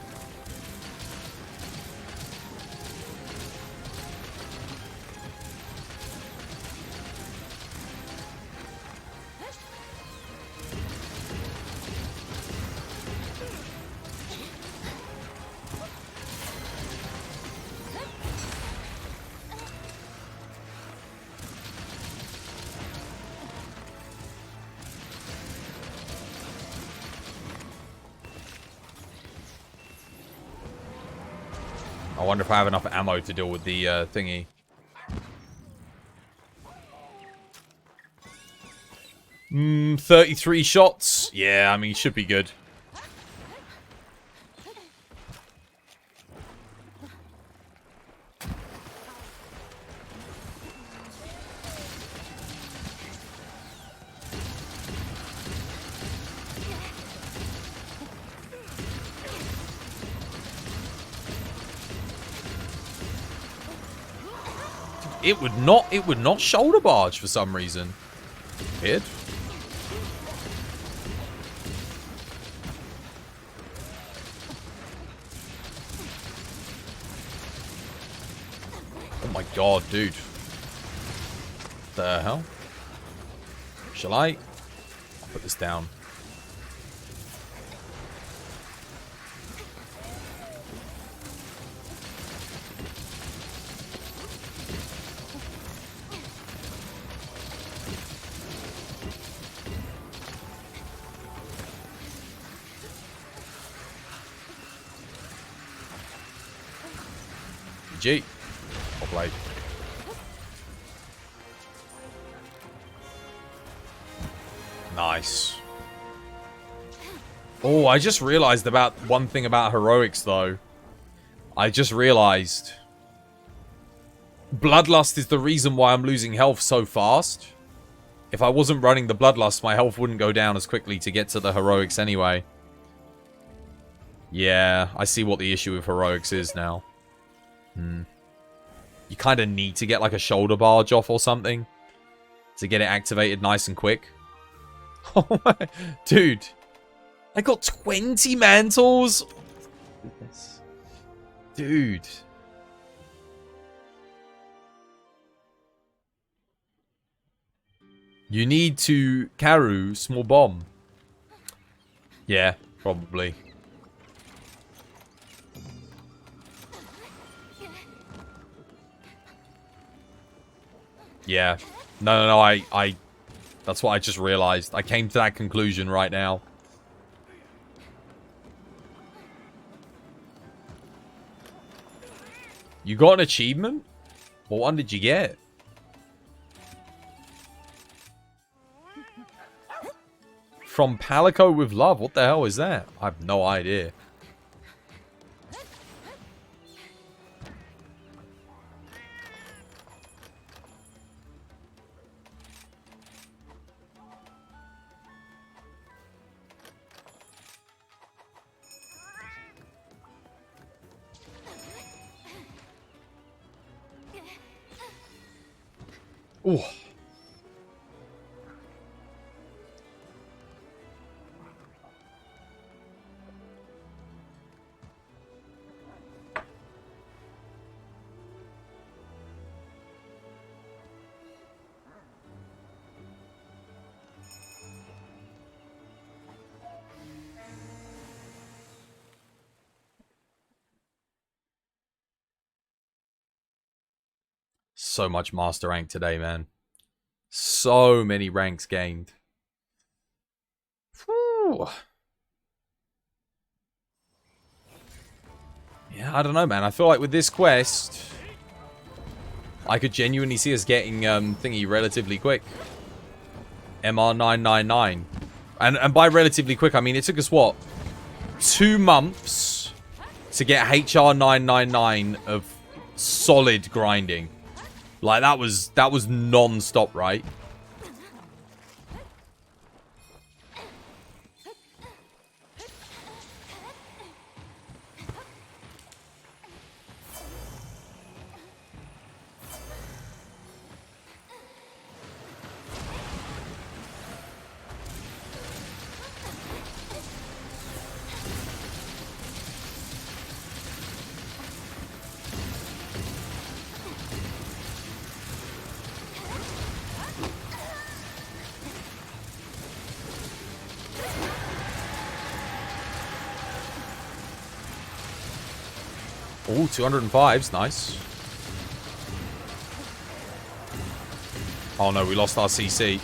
I wonder if I have enough ammo to deal with the thingy. 33 shots. Yeah, I mean, should be good. It would not shoulder barge for some reason. Weird. Oh my god, dude. The hell? Shall I? I'll put this down. G. Well played. Nice. Oh, I just realized about one thing about heroics, though. I just realized. Bloodlust is the reason why I'm losing health so fast. If I wasn't running the Bloodlust, my health wouldn't go down as quickly to get to the heroics anyway. Yeah, I see what the issue with heroics is now. You kind of need to get like a shoulder barge off or something to get it activated nice and quick. Oh my... Dude, I got 20 mantles. Dude. You need to Karu small bomb. Yeah, probably. Yeah. No, I... That's what I just realized. I came to that conclusion right now. You got an achievement? What one did you get? From Palico with Love? What the hell is that? I have no idea. Ooh. So much master rank today, man. So many ranks gained. Whew. Yeah, I don't know, man. I feel like with this quest, I could genuinely see us getting thingy relatively quick. MR999. And by relatively quick, I mean it took us, what? 2 months to get HR999 of solid grinding. Like, that was non-stop, right? Oh, 205's nice. Oh no, we lost our CC.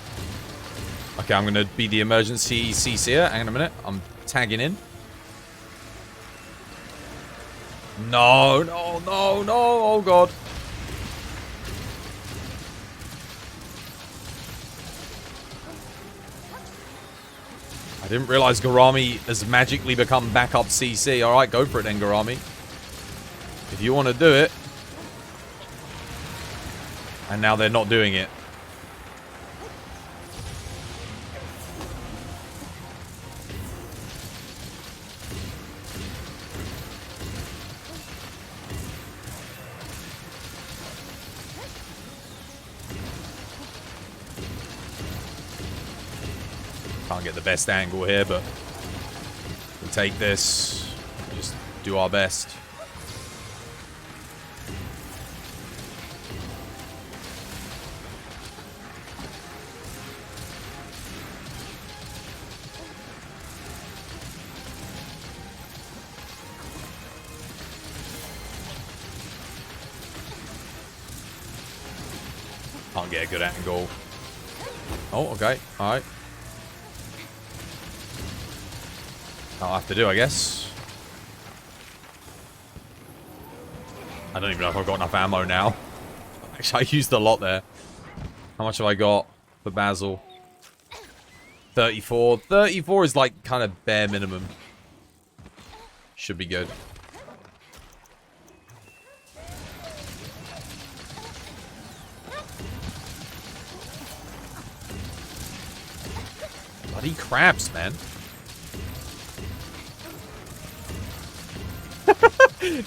Okay, I'm going to be the emergency CC'er. Hang on a minute. I'm tagging in. No, no, no, no. Oh, God. I didn't realize Garami has magically become backup CC. All right, go for it then, Garami. If you want to do it. And now they're not doing it. Can't get the best angle here, but we'll take this. Just do our best. Can't get a good angle. Oh, okay. Alright. I'll have to do, I guess. I don't even know if I've got enough ammo now. Actually, I used a lot there. How much have I got for Basil? 34. 34 is like kind of bare minimum. Should be good. Bloody crabs, man.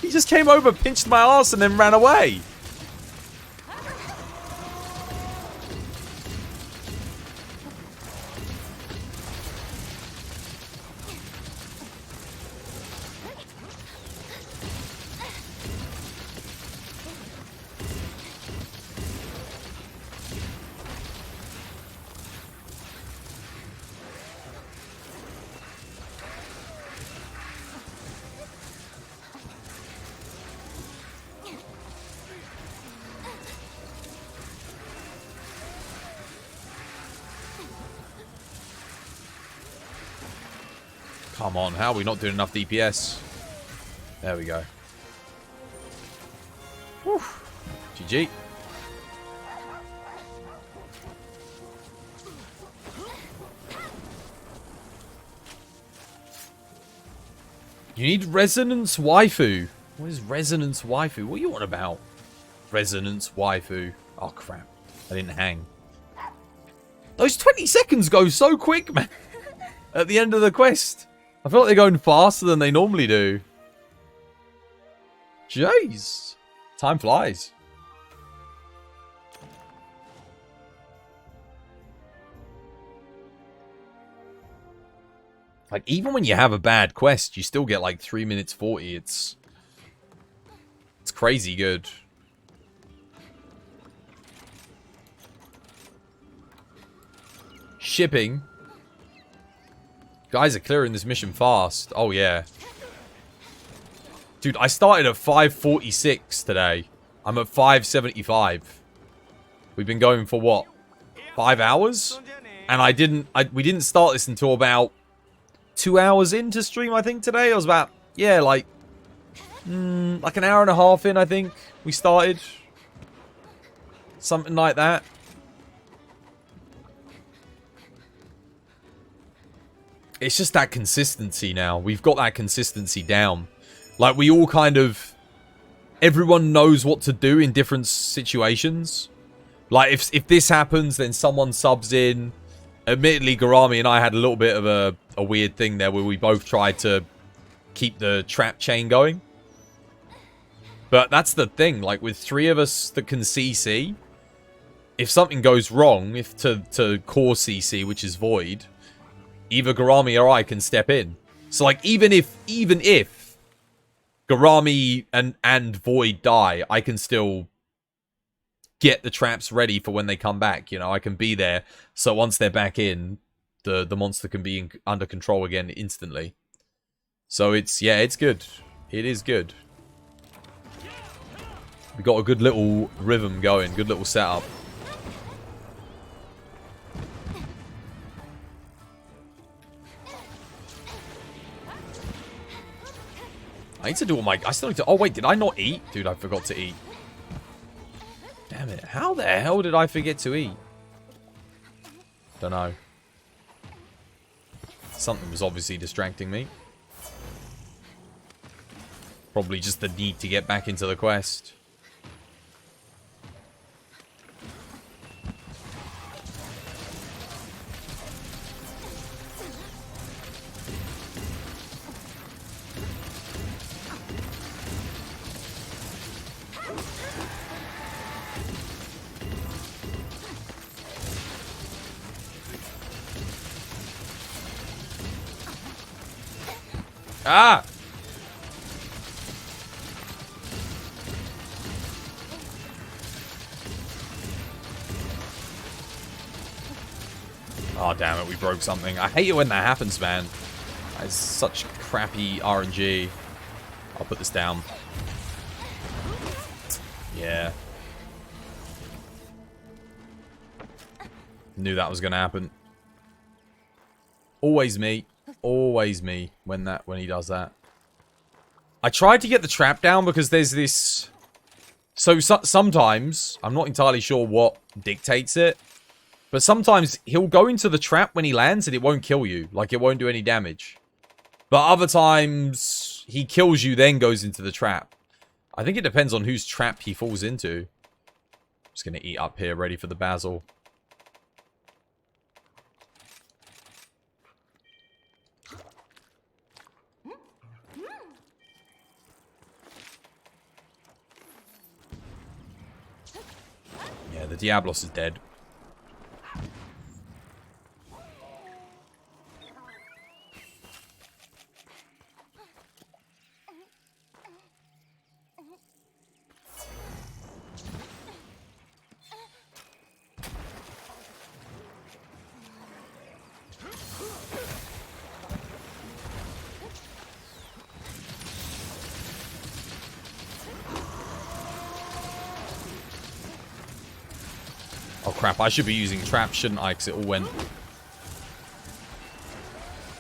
He just came over, pinched my ass, and then ran away. Come on, how are we not doing enough DPS? There we go. Whew. GG. You need Resonance Waifu. What is Resonance Waifu? What are you on about? Resonance Waifu. Oh, crap. I didn't hang. Those 20 seconds go so quick, man. At the end of the quest. I feel like they're going faster than they normally do. Jeez. Time flies. Like, even when you have a bad quest, you still get like 3 minutes 40. It's crazy good. Shipping. Guys are clearing this mission fast. Oh, yeah. Dude, I started at 546 today. I'm at 575. We've been going for what? 5 hours? And we didn't start this until about 2 hours into stream, I think, today. I was about, yeah, like an hour and a half in, I think, we started. Something like that. It's just that consistency now. We've got that consistency down. Like, we all kind of... Everyone knows what to do in different situations. Like, if this happens, then someone subs in. Admittedly, Garami and I had a little bit of a weird thing there where we both tried to keep the trap chain going. But that's the thing. Like, with 3 of us that can CC, if something goes wrong, if to core CC, which is Void... Either Garami or I can step in. So, like, even if Garami and Void die, I can still get the traps ready for when they come back. You know, I can be there. So once they're back in, the monster can be under control again instantly. So it's good. It is good. We got a good little rhythm going. Good little setup. I need to do all my... I still need to... Oh, wait, did I not eat? Dude, I forgot to eat. Damn it. How the hell did I forget to eat? Don't know. Something was obviously distracting me. Probably just the need to get back into the quest. Ah! Oh, damn it, we broke something. I hate it when that happens, man. It's such crappy RNG. I'll put this down. Yeah. Knew that was going to happen. Always me. Always me when he does that. I tried to get the trap down because there's this... So sometimes, I'm not entirely sure what dictates it, but sometimes he'll go into the trap when he lands and it won't kill you. Like, it won't do any damage. But other times, he kills you, then goes into the trap. I think it depends on whose trap he falls into. Just going to eat up here, ready for the basil. Yeah, the Diablos is dead. Oh crap, I should be using traps, shouldn't I? Because it all went...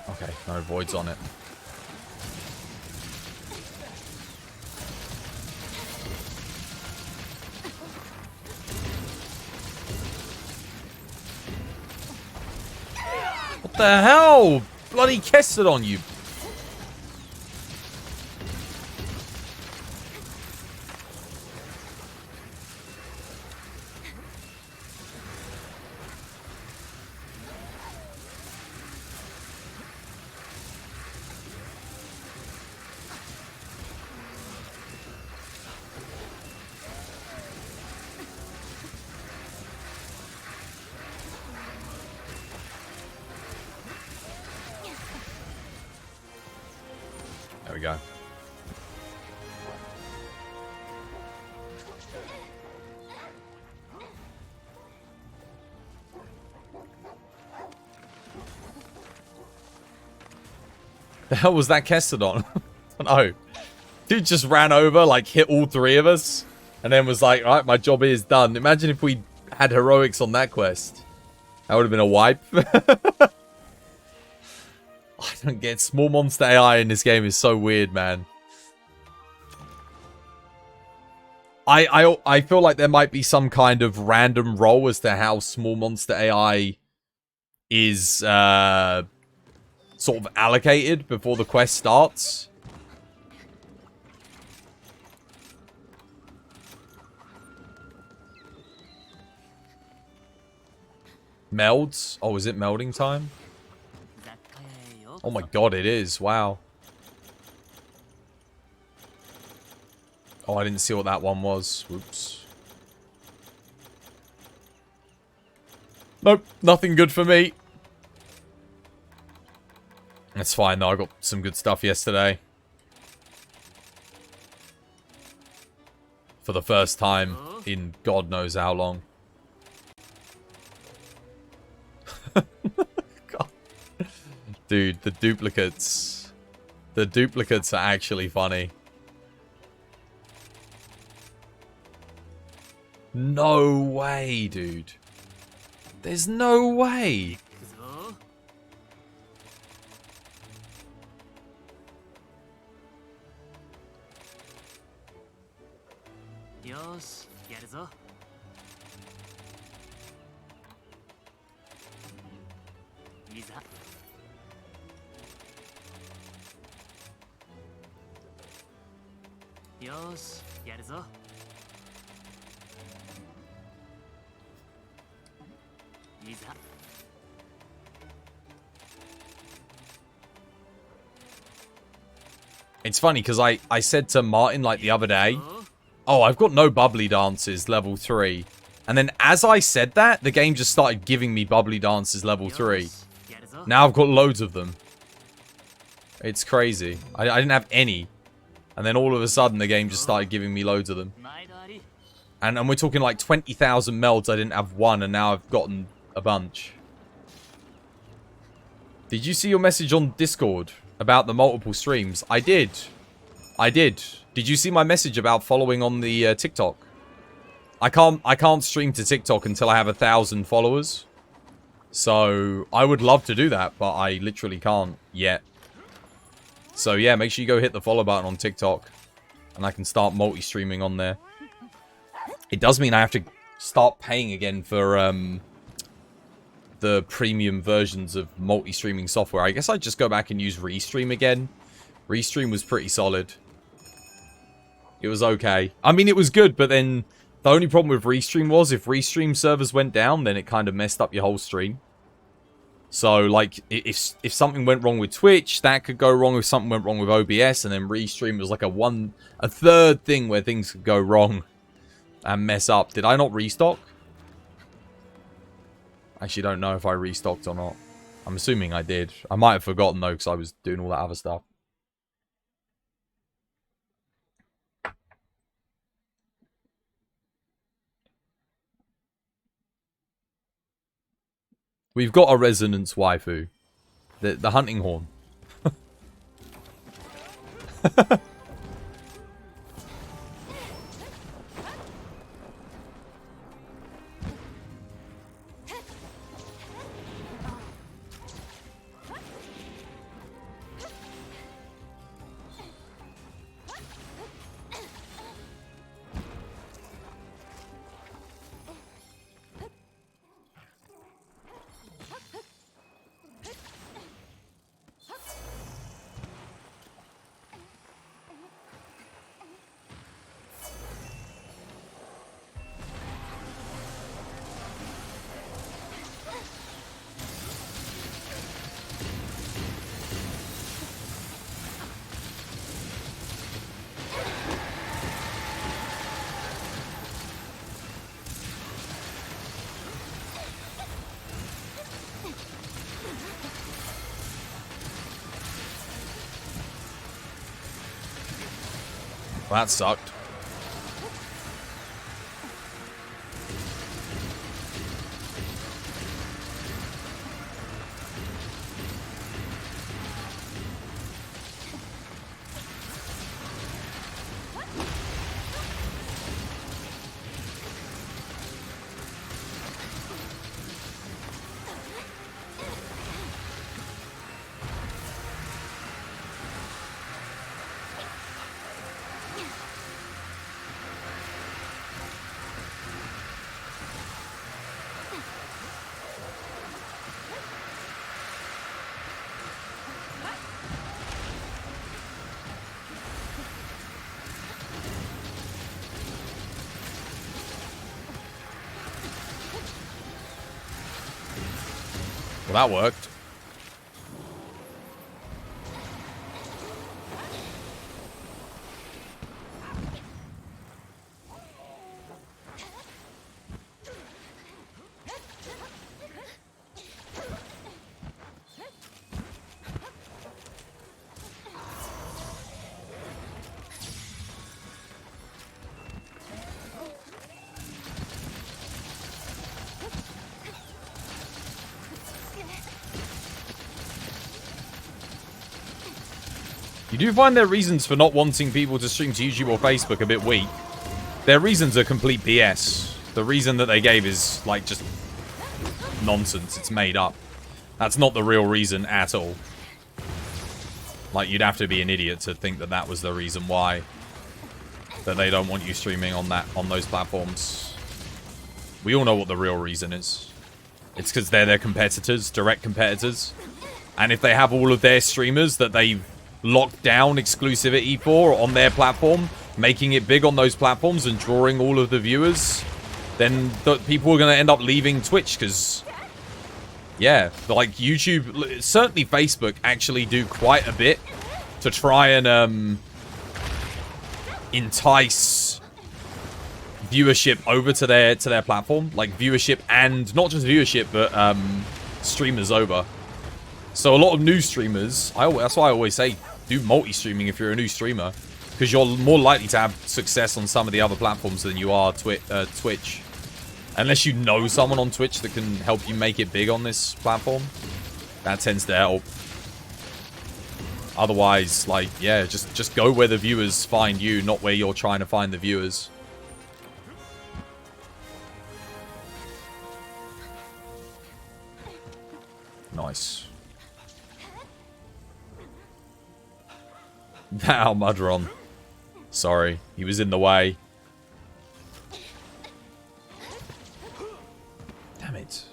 Okay, no voids on it. What the hell? Bloody kissed it on you. There we go. The hell was that Kestodon? No. Dude just ran over, like, hit all three of us, and then was like, alright, my job is done. Imagine if we had heroics on that quest. That would have been a wipe. I don't get small monster AI in this game is so weird, man. I feel like there might be some kind of random roll as to how small monster AI is sort of allocated before the quest starts. Melds? Oh, is it melding time? Oh my god, it is. Wow. Oh, I didn't see what that one was. Whoops. Nope, nothing good for me. That's fine though, I got some good stuff yesterday. For the first time in God knows how long. God. Dude, the duplicates. The duplicates are actually funny. No way, dude. There's no way. よしやるぞいざよしやるぞ いざ It's funny because I said to Martin like the other day, oh, I've got no bubbly dances level 3. And then as I said that, the game just started giving me bubbly dances level 3. Now I've got loads of them. It's crazy. I didn't have any. And then all of a sudden the game just started giving me loads of them. And we're talking like 20,000 melds. I didn't have one and now I've gotten a bunch. Did you see your message on Discord about the multiple streams? I did. I did. Did you see my message about following on the TikTok? I can't stream to TikTok until I have 1,000 followers. So I would love to do that, but I literally can't yet. So yeah, make sure you go hit the follow button on TikTok, and I can start multi-streaming on there. It does mean I have to start paying again for the premium versions of multi-streaming software. I guess I'd just go back and use Restream again. Restream was pretty solid. It was okay. I mean, it was good, but then the only problem with Restream was if Restream servers went down, then it kind of messed up your whole stream. So, like, if something went wrong with Twitch, that could go wrong. If something went wrong with OBS, and then Restream was like a third thing where things could go wrong and mess up. Did I not restock? I actually don't know if I restocked or not. I'm assuming I did. I might have forgotten, though, because I was doing all that other stuff. We've got a resonance waifu. The hunting horn. Well, that sucked. Well, that worked. You do find their reasons for not wanting people to stream to YouTube or Facebook a bit weak. Their reasons are complete BS. The reason that they gave is, like, just nonsense. It's made up. That's not the real reason at all. Like, you'd have to be an idiot to think that that was the reason why. that they don't want you streaming on those platforms. We all know what the real reason is. It's because they're their competitors, direct competitors. And if they have all of their streamers that they've locked down exclusivity for on their platform, making it big on those platforms and drawing all of the viewers, then people are going to end up leaving Twitch because, yeah, like YouTube, certainly Facebook actually do quite a bit to try and entice viewership over to their platform, like viewership, and not just viewership, but streamers over. So a lot of new streamers, that's why I always say do multi-streaming if you're a new streamer, because you're more likely to have success on some of the other platforms than you are Twitch. Unless you know someone on Twitch that can help you make it big on this platform, that tends to help. Otherwise, like, yeah, just go where the viewers find you, not where you're trying to find the viewers. Nice. Now, Mudron. Sorry, he was in the way. Damn it.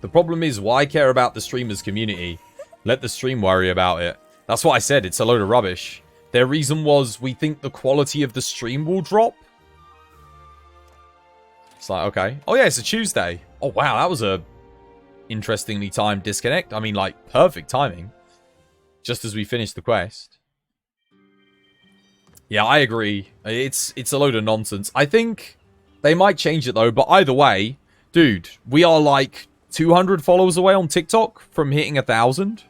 The problem is, why care about the streamers' community? Let the stream worry about it. That's what I said, it's a load of rubbish. Their reason was, we think the quality of the stream will drop. It's like, okay. Oh yeah, it's a Tuesday. Oh wow, that was a interestingly timed disconnect. I mean, like, perfect timing. Just as we finished the quest. Yeah, I agree. It's a load of nonsense. I think they might change it though, but either way, dude, we are like 200 followers away on TikTok from hitting 1,000.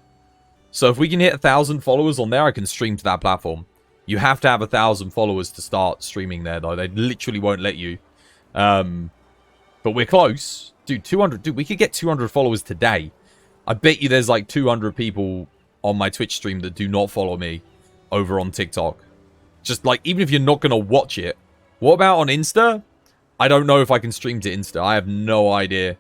So if we can hit 1,000 followers on there, I can stream to that platform. You have to have 1,000 followers to start streaming there though. They literally won't let you. But we're close. Dude, 200. Dude, we could get 200 followers today. I bet you there's like 200 people on my Twitch stream that do not follow me over on TikTok. Just like, even if you're not going to watch it. What about on Insta? I don't know if I can stream to Insta. I have no idea.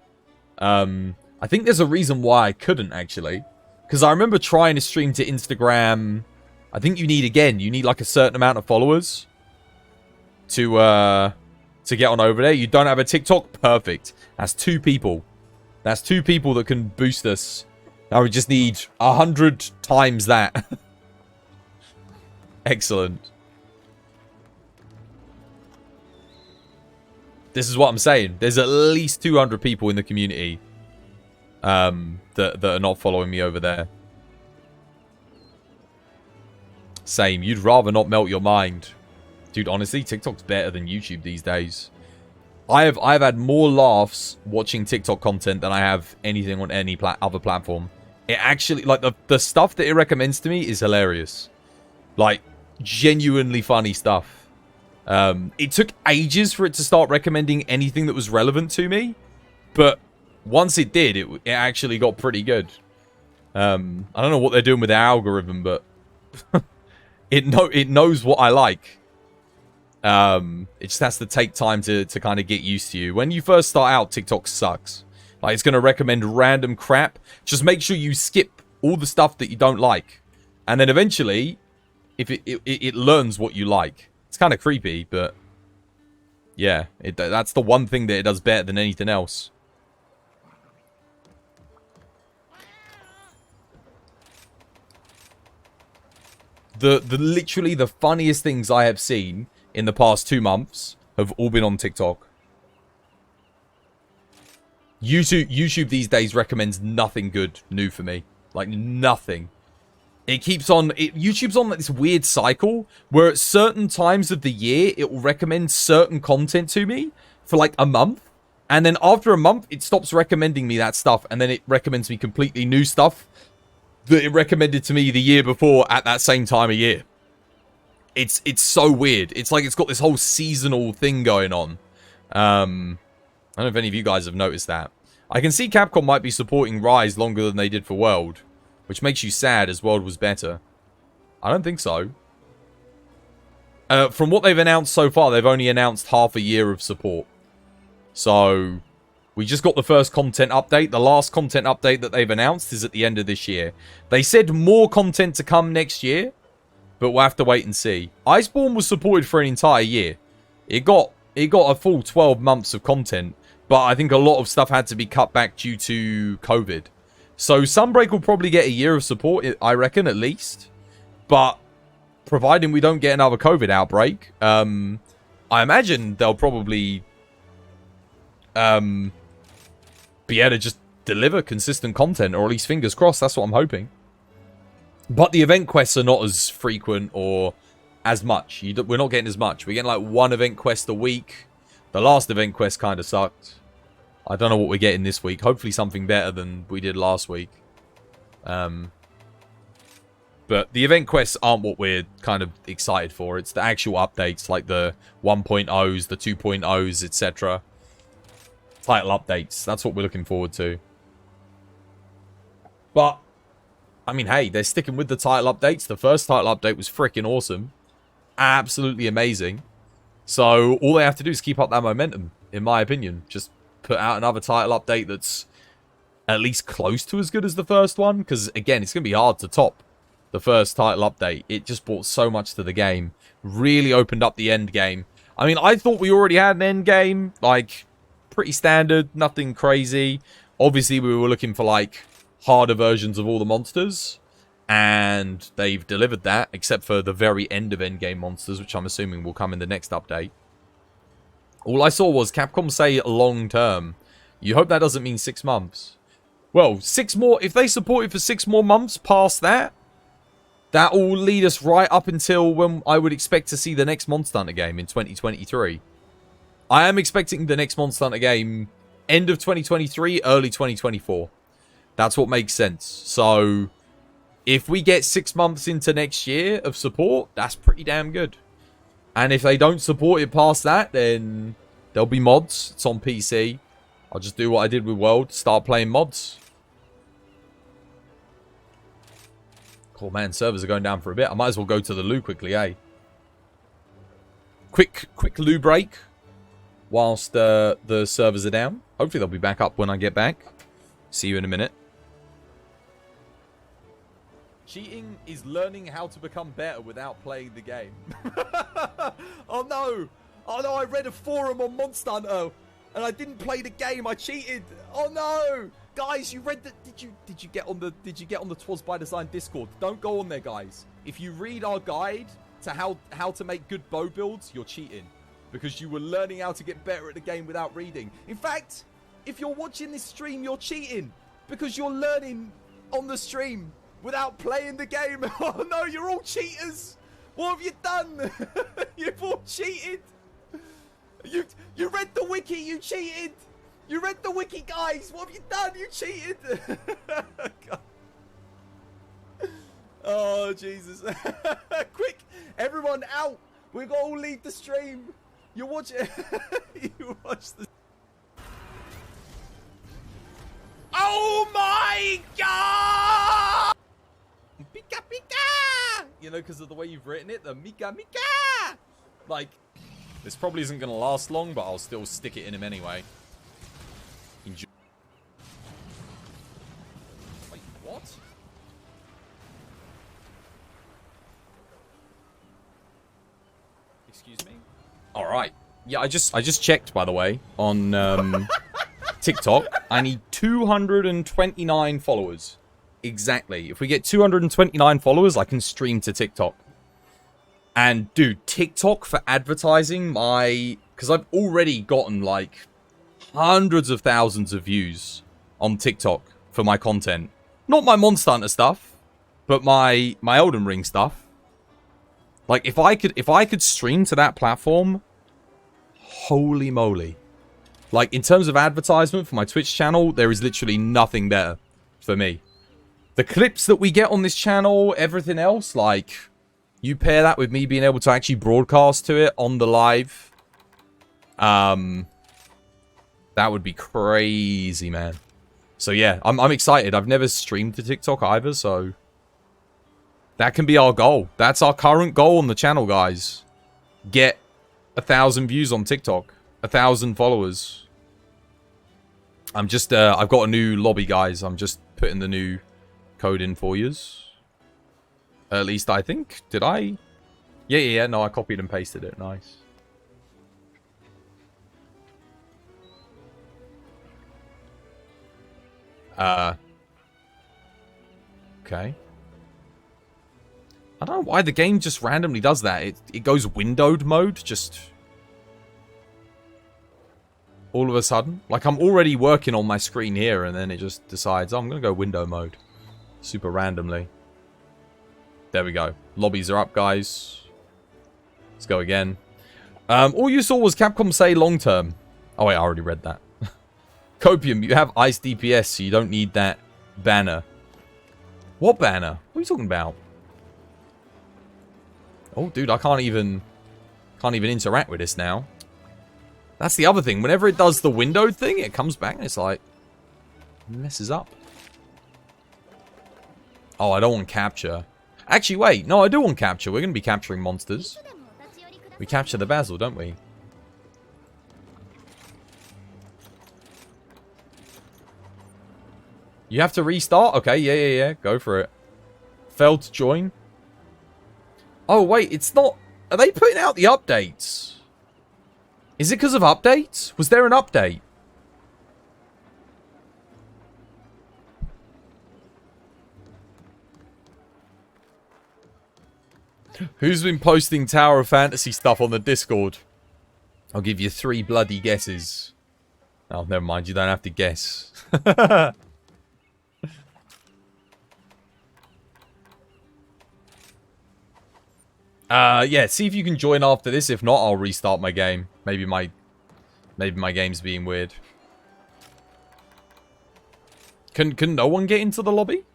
I think there's a reason why I couldn't, actually. Because I remember trying to stream to Instagram. I think you need like a certain amount of followers to get on over there. You don't have a TikTok? Perfect. That's 2 people. That's 2 people that can boost us. Now we just need 100 times that. Excellent. This is what I'm saying. There's at least 200 people in the community that are not following me over there. Same. You'd rather not melt your mind. Dude, honestly, TikTok's better than YouTube these days. I've had more laughs watching TikTok content than I have anything on any other platform. It actually, like, the stuff that it recommends to me is hilarious. Like, genuinely funny stuff. It took ages for it to start recommending anything that was relevant to me. But once it did, it actually got pretty good. I don't know what they're doing with their algorithm, but it knows what I like. It just has to take time to kind of get used to you. When you first start out, TikTok sucks. Like, it's going to recommend random crap. Just make sure you skip all the stuff that you don't like. And then eventually, if it learns what you like. It's kind of creepy, but yeah, that's the one thing that it does better than anything else. Literally the funniest things I have seen in the past 2 months have all been on TikTok. YouTube these days recommends nothing good new for me. Like, nothing. It keeps on... YouTube's on like this weird cycle where at certain times of the year, it will recommend certain content to me for like a month. And then after a month, it stops recommending me that stuff. And then it recommends me completely new stuff that it recommended to me the year before at that same time of year. It's so weird. It's like it's got this whole seasonal thing going on. I don't know if any of you guys have noticed that. I can see Capcom might be supporting Rise longer than they did for World, which makes you sad as World was better. I don't think so. From what they've announced so far, they've only announced half a year of support. So, we just got the first content update. The last content update that they've announced is at the end of this year. They said more content to come next year. but we'll have to wait and see. Iceborne was supported for an entire year. It got a full 12 months of content, but I think a lot of stuff had to be cut back due to COVID. So Sunbreak will probably get a year of support, I reckon, at least. But providing we don't get another COVID outbreak, I imagine they'll probably be able to just deliver consistent content, or at least fingers crossed, that's what I'm hoping. But the event quests are not as frequent or as much. We're not getting as much. We're getting like one event quest a week. The last event quest kind of sucked. I don't know what we're getting this week. Hopefully something better than we did last week. But the event quests aren't what we're kind of excited for. It's the actual updates, like the 1.0s, the 2.0s, etc. Title updates. That's what we're looking forward to. But, I mean, hey, they're sticking with the title updates. The first title update was freaking awesome. Absolutely amazing. So, all they have to do is keep up that momentum, in my opinion. Just put out another title update that's at least close to as good as the first one. Because, again, it's going to be hard to top the first title update. It just brought so much to the game. Really opened up the end game. I mean, I thought we already had an end game. Like, pretty standard. Nothing crazy. Obviously, we were looking for, like, harder versions of all the monsters. And they've delivered that. Except for the very end of endgame monsters, which I'm assuming will come in the next update. All I saw was Capcom say long term. You hope that doesn't mean 6 months. Well, 6 more. If they support it for 6 more months past that, that will lead us right up until when I would expect to see the next Monster Hunter game in 2023. I am expecting the next Monster Hunter game end of 2023, early 2024. That's what makes sense. So, if we get 6 months into next year of support, that's pretty damn good. And if they don't support it past that, then there'll be mods. It's on PC. I'll just do what I did with World. Start playing mods. Cool, man. Servers are going down for a bit. I might as well go to the loo quickly, eh? Quick loo break. Whilst the servers are down. Hopefully they'll be back up when I get back. See you in a minute. Cheating is learning how to become better without playing the game. Oh no! Oh no, I read a forum on Monster Hunter and I didn't play the game. I cheated. Oh no! Guys, you read the did you get on the Twas by Design Discord? Don't go on there, guys. If you read our guide to how to make good bow builds, you're cheating. Because you were learning how to get better at the game without reading. In fact, if you're watching this stream, you're cheating. Because you're learning on the stream without playing the game. Oh no, you're all cheaters. What have you done? You've all cheated. You read the wiki, you cheated. You read the wiki, guys. What have you done? You cheated. Oh, Jesus. Quick, everyone out. We got to all leave the stream. You watch it. You watch the... Oh my god! Pika Pika! You know, because of the way you've written it, the Mika Mika! Like, this probably isn't going to last long, but I'll still stick it in him anyway. Enjoy. Wait, what? Excuse me? Alright. Yeah, I just checked, by the way, on TikTok. I need 229 followers. Exactly. If we get 229 followers, I can stream to TikTok. And, dude, TikTok for advertising because I've already gotten, like, hundreds of thousands of views on TikTok for my content. Not my Monster Hunter stuff, but my Elden Ring stuff. Like, if I could stream to that platform, holy moly. Like, in terms of advertisement for my Twitch channel, there is literally nothing better for me. The clips that we get on this channel, everything else, like, you pair that with me being able to actually broadcast to it on the live. That would be crazy, man. So, yeah, I'm excited. I've never streamed to TikTok either, so... that can be our goal. That's our current goal on the channel, guys. Get 1,000 views on TikTok. 1,000 followers. I'm just, I've got a new lobby, guys. I'm just putting the new code in for yous. At least I think. Did I? Yeah. No, I copied and pasted it. Nice. Okay. I don't know why the game just randomly does that. It goes windowed mode, just all of a sudden. Like, I'm already working on my screen here, and then it just decides, oh, I'm going to go window mode. Super randomly. There we go. Lobbies are up, guys. Let's go again. All you saw was Capcom say long term. Oh, wait, I already read that. Copium, you have Ice DPS, so you don't need that banner. What banner? What are you talking about? Oh, dude, I can't even interact with this now. That's the other thing. Whenever it does the windowed thing, it comes back and it's like, messes up. Oh, I don't want capture. Actually, wait. No, I do want capture. We're going to be capturing monsters. We capture the basil, don't we? You have to restart? Okay, yeah. Go for it. Failed to join. Oh, wait, it's not... Are they putting out the updates? Is it because of updates? Was there an update? Who's been posting Tower of Fantasy stuff on the Discord? I'll give you 3 bloody guesses. Oh, never mind. You don't have to guess. Yeah, see if you can join after this. If not, I'll restart my game. Maybe my game's being weird. Can no one get into the lobby?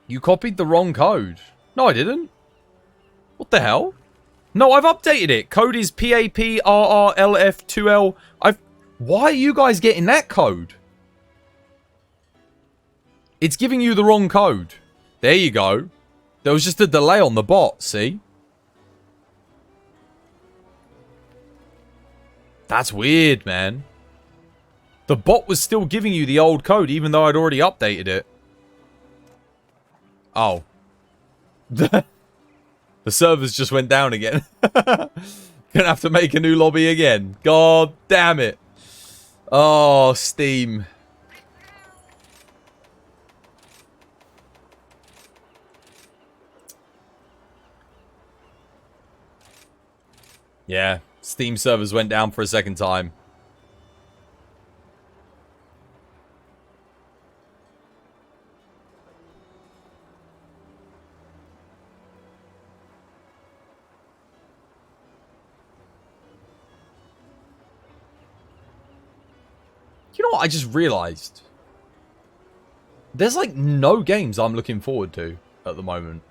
You copied the wrong code. No, I didn't. What the hell? No, I've updated it. Code is PAPRRLF2L. Why are you guys getting that code? It's giving you the wrong code. There you go. There was just a delay on the bot, see? That's weird, man. The bot was still giving you the old code, even though I'd already updated it. Oh. The servers just went down again. Gonna have to make a new lobby again. God damn it. Oh, Steam. Yeah, Steam servers went down for a second time. You know what I just realized? There's like no games I'm looking forward to at the moment.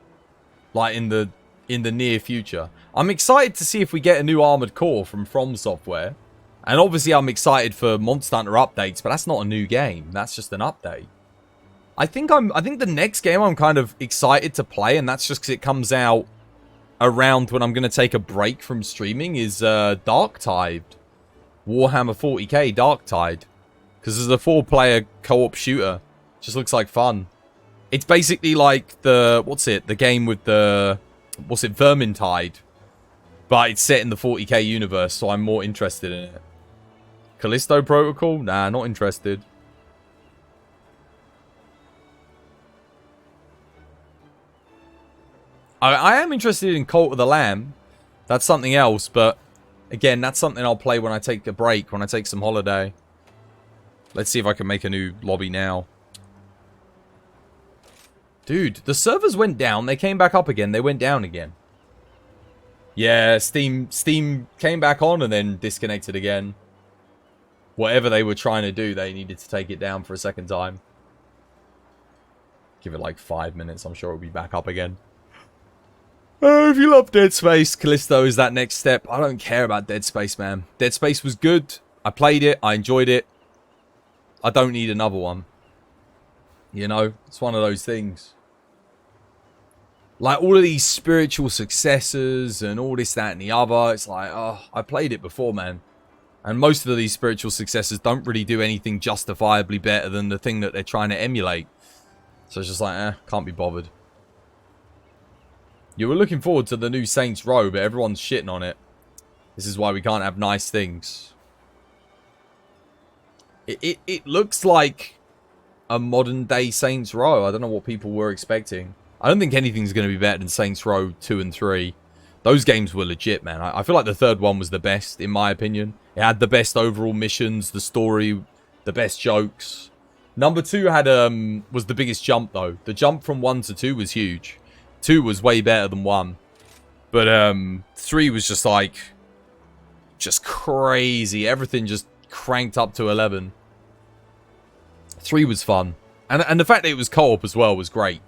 Like in the near future. I'm excited to see if we get a new Armored Core from Software. And obviously I'm excited for Monster Hunter updates, but that's not a new game. That's just an update. I think the next game I'm kind of excited to play, and that's just because it comes out around when I'm going to take a break from streaming, is Darktide. Warhammer 40k Darktide. Because there's a 4-player co-op shooter. Just looks like fun. It's basically like the... What's it? The game with the... What's it? Vermintide. But it's set in the 40k universe, so I'm more interested in it. Callisto Protocol? Nah, not interested. I am interested in Cult of the Lamb. That's something else, but... Again, that's something I'll play when I take a break, when I take some holiday. Let's see if I can make a new lobby now. Dude, the servers went down. They came back up again. They went down again. Yeah, Steam came back on and then disconnected again. Whatever they were trying to do, they needed to take it down for a second time. Give it like 5 minutes. I'm sure it'll be back up again. Oh, if you love Dead Space, Callisto is that next step. I don't care about Dead Space, man. Dead Space was good. I played it. I enjoyed it. I don't need another one. You know, it's one of those things. Like all of these spiritual successors and all this, that, and the other. It's like, oh, I played it before, man. And most of these spiritual successors don't really do anything justifiably better than the thing that they're trying to emulate. So it's just like, can't be bothered. You were looking forward to the new Saints Row, but everyone's shitting on it. This is why we can't have nice things. It looks like a modern day Saints Row. I don't know what people were expecting. I don't think anything's going to be better than Saints Row 2 and 3. Those games were legit, man. I feel like the third one was the best, in my opinion. It had the best overall missions, the story, the best jokes. Number 2 had was the biggest jump, though. The jump from 1 to 2 was huge. 2 was way better than 1. But 3 was just like... just crazy. Everything just cranked up to 11. 3 was fun. And the fact that it was co-op as well was great.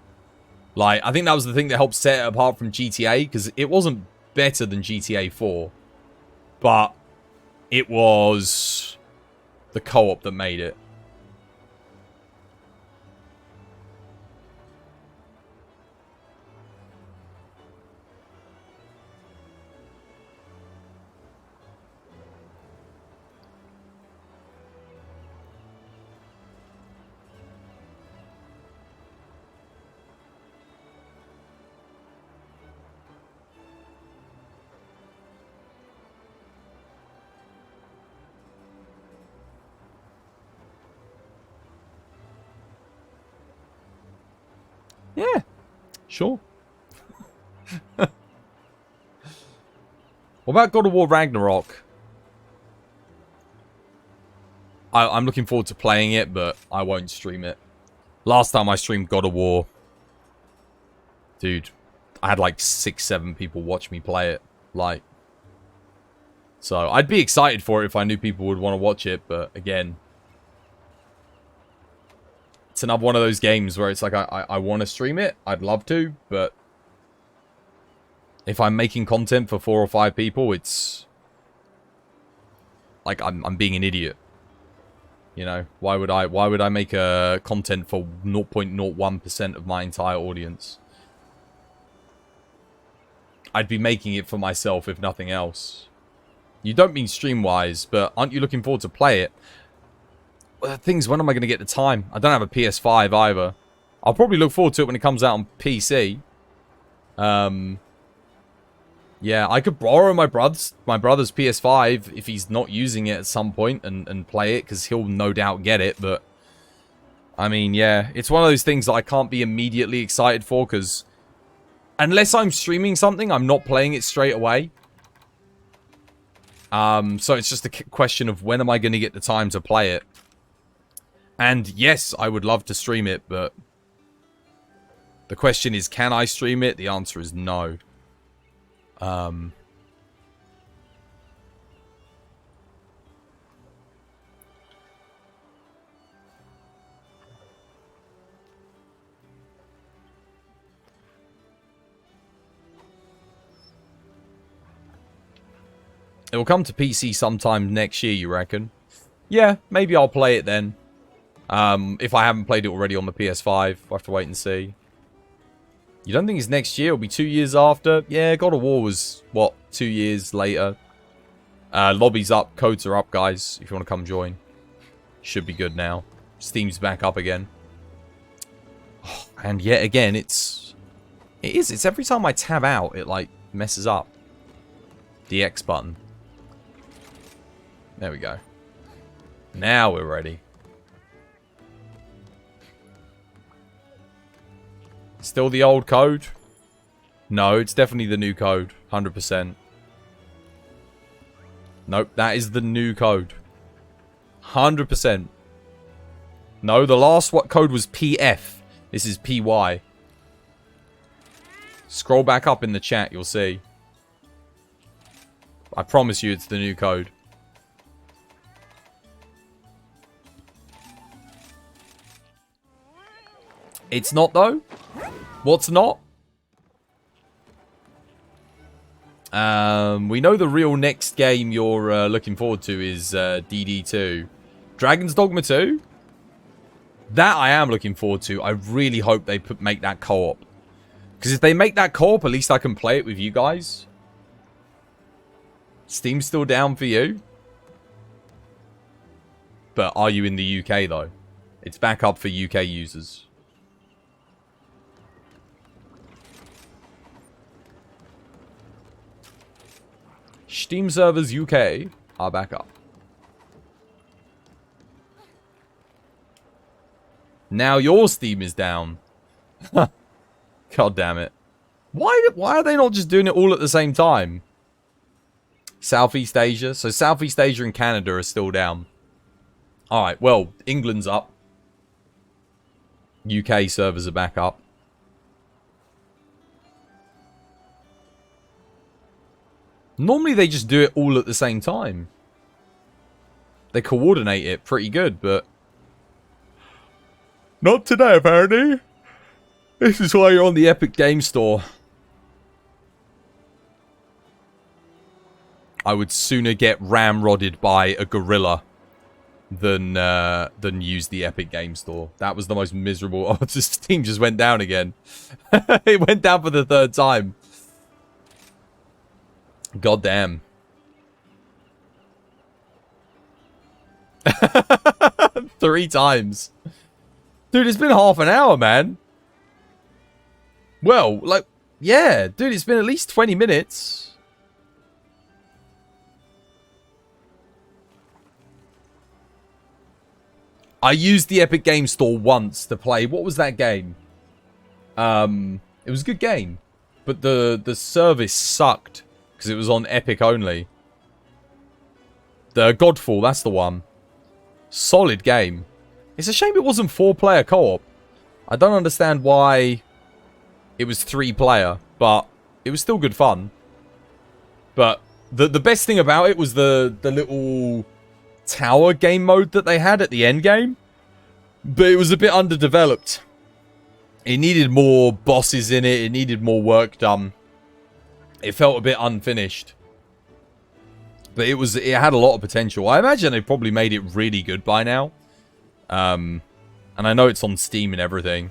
Like, I think that was the thing that helped set it apart from GTA, because it wasn't better than GTA 4. But it was the co-op that made it. Yeah, sure. What about God of War Ragnarok? I'm looking forward to playing it, but I won't stream it. Last time I streamed God of War, dude, I had like 6-7 people watch me play it. Like, so I'd be excited for it if I knew people would want to watch it, but again, it's another one of those games where it's like, I want to stream it. I'd love to, but if I'm making content for 4 or 5 people, it's like I'm being an idiot. You know, why would I make a content for 0.01% of my entire audience? I'd be making it for myself, if nothing else. You don't mean stream-wise, but aren't you looking forward to play it? Well, the thing is, when am I going to get the time? I don't have a PS5 either. I'll probably look forward to it when it comes out on PC. Yeah, I could borrow my brother's PS5 if he's not using it at some point and play it, because he'll no doubt get it, but I mean, yeah, it's one of those things that I can't be immediately excited for, because unless I'm streaming something, I'm not playing it straight away. So it's just a question of when am I going to get the time to play it. And yes, I would love to stream it, but the question is, can I stream it? The answer is no. It will come to PC sometime next year, you reckon? Yeah, maybe I'll play it then. If I haven't played it already on the PS5, I'll have to wait and see. You don't think it's next year? It'll be 2 years after? Yeah, God of War was, what, 2 years later? Lobby's up, codes are up, guys, if you want to come join. Should be good now. Steam's back up again. Oh, and yet again, it's every time I tab out, it, like, messes up. The X button. There we go. Now we're ready. Still the old code? No, it's definitely the new code. 100%. Nope, that is the new code. 100%. No, the last code was PF. This is PY. Scroll back up in the chat, you'll see. I promise you it's the new code. It's not, though? What's not? We know the real next game you're looking forward to is DD2. Dragon's Dogma 2? That I am looking forward to. I really hope they make that co-op. Because if they make that co-op, at least I can play it with you guys. Steam's still down for you. But are you in the UK, though? It's back up for UK users. Steam servers UK are back up. Now your Steam is down. God damn it. Why are they not just doing it all at the same time? Southeast Asia. So Southeast Asia and Canada are still down. Alright, well, England's up. UK servers are back up. Normally they just do it all at the same time. They coordinate it pretty good, but... not today, apparently. This is why you're on the Epic Game Store. I would sooner get ramrodded by a gorilla than use the Epic Game Store. That was the most miserable... oh, this team just went down again. It went down for the 3rd time. God damn. 3 times. Dude, it's been half an hour, man. Well, like, yeah, dude, it's been at least 20 minutes. I used the Epic Game Store once to play. What was that game? It was a good game, but the service sucked because it was on Epic only. The Godfall, that's the one. Solid game. It's a shame it wasn't 4-player co-op. I don't understand why it was 3-player, but it was still good fun. But the best thing about it was the little tower game mode that they had at the end game. But it was a bit underdeveloped. It needed more bosses in it. It needed more work done. It felt a bit unfinished. But it had a lot of potential. I imagine they probably made it really good by now. And I know it's on Steam and everything.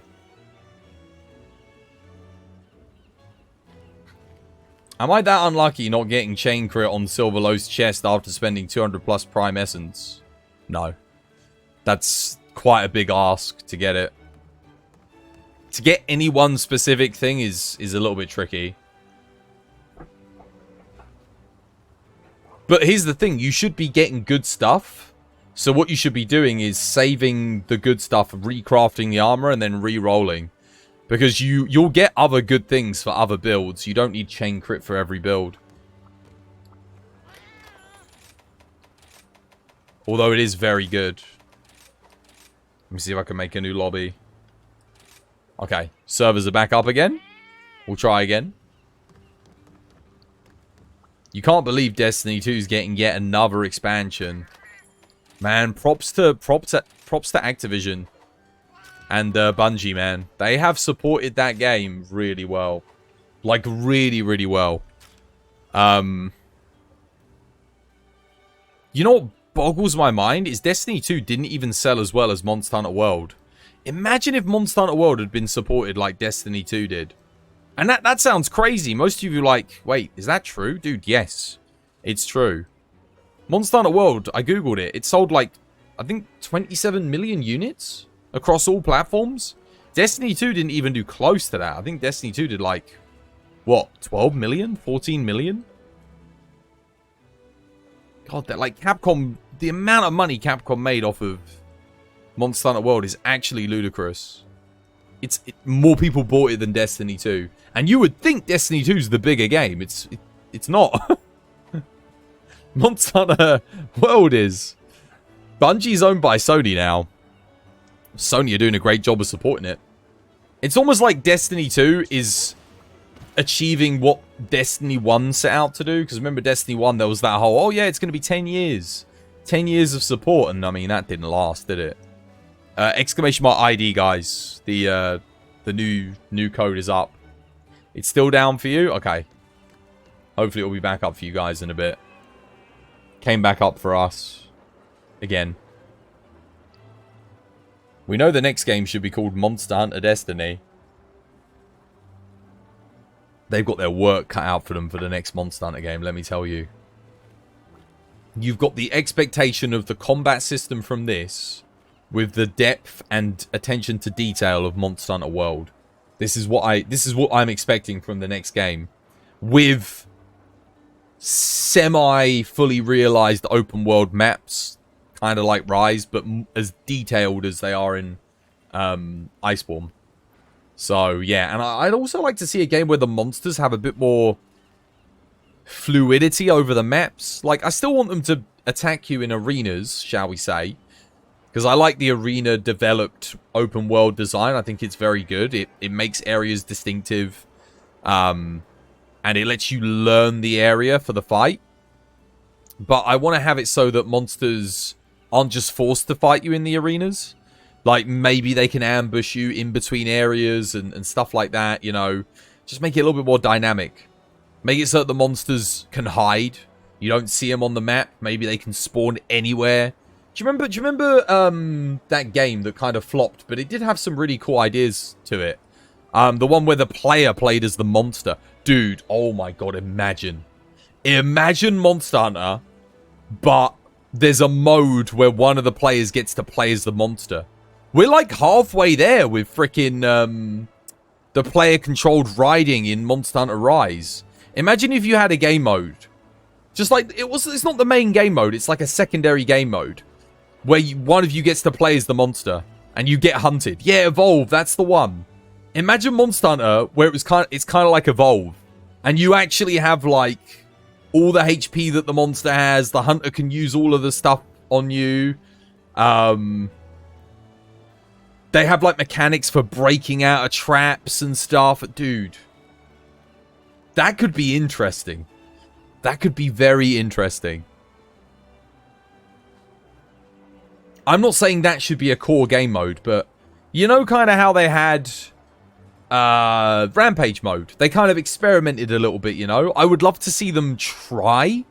Am I that unlucky not getting Chain Crit on Silverlow's chest after spending 200 plus Prime Essence? No. That's quite a big ask to get it. To get any one specific thing is a little bit tricky. But here's the thing, you should be getting good stuff. So what you should be doing is saving the good stuff, recrafting the armor, and then re-rolling. Because you'll get other good things for other builds. You don't need Chain Crit for every build. Although it is very good. Let me see if I can make a new lobby. Okay, servers are back up again. We'll try again. You can't believe Destiny 2 is getting yet another expansion. Man, props to Activision and Bungie, man. They have supported that game really well. Like, really, really well. You know what boggles my mind is Destiny 2 didn't even sell as well as Monster Hunter World. Imagine if Monster Hunter World had been supported like Destiny 2 did. And that sounds crazy. Most of you are like, wait, is that true? Dude, yes. It's true. Monster Hunter World, I googled it. It sold like, I think 27 million units across all platforms. Destiny 2 didn't even do close to that. I think Destiny 2 did like, what, 12 million? 14 million? God, that like Capcom, the amount of money Capcom made off of Monster Hunter World is actually ludicrous. More people bought it than Destiny 2. And you would think Destiny 2 is the bigger game. It's not. Monster Hunter World is. Bungie's owned by Sony now. Sony are doing a great job of supporting it. It's almost like Destiny 2 is achieving what Destiny 1 set out to do. Because remember Destiny 1, there was that whole, oh yeah, it's going to be 10 years. 10 years of support. And I mean, that didn't last, did it? Exclamation mark ID, guys. The new code is up. It's still down for you? Okay. Hopefully it'll be back up for you guys in a bit. Came back up for us. Again. We know the next game should be called Monster Hunter Destiny. They've got their work cut out for them for the next Monster Hunter game, let me tell you. you've got the expectation of the combat system from this with the depth and attention to detail of Monster Hunter World. This is what I'm expecting from the next game, with semi fully realized open world maps, kind of like Rise, but as detailed as they are in Iceborne. So yeah, and I'd also like to see a game where the monsters have a bit more fluidity over the maps. Like, I still want them to attack you in arenas, shall we say, because I like the arena developed open world design. I think it's very good. It makes areas distinctive, and it lets you learn the area for the fight. But I want to have it so that monsters aren't just forced to fight you in the arenas. Like, maybe they can ambush you in between areas and stuff like that, you know. Just make it a little bit more dynamic. Make it so that the monsters can hide. You don't see them on the map. Maybe they can spawn anywhere. Do you remember that game that kind of flopped, but it did have some really cool ideas to it? The one where the player played as the monster. Dude, oh my god, imagine. Imagine Monster Hunter, but there's a mode where one of the players gets to play as the monster. We're like halfway there with freaking the player-controlled riding in Monster Hunter Rise. Imagine if you had a game mode. Just like, it's not the main game mode, it's like a secondary game mode. Where one of you gets to play as the monster, and you get hunted. Yeah, Evolve, that's the one. Imagine Monster Hunter, where it's kind of like Evolve. And you actually have, like, all the HP that the monster has. The hunter can use all of the stuff on you. They have, like, mechanics for breaking out of traps and stuff. Dude. That could be interesting. That could be very interesting. I'm not saying that should be a core game mode, but you know kind of how they had Rampage mode? They kind of experimented a little bit, you know? I would love to see them try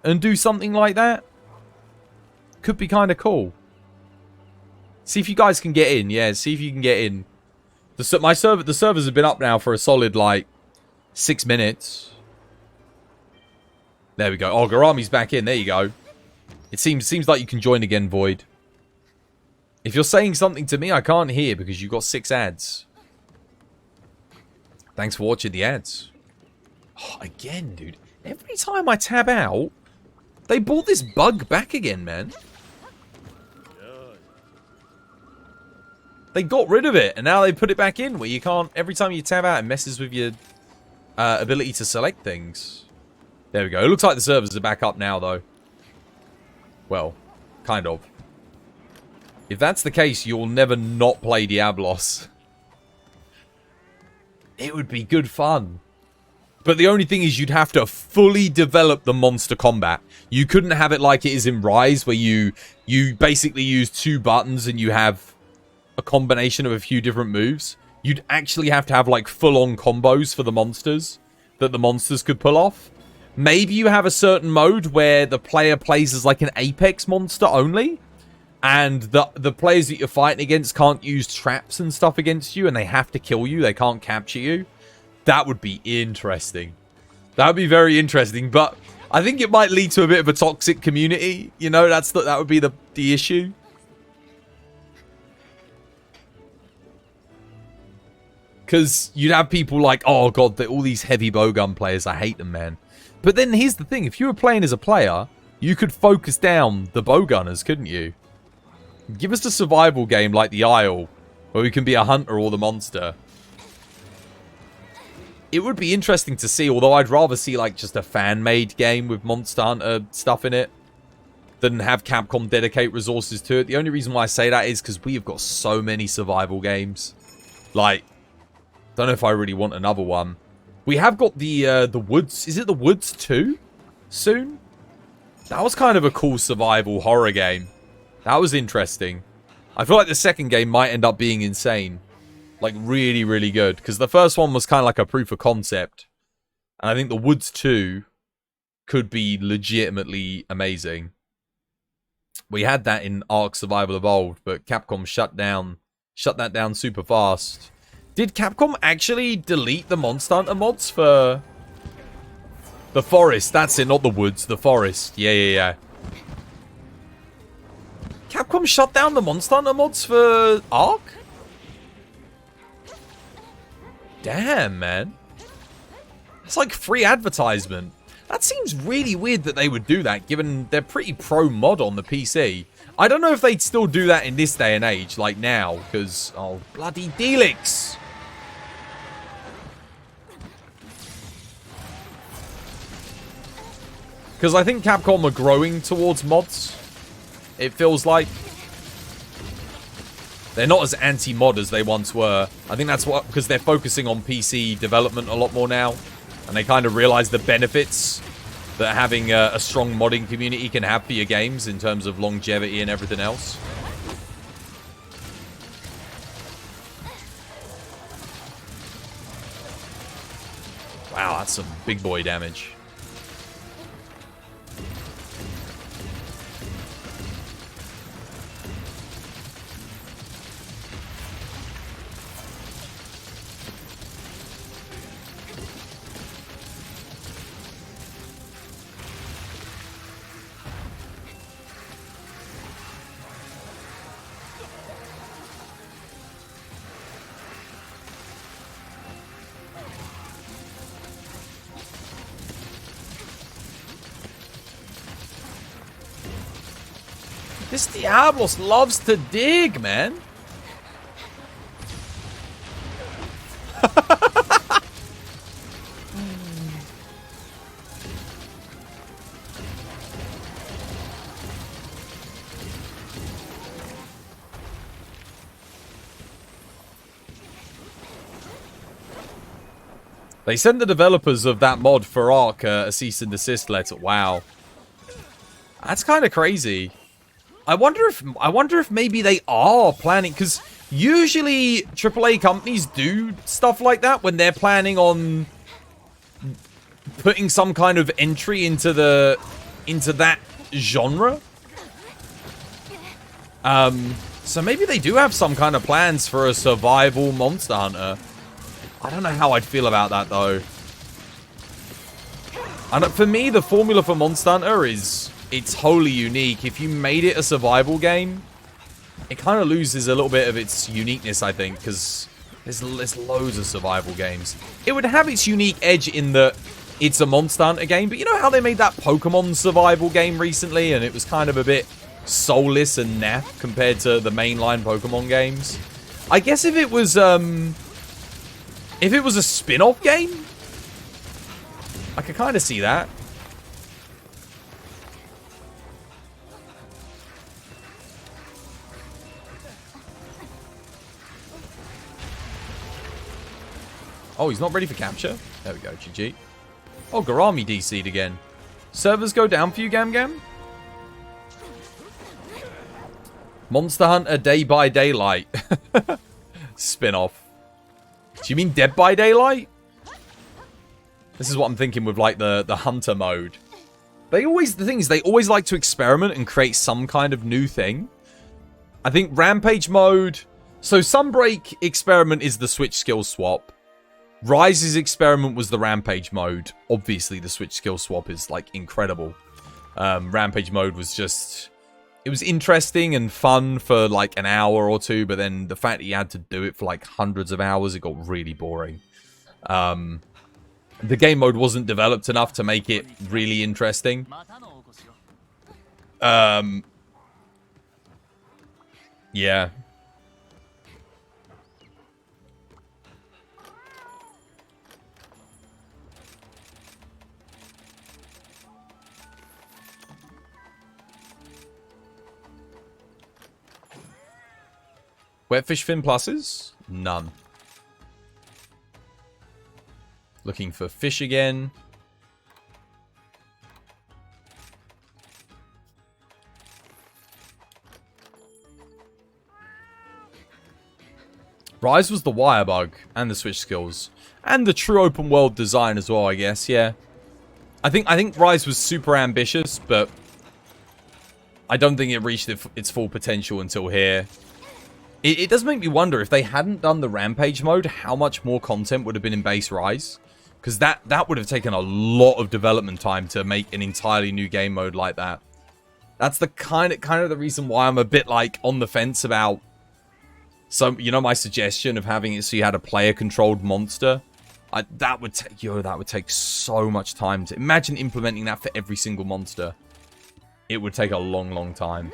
and do something like that. Could be kind of cool. See if you guys can get in. Yeah, see if you can get in. The servers have been up now for a solid, like, 6 minutes. There we go. Oh, Garami's back in. There you go. It seems like you can join again, Void. If you're saying something to me, I can't hear because you've got 6 ads. Thanks for watching the ads. Oh, again, dude. Every time I tab out, they brought this bug back again, man. They got rid of it, and now they put it back in where you can't... Every time you tab out, it messes with your ability to select things. There we go. It looks like the servers are back up now, though. Well, kind of. If that's the case, you'll never not play Diablos. It would be good fun. But the only thing is you'd have to fully develop the monster combat. You couldn't have it like it is in Rise, where you basically use 2 buttons and you have a combination of a few different moves. You'd actually have to have, like, full-on combos for the monsters that the monsters could pull off. Maybe you have a certain mode where the player plays as, like, an Apex monster only. And the players that you're fighting against can't use traps and stuff against you, and they have to kill you. They can't capture you. That would be interesting. That would be very interesting, but I think it might lead to a bit of a toxic community. You know, that would be the issue. Because you'd have people like, oh god, all these heavy bowgun players, I hate them, man. But then here's the thing, if you were playing as a player, you could focus down the bowgunners, couldn't you? Give us a survival game like the Isle, where we can be a hunter or the monster. It would be interesting to see, although I'd rather see like just a fan-made game with Monster Hunter stuff in it than have Capcom dedicate resources to it. The only reason why I say that is because we have got so many survival games. Like, don't know if I really want another one. We have got the Woods. Is it the Woods 2 soon? That was kind of a cool survival horror game. That was interesting. I feel like the second game might end up being insane. Like, really, really good. Because the first one was kind of like a proof of concept. And I think the Woods 2 could be legitimately amazing. We had that in Ark Survival Evolved, but Capcom shut that down super fast. Did Capcom actually delete the Monster Hunter mods for the forest? That's it, not the woods, the forest. Yeah. Capcom shut down the Monster Hunter mods for Ark? Damn, man. That's like free advertisement. That seems really weird that they would do that, given they're pretty pro-mod on the PC. I don't know if they'd still do that in this day and age, like now, because... Oh, bloody Delix! Because I think Capcom are growing towards mods. It feels like. They're not as anti-mod as they once were. I think that's what, because they're focusing on PC development a lot more now. And they kind of realize the benefits that having a strong modding community can have for your games in terms of longevity and everything else. Wow, that's some big boy damage. This Diablos loves to dig, man. They sent the developers of that mod for Ark a cease and desist letter. Wow. That's kind of crazy. I wonder if maybe they are planning, because usually AAA companies do stuff like that when they're planning on putting some kind of entry into that genre. So maybe they do have some kind of plans for a survival Monster Hunter. I don't know how I'd feel about that though. And for me, the formula for Monster Hunter is, it's wholly unique. If you made it a survival game, it kind of loses a little bit of its uniqueness, I think, because there's loads of survival games. It would have its unique edge in that it's a Monster Hunter game, but you know how they made that Pokemon survival game recently, and it was kind of a bit soulless and naff compared to the mainline Pokemon games? I guess if it was a spin-off game, I could kind of see that. Oh, he's not ready for capture? There we go, GG. Oh, Garami DC'd again. Servers go down for you, Gam Gam? Monster Hunter Day by Daylight. Spin-off. Do you mean Dead by Daylight? This is what I'm thinking with, like, the Hunter mode. The thing is, they always like to experiment and create some kind of new thing. I think Rampage mode... So, Sunbreak experiment is the switch skill swap. Rise's experiment was the Rampage mode. Obviously, the switch skill swap is, like, incredible. Rampage mode was just... It was interesting and fun for, like, an hour or two, but then the fact that you had to do it for, like, hundreds of hours, it got really boring. The game mode wasn't developed enough to make it really interesting. Yeah. Wetfish fin pluses? None. Looking for fish again. Rise was the wire bug and the switch skills and the true open world design as well, I guess. Yeah. I think Rise was super ambitious, but I don't think it reached its full potential until here. It does make me wonder, if they hadn't done the Rampage mode, how much more content would have been in base Rise? Because that would have taken a lot of development time to make an entirely new game mode like that. That's the kind of the reason why I'm a bit like on the fence about my suggestion of having it so you had a player-controlled monster. That would take so much time to imagine implementing that for every single monster. It would take a long, long time.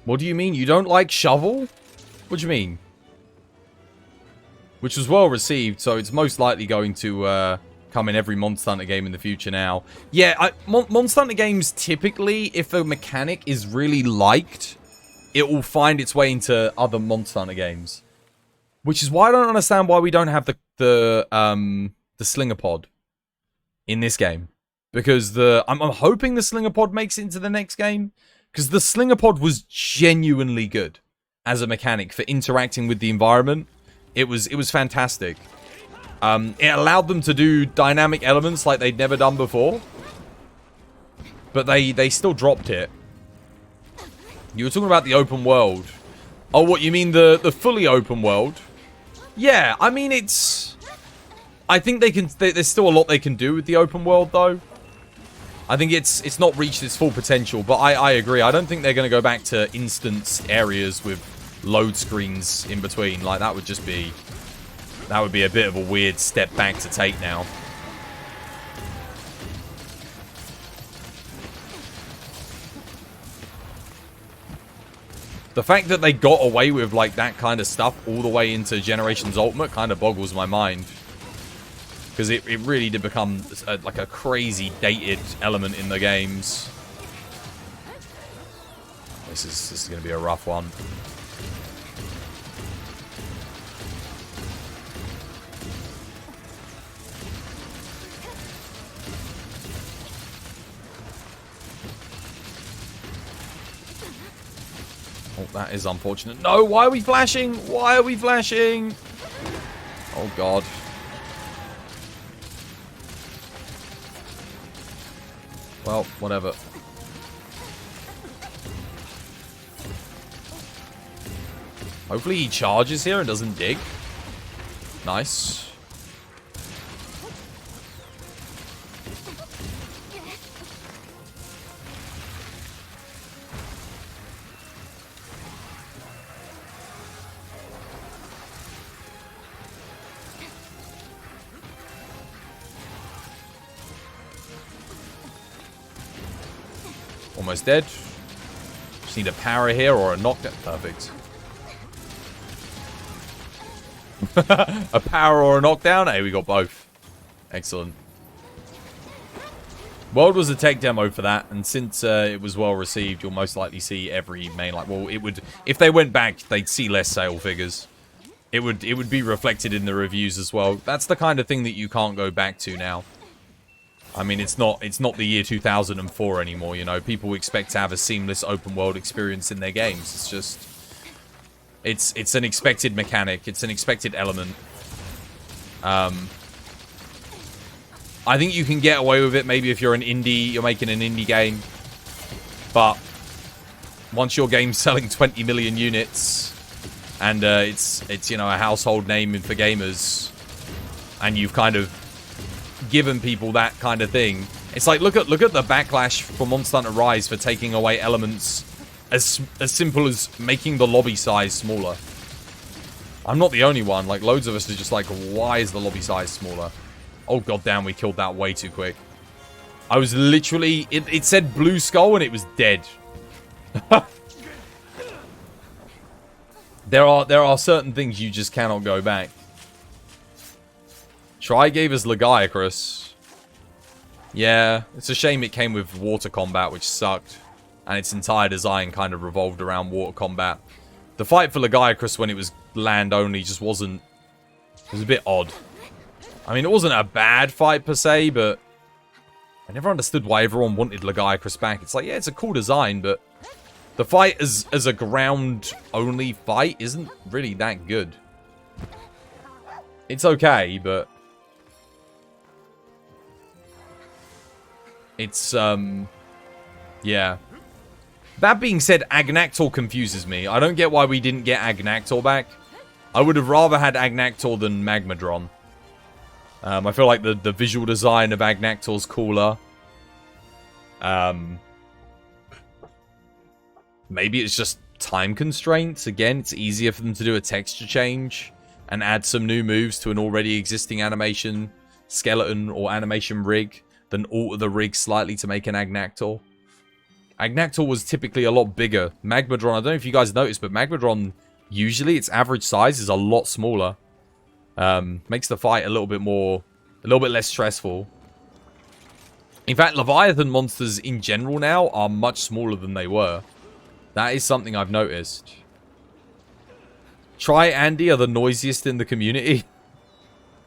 What do you mean? You don't like Shovel? What do you mean? Which was well received, so it's most likely going to come in every Monster Hunter game in the future now. Yeah, Monster Hunter games, typically, if a mechanic is really liked, it will find its way into other Monster Hunter games. Which is why I don't understand why we don't have the Slinger Pod in this game. Because I'm hoping the Slinger Pod makes it into the next game. Because the Slinger Pod was genuinely good as a mechanic for interacting with the environment. It was fantastic. It allowed them to do dynamic elements like they'd never done before. But they still dropped it. You were talking about the open world. Oh, what, you mean the fully open world? Yeah, I mean, I think there's still a lot they can do with the open world, though. I think it's not reached its full potential, but I agree. I don't think they're going to go back to instanced areas with load screens in between. Like, that would be a bit of a weird step back to take now. The fact that they got away with, like, that kind of stuff all the way into Generations Ultimate kind of boggles my mind. Because it really did become, like, a crazy dated element in the games. This is going to be a rough one. Oh, that is unfortunate. No, why are we flashing? Why are we flashing? Oh, God. Well, whatever. Hopefully he charges here and doesn't dig. Nice. Almost dead. Just need a power here or a knockdown. Perfect. A power or a knockdown? Hey, we got both. Excellent. World was a tech demo for that, and since it was well received, you'll most likely see every main, like, well, it would, if they went back, they'd see less sale figures. It would be reflected in the reviews as well. That's the kind of thing that you can't go back to now. I mean, it's not the year 2004 anymore, you know. People expect to have a seamless open world experience in their games. It's just, it's an expected mechanic. It's an expected element. I think you can get away with it maybe if you're you're making an indie game. But once your game's selling 20 million units and it's you know, a household name for gamers, and you've kind of given people that kind of thing. It's like, look at the backlash for Monster Hunter Rise for taking away elements as simple as making the lobby size smaller. I'm not the only one. Like, loads of us are just like, why is the lobby size smaller? Oh, goddamn, we killed that way too quick. I was literally... It said blue skull and it was dead. There are certain things you just cannot go back. Try gave us Legiacrus. Yeah, it's a shame it came with water combat, which sucked. And its entire design kind of revolved around water combat. The fight for Legiacrus when it was land only just wasn't... It was a bit odd. I mean, it wasn't a bad fight per se, but... I never understood why everyone wanted Legiacrus back. It's like, yeah, it's a cool design, but... The fight as a ground-only fight isn't really that good. It's okay, but... It's, yeah. That being said, Agnactor confuses me. I don't get why we didn't get Agnactor back. I would have rather had Agnactor than Magmadron. I feel like the visual design of Agnactor's cooler. Maybe it's just time constraints. Again, it's easier for them to do a texture change and add some new moves to an already existing animation skeleton or animation rig than alter the rig slightly to make an Agnactor. Agnactor was typically a lot bigger. Magmadron, I don't know if you guys noticed, but Magmadron, usually its average size is a lot smaller. Makes the fight a little bit less stressful. In fact, Leviathan monsters in general now are much smaller than they were. That is something I've noticed. Try Andy are the noisiest in the community.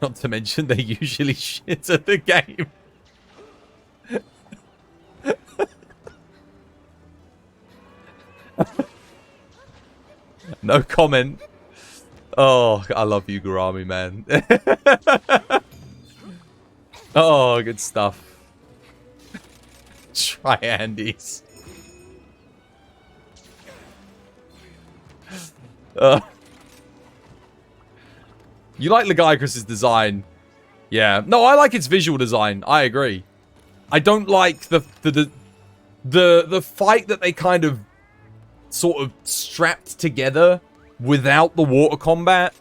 Not to mention they usually shit at the game. No comment. Oh, I love you, Gurami, man. Oh, good stuff. Try Andy's. You like Legiacrus's design. Yeah. No, I like its visual design. I agree. I don't like the fight that they kind of sort of strapped together without the water combat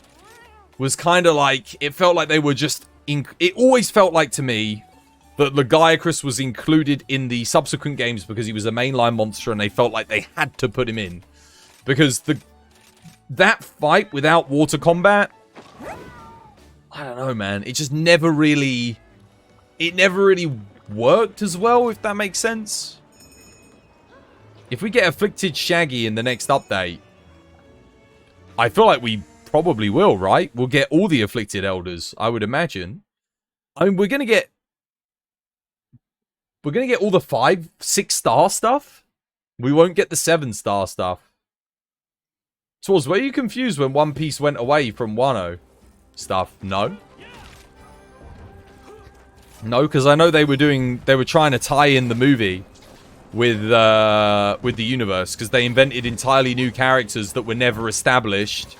was kind of like, it felt like they were just it always felt like to me that Legiacrus was included in the subsequent games because he was a mainline monster and they felt like they had to put him in. Because that fight without water combat, I don't know, man. It just never really worked as well, if that makes sense. If we get Afflicted Shaggy in the next update, I feel like we probably will, right? We'll get all the Afflicted Elders, I would imagine. I mean, we're gonna get all the 5, 6-star stuff. We won't get the 7-star stuff. Tools, were you confused when One Piece went away from Wano stuff? No. No, because I know they were trying to tie in the movie with the universe, because they invented entirely new characters that were never established,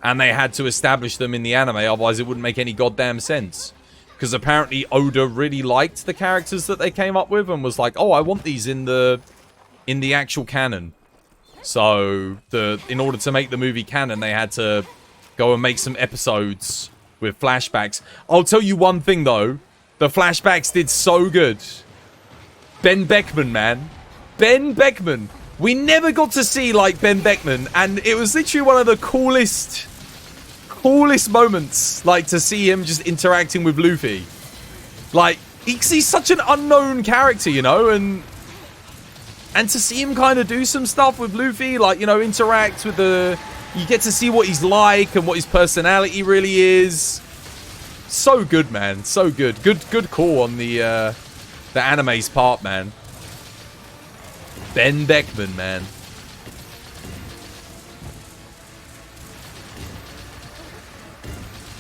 and they had to establish them in the anime, otherwise it wouldn't make any goddamn sense. Because apparently Oda really liked the characters that they came up with and was like, oh, I want these in the actual canon. So in order to make the movie canon, they had to go and make some episodes with flashbacks. I'll tell you one thing though, the flashbacks did so good. Ben Beckman, man. Ben Beckman. We never got to see, like, Ben Beckman, and it was literally one of the coolest moments, like, to see him just interacting with Luffy. Like, he's such an unknown character, you know, and to see him kind of do some stuff with Luffy, like, you know, interact with you get to see what he's like and what his personality really is. So good, man. So good. Good call on the anime's part, man. Ben Beckman, man.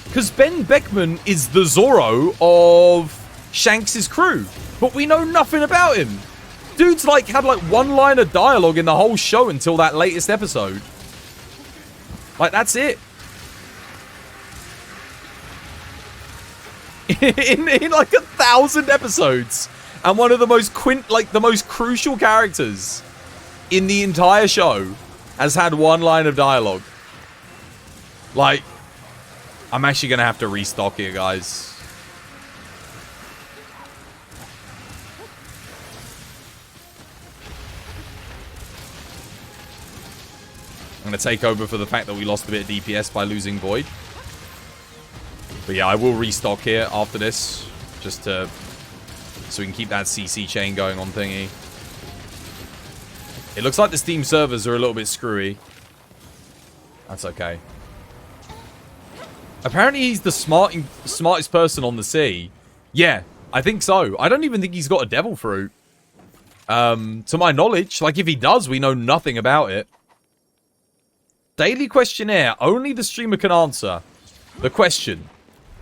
Because Ben Beckman is the Zoro of Shanks' crew, but we know nothing about him. Dude's like had like one line of dialogue in the whole show until that latest episode. Like, that's it. in like 1,000 episodes, and one of the most the most crucial characters in the entire show has had one line of dialogue. Like, I'm actually gonna have to restock here, guys. I'm gonna take over for the fact that we lost a bit of DPS by losing Void. But yeah, I will restock here after this, just so we can keep that CC chain going on thingy. It looks like the Steam servers are a little bit screwy. That's okay. Apparently he's the smartest person on the sea. Yeah, I think so. I don't even think he's got a devil fruit. To my knowledge. Like, if he does, we know nothing about it. Daily questionnaire. Only the streamer can answer. The question.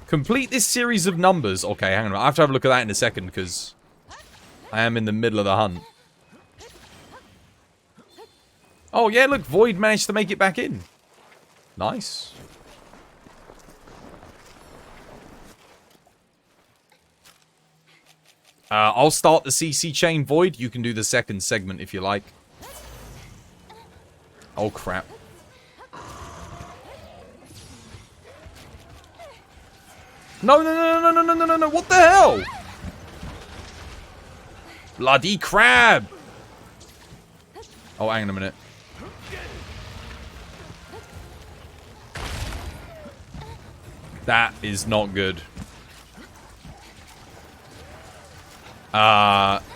Complete this series of numbers. Okay, hang on. I have to have a look at that in a second, because I am in the middle of the hunt. Oh, yeah, look. Void managed to make it back in. Nice. I'll start the CC chain, Void. You can do the second segment if you like. Oh, crap. No, no, no, no, no, no, no, no, no. What the hell? Bloody crab. Oh, hang on a minute. That is not good.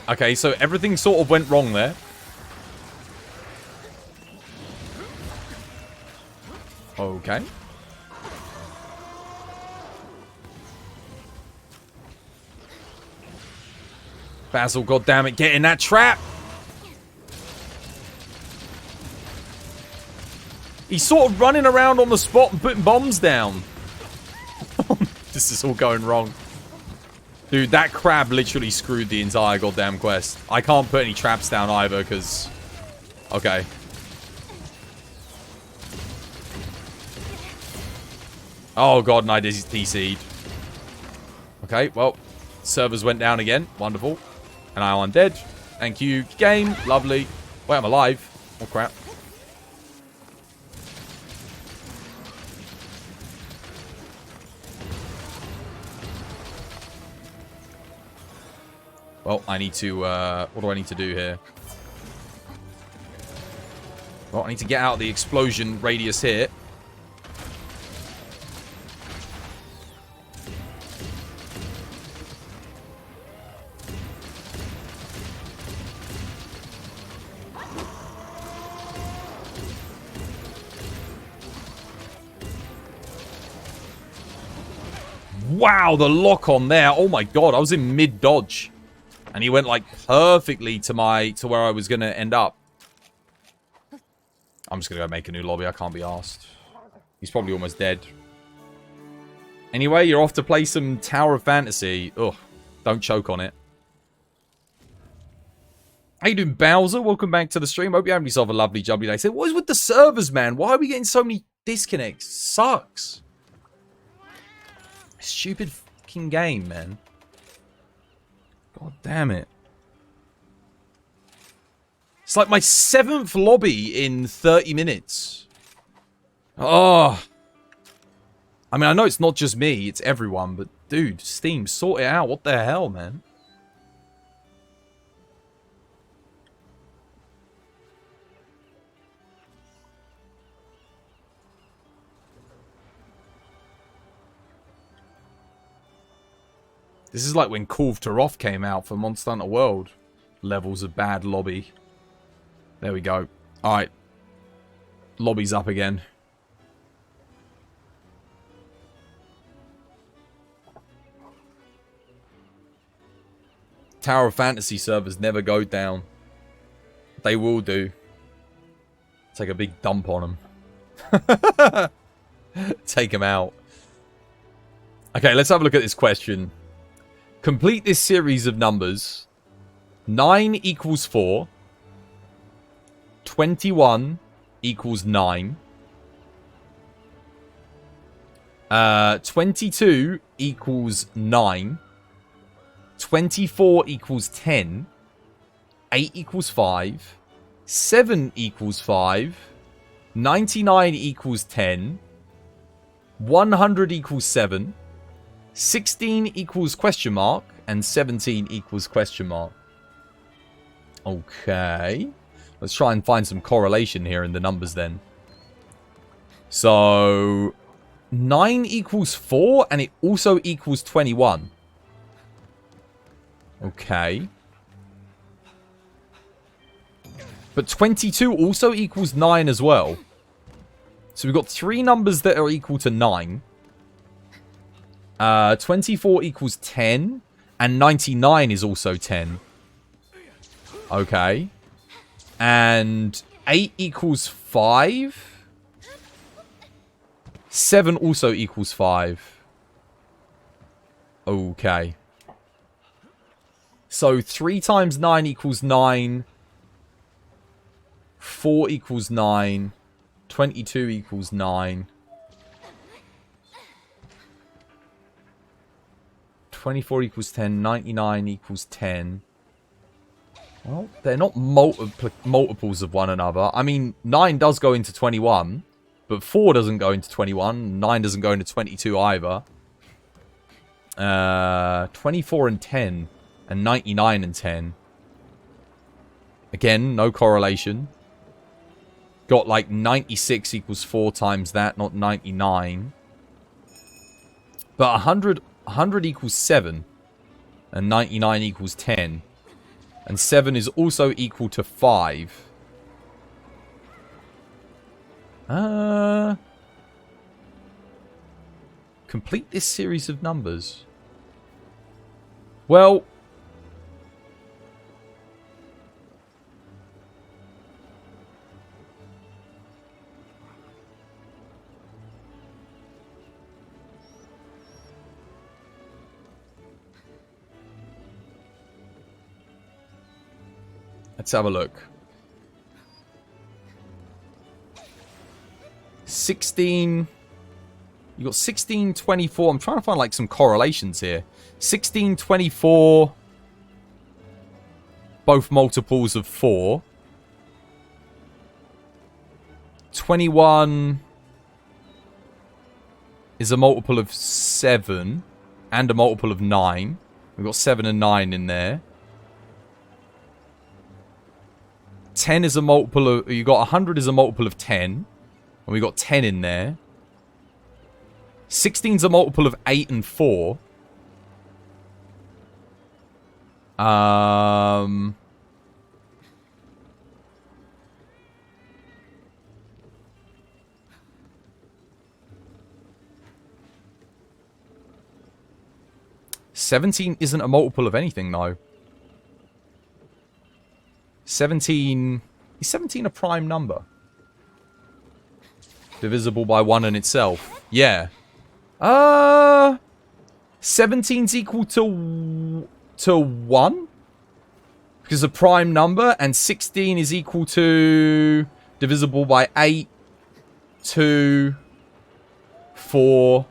Okay, so everything sort of went wrong there. Okay. Basil, goddammit, get in that trap! He's sort of running around on the spot and putting bombs down. This is all going wrong. Dude, that crab literally screwed the entire goddamn quest. I can't put any traps down either, because... Okay. Oh god, and I DC'd. Okay, well, servers went down again. Wonderful. And now I'm dead. Thank you, game. Lovely. Wait, I'm alive. Oh, crap. Well, I need to, what do I need to do here? Well, I need to get out of the explosion radius here. Wow, the lock on there. Oh my god, I was in mid-dodge. And he went, like, perfectly to where I was going to end up. I'm just going to go make a new lobby. I can't be arsed. He's probably almost dead. Anyway, you're off to play some Tower of Fantasy. Ugh, don't choke on it. How you doing, Bowser? Welcome back to the stream. Hope you're having yourself a lovely, jubbly day. What is with the servers, man? Why are we getting so many disconnects? Sucks. Stupid fucking game, man. God damn it. It's like my 7th lobby in 30 minutes. Oh. I mean, I know it's not just me, it's everyone, but dude, Steam, sort it out. What the hell, man? This is like when Call of Taroth came out for Monster Hunter World. Levels of bad lobby. There we go. Alright. Lobby's up again. Tower of Fantasy servers never go down. They will do. Take a big dump on them. Take them out. Okay, let's have a look at this question. Complete this series of numbers. 9 equals 4. 21 equals 9. 22 equals 9. 24 equals 10. 8 equals 5. 7 equals 5. 99 equals 10. 100 equals 7. 16 equals question mark, and 17 equals question mark. Okay. Let's try and find some correlation here in the numbers then. So, 9 equals 4, and it also equals 21. Okay. But 22 also equals 9 as well. So we've got 3 numbers that are equal to 9. 24 equals 10. And 99 is also 10. Okay. And 8 equals 5. 7 also equals 5. Okay. So 3 times 9 equals 9. 4 equals 9. 22 equals 9. 24 equals 10. 99 equals 10. Well, they're not multiples of one another. I mean, 9 does go into 21, but 4 doesn't go into 21. 9 doesn't go into 22 either. 24 and 10, and 99 and 10. Again, no correlation. Got like 96 equals 4 times that, not 99. But 100 equals 7, and 99 equals 10. And 7 is also equal to 5. Complete this series of numbers. Well, let's have a look. 16. You got 16, 24. I'm trying to find like some correlations here. 16, 24. Both multiples of 4. 21 is a multiple of 7 and a multiple of 9. We've got 7 and 9 in there. 10 is a multiple of... You got 100 is a multiple of 10. And we got 10 in there. 16 is a multiple of 8 and 4. 17 isn't a multiple of anything, though. 17... Is 17 a prime number? Divisible by 1 in itself. Yeah. 17's equal to 1? Because a prime number, and 16 is equal to divisible by 8, 2, 4,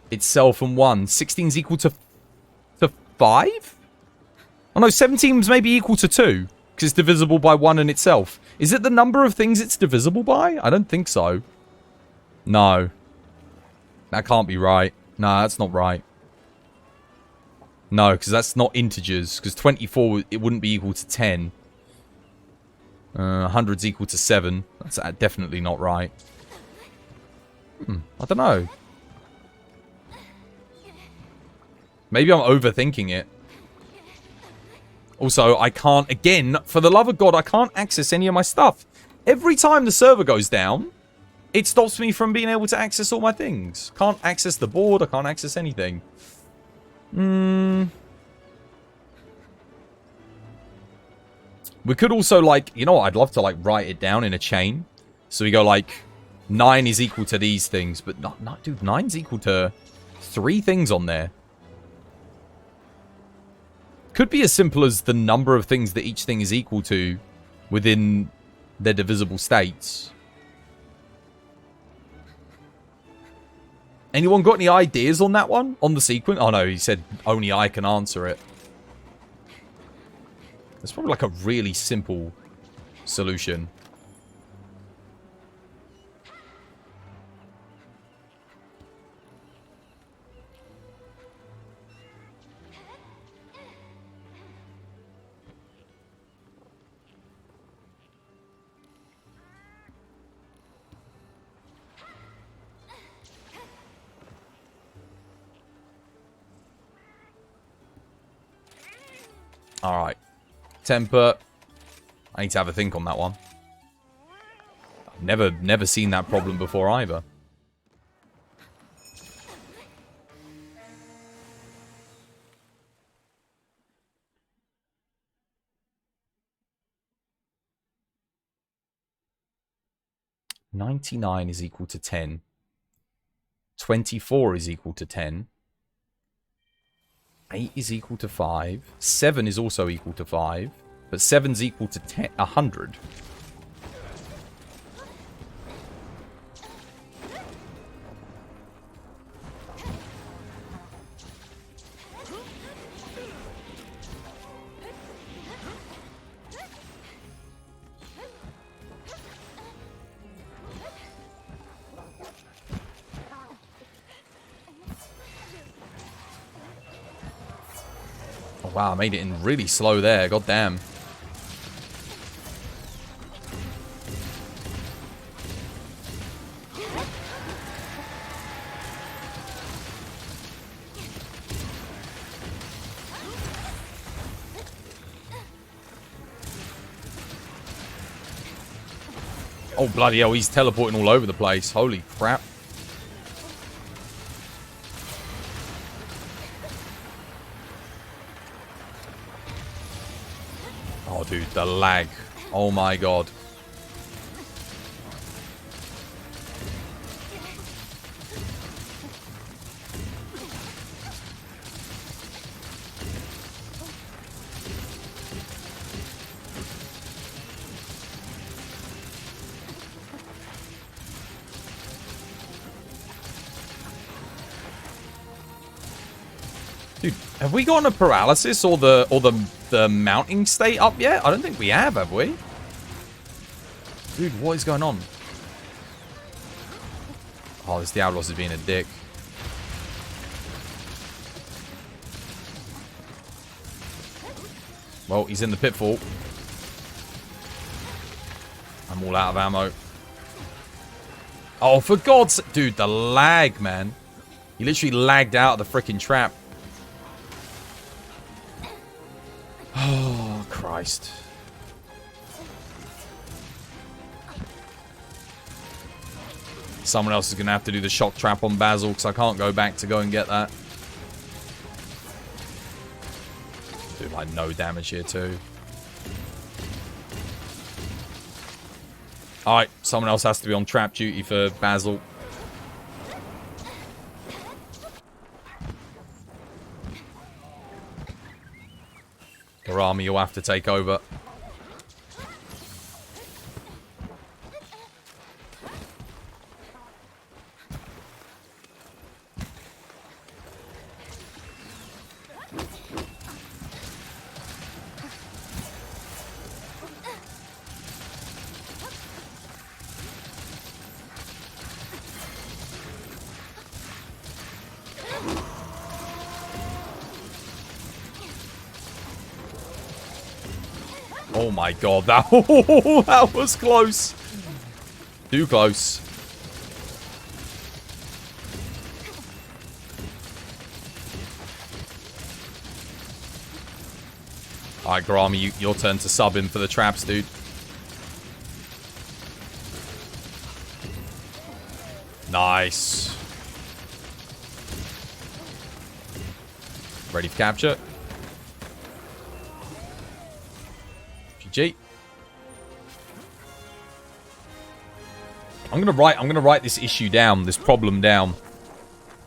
itself, and 1. 16's equal to 5? Oh no, 17 was maybe equal to 2. Because it's divisible by 1 in itself. Is it the number of things it's divisible by? I don't think so. No. That can't be right. No, that's not right. No, because that's not integers. Because 24, it wouldn't be equal to 10. 100's equal to 7. That's definitely not right. I don't know. Maybe I'm overthinking it. Also, I can't, again, for the love of God, I can't access any of my stuff. Every time the server goes down, it stops me from being able to access all my things. Can't access the board, I can't access anything. We could also, like, you know what, I'd love to, like, write it down in a chain. So we go, like, 9 is equal to these things. But, no, dude, 9's equal to 3 things on there. Could be as simple as the number of things that each thing is equal to within their divisible states. Anyone got any ideas on that one? On the sequence? Oh no, he said only I can answer it. It's probably like a really simple solution. Alright. Temper. I need to have a think on that one. I've never seen that problem before either. $99 is equal to 10. 24 is equal to 10. 8 is equal to 5. 7 is also equal to 5. But 7's equal to 100. wow, I made it in really slow there. God damn. Oh, bloody hell, he's teleporting all over the place. Holy crap. Oh, dude, the lag. Oh, my God. Dude, have we gotten a paralysis or the mounting state up yet? I don't think we have we? Dude, what is going on? Oh, this Diablos is being a dick. Well, he's in the pitfall. I'm all out of ammo. Oh, for God's sake. Dude, the lag, man. He literally lagged out of the freaking trap. Oh, Christ. Someone else is going to have to do the shock trap on Basil because I can't go back to go and get that. Do like no damage here too. Alright, someone else has to be on trap duty for Basil. Karami, you'll have to take over. Oh my God, that, that was close. Too close. Alright, Garami, your turn to sub him for the traps, dude. Nice. Ready for capture. GG. I'm gonna write this issue down, this problem down.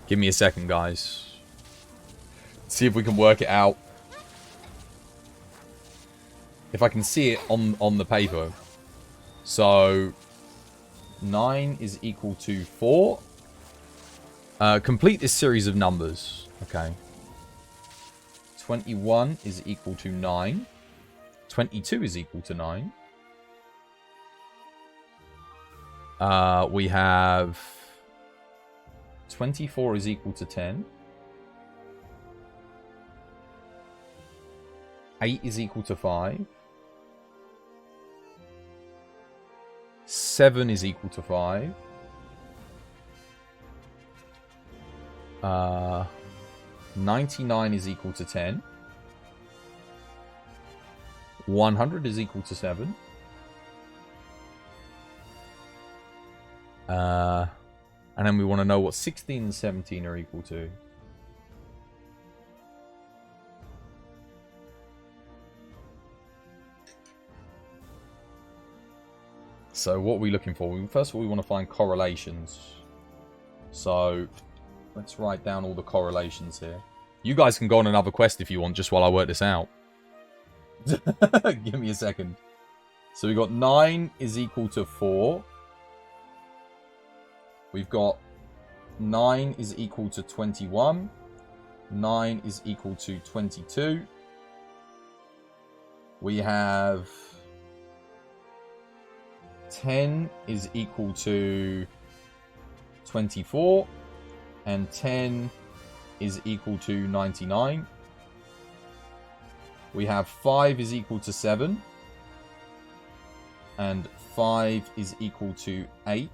Give me a second, guys. See if we can work it out. If I can see it on the paper. So 9 is equal to 4. Complete this series of numbers. Okay. 21 is equal to 9. 22 is equal to 9. We have 24 is equal to 10. 8 is equal to 5. 7 is equal to 5. 99 is equal to 10. 100 is equal to 7. And then we want to know what 16 and 17 are equal to. So what are we looking for? First of all, we want to find correlations. So let's write down all the correlations here. You guys can go on another quest if you want, just while I work this out. Give me a second. So we got 9 is equal to 4. We've got 9 is equal to 21. 9 is equal to 22. We have 10 is equal to 24. And 10 is equal to 99. We have 5 is equal to 7. And 5 is equal to 8.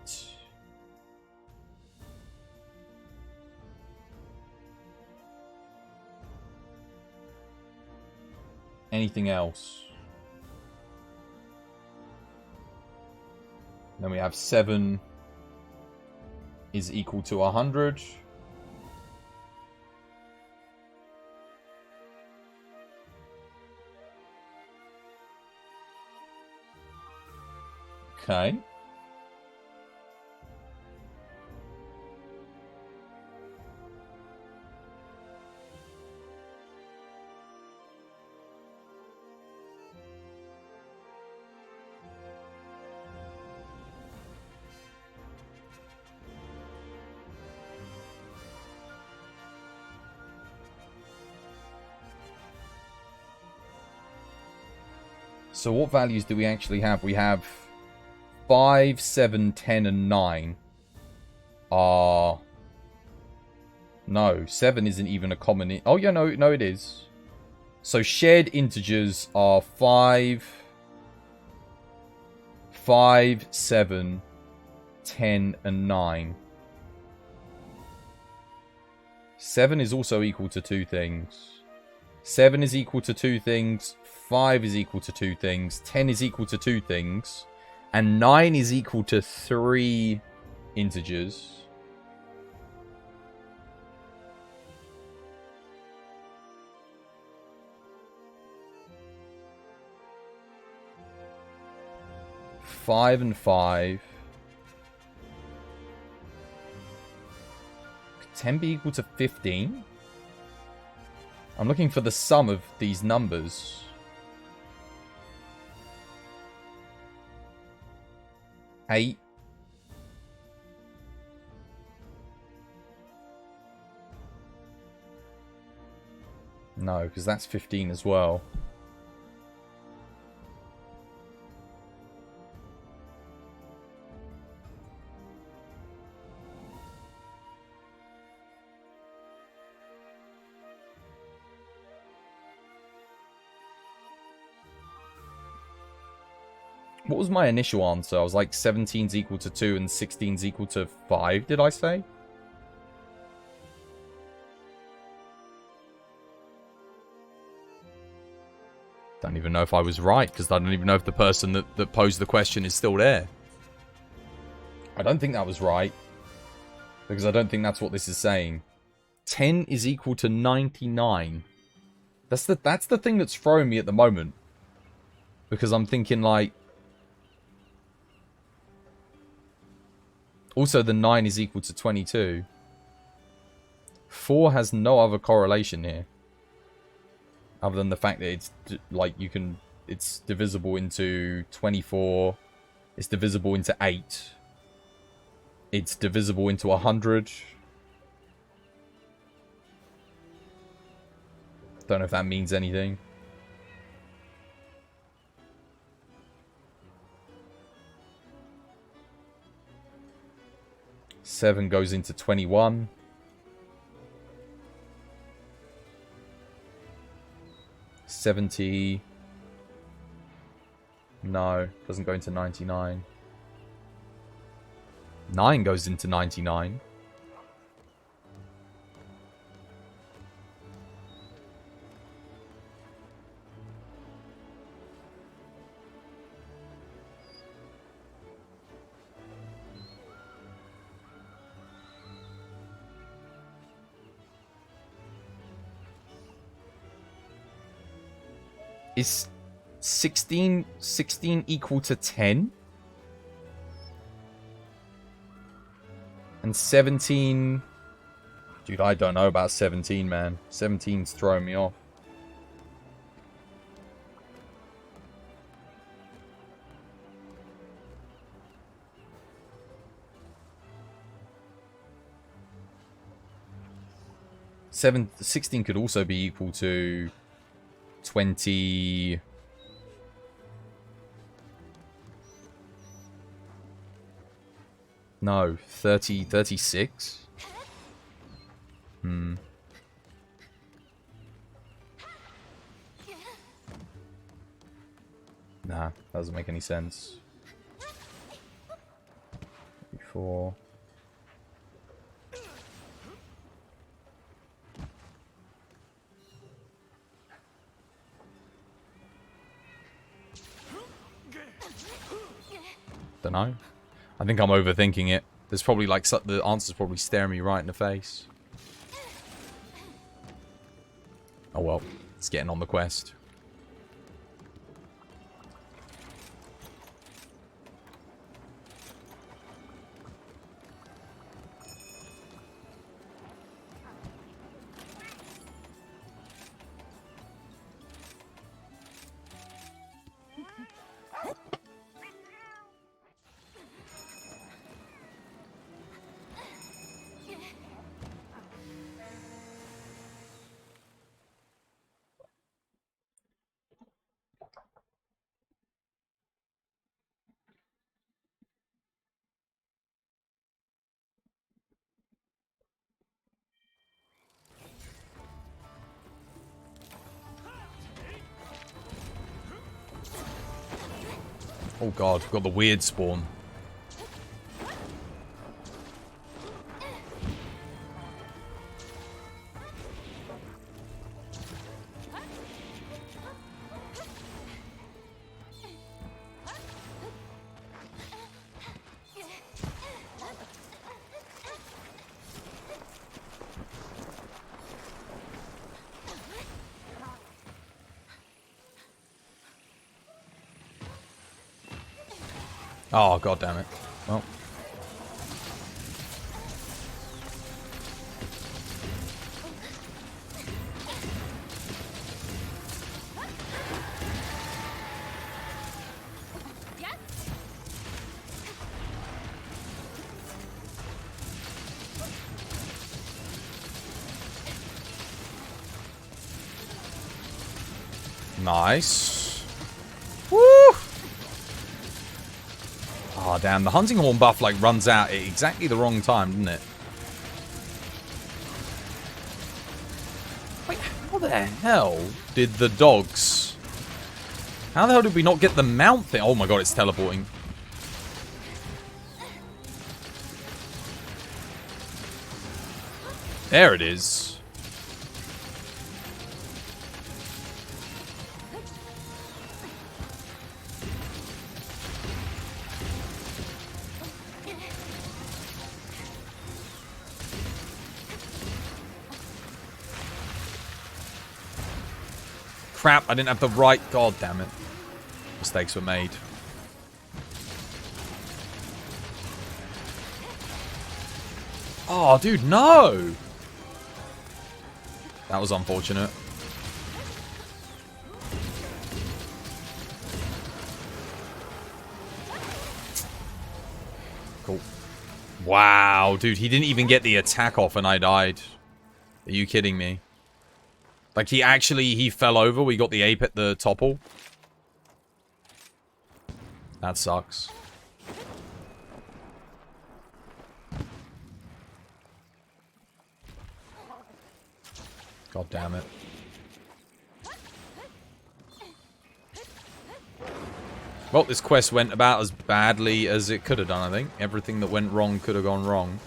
Anything else? Then we have 7 is equal to 100. Okay. So what values do we actually have? We have 5, 7, 10, and 9 are... No, 7 isn't even a common... Oh, yeah, no, it is. So shared integers are 5, 7, 10, and 9. 7 is also equal to 2 things. 7 is equal to 2 things. 5 is equal to 2 things. 10 is equal to 2 things. And 9 is equal to 3 integers. Five and 5. Could 10 be equal to 15? I'm looking for the sum of these numbers. 8. No, because that's 15 as well. What was my initial answer? I was like 17's equal to 2 and 16's equal to 5, did I say? Don't even know if I was right, because I don't even know if the person that posed the question is still there. I don't think that was right, because I don't think that's what this is saying. 10 is equal to 99. That's the thing that's throwing me at the moment. Because I'm thinking like... Also, the 9 is equal to 22. 4 has no other correlation here. Other than the fact that it's, like, it's divisible into 24. It's divisible into 8. It's divisible into 100. Don't know if that means anything. Seven goes into 21. $70. No, doesn't go into 99. 9 goes into 99. Is 16 equal to 10? And 17... Dude, I don't know about 17, man. 17's throwing me off. Seven, 16 could also be equal to 20... No, 30, 36? Nah, doesn't make any sense. 4. Don't know. I think I'm overthinking it. There's probably like the answer's probably staring me right in the face. Oh well, it's getting on the quest. Oh god, we've got the weird spawn. Oh, god damn it. Well. Nice. Woo! Oh, damn. The hunting horn buff, like, runs out at exactly the wrong time, doesn't it? Wait, how the hell did the dogs... How the hell did we not get the mount thing? Oh my god, it's teleporting. There it is. Crap, I didn't have the right... God damn it. Mistakes were made. Oh, dude, no! That was unfortunate. Cool. Wow, dude, he didn't even get the attack off and I died. Are you kidding me? Like, he fell over. We got the ape at the topple. That sucks. God damn it. Well, this quest went about as badly as it could have done, I think. Everything that went wrong could have gone wrong.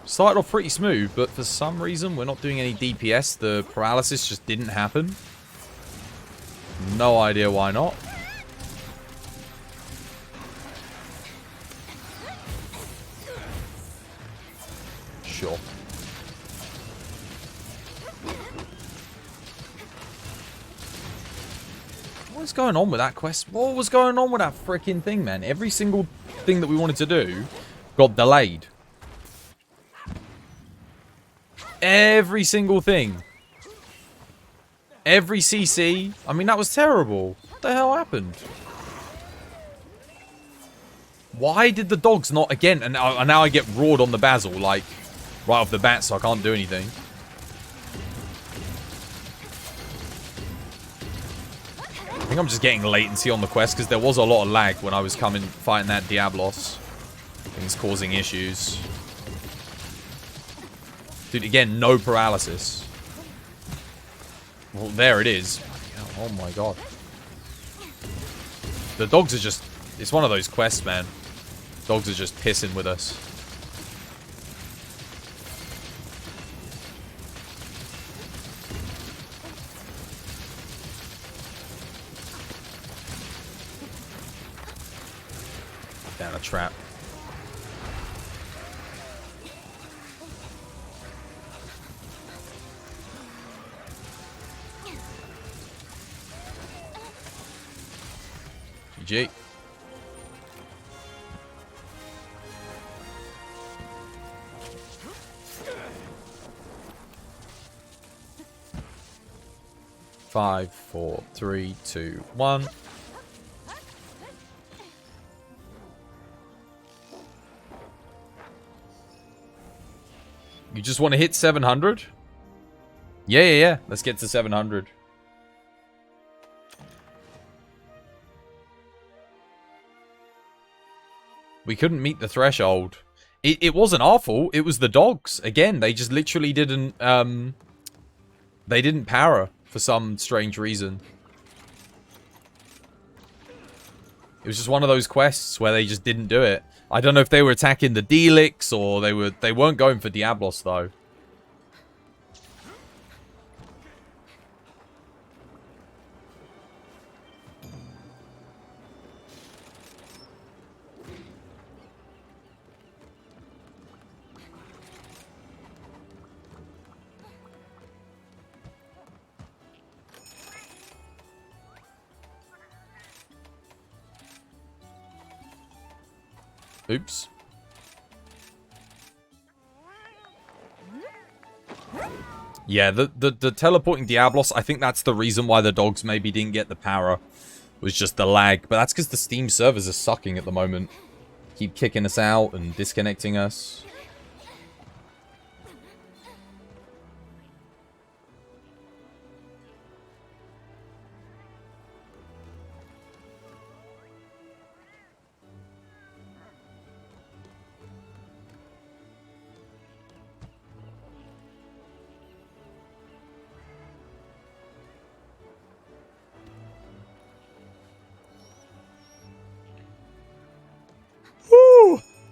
Started off pretty smooth, but for some reason, we're not doing any DPS. The paralysis just didn't happen. No idea why not. Sure. What was going on with that quest? What was going on with that freaking thing, man? Every single thing that we wanted to do got delayed. Every single thing. Every CC. I mean, that was terrible. What the hell happened? Why did the dogs not... Again, and now I get roared on the basil, like, right off the bat, so I can't do anything. I think I'm just getting latency on the quest, because there was a lot of lag when I was fighting that Diablos. Things causing issues. Dude, again, no paralysis. Well, there it is. Oh my god. The dogs are just... It's one of those quests, man. Dogs are just pissing with us. Down a trap. GG. Five, 4, 3, 2, 1. You just want to hit 700? Yeah. Let's get to 700. We couldn't meet the threshold. It wasn't our fault. It was the dogs. Again, they just literally didn't... They didn't para for some strange reason. It was just one of those quests where they just didn't do it. I don't know if they were attacking the Delix or they weren't going for Diablos though. Oops. Yeah, the teleporting Diablos, I think that's the reason why the dogs maybe didn't get the power. Was just the lag. But that's because the Steam servers are sucking at the moment. Keep kicking us out and disconnecting us.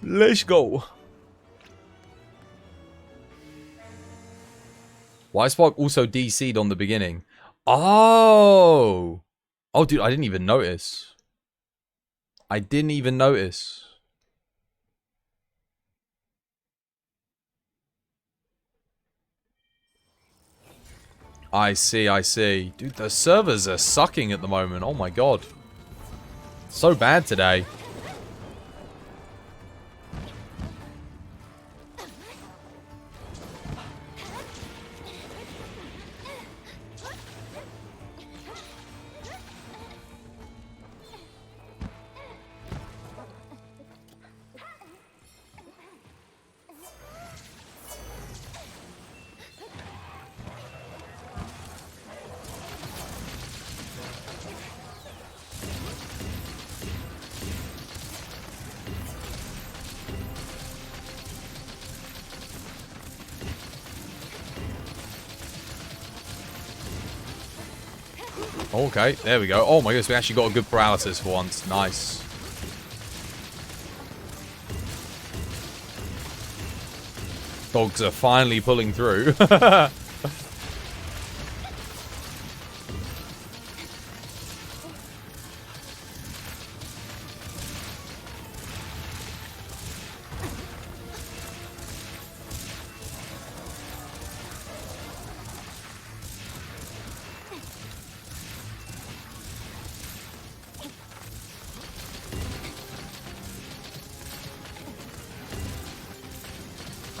Let's go. Why Spark also DC'd on the beginning? Oh! Oh, dude, I didn't even notice. I didn't even notice. I see, I see. Dude, the servers are sucking at the moment. Oh my god. So bad today. Okay, there we go. Oh my goodness, we actually got a good paralysis for once. Nice. Dogs are finally pulling through.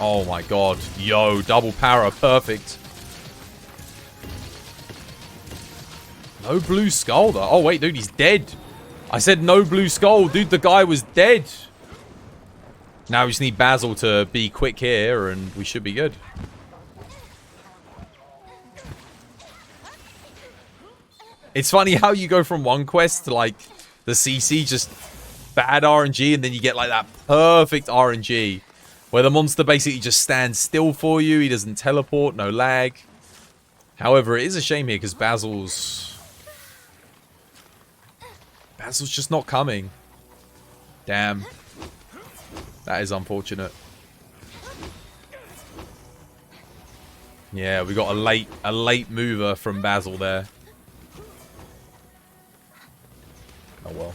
Oh my god. Yo, double para, perfect. No blue skull though. Oh wait, dude, he's dead. I said no blue skull. Dude, the guy was dead. Now we just need Basil to be quick here and we should be good. It's funny how you go from one quest to like the CC, just bad RNG, and then you get like that perfect RNG. Where the monster basically just stands still for you. He doesn't teleport, no lag. However, it is a shame here because Basil's Basil's just not coming. Damn. That is unfortunate. Yeah, we got a late mover from Basil there. Oh well.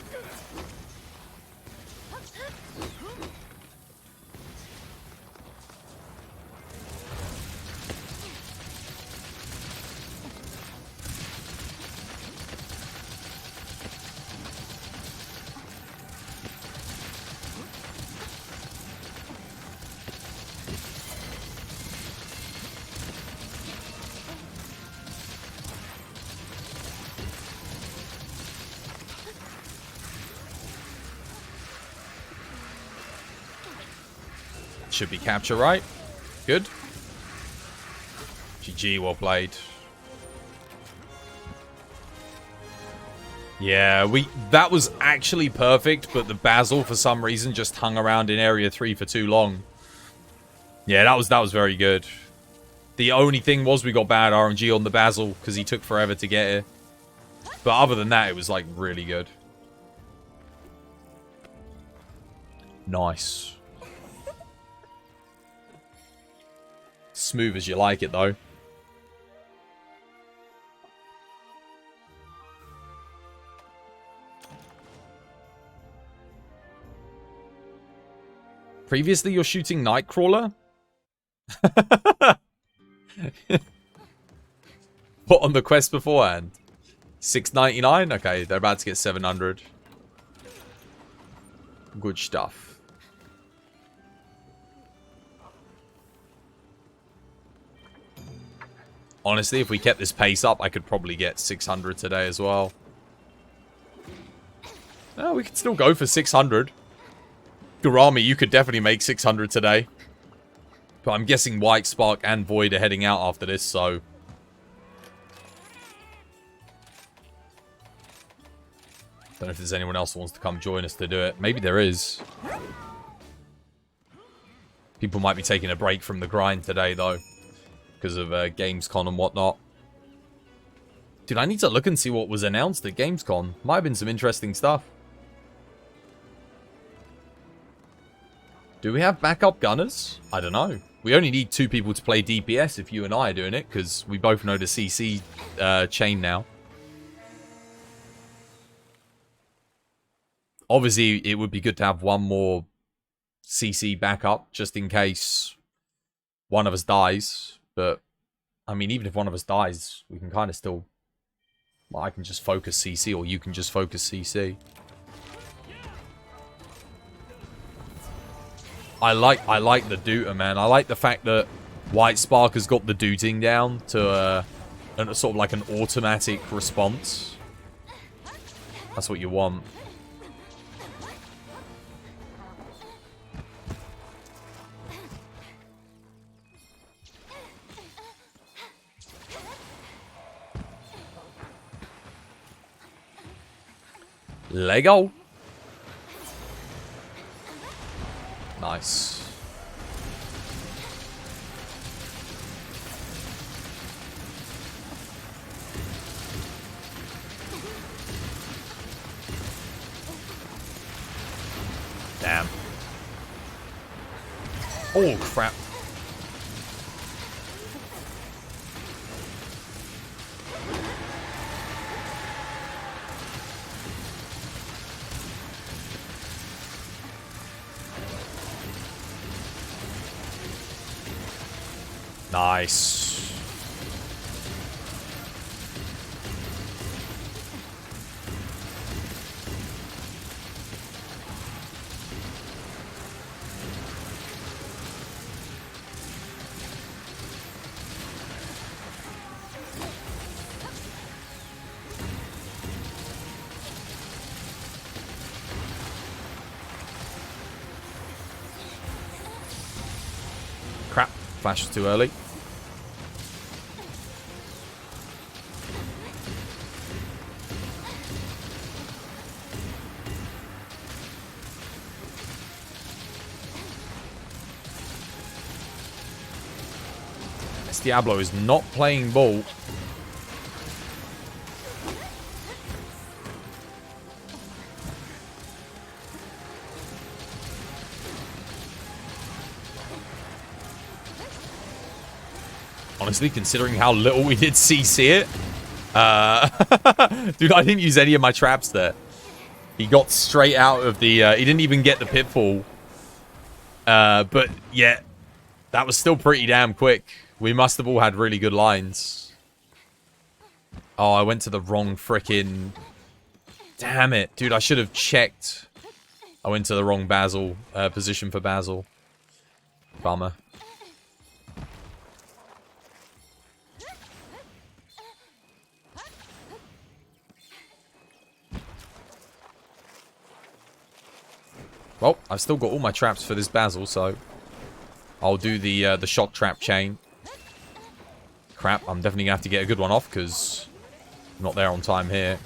Should be capture, right? Good. GG, well played. Yeah, that was actually perfect, but the Basil for some reason just hung around in area 3 for too long. Yeah, that was very good. The only thing was we got bad RNG on the Basil because he took forever to get here. But other than that, it was like really good. Nice. Smooth as you like it, though. Previously, you're shooting Nightcrawler? What, on the quest beforehand? $6.99? Okay, they're about to get 700. Good stuff. Honestly, if we kept this pace up, I could probably get 600 today as well. No, we could still go for 600. Gurami, you could definitely make 600 today. But I'm guessing White, Spark, and Void are heading out after this, so... Don't know if there's anyone else who wants to come join us to do it. Maybe there is. People might be taking a break from the grind today, though. Because of Gamescom and whatnot. Dude, I need to look and see what was announced at Gamescom. Might have been some interesting stuff. Do we have backup gunners? I don't know. We only need 2 people to play DPS if you and I are doing it. Because we both know the CC chain now. Obviously, it would be good to have one more CC backup. Just in case one of us dies. But, I mean, even if one of us dies, we can kind of still... Well, I can just focus CC, or you can just focus CC. I like the Dooter, man. I like the fact that White Spark has got the dooting down to sort of like an automatic response. That's what you want. Lego. Nice. Damn. Oh, crap. Nice. Crap. Flash was too early. Diablo is not playing ball. Honestly, considering how little we did CC it. Dude, I didn't use any of my traps there. He got straight out of the... he didn't even get the pitfall. But, yeah. That was still pretty damn quick. We must have all had really good lines. Oh, I went to the wrong frickin'... Damn it. Dude, I should have checked. I went to the wrong Basil position for Basil. Bummer. Well, I've still got all my traps for this Basil, so I'll do the shock trap chain. Crap, I'm definitely going to have to get a good one off, because I'm not there on time here.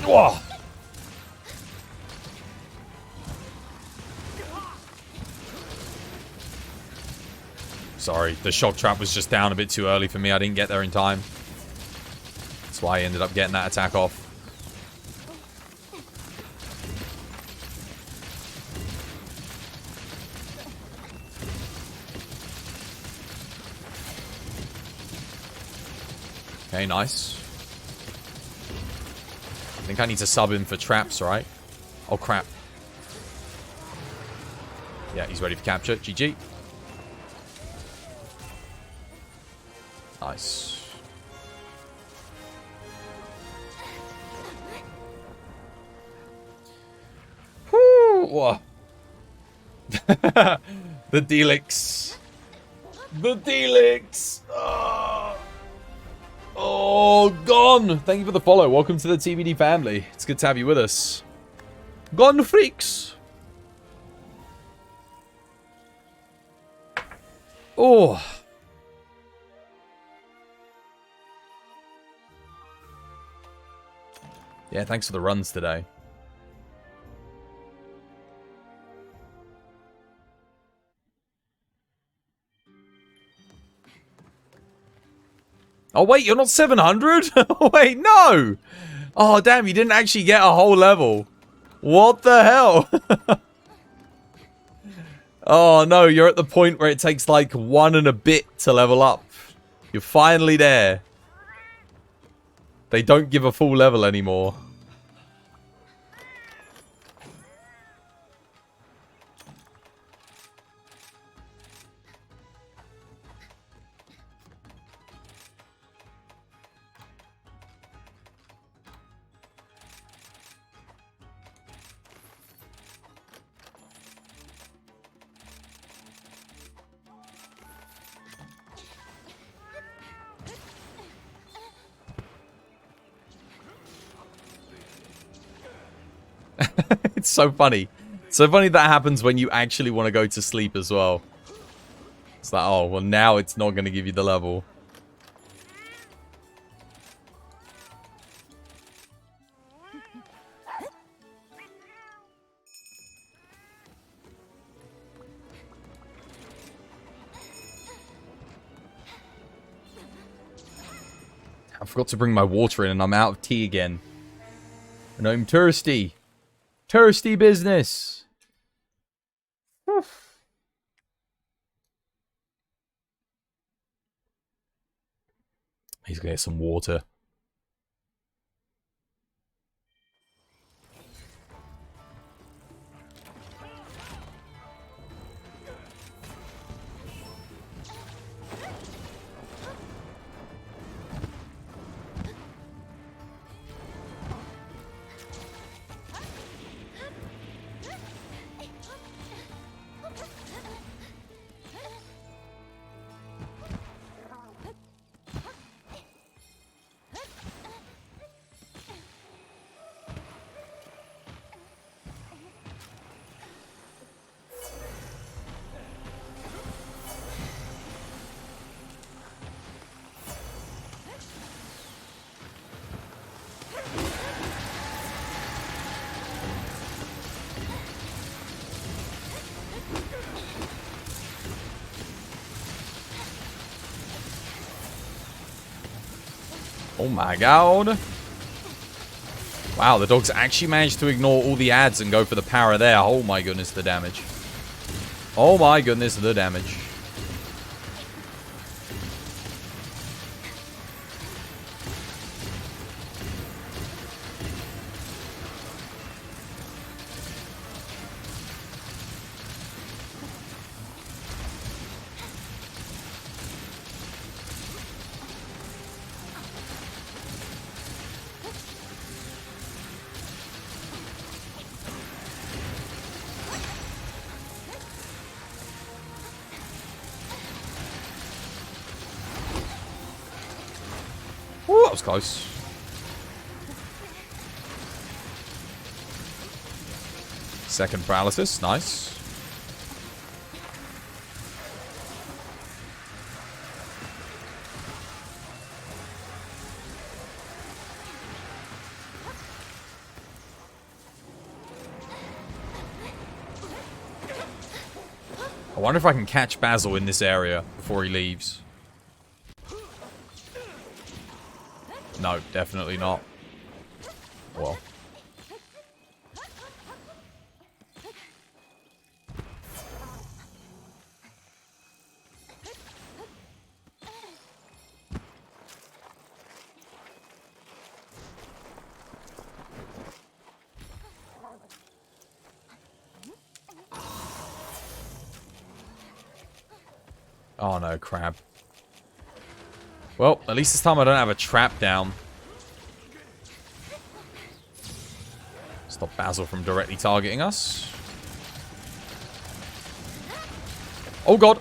Whoa! Sorry, the shock trap was just down a bit too early for me. I didn't get there in time. That's why I ended up getting that attack off. Okay, nice. I think I need to sub him for traps, right? Oh, crap. Yeah, he's ready for capture. GG. Nice. Whew. The Delix. The Delix. Oh, gone. Thank you for the follow. Welcome to the TBD family. It's good to have you with us. Gone freaks. Oh. Yeah, thanks for the runs today. Oh, wait, you're not 700? Wait, no! Oh, damn, you didn't actually get a whole level. What the hell? Oh, no, you're at the point where it takes like 1 and a bit to level up. You're finally there. They don't give a full level anymore. It's so funny. So funny that happens when you actually want to go to sleep as well. It's like, oh, well, now it's not going to give you the level. I forgot to bring my water in and I'm out of tea again. And I'm thirsty. Thirsty business. He's gonna get some water. Oh my god. Wow, the dogs actually managed to ignore all the ads and go for the power there. Oh my goodness, the damage. Oh my goodness, the damage. Ooh, that was close. Second paralysis, nice. I wonder if I can catch Basil in this area before he leaves. No, definitely not. Well. Oh no, crab. Well, at least this time I don't have a trap down. Stop Basil from directly targeting us. Oh god,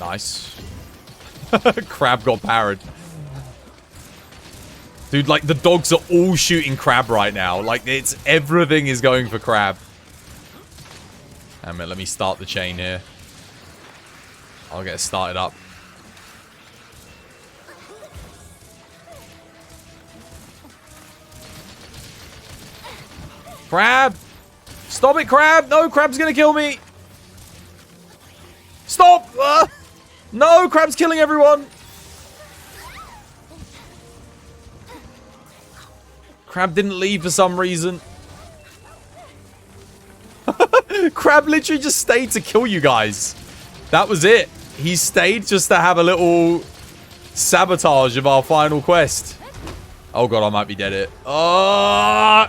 Nice. Crab got powered. Dude, like, the dogs are all shooting Crab right now. Like, it's... everything is going for Crab. Damn it, let me start the chain here. I'll get it started up. Crab! Stop it, Crab! No, Crab's gonna kill me! Stop! No, Crab's killing everyone! Crab didn't leave for some reason. Crab literally just stayed to kill you guys. That was it. He stayed just to have a little sabotage of our final quest. Oh god, I might be dead here. Oh!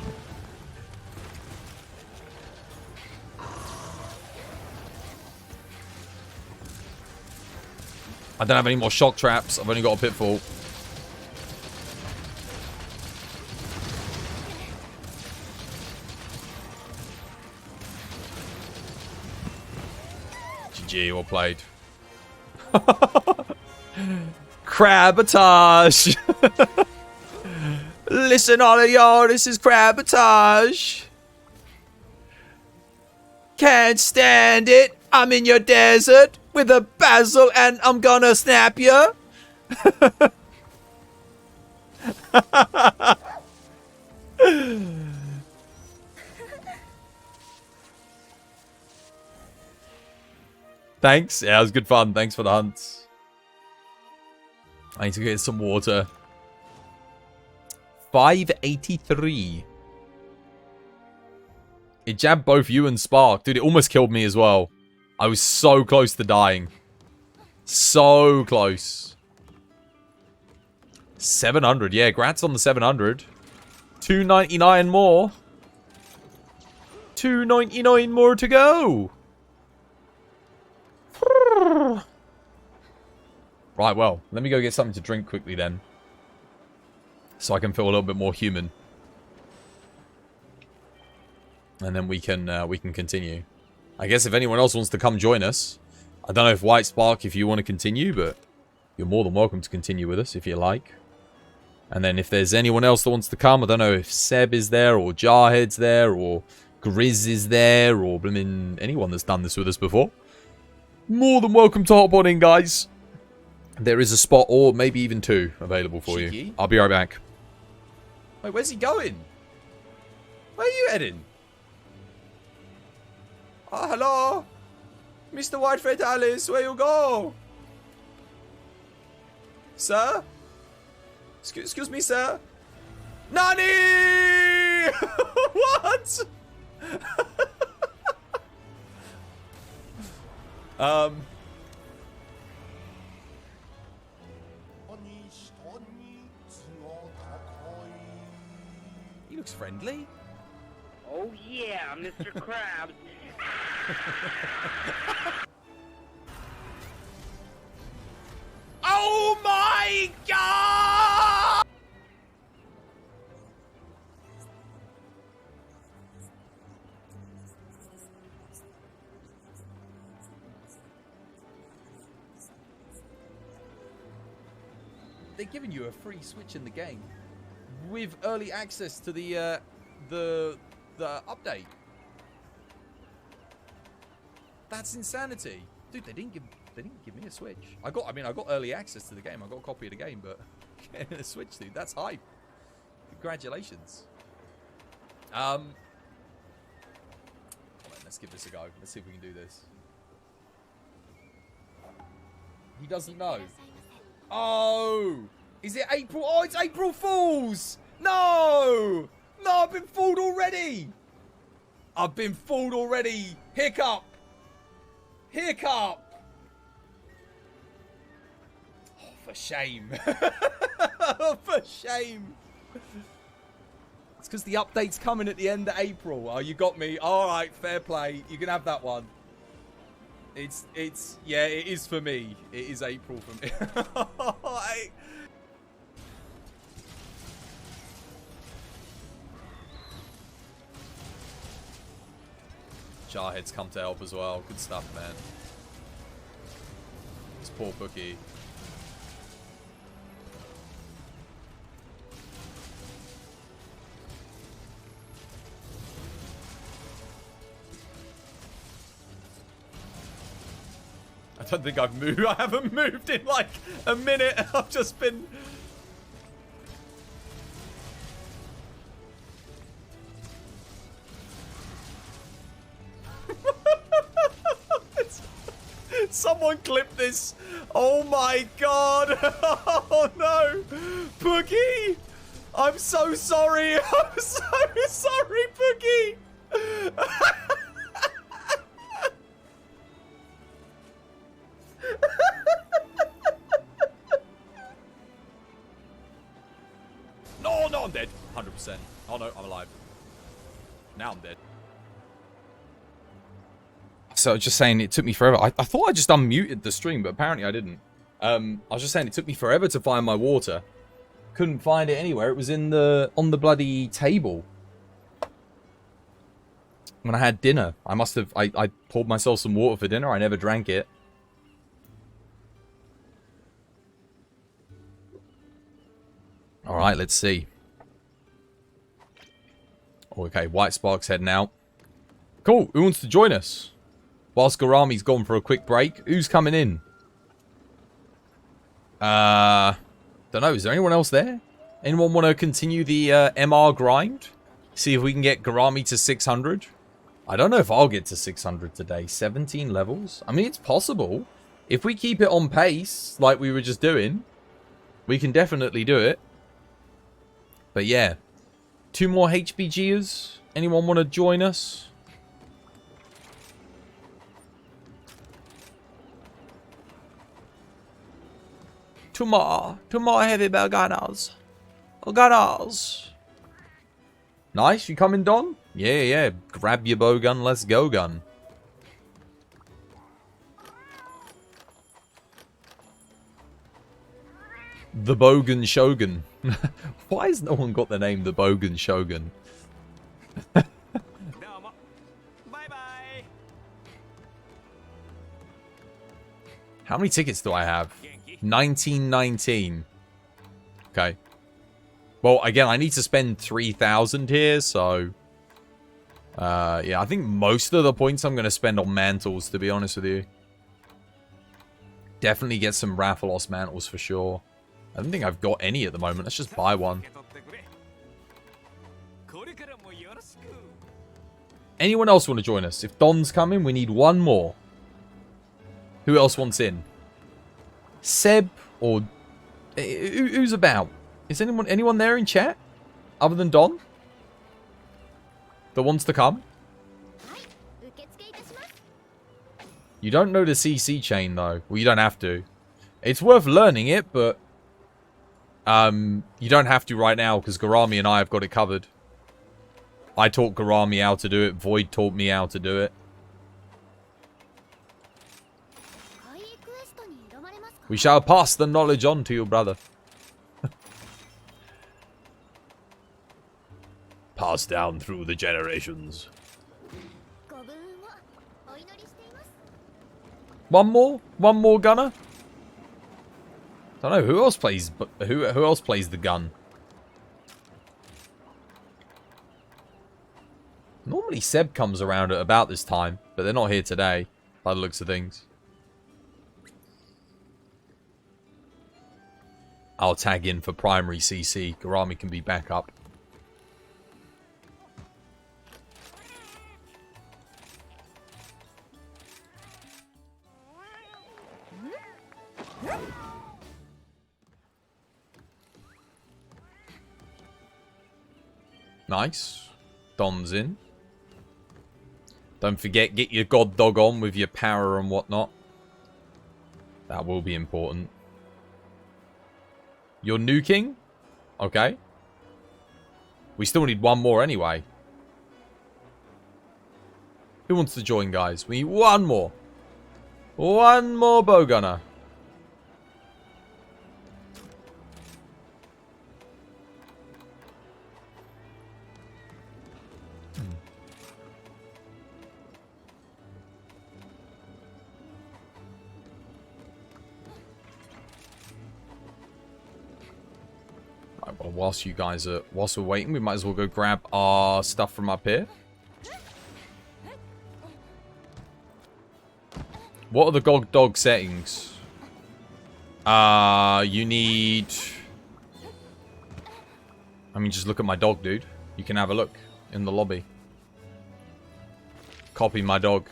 I don't have any more shock traps. I've only got a pitfall. GG, well played. Crabatage! Listen, all of y'all, this is Crabatage. Can't stand it. I'm in your desert with a Basil and I'm gonna snap you. Thanks. Yeah, it was good fun. Thanks for the hunt. I need to get some water. 583. It jabbed both you and Spark. Dude, it almost killed me as well. I was so close to dying. So close. 700. Yeah, grats on the 700. 299 more. 299 more to go. Right, well, let me go get something to drink quickly then. So I can feel a little bit more human. And then we can continue. I guess if anyone else wants to come join us, I don't know if White Spark, if you want to continue, but you're more than welcome to continue with us if you like. And then if there's anyone else that wants to come, I don't know if Seb is there, or Jarhead's there, or Grizz is there, or I mean, anyone that's done this with us before. More than welcome to hop on in, guys. There is a spot, or maybe even two, available for you. Cheeky. I'll be right back. Wait, where's he going? Where are you heading? Oh, hello? Mr. White Fatalis, where you go? Sir? Excuse me, sir? Nani! What? He looks friendly. Oh yeah, Mr. Krabs. Oh my god! They're giving you a free Switch in the game with early access to the update. That's insanity, dude. They didn't give me a Switch. I got early access to the game. I got a copy of the game, but getting a Switch, dude, that's hype. Congratulations. Come on, let's give this a go. Let's see if we can do this. He doesn't know. Oh, is it April? Oh, it's April Fools! No! No, I've been fooled already! I've been fooled already! Hiccup! Hiccup! Oh, for shame. For shame. It's because the update's coming at the end of April. Oh, you got me. Alright, fair play. You can have that one. Yeah, it is for me. It is April for me. Jarhead's come to help as well. Good stuff, man. This poor bookie. I don't think I've moved. I haven't moved in like a minute. I've just been... Someone clip this. Oh my god. Oh no. Pookie. I'm so sorry. I'm so sorry, Pookie. No, I'm dead. 100%. Oh no, I'm alive. Now I'm dead. So I was just saying it took me forever. I thought I just unmuted the stream, but apparently I didn't. I was just saying it took me forever to find my water. Couldn't find it anywhere. It was on the bloody table. When I had dinner. I poured myself some water for dinner. I never drank it. Alright, let's see. Okay, White Spark's heading out. Cool, who wants to join us? Whilst Garami's gone for a quick break, who's coming in? Don't know, is there anyone else there? Anyone want to continue the MR grind? See if we can get Garami to 600? I don't know if I'll get to 600 today. 17 levels? I mean, it's possible. If we keep it on pace, like we were just doing, we can definitely do it. But yeah. 2 more HBGers. Anyone want to join us? Two more heavy bell gunners. Gunners. Nice, you coming, Don? Yeah. Grab your bow gun, let's go, gun. The Bogan Shogun. Why has no one got the name the Bogan Shogun? How many tickets do I have? 1919. Okay. Well, again, I need to spend 3,000 here, so... yeah, I think most of the points I'm going to spend on mantles, to be honest with you. Definitely get some Rathalos mantles for sure. I don't think I've got any at the moment. Let's just buy one. Anyone else want to join us? If Don's coming, we need one more. Who else wants in? Seb or... Who's about? Is anyone there in chat? Other than Don? That wants to come? You don't know the CC chain, though. Well, you don't have to. It's worth learning it, but... you don't have to right now, because Garami and I have got it covered. I taught Garami how to do it. Void taught me how to do it. We shall pass the knowledge on to you, brother. Pass down through the generations. One more? One more gunner? Don't know who else plays. Who else plays the gun? Normally Seb comes around at about this time, but they're not here today, by the looks of things. I'll tag in for primary CC. Garami can be back up. Nice. Don's in. Don't forget, get your god dog on with your power and whatnot. That will be important. You're nuking? Okay. We still need one more anyway. Who wants to join, guys? We need one more. One more bow gunner. Well, whilst we're waiting, we might as well go grab our stuff from up here. What are the god dog settings? You need... I mean, just look at my dog, dude. You can have a look in the lobby. Copy my dog.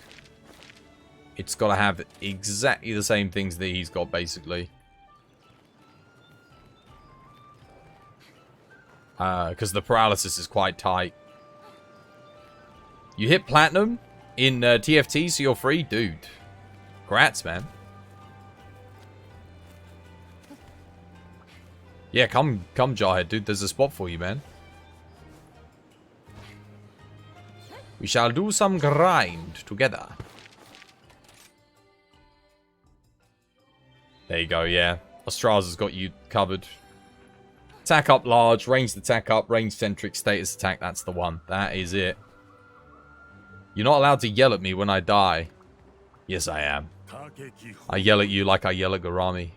It's got to have exactly the same things that he's got, basically. Because the paralysis is quite tight. You hit platinum in TFT, so you're free? Dude. Grats, man. Yeah, come Jarhead, dude. There's a spot for you, man. We shall do some grind together. There you go, yeah. Astraza's got you covered. Attack up large, ranged attack up, ranged centric, status attack. That's the one. That is it. You're not allowed to yell at me when I die. Yes, I am. I yell at you like I yell at Garami.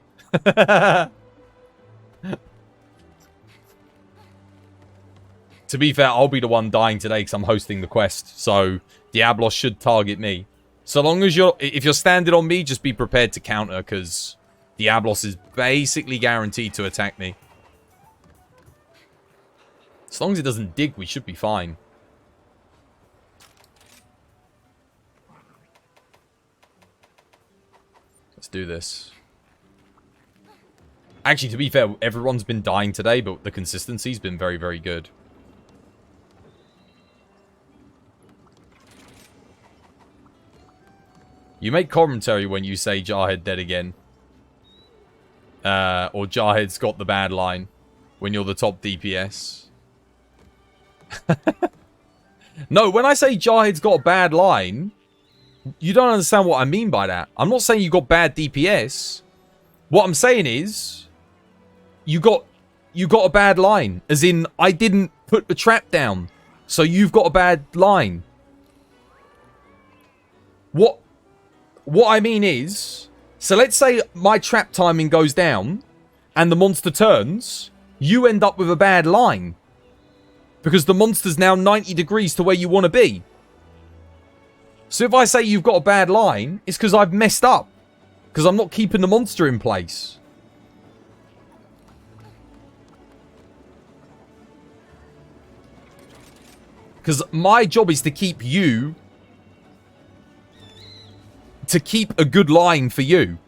To be fair, I'll be the one dying today because I'm hosting the quest. So, Diablos should target me. So long as if you're standing on me, just be prepared to counter because Diablos is basically guaranteed to attack me. As long as it doesn't dig, we should be fine. Let's do this. Actually, to be fair, everyone's been dying today, but the consistency's been very, very good. You make commentary when you say Jarhead dead again. Or Jarhead's got the bad line when you're the top DPS. No, when I say Jarhead's got a bad line, you don't understand what I mean by that. I'm not saying you got bad DPS. What I'm saying is you got a bad line. As in, I didn't put the trap down. So you've got a bad line. What I mean is, So let's say my trap timing goes down and the monster turns. You end up with a bad line. Because the monster's now 90 degrees to where you want to be. So if I say you've got a bad line, it's because I've messed up. Because I'm not keeping the monster in place. Because my job is to keep you... to keep a good line for you.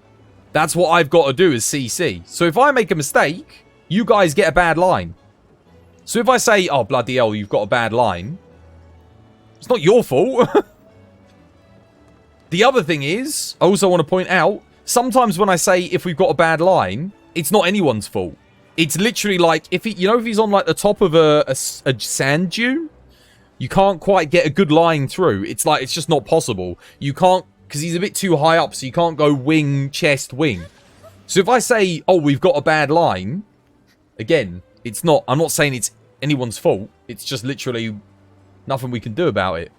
That's what I've got to do as CC. So if I make a mistake, you guys get a bad line. So if I say, oh, bloody hell, you've got a bad line, it's not your fault. The other thing is, I also want to point out, sometimes when I say if we've got a bad line, it's not anyone's fault. It's literally like, if he, you know, if he's on like the top of a sand dune, you can't quite get a good line through. It's like, it's just not possible. You can't, because he's a bit too high up, so you can't go wing, chest, wing. So if I say, oh, we've got a bad line, again, it's not, I'm not saying it's anyone's fault. It's just literally nothing we can do about it.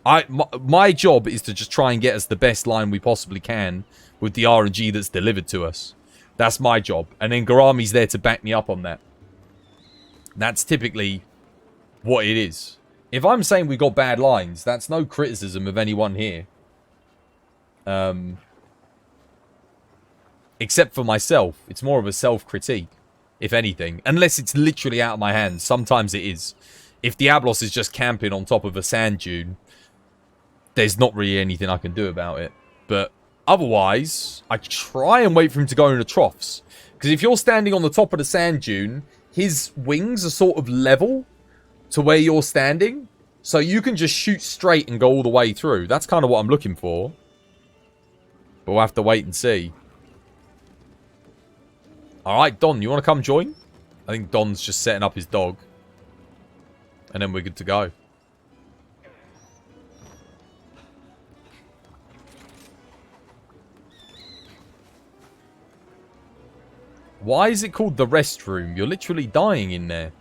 My job is to just try and get us the best line we possibly can with the RNG that's delivered to us. That's my job. And then Garami's there to back me up on that. That's typically what it is. If I'm saying we got bad lines, that's no criticism of anyone here. Except for myself. It's more of a self-critique, if anything. Unless it's literally out of my hands. Sometimes it is. If Diablos is just camping on top of a sand dune, there's not really anything I can do about it. But otherwise, I try and wait for him to go into troughs. Because if you're standing on the top of the sand dune, his wings are sort of level to where you're standing. So you can just shoot straight and go all the way through. That's kind of what I'm looking for. But we'll have to wait and see. Alright, Don, you want to come join? I think Don's just setting up his dog. And then we're good to go. Why is it called the rest room? You're literally dying in there.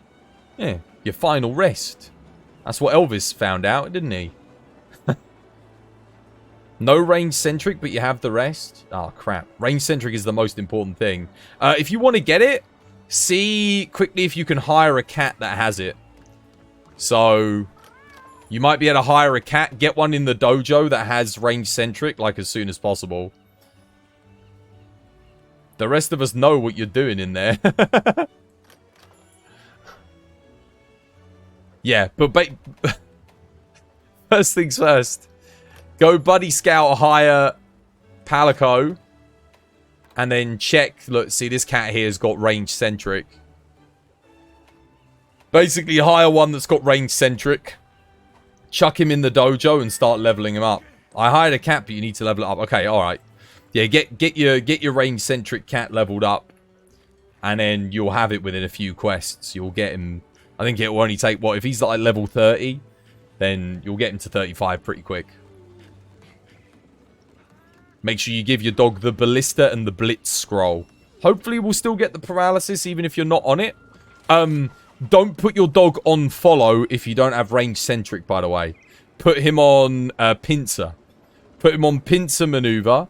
Yeah, your final rest. That's what Elvis found out, didn't he? No range centric, but you have the rest. Oh, crap. Range centric is the most important thing. If you want to get it, see quickly if you can hire a cat that has it. So, you might be able to hire a cat, get one in the dojo that has range centric, like as soon as possible. The rest of us know what you're doing in there. Yeah, but first things first. Go buddy scout hire Palico. And then check, look, see this cat here has got range centric. Basically hire one that's got range centric. Chuck him in the dojo and start leveling him up. I hired a cat, but you need to level it up. Okay, alright. Yeah, get your range centric cat leveled up. And then you'll have it within a few quests. You'll get him, I think it will only take, what, if he's like level 30, then you'll get him to 35 pretty quick. Make sure you give your dog the Ballista and the Blitz scroll. Hopefully we'll still get the paralysis even if you're not on it. Don't put your dog on follow if you don't have range centric, by the way. Put him on pincer. Put him on pincer maneuver.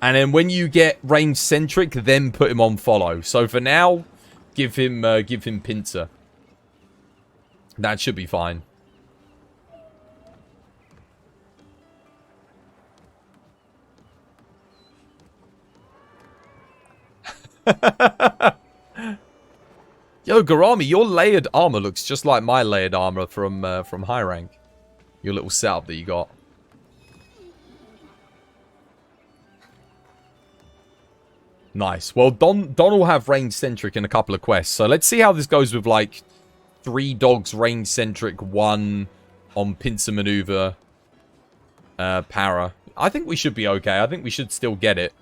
And then when you get range centric, then put him on follow. So for now, give him pincer. That should be fine. Yo, Garami, your layered armor looks just like my layered armor from high rank. Your little setup that you got. Nice. Well, Don will have range centric in a couple of quests. So let's see how this goes with like 3 dogs range centric, 1 on pincer maneuver, para. I think we should be okay. I think we should still get it.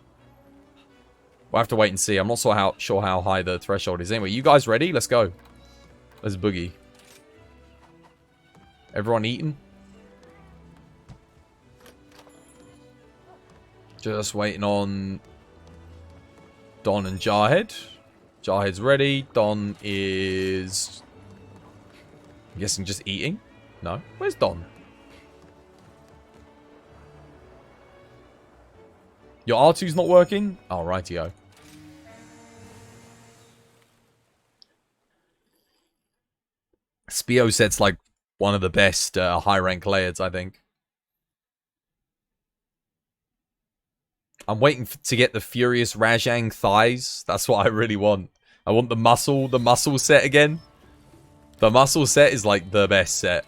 We'll have to wait and see. I'm not sure how high the threshold is. Anyway, you guys ready? Let's go. Let's boogie. Everyone eating? Just waiting on Don and Jarhead. Jarhead's ready. Don is, I'm guessing, just eating. No? Where's Don? Your R2's not working? Oh, rightio. Spio set's like one of the best high rank layers, I think. I'm waiting to get the Furious Rajang thighs. That's what I really want. I want the muscle set again. The muscle set is like the best set.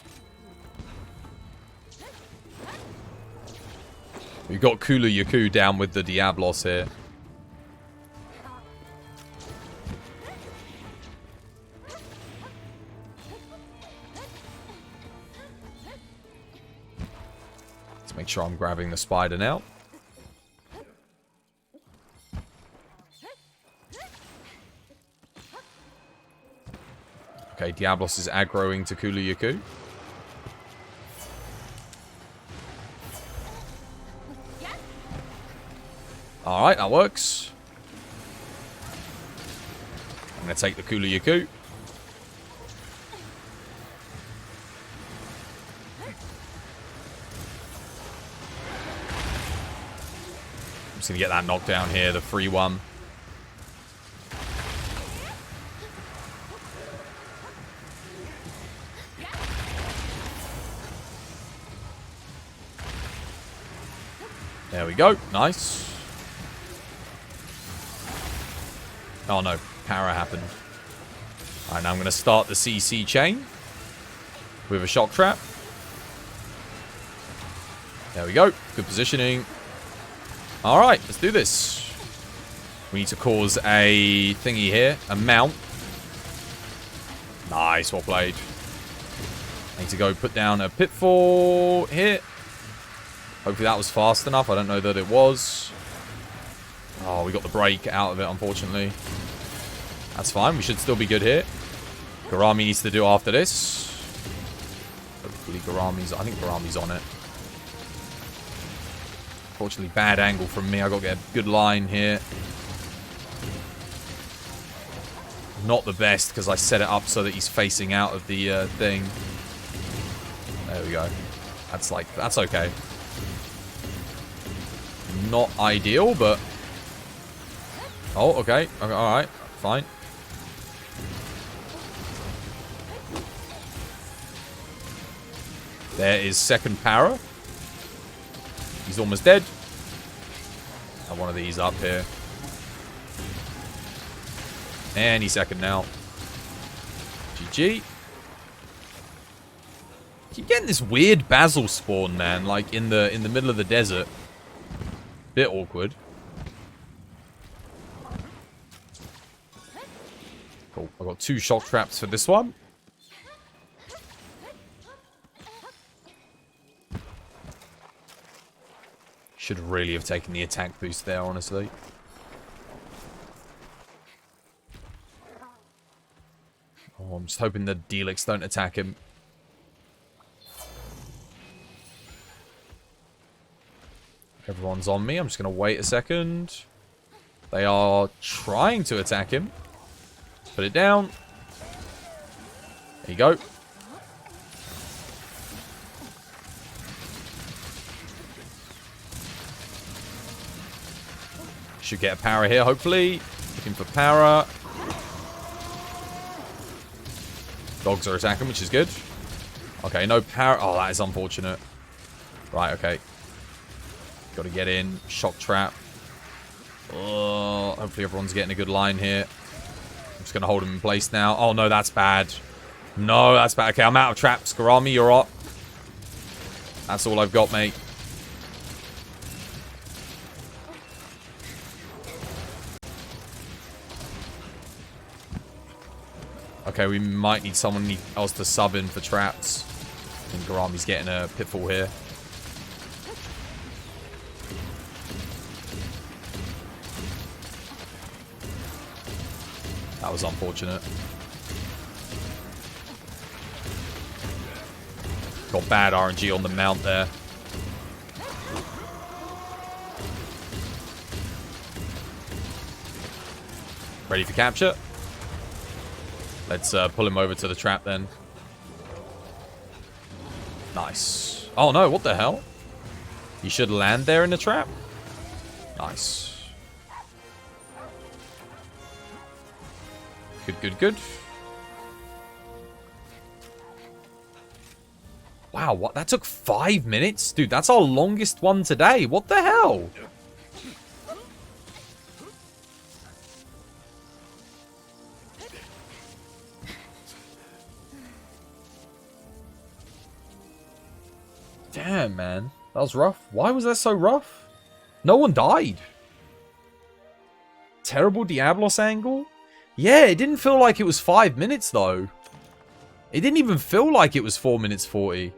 We've got Kulu Yaku down with the Diablos here. Let's make sure I'm grabbing the spider now. Okay, Diablos is aggroing to Kulu Yaku. Alright, that works. I'm going to take the Kulu Yaku. I'm just going to get that knockdown here, the free one. There we go. Nice. Oh no, para happened. Alright, now I'm going to start the CC chain with a shock trap. There we go. Good positioning. Alright, let's do this. We need to cause a thingy here. A mount. Nice, well played. I need to go put down a pitfall here. Hopefully that was fast enough. I don't know that it was. Oh, we got the break out of it, unfortunately. That's fine. We should still be good here. Garami needs to do after this. Hopefully Garami's... I think Garami's on it. Unfortunately, bad angle from me. I got to get a good line here. Not the best, because I set it up so that he's facing out of the thing. There we go. That's like... That's okay. Not ideal, but... Oh, okay. Okay, alright. Fine. There is second para. He's almost dead. Have one of these up here. And he's second now. GG. Keep getting this weird basil spawn, man. Like in the middle of the desert. Bit awkward. Cool. I've got 2 shock traps for this one. Should really have taken the attack boost there, honestly. Oh, I'm just hoping the Delix don't attack him. Everyone's on me. I'm just going to wait a second. They are trying to attack him. Put it down. There you go. Should get a para here, hopefully. Looking for para. Dogs are attacking, which is good. Okay, no para. Oh, that is unfortunate. Right, okay. Got to get in. Shock trap. Oh, hopefully everyone's getting a good line here. I'm just going to hold him in place now. Oh, no, that's bad. No, that's bad. Okay, I'm out of traps. Garami, you're up. That's all I've got, mate. Okay, we might need someone else to sub in for traps. I think Garami's getting a pitfall here. That was unfortunate. Got bad RNG on the mount there. Ready for capture? Let's pull him over to the trap then. Nice. Oh no, what the hell? You should land there in the trap? Nice. Good, good, good. Wow, what? That took 5 minutes? Dude, that's our longest one today. What the hell? Damn, man. That was rough. Why was that so rough? No one died. Terrible Diablos angle? Yeah, it didn't feel like it was 5 minutes, though. It didn't even feel like it was 4 minutes 40.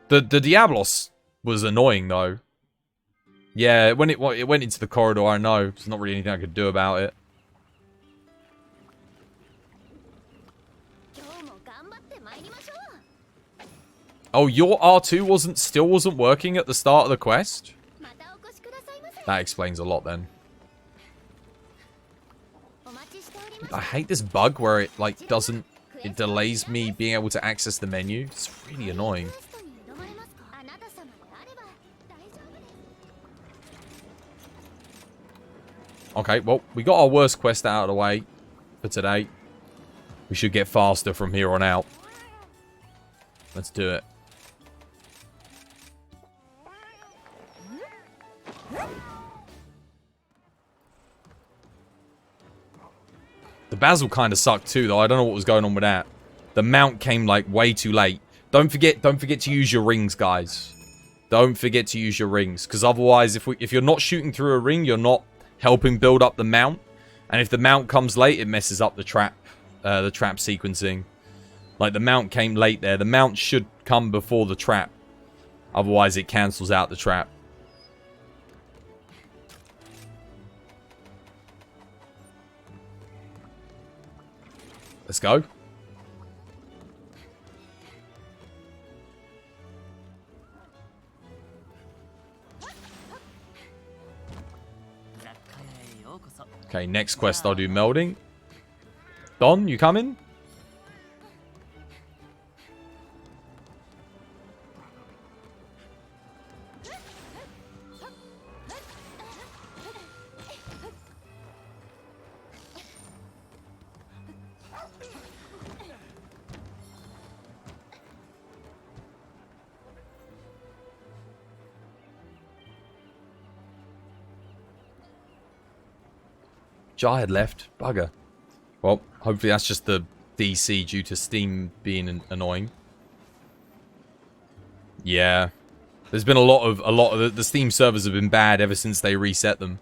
The Diablos was annoying, though. Yeah, when it went into the corridor, I know. There's not really anything I could do about it. Oh, your R2 still wasn't working at the start of the quest? That explains a lot, then. I hate this bug where it, like, doesn't... It delays me being able to access the menu. It's really annoying. Okay, well, we got our worst quest out of the way for today. We should get faster from here on out. Let's do it. The Basil kind of sucked too, though. I don't know what was going on with that. The mount came, like, way too late. Don't forget to use your rings, guys. Don't forget to use your rings. Because otherwise, if you're not shooting through a ring, you're not helping build up the mount. And if the mount comes late, it messes up the trap sequencing. Like, the mount came late there. The mount should come before the trap. Otherwise, it cancels out the trap. Let's go. Okay, next quest I'll do melding. Don, you coming? Jai had left. Bugger. Well, hopefully that's just the DC due to Steam being annoying. Yeah. There's been a lot of the Steam servers have been bad ever since they reset them.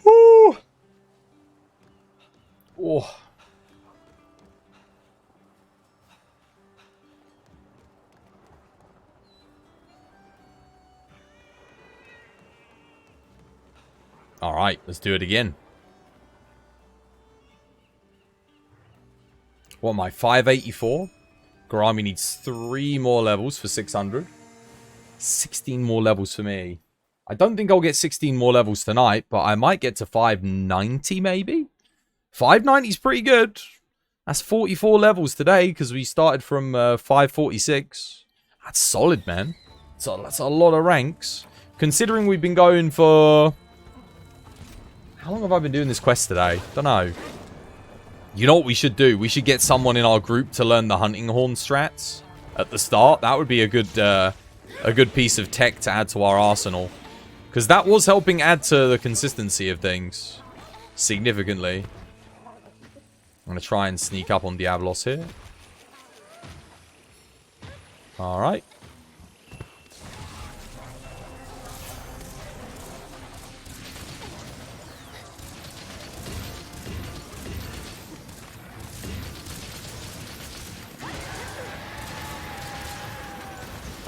Woo! Oh. Alright, let's do it again. What am I, 584? Garami needs 3 more levels for 600. 16 more levels for me. I don't think I'll get 16 more levels tonight, but I might get to 590 maybe? 590 is pretty good. That's 44 levels today, because we started from 546. That's solid, man. That's a lot of ranks. Considering we've been going for... How long have I been doing this quest today? Don't know. You know what we should do? We should get someone in our group to learn the hunting horn strats at the start. That would be a good piece of tech to add to our arsenal. Because that was helping add to the consistency of things significantly. I'm going to try and sneak up on Diablos here. Alright.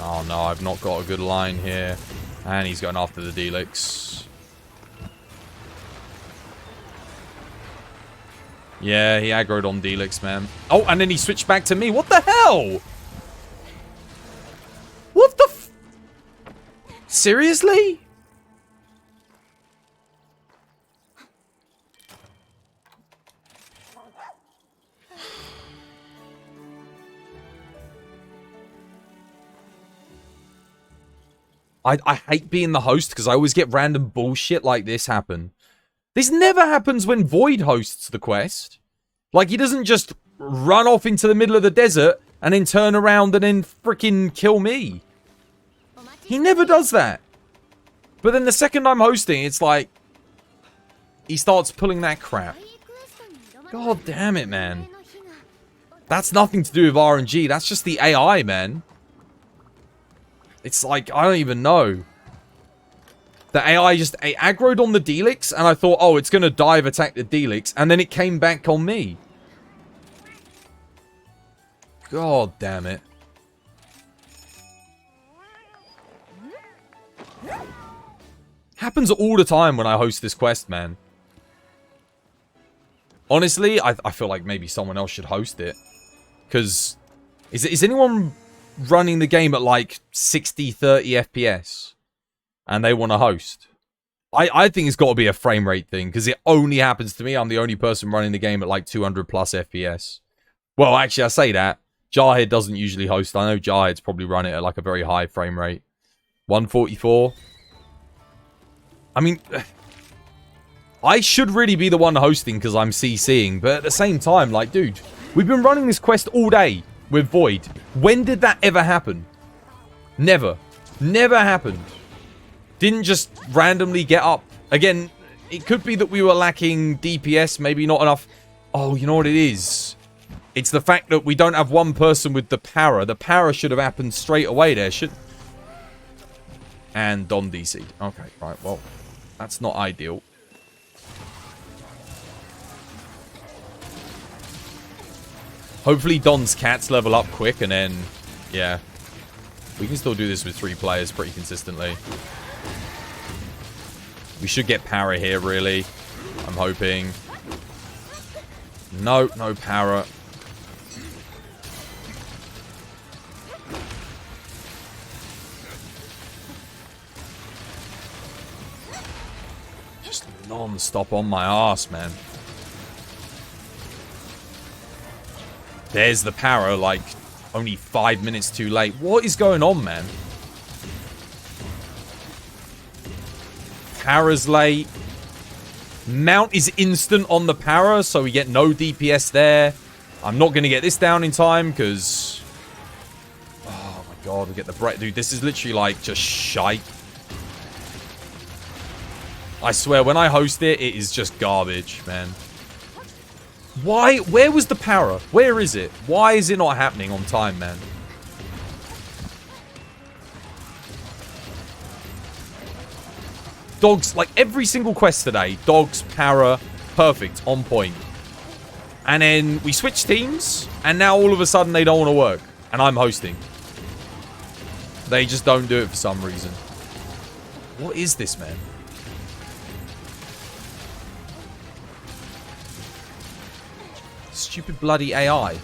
Oh no, I've not got a good line here. And he's going after the Delix. Yeah, he aggroed on Delix, man. Oh, and then he switched back to me. What the hell? What the f... Seriously? I hate being the host because I always get random bullshit like this happen. This never happens when Void hosts the quest. Like, he doesn't just run off into the middle of the desert and then turn around and then freaking kill me. He never does that. But then the second I'm hosting, it's like, he starts pulling that crap. God damn it, man. That's nothing to do with RNG. That's just the AI, man. It's like, I don't even know. The AI just aggroed on the Delix, and I thought, oh, it's going to dive attack the Delix, and then it came back on me. God damn it. Happens all the time when I host this quest, man. Honestly, I feel like maybe someone else should host it. Because, is anyone running the game at like 60, 30 FPS? And they want to host? I think it's got to be a frame rate thing. Because it only happens to me. I'm the only person running the game at like 200 plus FPS. Well, actually, I say that. Jarhead doesn't usually host. I know Jarhead's probably run it at like a very high frame rate. 144. I mean, I should really be the one hosting because I'm CCing. But at the same time, like, dude, we've been running this quest all day with Void. When did that ever happen? Never. Never happened. Didn't just randomly get up. Again, it could be that we were lacking DPS, maybe not enough. Oh, you know what it is? It's the fact that we don't have one person with the para. The para should have happened straight away there. And Don DC. Okay, right, well, that's not ideal. Hopefully Don's cats level up quick and then, yeah. We can still do this with 3 players pretty consistently. We should get para here, really. I'm hoping. No, no para. Just non-stop on my ass, man. There's the para, like, only 5 minutes too late. What is going on, man? Para's late. Mount is instant on the para, so we get no DPS there. I'm not going to get this down in time, because... Oh, my God, we get the break. Dude, this is literally, like, just shite. I swear, when I host it, it is just garbage, man. Why? Where was the para? Where is it? Why is it not happening on time, man? Dogs, like every single quest today, dogs, para, perfect, on point. And then we switch teams, and now all of a sudden they don't want to work. And I'm hosting. They just don't do it for some reason. What is this, man? Stupid bloody AI.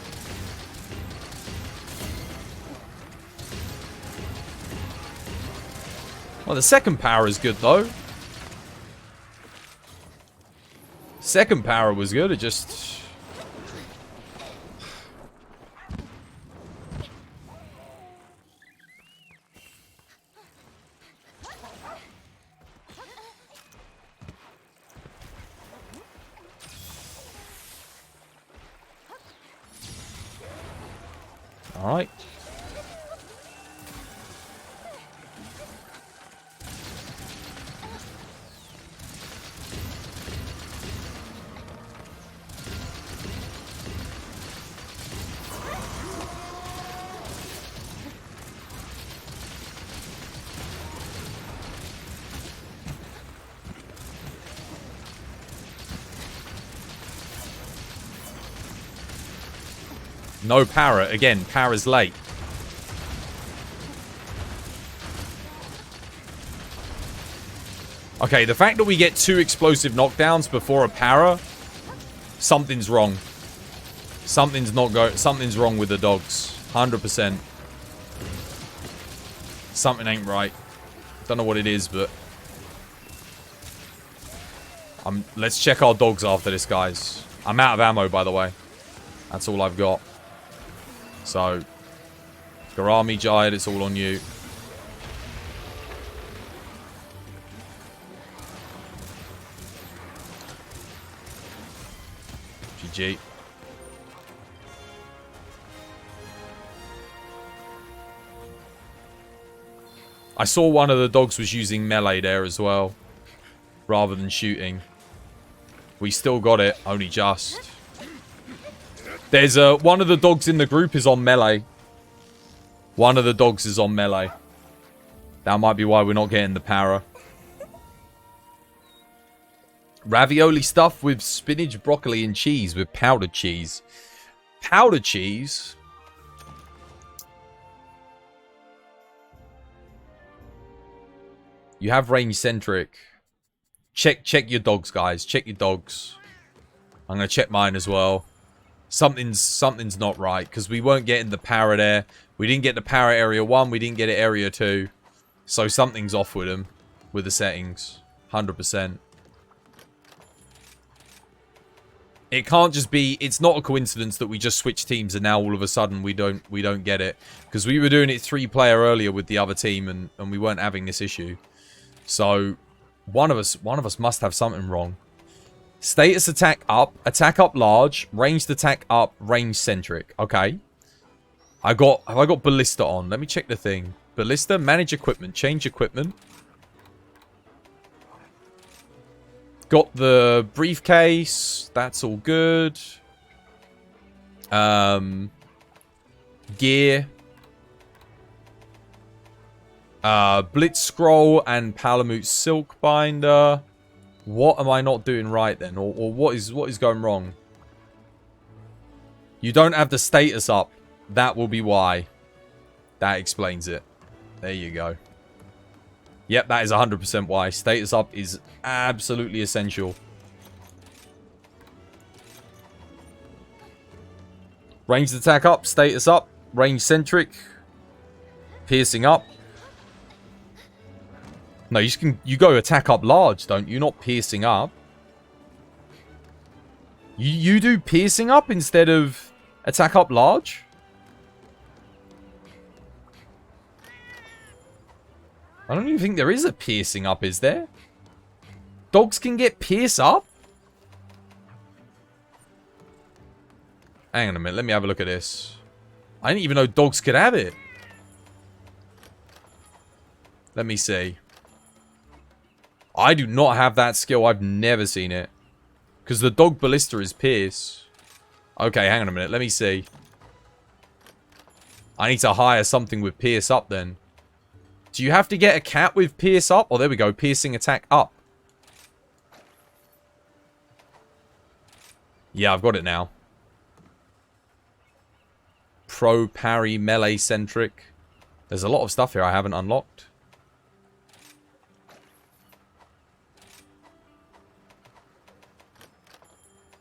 Well, the second power is good, though. Second power was good, it just... Alright. No para. Again, para's late. Okay, the fact that we get 2 explosive knockdowns before a para, something's wrong. Something's wrong with the dogs. 100%. Something ain't right. Don't know what it is, but... let's check our dogs after this, guys. I'm out of ammo, by the way. That's all I've got. So, Garami, Jihad, it's all on you. GG. I saw one of the dogs was using melee there as well, rather than shooting. We still got it, only just. There's one of the dogs in the group is on melee. One of the dogs is on melee. That might be why we're not getting the para. Ravioli stuff with spinach, broccoli, and cheese with powdered cheese. Powdered cheese? You have range centric. Check your dogs, guys. Check your dogs. I'm gonna check mine as well. Something's not right because we weren't getting the para there. We didn't get the para area 1. We didn't get it area 2. So something's off with them, with the settings. 100%. It can't just be. It's not a coincidence that we just switched teams and now all of a sudden we don't get it because we were doing it 3-player earlier with the other team and we weren't having this issue. So one of us must have something wrong. Status attack up large, ranged attack up, range centric. Okay. Have I got ballista on? Let me check the thing. Ballista, manage equipment, change equipment. Got the briefcase. That's all good. Gear. Blitz scroll and Palamute silk binder. What am I not doing right then? Or what is going wrong? You don't have the status up. That will be why. That explains it. There you go. Yep, that is 100% why. Status up is absolutely essential. Ranged attack up, status up, range centric, piercing up. No, you go attack up large, don't you? Not piercing up. You do piercing up instead of attack up large? I don't even think there is a piercing up, is there? Dogs can get pierce up? Hang on a minute, let me have a look at this. I didn't even know dogs could have it. Let me see. I do not have that skill. I've never seen it. Because the dog ballista is pierce. Okay, hang on a minute. Let me see. I need to hire something with pierce up then. Do you have to get a cat with pierce up? Oh, there we go. Piercing attack up. Yeah, I've got it now. Pro parry melee centric. There's a lot of stuff here I haven't unlocked.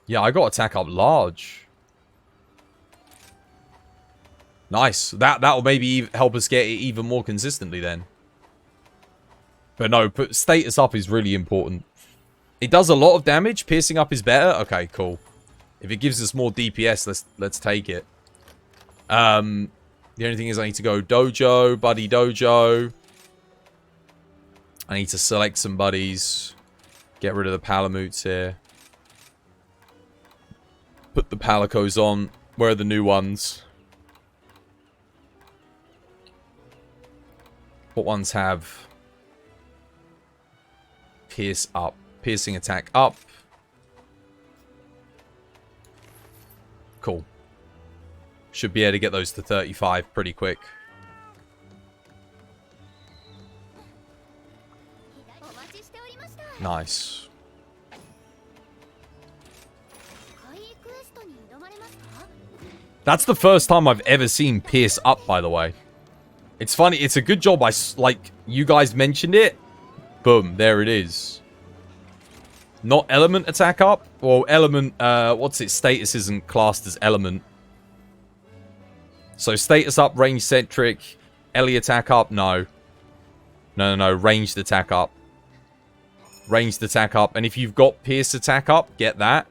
Yeah, I got attack up large. Nice. That'll maybe help us get it even more consistently then. But no, status up is really important. It does a lot of damage. Piercing up is better. Okay, cool. If it gives us more DPS, let's take it. The only thing is I need to go dojo, buddy dojo. I need to select some buddies. Get rid of the palamutes here. Put the palicos on. Where are the new ones? What ones have pierce up? Piercing attack up. Cool. Should be able to get those to 35 pretty quick. Nice. That's the first time I've ever seen pierce up, by the way. It's funny. It's a good job like, you guys mentioned it. Boom. There it is. Not element attack up. Well, element, what's it? Status isn't classed as element. So status up, range centric. Ellie attack up. No. No. Ranged attack up. Ranged attack up. And if you've got pierce attack up, get that.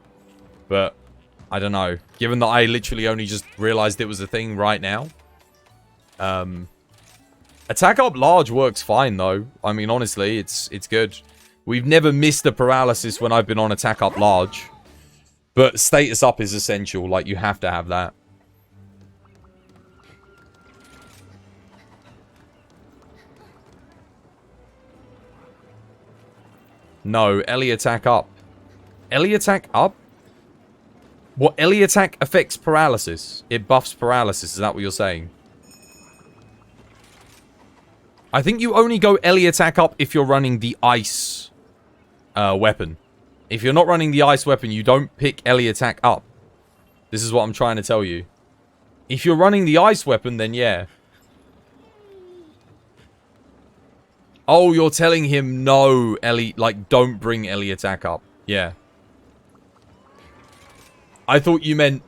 But I don't know. Given that I literally only just realized it was a thing right now. Attack up large works fine though. I mean, honestly, it's good. We've never missed a paralysis when I've been on attack up large. But status up is essential. Like, you have to have that. No, Ellie attack up. Ellie attack up? What, Ellie attack affects paralysis? It buffs paralysis, is that what you're saying? I think you only go Ellie attack up if you're running the ice weapon. If you're not running the ice weapon, you don't pick Ellie attack up. This is what I'm trying to tell you. If you're running the ice weapon, then yeah. Oh, you're telling him no, Ellie, like, don't bring Ellie attack up. Yeah. I thought you meant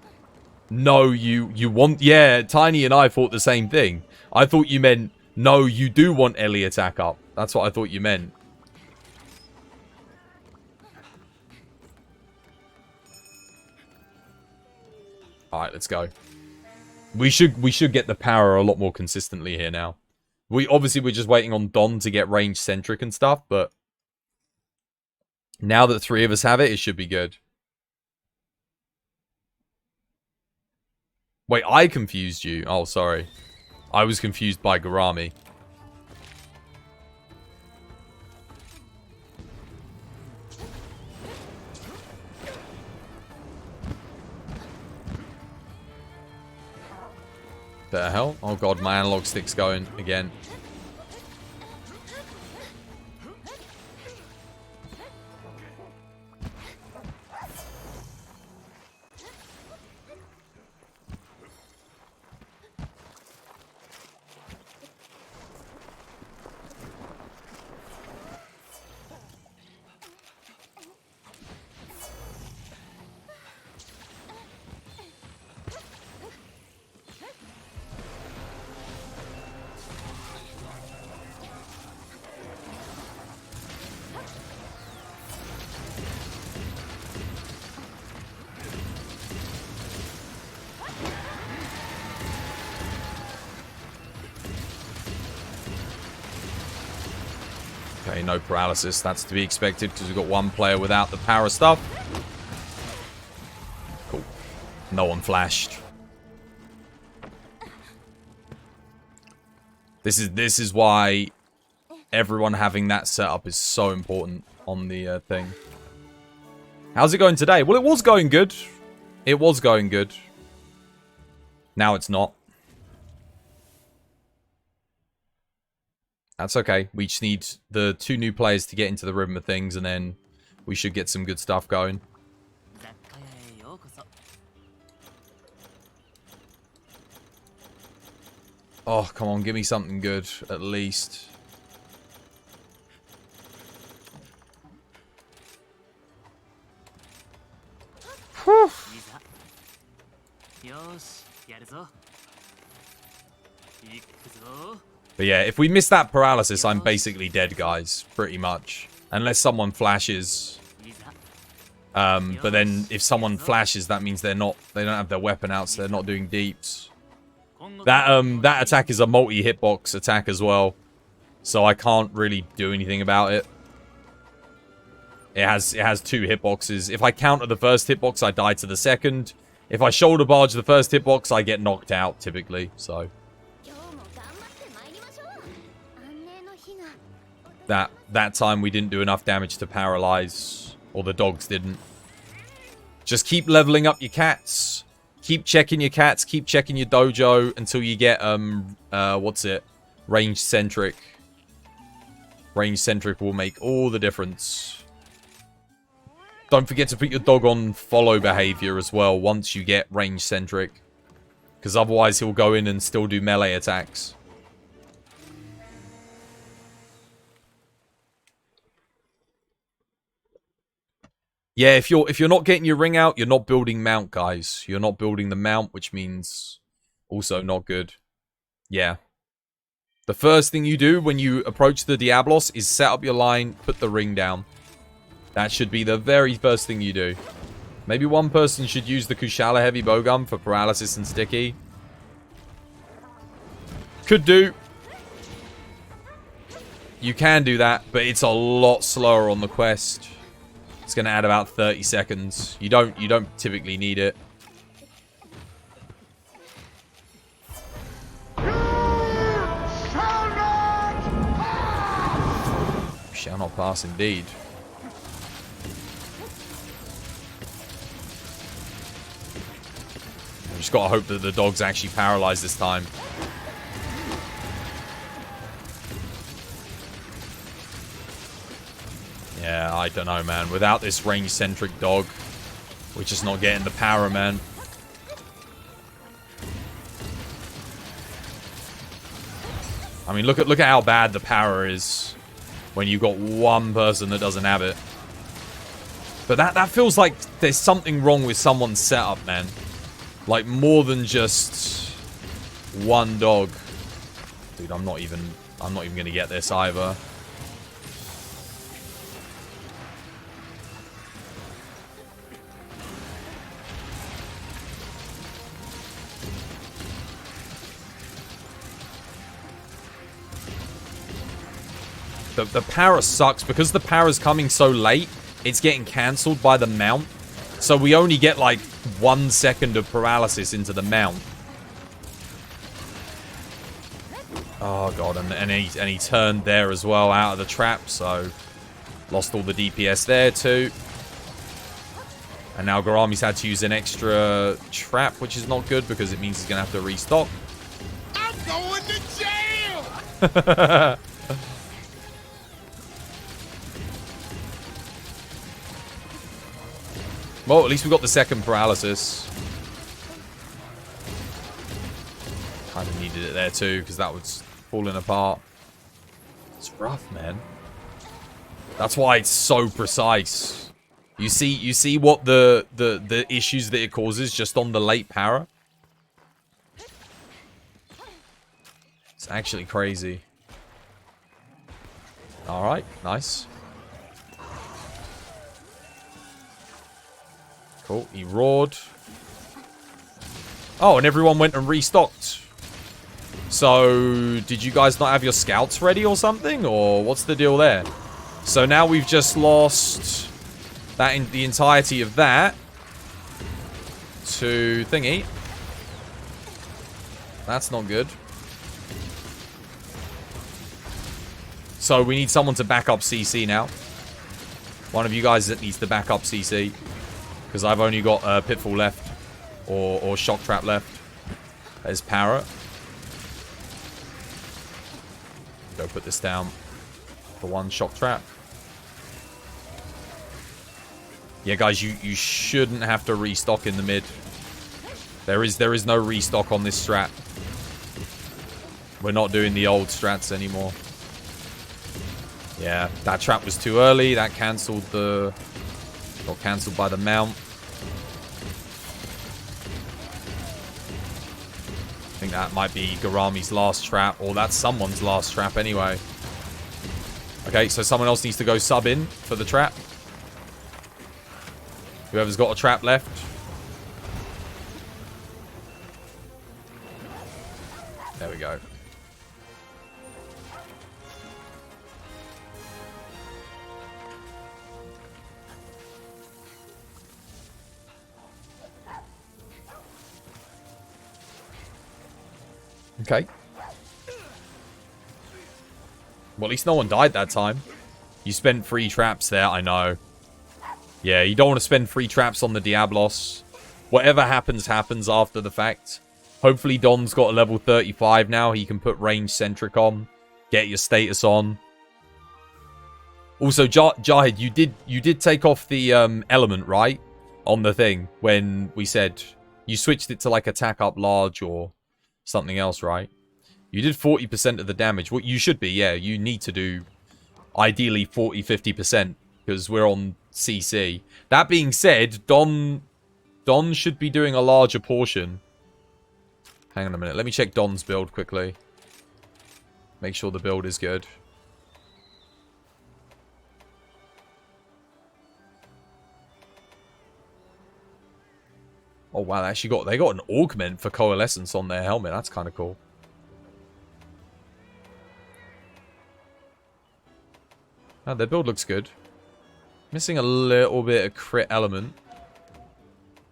no, you want... Yeah, Tiny and I thought the same thing. I thought you meant no, you do want Ellie attack up. That's what I thought you meant. Alright, let's go. We should get the power a lot more consistently here now. We're just waiting on Don to get range centric and stuff, but now that 3 of us have it, it should be good. Wait, I confused you. Oh, sorry. I was confused by Garami. The hell? Oh god, my analog stick's going again. Okay, no paralysis. That's to be expected because we've got one player without the power stuff. Cool. No one flashed. This is why everyone having that setup is so important on the thing. How's it going today? Well, it was going good. It was going good. Now it's not. That's okay. We just need the 2 new players to get into the rhythm of things, and then we should get some good stuff going. Oh, come on. Give me something good, at least. Whew. But yeah, if we miss that paralysis, I'm basically dead, guys. Pretty much. Unless someone flashes. But then if someone flashes, that means they don't have their weapon out, so they're not doing deeps. That attack is a multi-hitbox attack as well. So I can't really do anything about it. It has 2 hitboxes. If I counter the first hitbox, I die to the second. If I shoulder barge the first hitbox, I get knocked out, typically. So that time we didn't do enough damage to paralyze, or the dogs didn't. Just keep leveling up your cats. Keep checking your cats. Keep checking your dojo until you get what's it? Range centric. Range centric will make all the difference. Don't forget to put your dog on follow behavior as well once you get range centric, because otherwise he'll go in and still do melee attacks. Yeah, if you're not getting your ring out, you're not building mount, guys. You're not building the mount, which means also not good. Yeah. The first thing you do when you approach the Diablos is set up your line, put the ring down. That should be the very first thing you do. Maybe one person should use the Kushala heavy bowgun for paralysis and sticky. Could do. You can do that, but it's a lot slower on the quest. It's going to add about 30 seconds. You don't typically need it. Shall not pass, indeed. I've just got to hope that the dog's actually paralyzed this time. Yeah, I don't know, man. Without this range-centric dog, we're just not getting the power, man. I mean, look at how bad the power is when you've got one person that doesn't have it. But that feels like there's something wrong with someone's setup, man. Like, more than just one dog. Dude, I'm not even gonna get this either. The power sucks because the power is coming so late. It's getting cancelled by the mount. So we only get like 1 second of paralysis into the mount. Oh god, and he turned there as well out of the trap, so lost all the DPS there too. And now Garami's had to use an extra trap, which is not good because it means he's gonna have to restock. I'm going to jail! Well, at least we got the second paralysis. Kind of needed it there too, because that was falling apart. It's rough, man. That's why it's so precise. You see what the issues that it causes just on the late power? It's actually crazy. Alright, nice. Cool, he roared. Oh, and everyone went and restocked. So, did you guys not have your scouts ready or something? Or what's the deal there? So now we've just lost that in the entirety of that to thingy. That's not good. So we need someone to back up CC now. One of you guys that needs to back up CC. Because I've only got Pitfall left. Or Shock Trap left. There's Parrot. Go put this down. For one Shock Trap. Yeah, guys, you shouldn't have to restock in the mid. There is no restock on this strat. We're not doing the old strats anymore. Yeah, that trap was too early. That cancelled the... Got cancelled by the mount. I think that might be Garami's last trap. Or that's someone's last trap anyway. Okay, so someone else needs to go sub in for the trap. Whoever's got a trap left. There we go. Okay. Well, at least no one died that time. You spent 3 traps there, I know. Yeah, you don't want to spend 3 traps on the Diablos. Whatever happens, happens after the fact. Hopefully Don's got a level 35 now. He can put range centric on. Get your status on. Also, Jahid, you did take off the element, right? On the thing. When we said you switched it to like attack up large or something else, right? You did 40% of the damage. What you should be, yeah. You need to do ideally 40-50%. Because we're on CC. That being said, Don should be doing a larger portion. Hang on a minute. Let me check Don's build quickly. Make sure the build is good. Oh wow, they got an augment for coalescence on their helmet. That's kind of cool. Oh, their build looks good. Missing a little bit of crit element.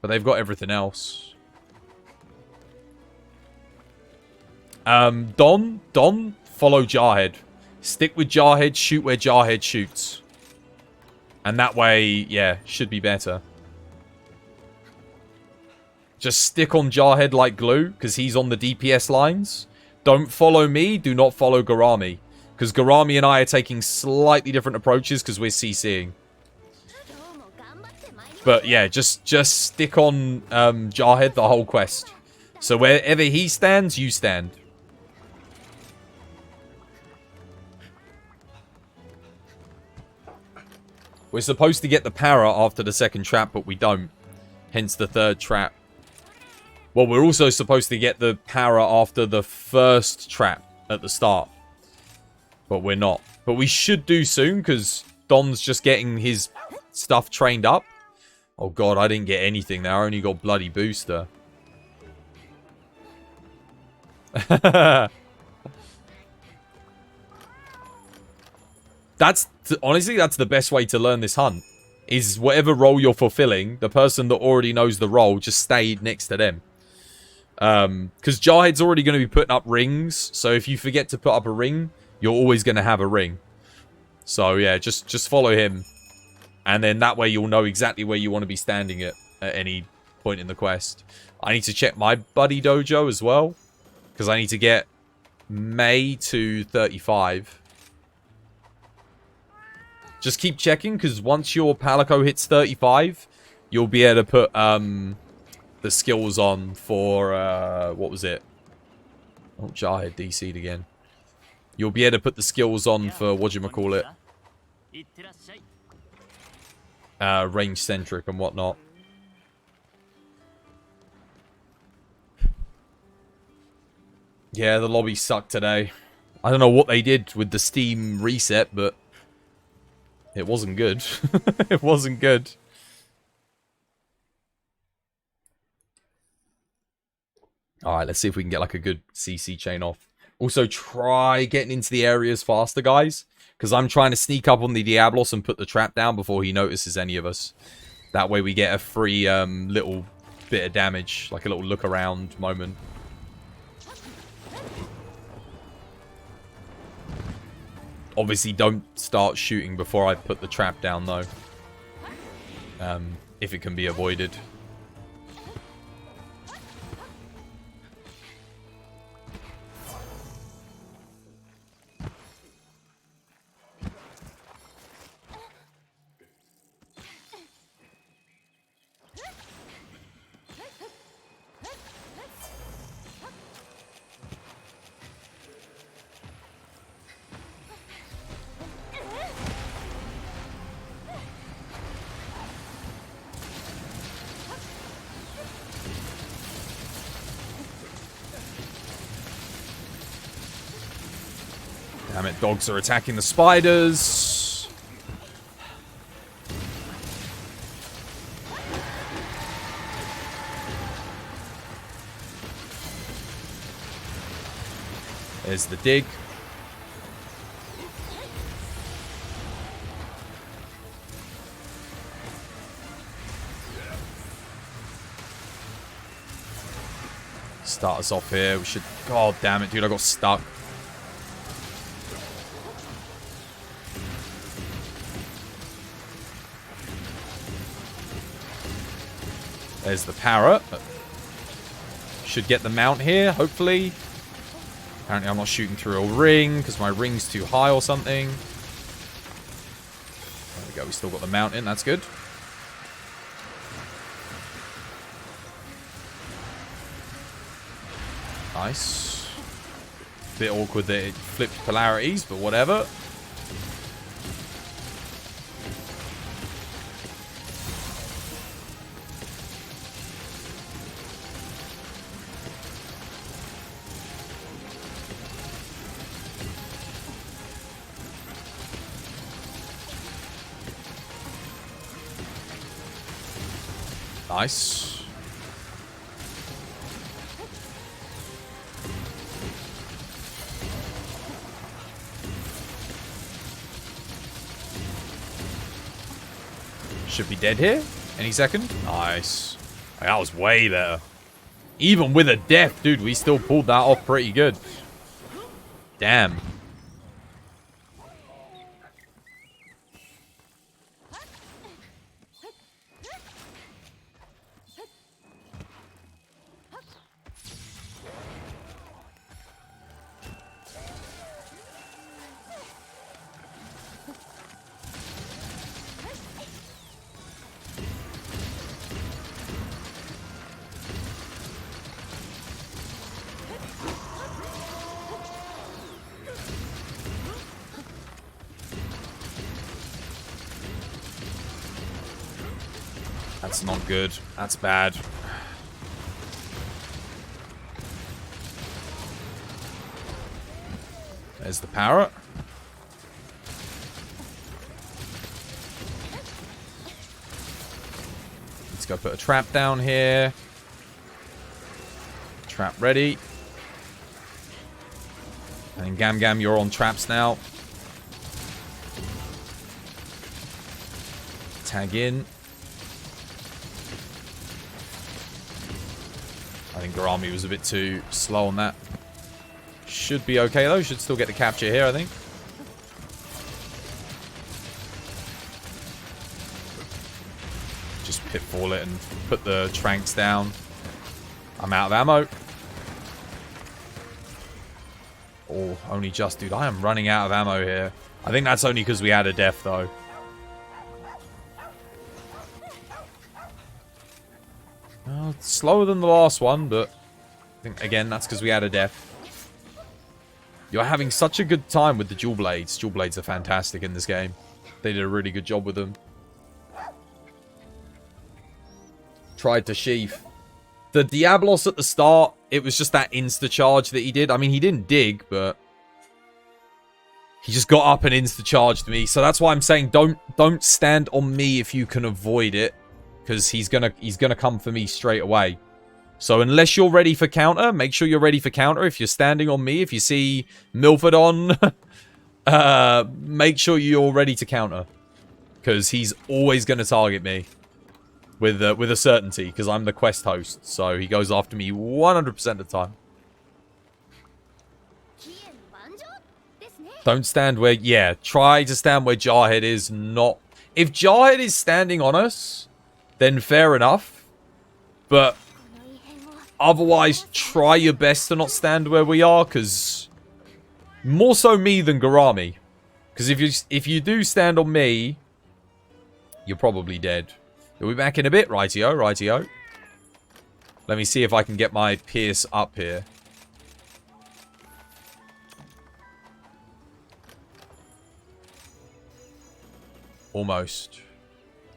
But they've got everything else. Don, follow Jarhead. Stick with Jarhead, shoot where Jarhead shoots. And that way, yeah, should be better. Just stick on Jarhead like glue, because he's on the DPS lines. Don't follow me, do not follow Garami. Because Garami and I are taking slightly different approaches because we're CCing. But yeah, just stick on Jarhead the whole quest. So wherever he stands, you stand. We're supposed to get the para after the second trap, but we don't. Hence the third trap. Well, we're also supposed to get the para after the first trap at the start. But we're not. But we should do soon, because Don's just getting his stuff trained up. Oh god, I didn't get anything there. I only got bloody booster. Honestly, that's the best way to learn this hunt. Is whatever role you're fulfilling, the person that already knows the role, just stay next to them. Because Jarhead's already going to be putting up rings. So if you forget to put up a ring, you're always going to have a ring. So yeah, just follow him. And then that way you'll know exactly where you want to be standing at any point in the quest. I need to check my buddy dojo as well. Because I need to get May to 35. Just keep checking, because once your Palico hits 35, you'll be able to put the skills on for, what was it? Oh, Jarhead DC'd again. You'll be able to put the skills on for, whatchamacallit, range centric and whatnot. Yeah, the lobby sucked today. I don't know what they did with the Steam reset, but it wasn't good. It wasn't good. Alright, let's see if we can get like a good CC chain off. Also, try getting into the areas faster, guys. Because I'm trying to sneak up on the Diablos and put the trap down before he notices any of us. That way we get a free little bit of damage. Like a little look around moment. Obviously, don't start shooting before I put the trap down, though. If it can be avoided. Damn it, dogs are attacking the spiders. There's the dig. Start us off here. We should... God damn it, dude, I got stuck. There's the parrot. Should get the mount here, hopefully. Apparently I'm not shooting through a ring because my ring's too high or something. There we go, we still got the mount in, that's good. Nice. Bit awkward that it flipped polarities, but whatever. Nice. Should be dead here. Any second. Nice. That was way better. Even with a death, dude, we still pulled that off pretty good. Damn. That's not good. That's bad. There's the parrot. Let's go put a trap down here. Trap ready. And Gam Gam, you're on traps now. Tag in. I think Garami was a bit too slow on that. Should be okay though. Should still get the capture here, I think. Just pitfall it and put the tranks down. I'm out of ammo. Oh, only just, dude. I am running out of ammo here. I think that's only because we had a death though. Slower than the last one, but I think, again, that's because we had a death. You're having such a good time with the dual blades. Dual blades are fantastic in this game. They did a really good job with them. Tried to sheath. The Diablos at the start, it was just that insta-charge that he did. I mean, he didn't dig, but he just got up and insta-charged me. So that's why I'm saying don't stand on me if you can avoid it. Because he's gonna come for me straight away. So unless you're ready for counter, make sure you're ready for counter. If you're standing on me, if you see Milford on, make sure you're ready to counter. Because he's always gonna target me with a certainty. Because I'm the quest host, so he goes after me 100% of the time. Don't stand where... Yeah, try to stand where Jarhead is. Not... If Jarhead is standing on us, then fair enough. But otherwise, try your best to not stand where we are, because more so me than Garami. Because if you do stand on me, you're probably dead. You'll be back in a bit. Rightio, rightio. Let me see if I can get my Pierce up here. Almost.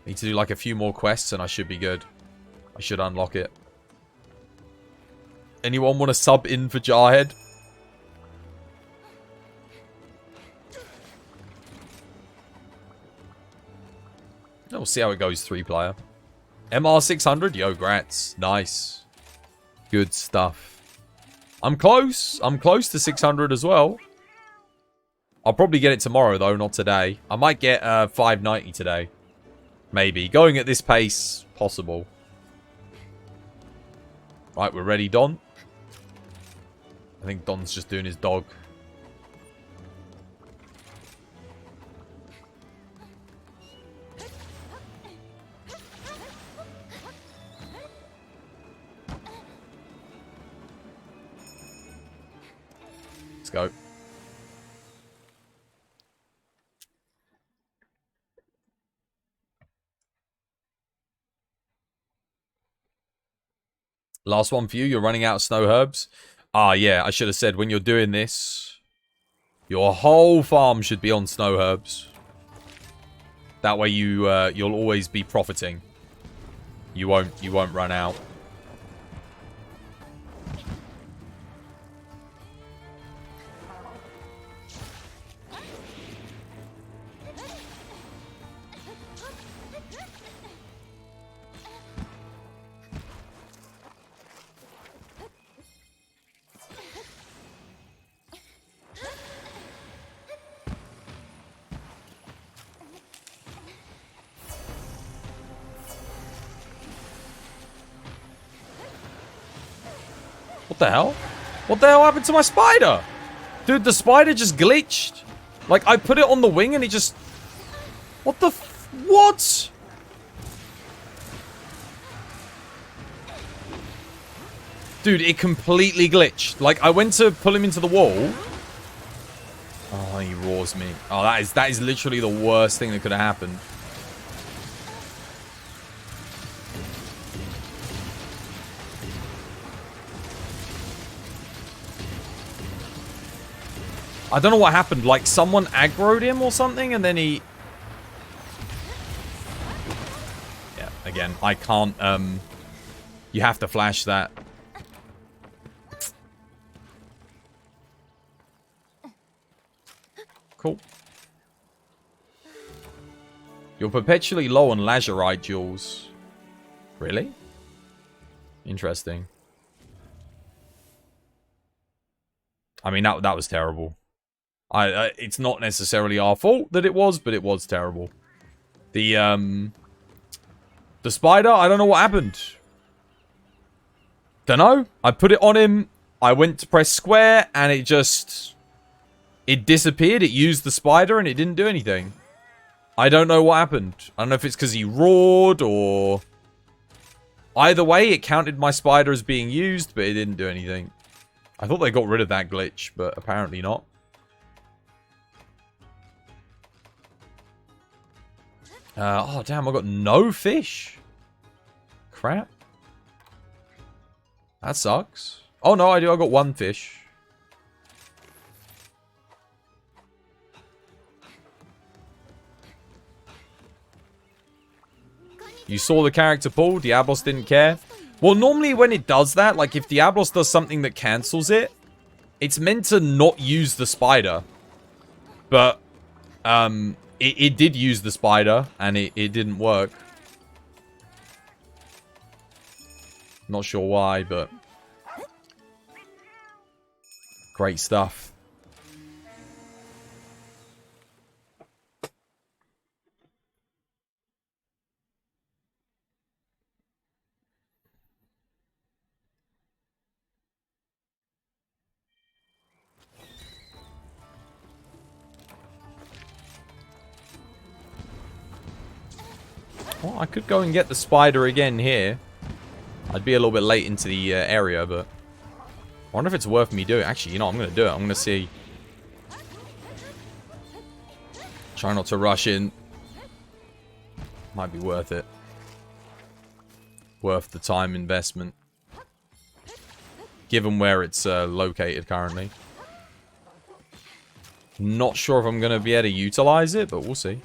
Need to do like a few more quests and I should be good. I should unlock it. Anyone want to sub in for Jarhead? We'll see how it goes 3-player. MR600? Yo, grats. Nice. Good stuff. I'm close. I'm close to 600 as well. I'll probably get it tomorrow though, not today. I might get 590 today. Maybe. Going at this pace, possible. Right, we're ready, Don. I think Don's just doing his dog. Let's go. Last one for you. You're running out of snow herbs. Ah, yeah. I should have said when you're doing this, your whole farm should be on snow herbs. That way you'll always be profiting. You won't run out. What the hell? What the hell happened to my spider? Dude, the spider just glitched. Like, I put it on the wing and it just... What the what? Dude, it completely glitched. Like, I went to pull him into the wall. Oh, he roars me. Oh, that is literally the worst thing that could have happened. I don't know what happened. Like, someone aggroed him or something, and then he... Yeah, again, I can't, You have to flash that. Cool. You're perpetually low on lazurite jewels. Really? Interesting. I mean, that was terrible. It's not necessarily our fault that it was, but it was terrible. The spider, I don't know what happened. Don't know. I put it on him. I went to press square, and it just... It disappeared. It used the spider, and it didn't do anything. I don't know what happened. I don't know if it's because he roared, or... Either way, it counted my spider as being used, but it didn't do anything. I thought they got rid of that glitch, but apparently not. Oh, damn, I got no fish. Crap. That sucks. Oh, no, I do. I got one fish. You saw the character pull. Diablos didn't care. Well, normally when it does that, like if Diablos does something that cancels it, it's meant to not use the spider. But, it did use the spider, and it didn't work. Not sure why, but... Great stuff. Well, I could go and get the spider again here. I'd be a little bit late into the area, but... I wonder if it's worth me doing. Actually, you know, I'm going to do it. I'm going to see. Try not to rush in. Might be worth it. Worth the time investment. Given where it's located currently. Not sure if I'm going to be able to utilize it, but we'll see.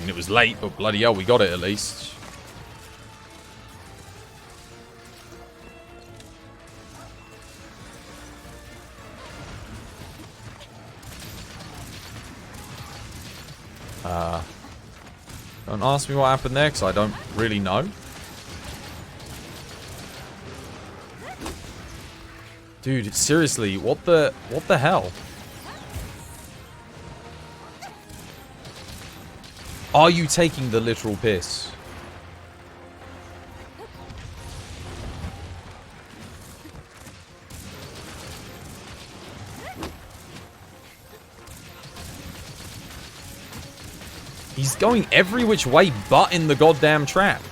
It was late, but bloody hell, we got it at least. Don't ask me what happened there, because I don't really know. Dude, seriously, what the hell? Are you taking the literal piss? He's going every which way but in the goddamn trap.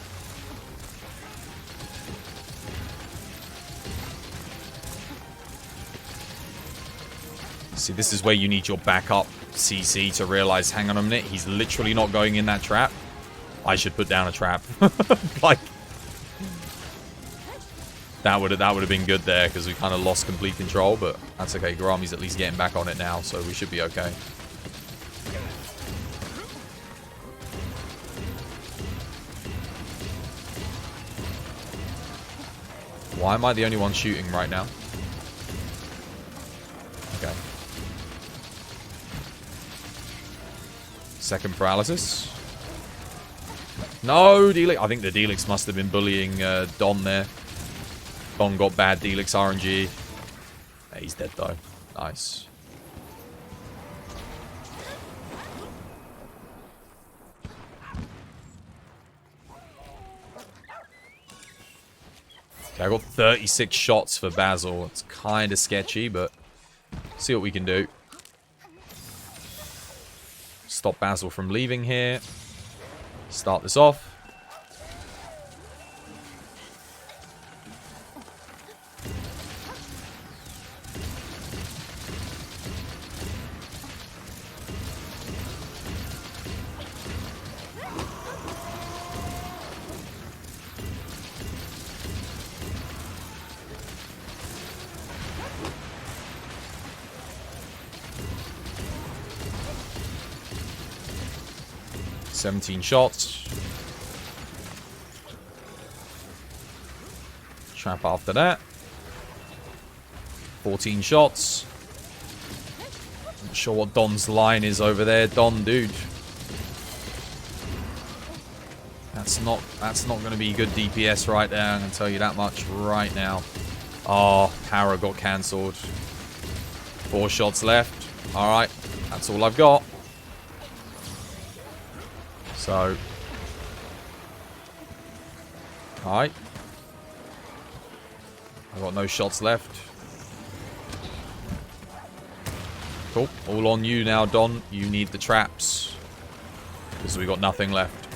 See, this is where you need your backup CC to realize, hang on a minute, he's literally not going in that trap. I should put down a trap. Like, that would have been good there, because we kind of lost complete control, but that's okay. Garami's at least getting back on it now, so we should be okay. Why am I the only one shooting right now? Okay. Second paralysis. No, Delix. I think the Delix must have been bullying Don there. Don got bad Delix RNG. Yeah, he's dead though. Nice. Okay, I got 36 shots for Basil. It's kind of sketchy, but see what we can do. Stop Basil from leaving here. Start this off. $17 shots. Trap after that. 14 shots. Not sure what Don's line is over there. Don, dude. That's not going to be good DPS right there. I'm going to tell you that much right now. Oh, Para got cancelled. 4 shots left. Alright. That's all I've got. So, alright. I've got no shots left. Cool. All on you now, Don. You need the traps. Because we got nothing left.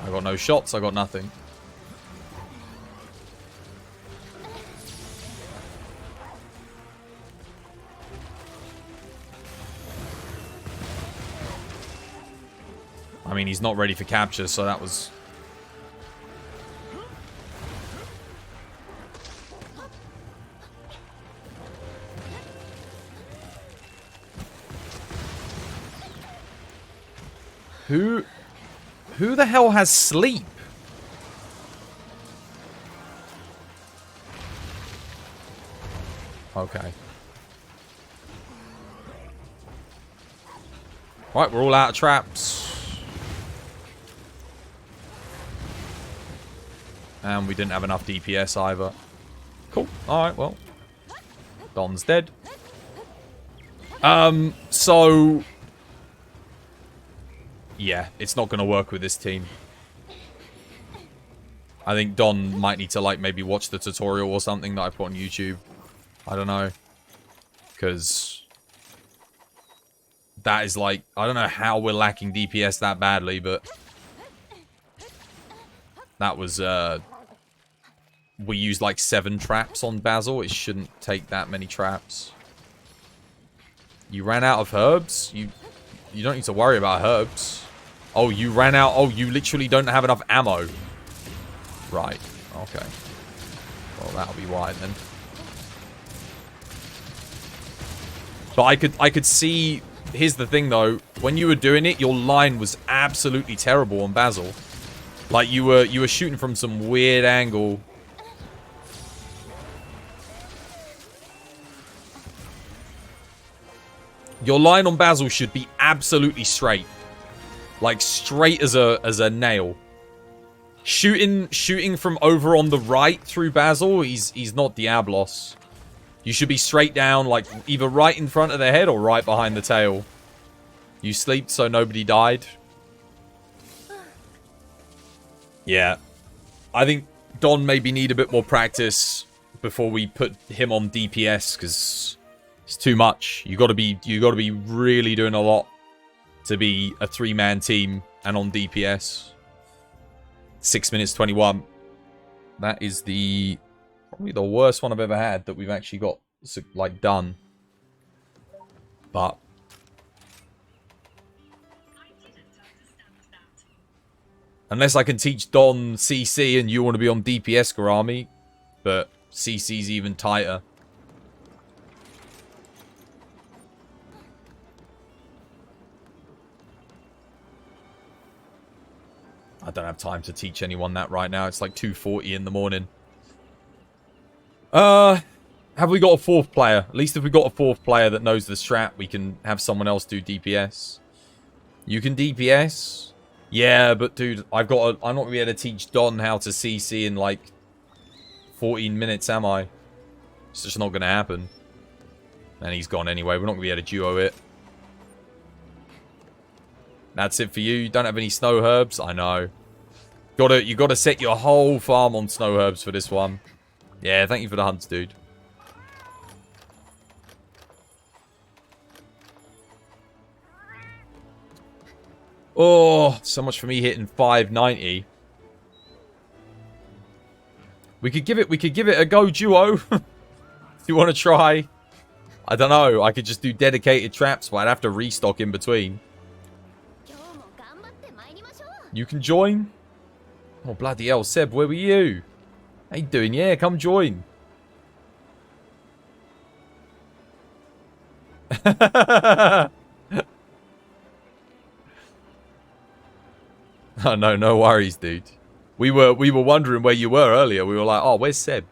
I got no shots. I got nothing. I mean, he's not ready for capture, so that was... Who the hell has sleep? Okay. Right, we're all out of traps. And we didn't have enough DPS either. Cool. Alright, well. Don's dead. So... yeah, it's not going to work with this team. I think Don might need to, like, maybe watch the tutorial or something that I put on YouTube. I don't know. Because... that is, like... I don't know how we're lacking DPS that badly, but... that was, we used like 7 traps on Basil. It shouldn't take that many traps. You ran out of herbs? You don't need to worry about herbs. Oh, you ran out. Oh, you literally don't have enough ammo. Right. Okay. Well, that'll be why then. But I could see... here's the thing though. When you were doing it, your line was absolutely terrible on Basil. Like you were shooting from some weird angle. Your line on Basil should be absolutely straight. Like straight as a nail. Shooting from over on the right through Basil, he's not Diablos. You should be straight down, like either right in front of the head or right behind the tail. You sleeped so nobody died. Yeah. I think Don maybe need a bit more practice before we put him on DPS, because it's too much. You gotta be really doing a lot to be a 3-man team and on DPS. 6 minutes 21. That is probably the worst one I've ever had that we've actually got like done. But unless I can teach Don CC and you want to be on DPS, Garami. But CC's even tighter. don't have time to teach anyone that right now. It's like 2:40 in the morning. Have we got a fourth player? At least if we got a fourth player that knows the strat, we can have someone else do DPS. You can DPS? Yeah, but dude, I'm not going to be able to teach Don how to CC in like 14 minutes, am I? It's just not going to happen. And he's gone anyway. We're not going to be able to duo it. That's it for you. You don't have any snow herbs? I know. You gotta set your whole farm on snow herbs for this one. Yeah, thank you for the hunts, dude. Oh, so much for me hitting 590. We could give it a go, duo. If you want to try. I don't know. I could just do dedicated traps, but I'd have to restock in between. You can join? Oh, bloody hell. Seb, where were you? How you doing? Yeah, come join. Oh, no worries, dude. We were wondering where you were earlier. We were like, oh, where's Seb?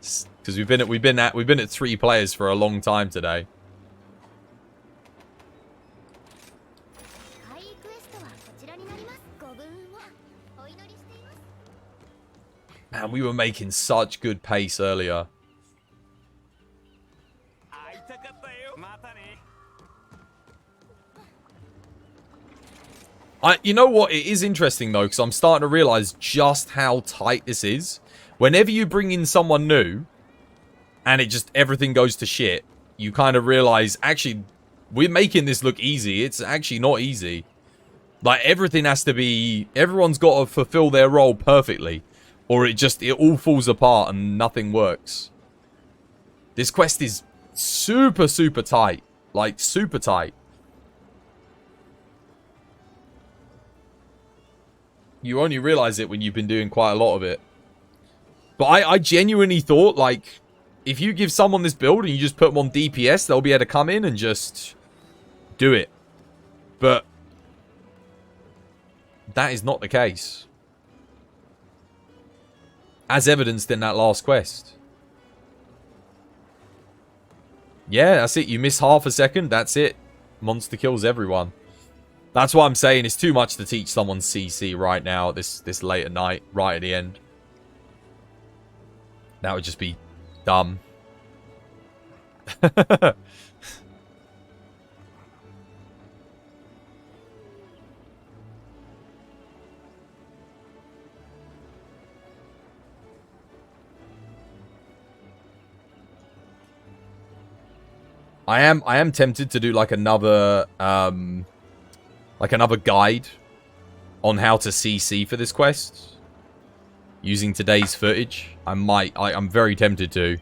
Because we've been at 3 players for a long time today. Man, we were making such good pace earlier. You know what? It is interesting, though, because I'm starting to realize just how tight this is. Whenever you bring in someone new, and everything goes to shit, you kind of realize, actually, we're making this look easy. It's actually not easy. Like, everything has to be... Everyone's got to fulfill their role perfectly. Or it all falls apart and nothing works. This quest is super, super tight. Like, super tight. You only realize it when you've been doing quite a lot of it. But I genuinely thought, like, if you give someone this build and you just put them on DPS, they'll be able to come in and just do it. But that is not the case. As evidenced in that last quest. Yeah, that's it. You miss half a second, that's it. Monster kills everyone. That's what I'm saying. It's too much to teach someone CC right now, this late at night, right at the end. That would just be dumb. I am tempted to do like another guide on how to CC for this quest using today's footage. I'm very tempted to,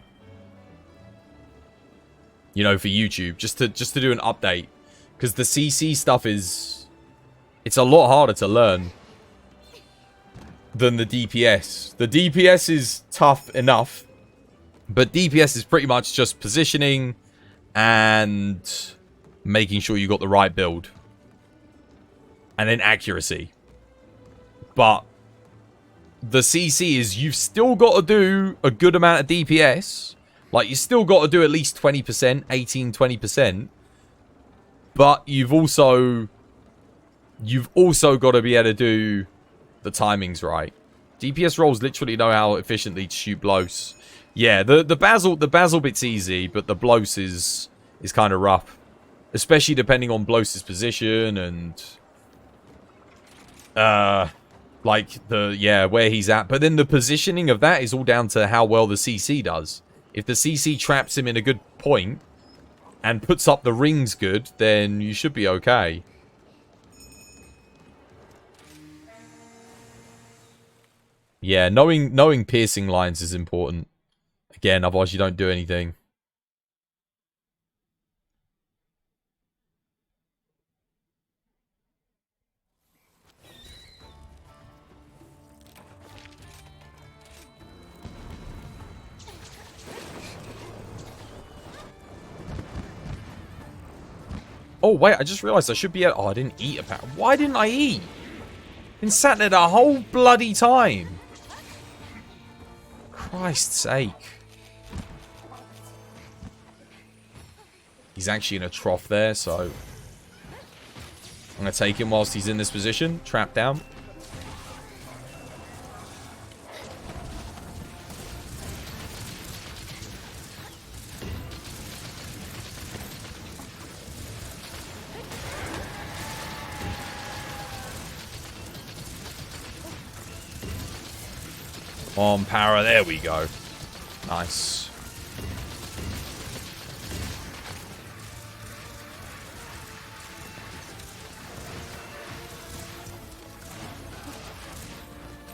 you know, for YouTube, just to do an update, because the CC stuff it's a lot harder to learn than the DPS. The DPS is tough enough, but DPS is pretty much just positioning and making sure you got the right build. And then accuracy. But the CC is you've still got to do a good amount of DPS. Like, you still got to do at least 20%, 18, 20%. But you've also got to be able to do the timings right. DPS roles literally know how efficiently to shoot blows. Yeah, the Basil bit's easy, but the Blos is kind of rough. Especially depending on Blos' position and where he's at. But then the positioning of that is all down to how well the CC does. If the CC traps him in a good point and puts up the rings good, then you should be okay. Yeah, knowing piercing lines is important. Again, otherwise you don't do anything. Oh, wait, I just realized I should be at... Oh, I didn't eat a pack. Why didn't I eat? Been sat there the whole bloody time. Christ's sake. He's actually in a trough there, so I'm going to take him whilst he's in this position. Trap down. On para, there we go. Nice.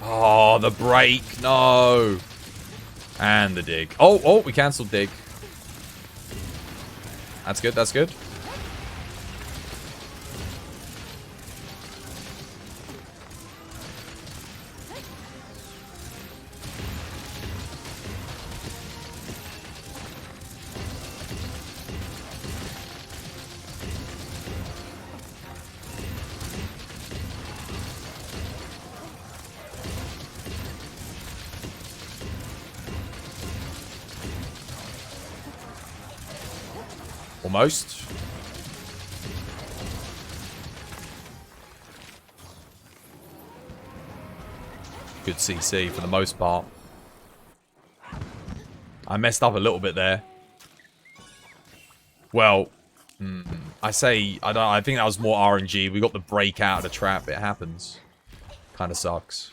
Oh, the break. No. And the dig. Oh, we cancelled dig. That's good, that's good. Almost. Good CC for the most part. I messed up a little bit there. Well, I think that was more RNG. We got the break out of the trap. It happens. Kind of sucks.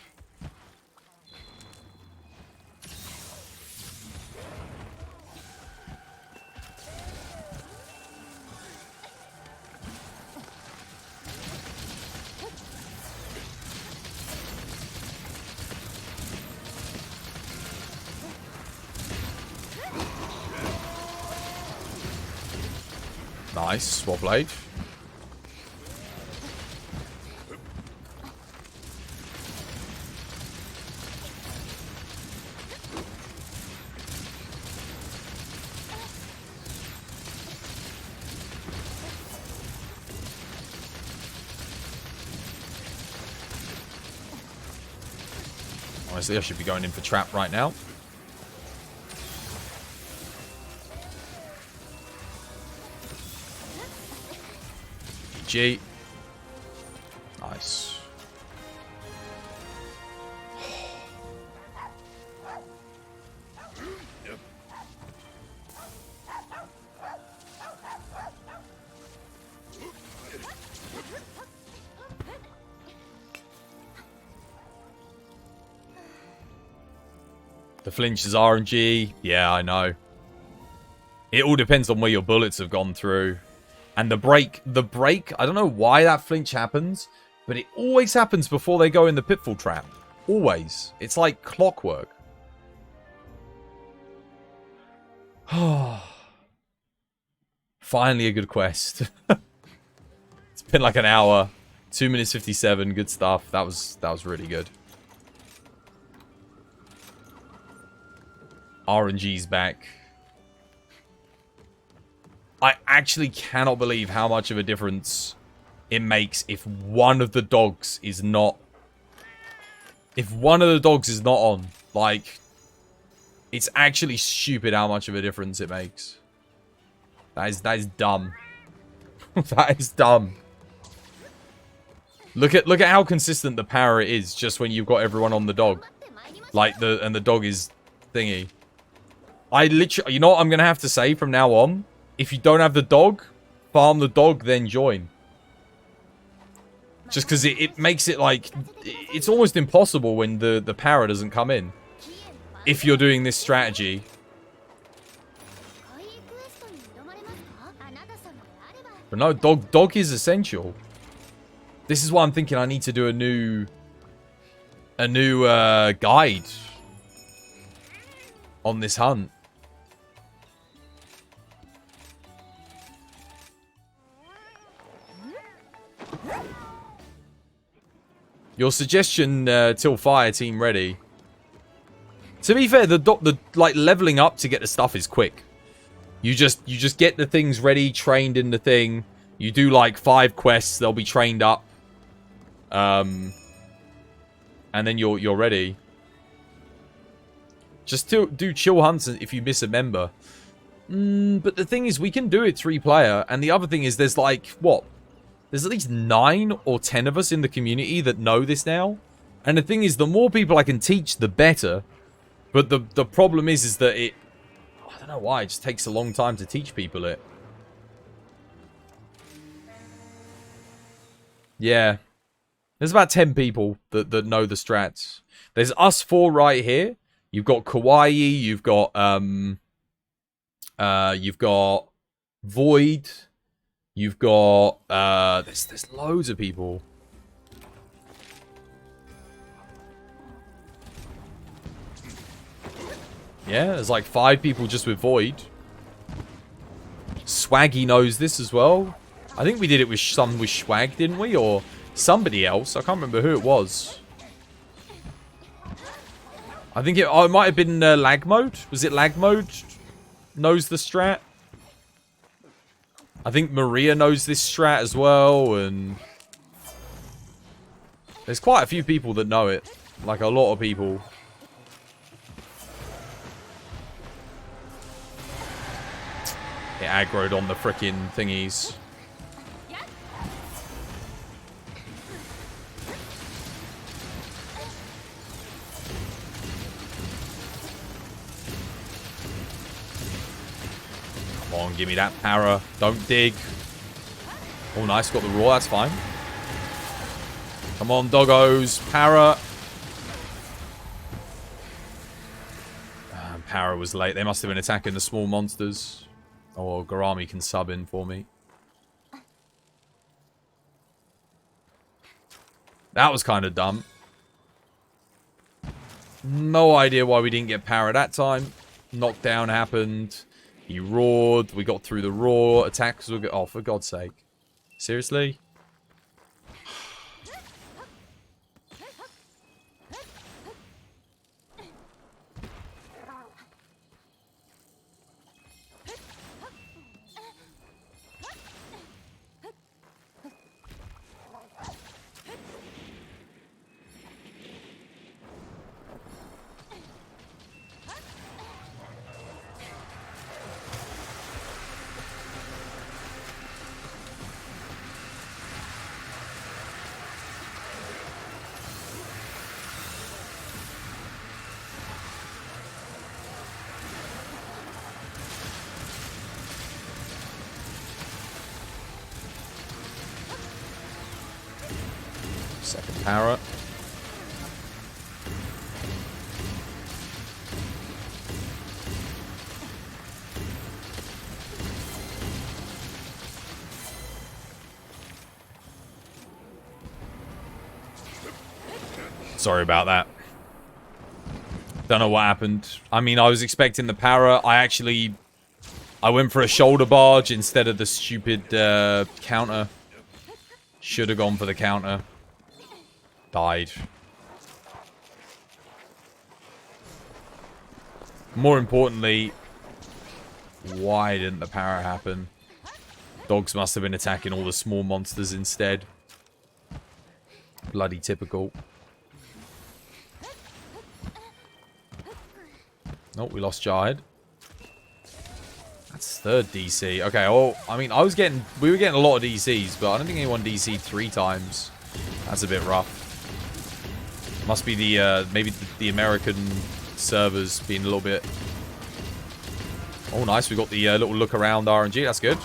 Nice, swap blade. Honestly, I should be going in for trap right now. G. Nice. The flinch is RNG. Yeah, I know. It all depends on where your bullets have gone through. And the break, I don't know why that flinch happens, but it always happens before they go in the pitfall trap. Always. It's like clockwork. Finally a good quest. It's been like an hour. 2 minutes 57. Good stuff. That was really good. RNG's back. I actually cannot believe how much of a difference it makes if one of the dogs is not... If one of the dogs is not on. Like, it's actually stupid how much of a difference it makes. That is dumb. That is dumb. Look at how consistent the power is just when you've got everyone on the dog. Like, and the dog is thingy. I literally... You know what I'm going to have to say from now on? If you don't have the dog, farm the dog, then join. Just because it makes it like... It's almost impossible when the power doesn't come in. If you're doing this strategy. But no, dog is essential. This is why I'm thinking I need to do a new guide on this hunt. Your suggestion, till fire team ready. To be fair, the like leveling up to get the stuff is quick. You just get the things ready, trained in the thing. You do like 5 quests, they'll be trained up. and then you're ready. Just do chill hunts if you miss a member. But the thing is, we can do it 3-player, and the other thing is there's like, what? There's at least 9 or 10 of us in the community that know this now. And the thing is, the more people I can teach, the better. But the problem is that I don't know why, it just takes a long time to teach people it. Yeah. There's about 10 people that know the strats. There's us 4 right here. You've got Kawaii, you've got Void, you've got there's loads of people. Yeah, there's like 5 people just with Void. Swaggy knows this as well. I think we did it with Swag, didn't we? Or somebody else. I can't remember who it was. I think it might have been lag mode. Was it lag mode? Knows the strat. I think Maria knows this strat as well, and there's quite a few people that know it. Like a lot of people. It aggroed on the frickin' thingies. Come on, give me that para. Don't dig. Oh, nice. Got the raw. That's fine. Come on, doggos. Para. Para was late. They must have been attacking the small monsters. Oh, Garami can sub in for me. That was kind of dumb. No idea why we didn't get para that time. Knockdown happened. He roared. We got through the roar. Attacks were good. Oh, for God's sake. Seriously? Second para. Sorry about that. Don't know what happened. I mean, I was expecting the para. I went for a shoulder barge instead of the stupid counter. Should have gone for the counter. Died. More importantly, why didn't the para happen? Dogs must have been attacking all the small monsters instead. Bloody typical. Nope, we lost Jarhead. That's third DC. Okay, well, I mean, we were getting a lot of DCs, but I don't think anyone DC'd 3 times. That's a bit rough. Must be the, maybe the American servers being a little bit... Oh, nice. We got the little look around RNG. That's good.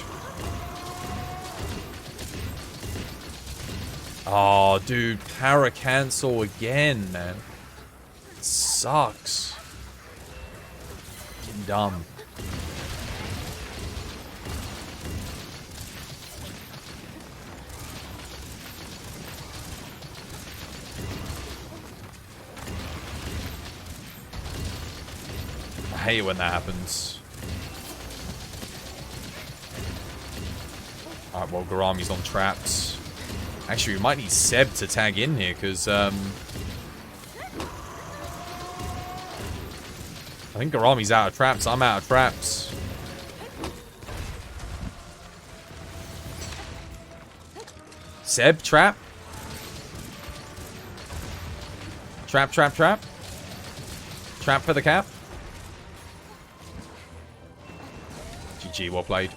Oh, dude. Para cancel again, man. It sucks. Getting dumb. I hate it when that happens. Alright, well, Garami's on traps. Actually, we might need Seb to tag in here, because, I think Garami's out of traps. I'm out of traps. Seb, trap? Trap, trap, trap. Trap for the cap. GG, well played.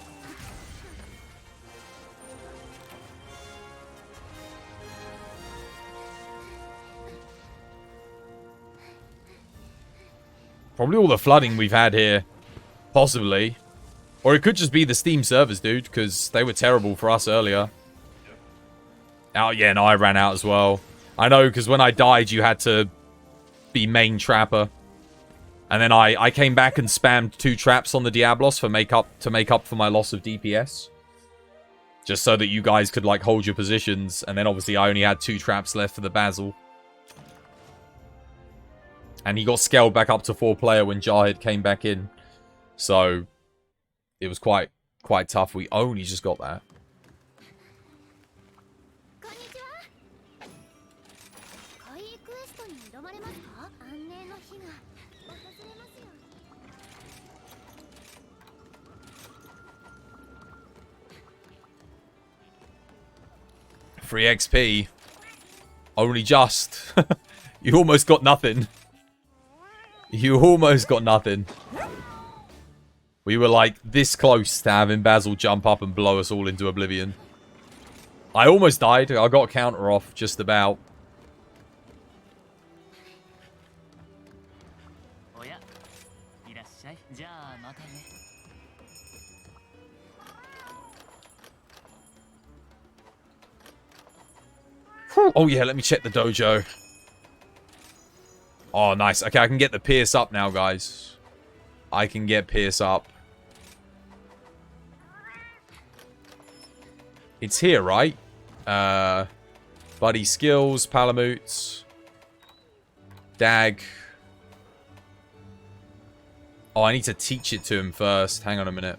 Probably all the flooding we've had here. Possibly. Or it could just be the Steam servers, dude, because they were terrible for us earlier. Oh, yeah, no, I ran out as well. I know, because when I died, you had to be main trapper. And then I came back and spammed 2 traps on the Diablos to make up for my loss of DPS. Just so that you guys could, like, hold your positions. And then, obviously, I only had 2 traps left for the Basil. And he got scaled back up to 4-player when Jarhead came back in. So, it was quite tough. We only just got that. Free XP. Only just. You almost got nothing. You almost got nothing. We were like this close to having Basil jump up and blow us all into oblivion. I almost died. I got a counter off just about. Oh yeah, let me check the dojo. Oh, nice. Okay, I can get the Pierce up now, guys. I can get Pierce up. It's here, right? Buddy skills, Palamutes. Dag. Oh, I need to teach it to him first. Hang on a minute.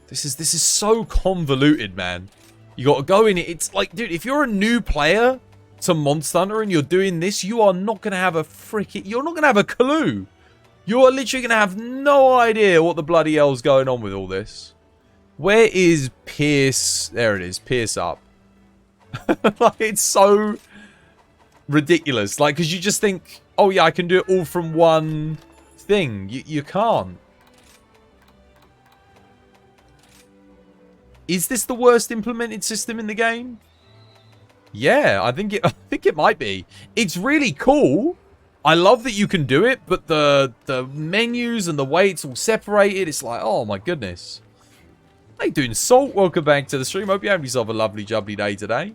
This is so convoluted, man. You gotta go in it. It's like, dude, if you're a new player to Monster Hunter and you're doing this, you are not gonna have a freaking... You're not gonna have a clue. You are literally gonna have no idea what the bloody hell's going on with all this. Where is Pierce? There it is. Pierce up. Like, it's so ridiculous. Like, because you just think, oh yeah, I can do it all from one thing. You can't. Is this the worst implemented system in the game? Yeah, I think it might be. It's really cool. I love that you can do it, but the menus and the way it's all separated, it's like, oh my goodness. How you doing, Salt? Welcome back to the stream. Hope you have yourself a lovely, jubbly day today.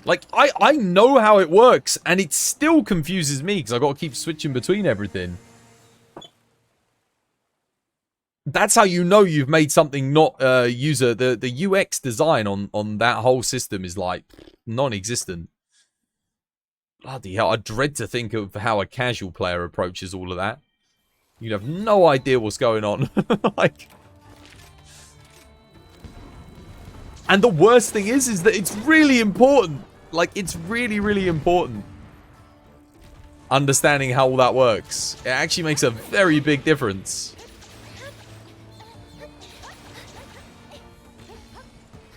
Like, I know how it works, and it still confuses me, because I've got to keep switching between everything. That's how you know you've made something not user... The UX design on that whole system is, like, non-existent. Bloody hell, I dread to think of how a casual player approaches all of that. You'd have no idea what's going on. Like... And the worst thing is that it's really important. Like, it's really, really important. Understanding how all that works. It actually makes a very big difference.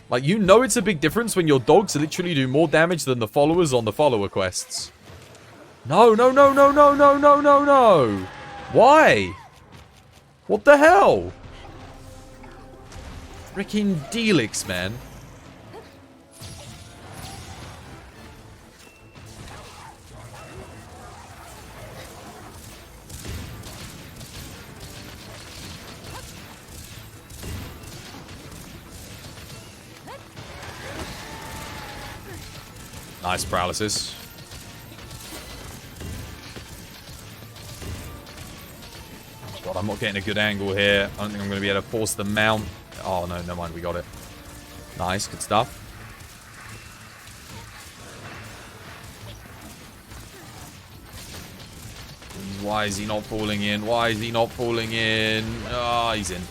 Like, you know it's a big difference when your dogs literally do more damage than the followers on the follower quests. No, no, no, no, no, no, no, no, no. Why? What the hell? Freaking Delix, man. Nice paralysis. God, I'm not getting a good angle here. I don't think I'm going to be able to force the mount. Oh, no, never mind. We got it. Nice. Good stuff. Why is he not falling in? Why is he not falling in? Oh, he's in.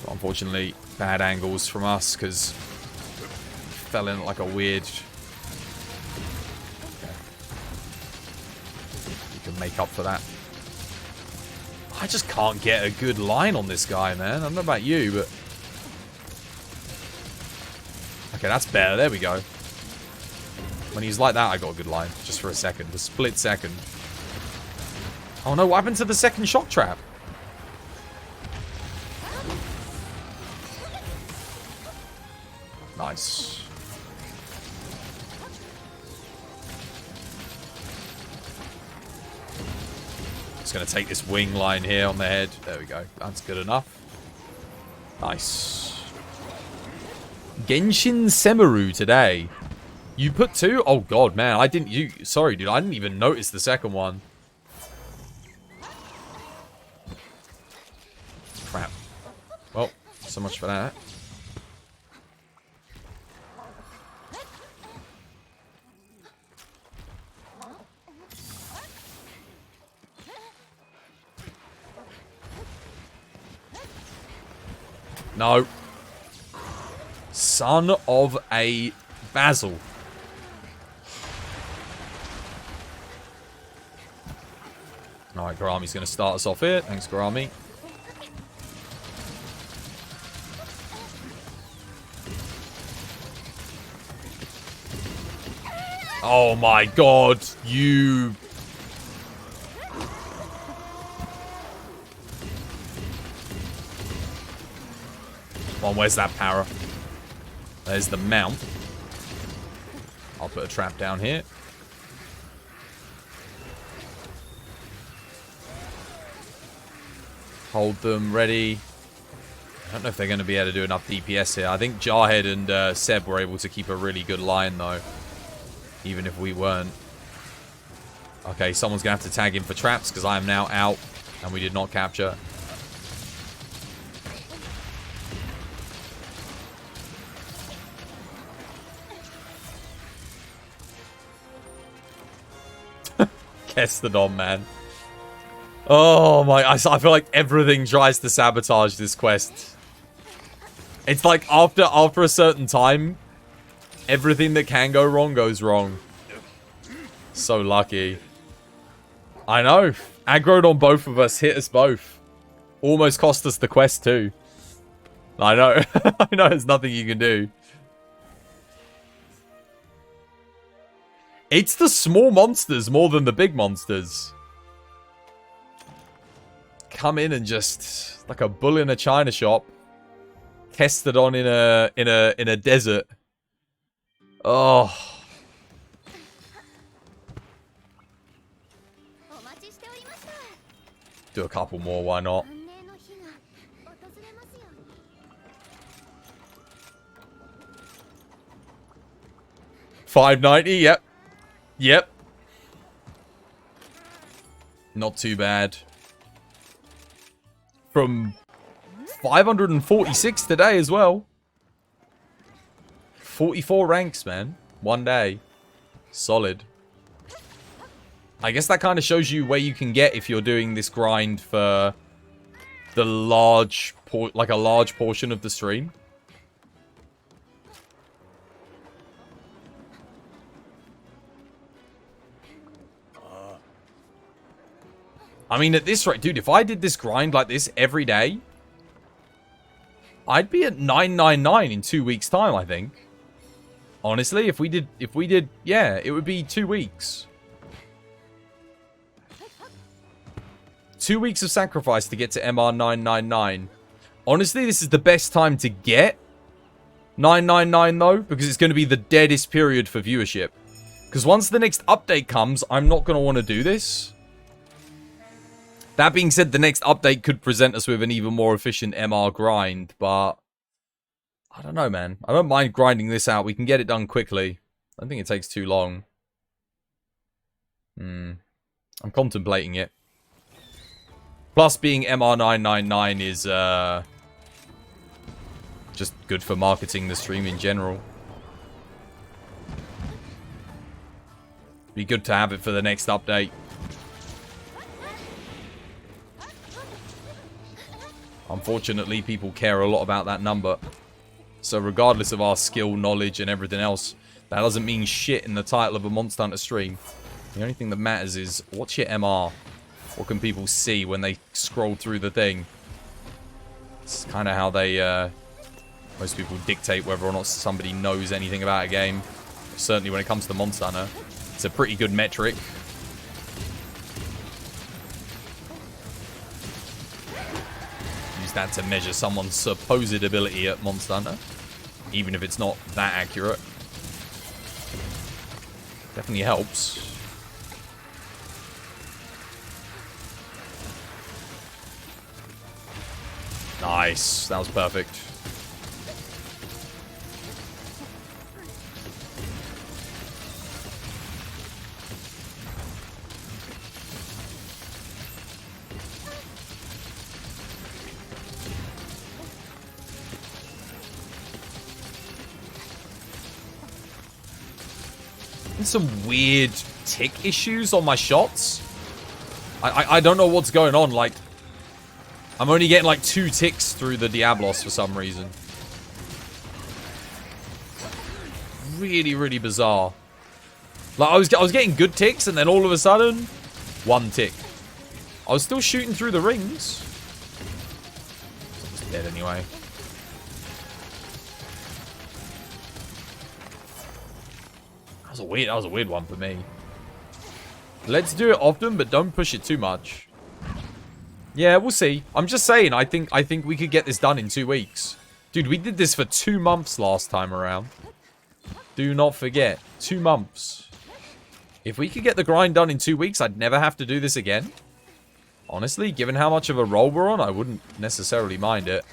But unfortunately, bad angles from us because fell in like a weird... make up for that. I just can't get a good line on this guy, man. I don't know about you, but... Okay, that's better. There we go. When he's like that, I got a good line. Just for a second. A split second. Oh no, what happened to the second shock trap? Nice. Just going to take this wing line here on the head. There we go. That's good enough. Nice. Genshin Semaru today. You put 2? Oh god, man. I didn't... Sorry, dude. I didn't even notice the second one. Crap. Well, so much for that. No. Son of a Basil. Alright, Garami's going to start us off here. Thanks, Garami. Oh my god, you... Come on, where's that para? There's the mount. I'll put a trap down here. Hold them ready. I don't know if they're going to be able to do enough DPS here. I think Jarhead and Seb were able to keep a really good line, though. Even if we weren't. Okay, someone's going to have to tag in for traps, because I am now out, and we did not capture. Kestodon, man. Oh my, I feel like everything tries to sabotage this quest. It's like after a certain time, everything that can go wrong goes wrong. So lucky. I know. Aggroed on both of us, hit us both. Almost cost us the quest too. I know. I know there's nothing you can do. It's the small monsters more than the big monsters. Come in and just like a bull in a china shop. Kestodon in a desert. Oh. Do a couple more, why not? $5.90, yep. Yep. Not too bad. From 546 today as well. 44 ranks, man. One day. Solid. I guess that kind of shows you where you can get if you're doing this grind for the large portion of the stream. I mean, at this rate, dude, if I did this grind like this every day, I'd be at 999 in 2 weeks' time, I think. Honestly, if we did, yeah, it would be 2 weeks. 2 weeks of sacrifice to get to MR 999. Honestly, this is the best time to get 999 though, because it's going to be the deadest period for viewership. Because once the next update comes, I'm not going to want to do this. That being said, the next update could present us with an even more efficient MR grind, but I don't know, man. I don't mind grinding this out. We can get it done quickly. I don't think it takes too long. I'm contemplating it. Plus, being MR999 is just good for marketing the stream in general. Be good to have it for the next update. Unfortunately, people care a lot about that number. So regardless of our skill, knowledge, and everything else, that doesn't mean shit in the title of a Monster Hunter stream. The only thing that matters is, what's your MR? What can people see when they scroll through the thing? It's kind of how they, most people dictate whether or not somebody knows anything about a game. Certainly when it comes to Monster Hunter. It's a pretty good metric. Use that to measure someone's supposed ability at Monster Hunter. Even if it's not that accurate. Definitely helps. Nice. That was perfect. Some weird tick issues on my shots. I don't know what's going on. Like, I'm only getting like 2 ticks through the Diablos for some reason. Really, really bizarre. Like, I was getting good ticks, and then all of a sudden, 1 tick. I was still shooting through the rings. Someone's dead anyway. That was a weird one for me. Let's do it often, but don't push it too much. Yeah, we'll see. I'm just saying, I think we could get this done in 2 weeks. Dude, we did this for 2 months last time around. Do not forget, 2 months. If we could get the grind done in 2 weeks, I'd never have to do this again. Honestly, given how much of a roll we're on, I wouldn't necessarily mind it.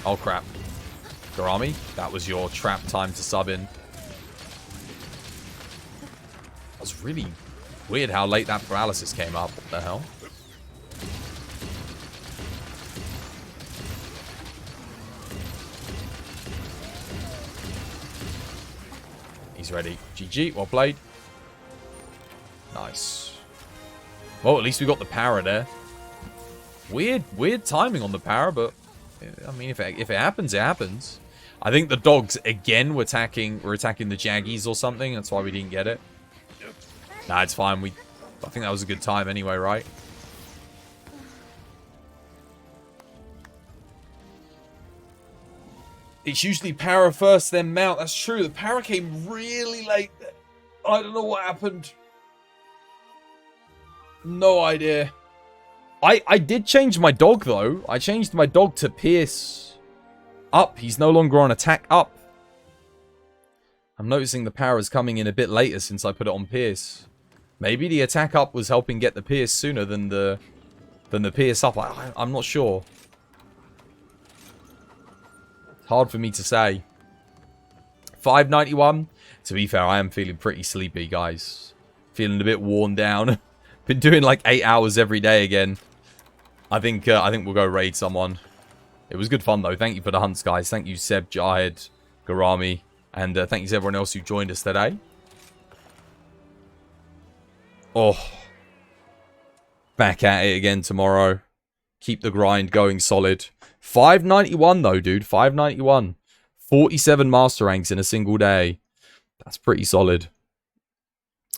Oh, crap. Garami, that was your trap time to sub in. That was really weird how late that paralysis came up. What the hell? He's ready. GG, well played. Nice. Well, at least we got the power there. Weird timing on the power, but I mean, if it happens, it happens. I think the dogs, again, were attacking the Jaggies or something. That's why we didn't get it. Nah, it's fine. I think that was a good time anyway, right? It's usually para first, then mount. That's true. The para came really late. I don't know what happened. No idea. I did change my dog, though. I changed my dog to Pierce up. He's no longer on attack up. I'm noticing the power is coming in a bit later since I put it on Pierce. Maybe the attack up was helping get the Pierce sooner than the Pierce up. I'm not sure. It's hard for me to say. 591. To be fair, I am feeling pretty sleepy, guys. Feeling a bit worn down. Been doing like 8 hours every day again. I think we'll go raid someone. It was good fun though. Thank you for the hunts, guys. Thank you, Seb, Jahed, Garami, and thank you to everyone else who joined us today. Oh, back at it again tomorrow. Keep the grind going solid. 591 though, dude. 591. 47 master ranks in a single day. That's pretty solid.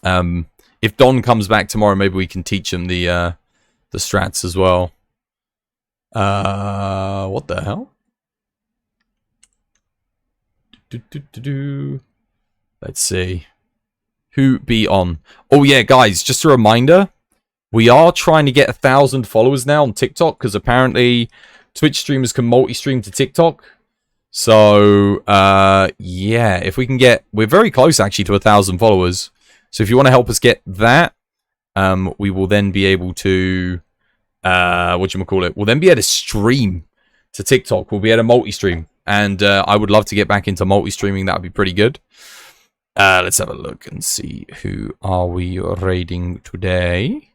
If Don comes back tomorrow, maybe we can teach him the strats as well. What the hell? Let's see. Who be on? Oh yeah, guys, just a reminder. We are trying to get 1,000 followers now on TikTok, because apparently Twitch streamers can multi-stream to TikTok. So, yeah, if we can get... We're very close, actually, to 1,000 followers. So if you want to help us get that, we will then be able to... whatchamacallit? We'll then be able to stream to TikTok. We'll be able to multi-stream. And I would love to get back into multi-streaming. That would be pretty good. Let's have a look and see who are we raiding today.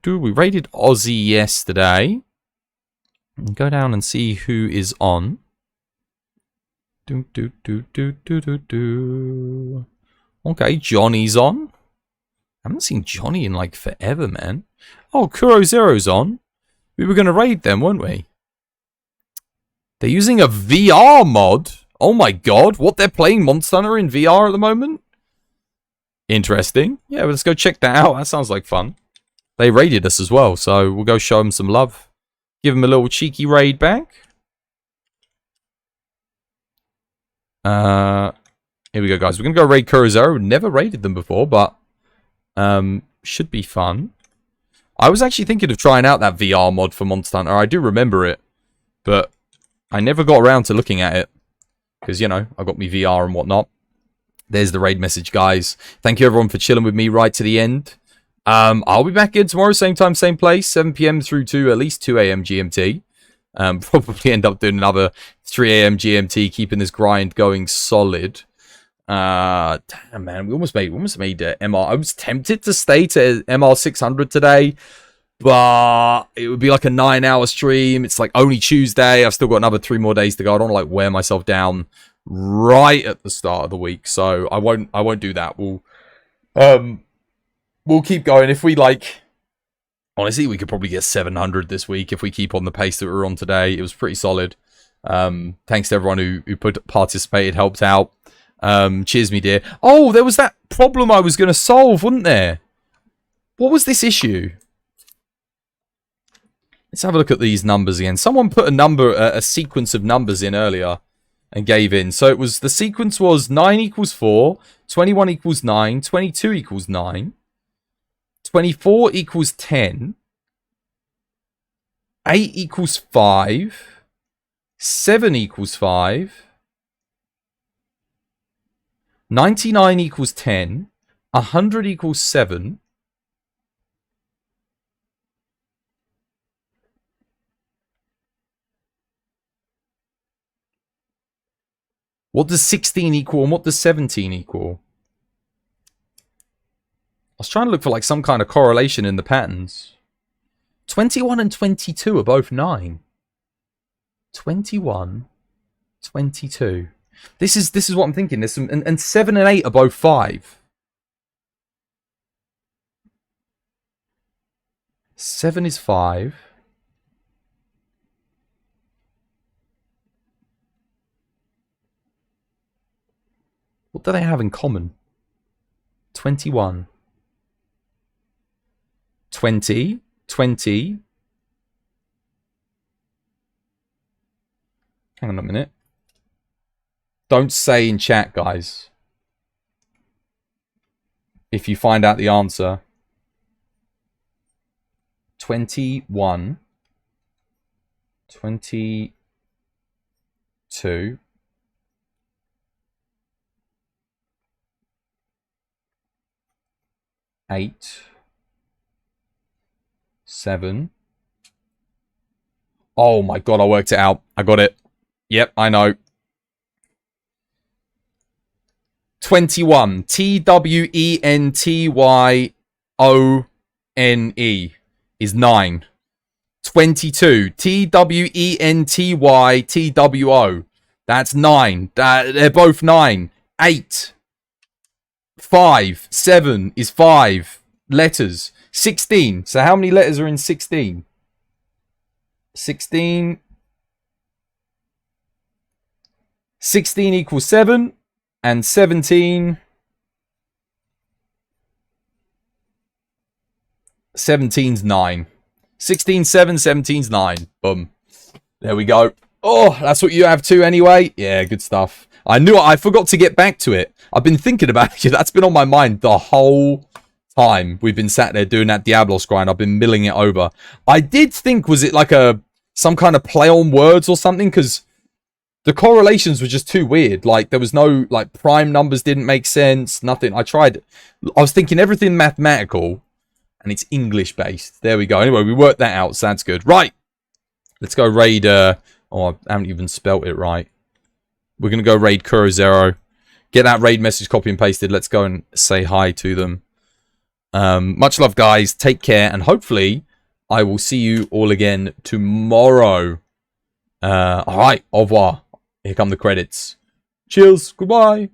We raided Aussie yesterday. Go down and see who is on. Okay, Johnny's on. haven't seen Johnny in like forever, man. Oh, Kuro Zero's on. We were going to raid them, weren't we? They're using a VR mod. Oh my god, what, they're playing Monster Hunter in VR at the moment? Interesting. Yeah, well, let's go check that out. That sounds like fun. They raided us as well, so we'll go show them some love. Give them a little cheeky raid back. Here we go, guys. We're going to go raid Kurozo. Never raided them before, but should be fun. I was actually thinking of trying out that VR mod for Monster Hunter. I do remember it, but I never got around to looking at it. Because, you know, I got me VR and whatnot. There's the raid message, guys. Thank you, everyone, for chilling with me right to the end. I'll be back in tomorrow, same time, same place, 7 p.m. through to at least 2 a.m. GMT. Probably end up doing another 3 a.m. GMT, keeping this grind going solid. Damn, man, we almost made MR. I was tempted to stay to MR600 today, but it would be like a 9-hour stream. It's like only Tuesday. I've still got another 3 more days to go. I don't want to like wear myself down right at the start of the week, so I won't do that. We'll keep going. If we like, honestly, we could probably get 700 this week if we keep on the pace that we're on today. It was pretty solid. Thanks to everyone who participated, helped out. Cheers, me dear. Oh, there was that problem I was going to solve, wasn't there? What was this issue? Let's have a look at these numbers again. Someone put a sequence of numbers in earlier and gave in. So it was, the sequence was 9 equals 4, 21 equals 9, 22 equals 9, 24 equals 10, 8 equals 5, 7 equals 5, 99 equals 10, 100 equals 7, what does 16 equal and what does 17 equal? I was trying to look for like some kind of correlation in the patterns. 21 and 22 are both 9. 21, 22. This is what I'm thinking. There's some, and 7 and 8 are both 5. 7 is 5. What do they have in common? 21. 20. 20. Hang on a minute. Don't say in chat, guys, if you find out the answer. 21. 22. 8. 7. Oh my god, I worked it out. I got it. Yep, I know. 21. TWENTYONE is 9. 22. TWENTYTWO. That's 9. They're both 9. 8. 5. 7 is 5 letters. 16. So how many letters are in 16? 16. 16 equals 7. And 17. 17's 9. 16, 7, 17's 9. Boom. There we go. Oh, that's what you have too anyway. Yeah, good stuff. I forgot to get back to it. I've been thinking about it. That's been on my mind the whole time we've been sat there doing that Diablos grind. I've been milling it over. I did think, was it like some kind of play on words or something? Because the correlations were just too weird. Like, there was no, like, prime numbers didn't make sense. Nothing. I was thinking everything mathematical, and it's English-based. There we go. Anyway, we worked that out, so that's good. Right. Let's go raid, oh, I haven't even spelt it right. We're going to go raid Kurozero. Get that raid message copy and pasted. Let's go and say hi to them. Much love, guys. Take care, and hopefully I will see you all again tomorrow. All right. Au revoir. Here come the credits. Cheers. Goodbye.